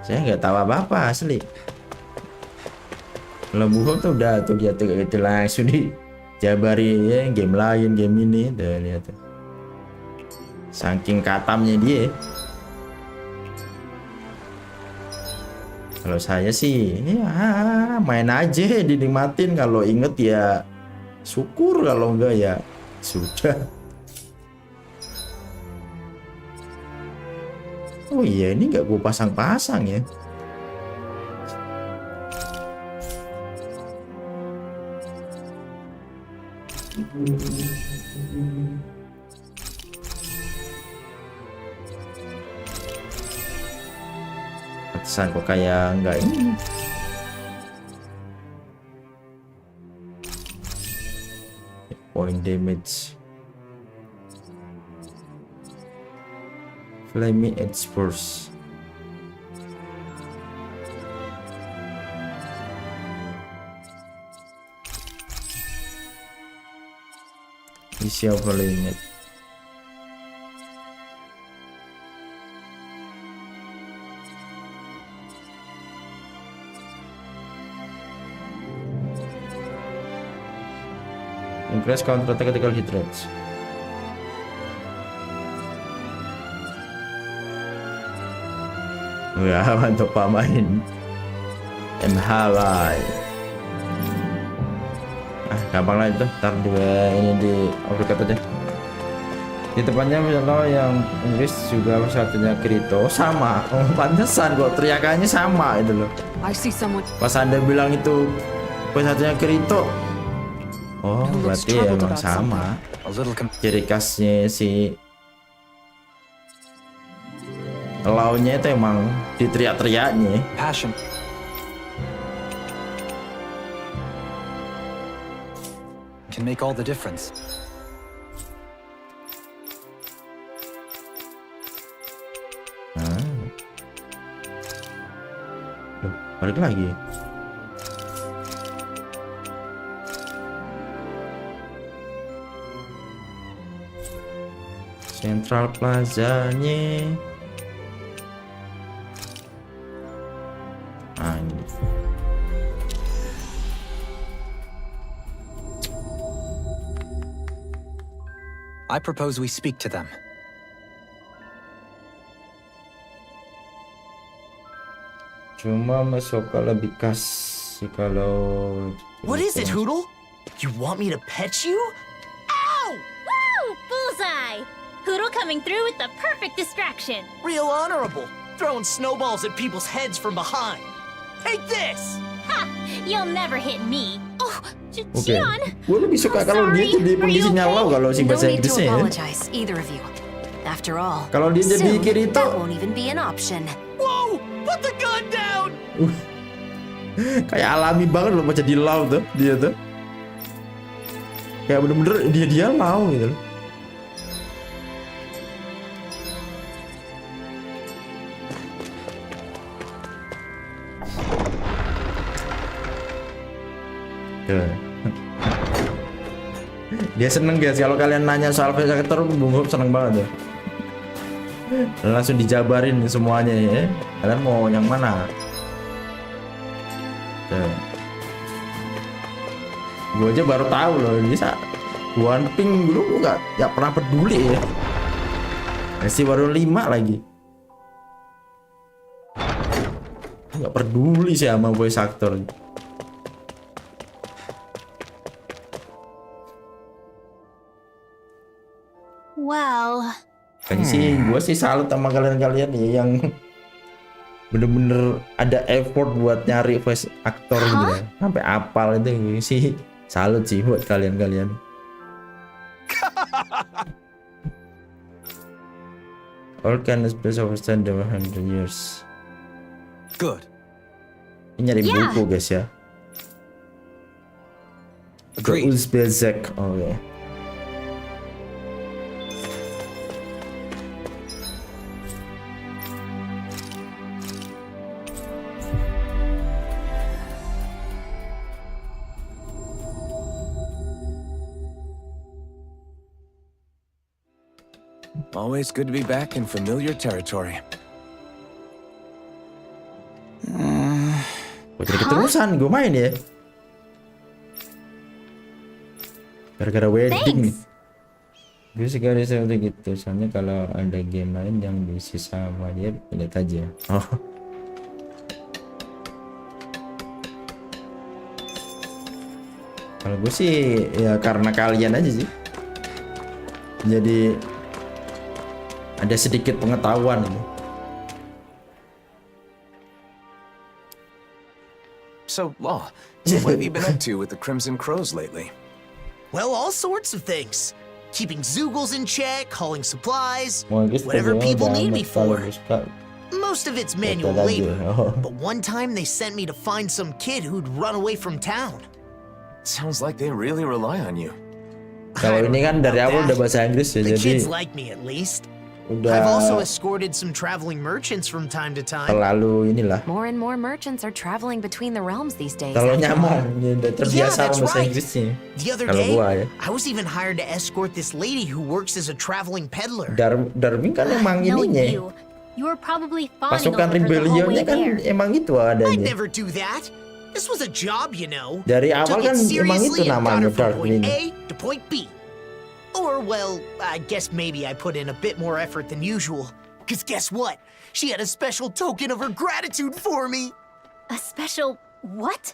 A: Saya nggak tahu apa-apa asli. Kalau Bung Hop tuh udah tuh dia tuh kayak gitu langsung dijabari ya, game lain, game ini, tuh lihat tuh. Saking katamnya dia. Kalau saya sih ya main aja, dinikmatin. Kalau inget ya syukur, kalau enggak ya sudah. Oh iya, ini nggak gue pasang-pasang ya. Pantesan kok kayak nggak ini. Point damage. Flaming Exports. Isi apa ingat? Increase counter attack critical hit rates. Wah, mantap pamain. Hawaii. Gampang lah itu. Ntar juga ini di overcut aja. Di depannya misalnya yang Inggris juga satunya Kirito sama. Pantesan kok teriakannya sama itu loh. Pas Anda bilang itu satunya Kirito. Oh, berarti emang sama. Ciri khasnya si launya itu emang diteriak-teriaknya.
J: Passion. Can make all the difference.
A: Loh, balik lagi. Central Plaza-nya. Ini.
J: I propose we speak to them.
A: Cuma masuk lebih kasih kalau.
K: What is it, Hoodle? You want me to pet you?
G: Ow! Woo! Bullseye! Hoodle coming through with the perfect distraction.
K: Real honorable. Throwing snowballs at people's heads from behind. Take this!
G: Ha! You'll never hit me. Oh,
A: Oke, gue lebih suka kalau dia jadi pengisinya lo kalau si bahasa Inggrisnya ya. Kalau dia jadi Kirito,
K: Whoa! Put the gun down!
A: kayak alami banget loh pas jadi Lau tuh dia tuh. Kayak bener-bener dia mau gitu loh. Dia seneng guys kalau kalian nanya soal voice actor, Bung Hop seneng banget ya. Langsung dijabarin semuanya ya. Kalian mau yang mana? Gue aja baru tahu loh bisa One Ping dulu gue nggak pernah peduli ya. Masih baru 5 lagi. Nggak peduli sih sama voice actor.
G: Well,
A: Kayaknya sih gue sih salut sama kalian-kalian ya yang bener-bener ada effort buat nyari voice actor gitu ya. Sampai apal itu sih salut sih buat kalian-kalian. All can space overstand the 100 years.
J: Good.
A: Ini nyari buku guys ya.
J: Agreed.
A: Uzbek. Oh ya.
D: Always good to be back in familiar territory.
A: Jadi keterusan gue main ya. Gara-gara wedding nih. Gue sekali seperti gitu. Soalnya kalau ada game lain yang diisi sama dia, lihat aja. Oh. Kalau gue sih ya karena kalian aja sih. Jadi ada sedikit pengetahuan ini.
D: So, Law, what have you been up to with the Crimson Crows lately?
K: Well, all sorts of things. Keeping Zoogles in check, hauling supplies,
A: Well, I guess
K: whatever
A: they
K: people
A: all
K: need me for.
A: down,
K: Most of it's manual labor, but one time they sent me to find some kid who'd run away from town.
D: Sounds like they really rely on you.
A: Kalau ini kan dari awal udah bahasa Inggris ya,
K: The
A: jadi
K: kids like me at least. I've also
A: udah
K: escorted some traveling merchants from time to time.
A: terlalu inilah,
B: More and more merchants are traveling between the realms these days.
A: terlalu
B: after all.
A: nyaman, udah terbiasa
K: that's
A: bahasa
K: right.
A: Inggrisnya.
K: The other
A: Kalau
K: day,
A: gua ya,
K: I was even hired to escort this lady who works as a traveling peddler.
A: Darwin kan emang
G: Knowing
A: ininya,
G: you, you were probably fawning
A: pasukan
G: over her the whole way
A: rebellionnya kan
G: there.
A: emang itu
K: I'd
A: adanya.
K: never do that. This was a job, you know.
A: Dari awal
K: Took it
A: kan emang itu
K: seriously and got
A: namanya
K: her from
A: Darwin.
K: point A to point B. Or, well, I guess maybe I put in a bit more effort than usual. Because guess what? She had a special token of her gratitude for me.
G: A special what?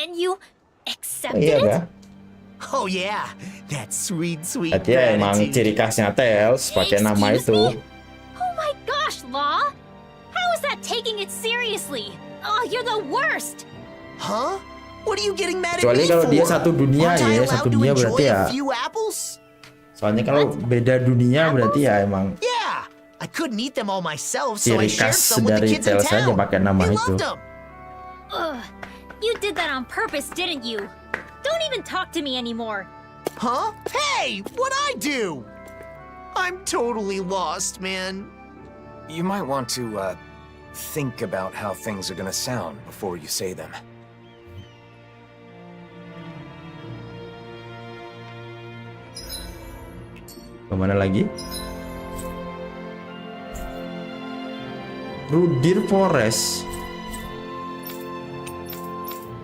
G: And you
A: Oh,
G: accepted
A: iya
G: it?
A: kah?
K: Oh yeah, that sweet, sweet
A: Berarti ya emang
K: gratitude.
A: ciri khasnya Tails pakai nama
G: Excuse
A: itu.
G: me? Oh my gosh, Law! How is that taking it seriously? Oh, you're the worst!
K: Huh? What are you getting mad at
A: Kecuali
K: me
A: kalau
K: for?
A: dia satu dunia
K: Aren't I
A: ya,
K: allowed
A: satu
K: to
A: dunia
K: enjoy
A: berarti
K: a
A: ya.
K: few apples?
A: Soalnya kalau beda dunia berarti ya emang
K: Yeah, I couldn't eat them all myself, so I
A: ciri
K: shared
A: khas
K: some with the
A: dari
K: kids in
A: Tails aja
K: town.
A: pakai nama
K: They
A: itu.
K: loved them.
G: Ugh, you did that on purpose, didn't you? Don't even talk to me anymore.
K: Huh? Hey, what'd I do? I'm totally lost, man.
D: You might want to, think about how things are gonna sound before you say them.
A: Kemana lagi? Rudir Forest.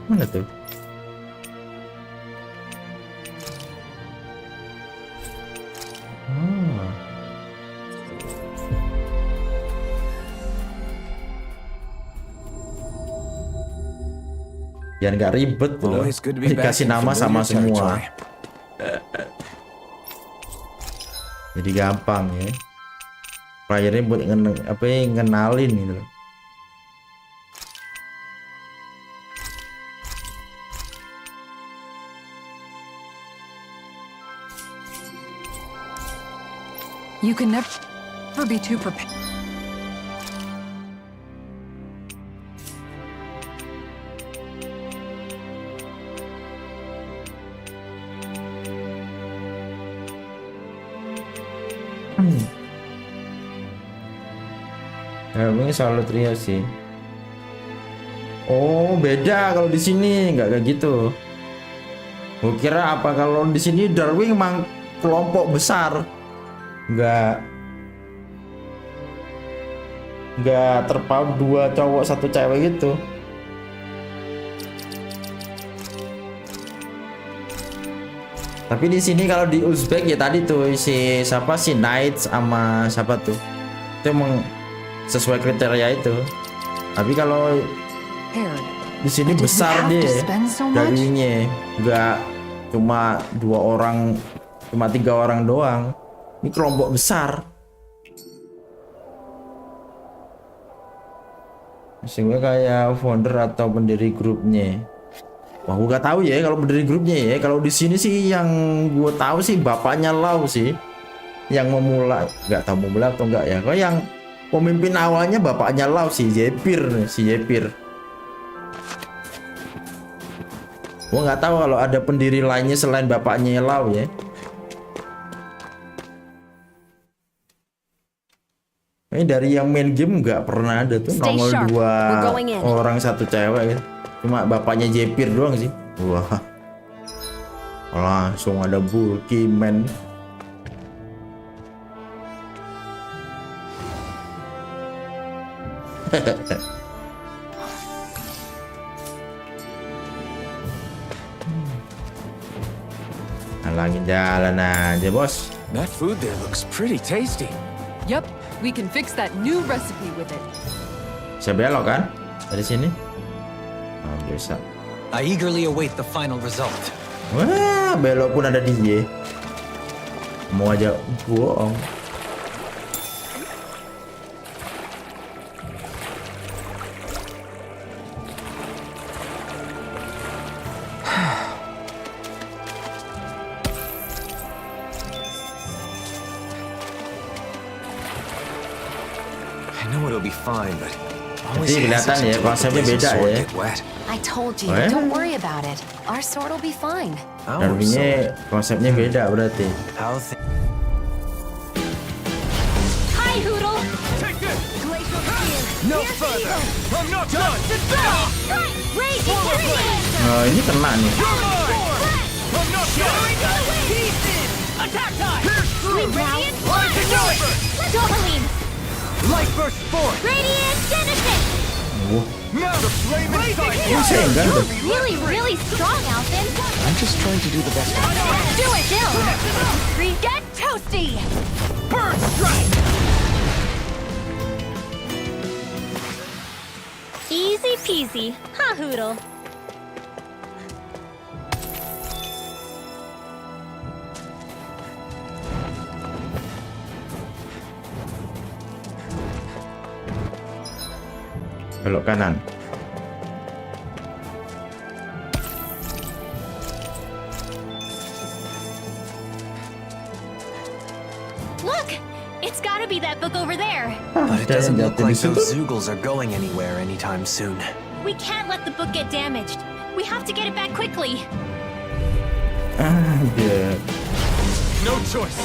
A: Mana tuh? Ah. Biar nggak ribet loh.
D: Always good to be back
A: Dikasih
D: in
A: nama sama
D: familiar
A: semua.
D: territory.
A: Jadi gampang ya. Playernya buat ngenalin gitu loh.
F: You can never be too prepared.
A: Ya, ini selalu trio sih. Oh, beda kalau di sini nggak kayak gitu. Gue kira apa kalau di sini Darwin emang kelompok besar, nggak terpaut 2 cowok 1 cewek gitu. Tapi di sini kalau di Uzbek ya tadi tuh si siapa sih Knights sama siapa tuh itu emang sesuai kriteria itu. Tapi kalau di sini besar dia dagingnya, nggak cuma 2 orang, cuma 3 orang doang. Ini kelompok besar. Sehingga kayak founder atau pendiri grupnya. Wah, gue gak tahu ya kalau pendiri grupnya ya. Kalau di sini sih yang gue tahu sih bapaknya Lau sih, yang memulai. Nggak tahu memulai atau enggak ya. Kalau yang pemimpin awalnya bapaknya Lau si Yepir. Gue nggak tahu kalau ada pendiri lainnya selain bapaknya Lau ya. Ini dari yang main game nggak pernah ada tuh nongol 2 orang 1 cewek gitu. Cuma bapaknya Jepir doang sih. Wah, langsung ada bulky man. Halangin jalan aja bos.
H: That food there looks pretty tasty.
F: Yep, we can fix that new recipe with it.
A: Bisa belok kan dari sini? Oh, bisa.
J: I eagerly await the final result.
A: Wah, belok pun ada dia. Mau aja bohong.
D: I know it'll be fine, but
A: Jadi kelihatan ya konsepnya beda ya.
B: I told you,
A: Eh?
B: don't worry about it. Our sword will be fine.
A: Darwinnya konsepnya beda berarti.
H: No further. I'm not done.
A: Nah, ini kena nih.
H: I'm not done.
R: Attack time!
G: Radiant Dohalim!
H: Light burst forth.
G: Radiant Genesis!
H: Now the flame inside you.
G: You're really, really strong, Alphen.
D: I'm just trying to do the best I can.
G: Do it, Dill! Get toasty!
H: Bird strike.
G: Easy peasy. Ha, Hoodle.
A: Belok kanan.
G: Look! It's gotta be that book over there.
J: But it doesn't look like those Zoogles are going anywhere anytime soon.
G: We can't let the book get damaged. We have to get it back quickly.
A: Yeah.
H: No choice.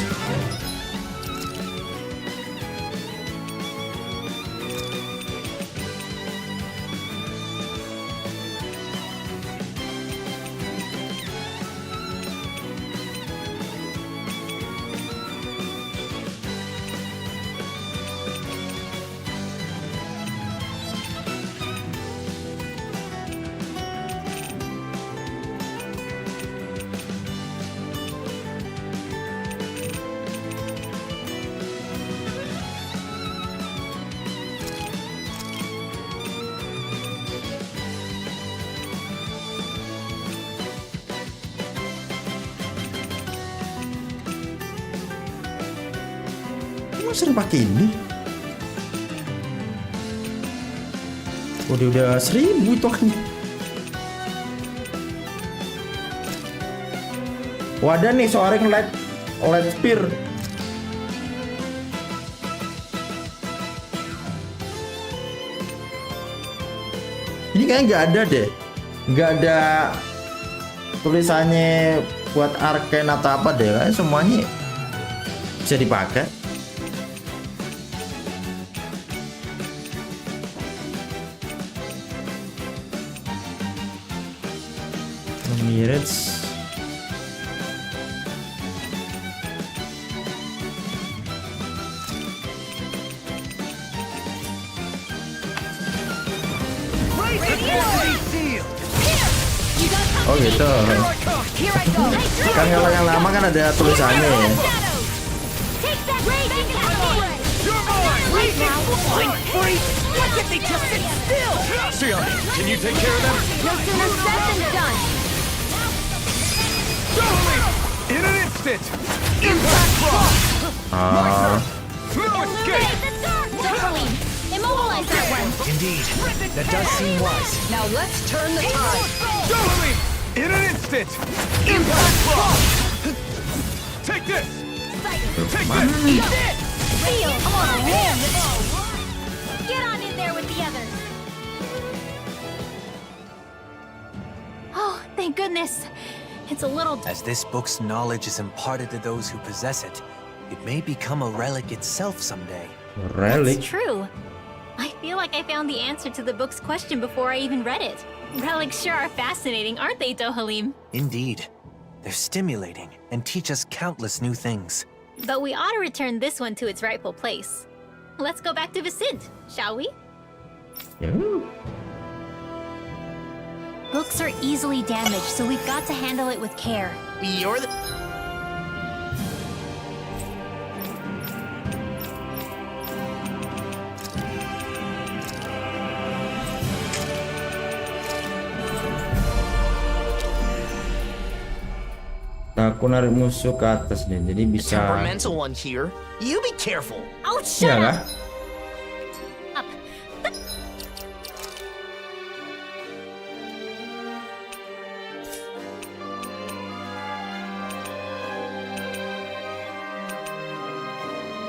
A: Emang sering pakai ini? Oh, dia udah 1000 itu kan. Wadah nih seorang light spear. Ini kayaknya nggak ada deh, nggak ada tulisannya buat arcane atau apa deh, kan semuanya bisa dipakai. Emirates. Oh gitu. Kan kalau yang lama kan ada tulisannya ya.
H: Shione, can you take care of them?
G: No sooner said than done.
H: In an instant. Impact block. No escape.
G: Dohalim, immobilize that one.
I: Indeed, that does seem wise.
R: Now let's turn the tide.
H: Dohalim. In an instant. Impact block. Take this. Take this.
G: Feel on him. Get on in there with the others. Oh, thank goodness. It's a little...
J: As this book's knowledge is imparted to those who possess it, it may become a relic itself someday.
A: Relic?
G: That's true. I feel like I found the answer to the book's question before I even read it. Relics sure are fascinating, aren't they, Dohalim?
J: Indeed. They're stimulating and teach us countless new things.
G: But we ought to return this one to its rightful place. Let's go back to Vicent, shall we?
A: Yeah.
G: Books are easily damaged, so we've got to handle it with care.
K: You're the...
A: Nah, aku narik musuh ke atas nih, jadi bisa.
K: Temperamental one here. You be careful.
G: Oh,
A: Iya
G: shut
A: kah?
G: up!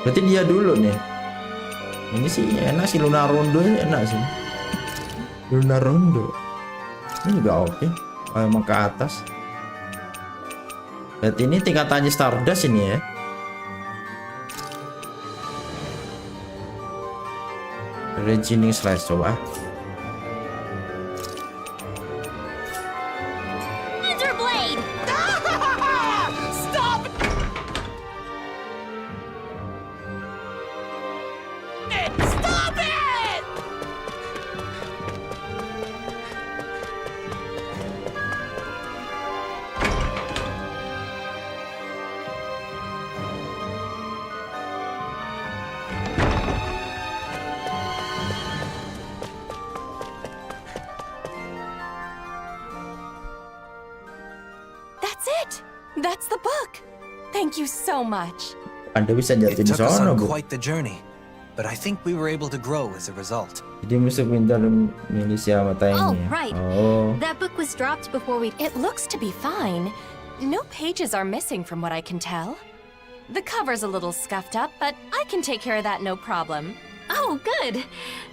A: Berarti dia dulu nih. Ini sih enak sih, Luna Rondo enak sih. Luna Rondo. Ini juga oke. Oh, emang ke atas. Berarti ini tingkatannya Stardust ini ya. Regening Slash coba.
G: Blade!
R: Stop it! Stop it!
M: That's it! That's the book! Thank you so much.
A: Anda bisa jatuh
J: It
A: di
J: took us
A: sana,
J: on
A: Bu.
J: quite the journey, but I think we were able to grow as a result.
A: Jadi musuh pintar milisi matanya.
G: Oh, right.
A: Oh.
G: That book was dropped before we...
B: It looks to be fine. No pages are missing from what I can tell. The cover's a little scuffed up, but I can take care of that no problem.
G: Oh, good.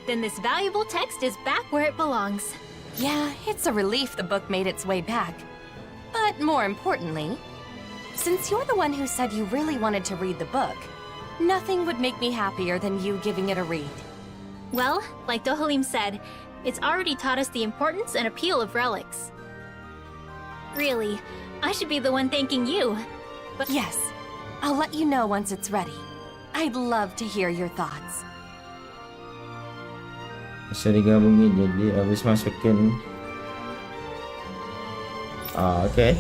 G: Then this valuable text is back where it belongs.
B: Yeah, it's a relief the book made its way back. But more importantly, since you're the one who said you really wanted to read the book, nothing would make me happier than you giving it a read.
G: Well, like Dohalim said, it's already taught us the importance and appeal of relics. Really, I should be the one thanking you. But
B: yes, I'll let you know once it's ready. I'd love to hear your thoughts.
A: Bisa digabungin, jadi habis masukin. Oke.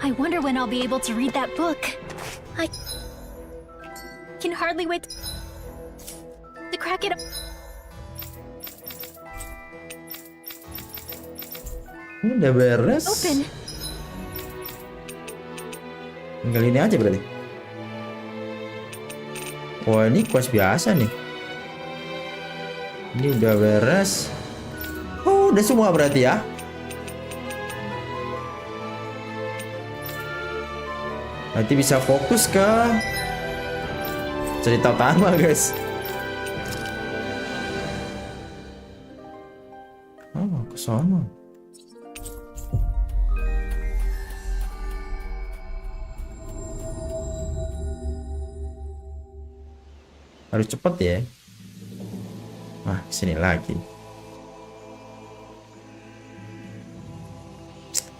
G: I wonder when I'll be able to read that book. I can hardly wait to crack it up.
A: Ini udah beres.
G: Open.
A: Tinggal ini aja berarti. Wah, ini quest biasa nih. Ini udah beres. Oh, udah semua berarti ya. Nanti bisa fokus ke cerita utama, guys. Oh, ke sana. Harus cepet ya. Nah, sini lagi.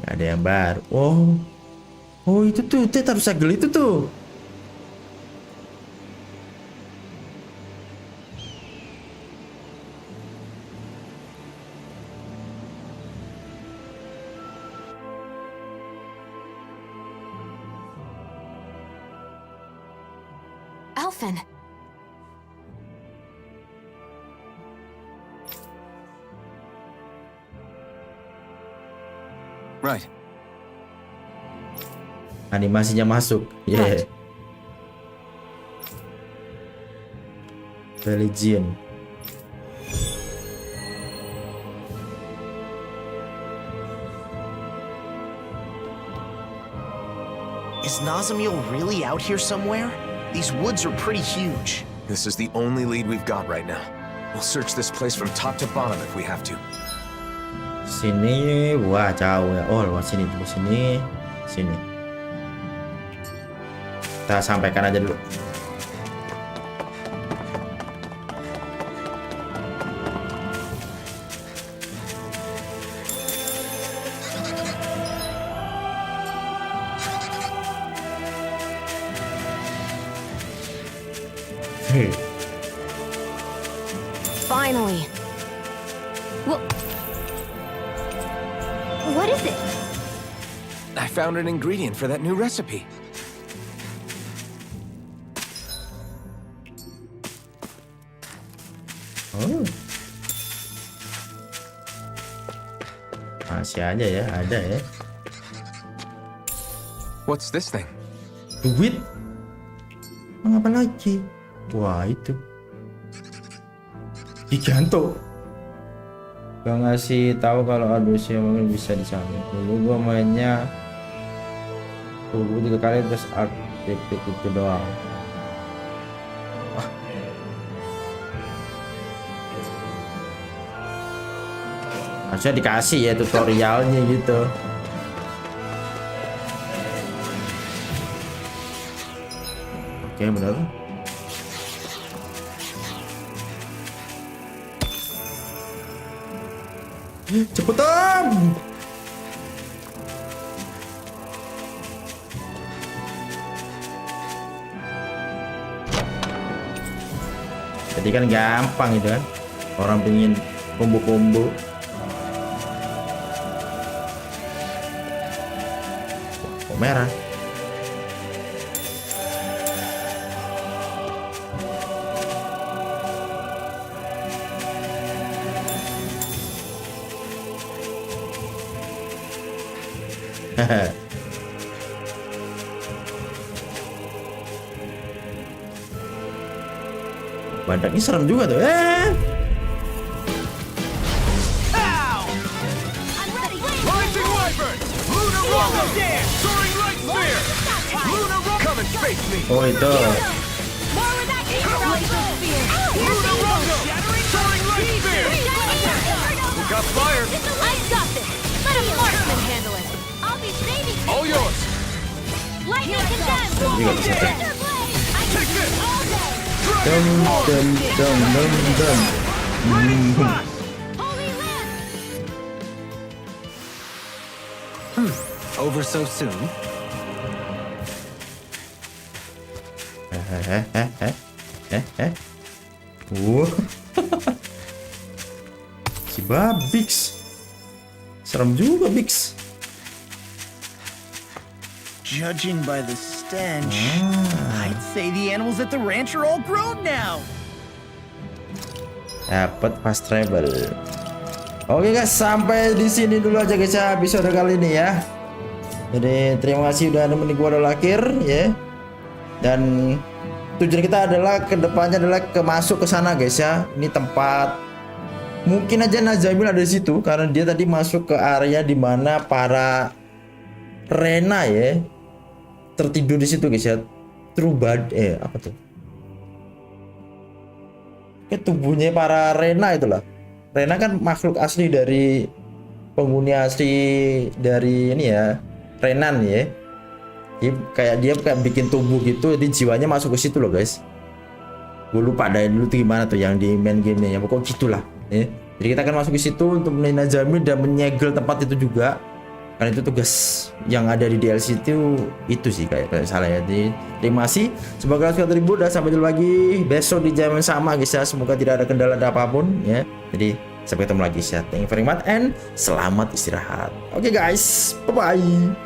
A: Nggak ada yang baru. Oh. Oh, itu tuh, harus segel itu tuh.
B: Alphen.
D: Right.
A: Animasinya masuk. Yeah. Religion.
K: Is Nazamil really out here somewhere? These woods are pretty huge.
D: This is the only lead we've got right now. We'll search this place from top to bottom if we have to.
A: Sini, wah jauh ya. Oh, lewat sini dulu, sini. Kita sampaikan aja dulu.
B: Finally.
G: Well, what is it?
D: I found an ingredient for that new recipe.
A: Oh. Masih aja ya, ada ya.
D: What's this thing?
A: Duit. Apa lagi? Wah, itu. Giganto. Gak ngasih tahu kalau harusnya mungkin bisa dicari. Dulu gua mainnya 23 kali terus art repeat itu doang. Wah. Harusnya dikasih ya tutorialnya gitu. Oke, benar. Cepetan. Jadi kan gampang itu kan. Orang pengen combo-combo. Oh, merah. Badaknya serem juga tuh. Oh itu.
J: Over so soon?
A: Si Babix. Serem juga Bix.
K: Judging by the stench, I'd say the animals at the ranch are all grown now.
A: Dapat fast travel. Oke guys, sampai di sini dulu aja guys ya episode kali ini ya. Jadi terima kasih udah nemenin gua udah lakir ya. Dan tujuan kita adalah kedepannya adalah masuk ke sana guys ya. Ini tempat mungkin aja Nazamil ada di situ karena dia tadi masuk ke area dimana para Rena ya tertidur di situ guys ya. Trubad apa tuh? Kayak tubuhnya para Rena itulah. Rena kan makhluk asli dari penghuni asli dari ini ya, Renan ya. Jadi kayak dia kayak bikin tubuh gitu, jadi jiwanya masuk ke situ loh guys. Gue lupa dari dulu tuh gimana tuh yang di main gamenya ya, pokoknya gitulah. Ya. Jadi kita akan masuk ke situ untuk menemukan Nazamil dan menyegel tempat itu juga. Karena itu tugas yang ada di DLC itu sih kayak salah ya. Jadi terima kasih. Semoga kalian suka terhibur dan sampai jumpa lagi besok di jam yang sama guys ya. Semoga tidak ada kendala apapun ya. Jadi sampai ketemu lagi ya. Thank you very much and selamat istirahat. Oke guys, bye bye.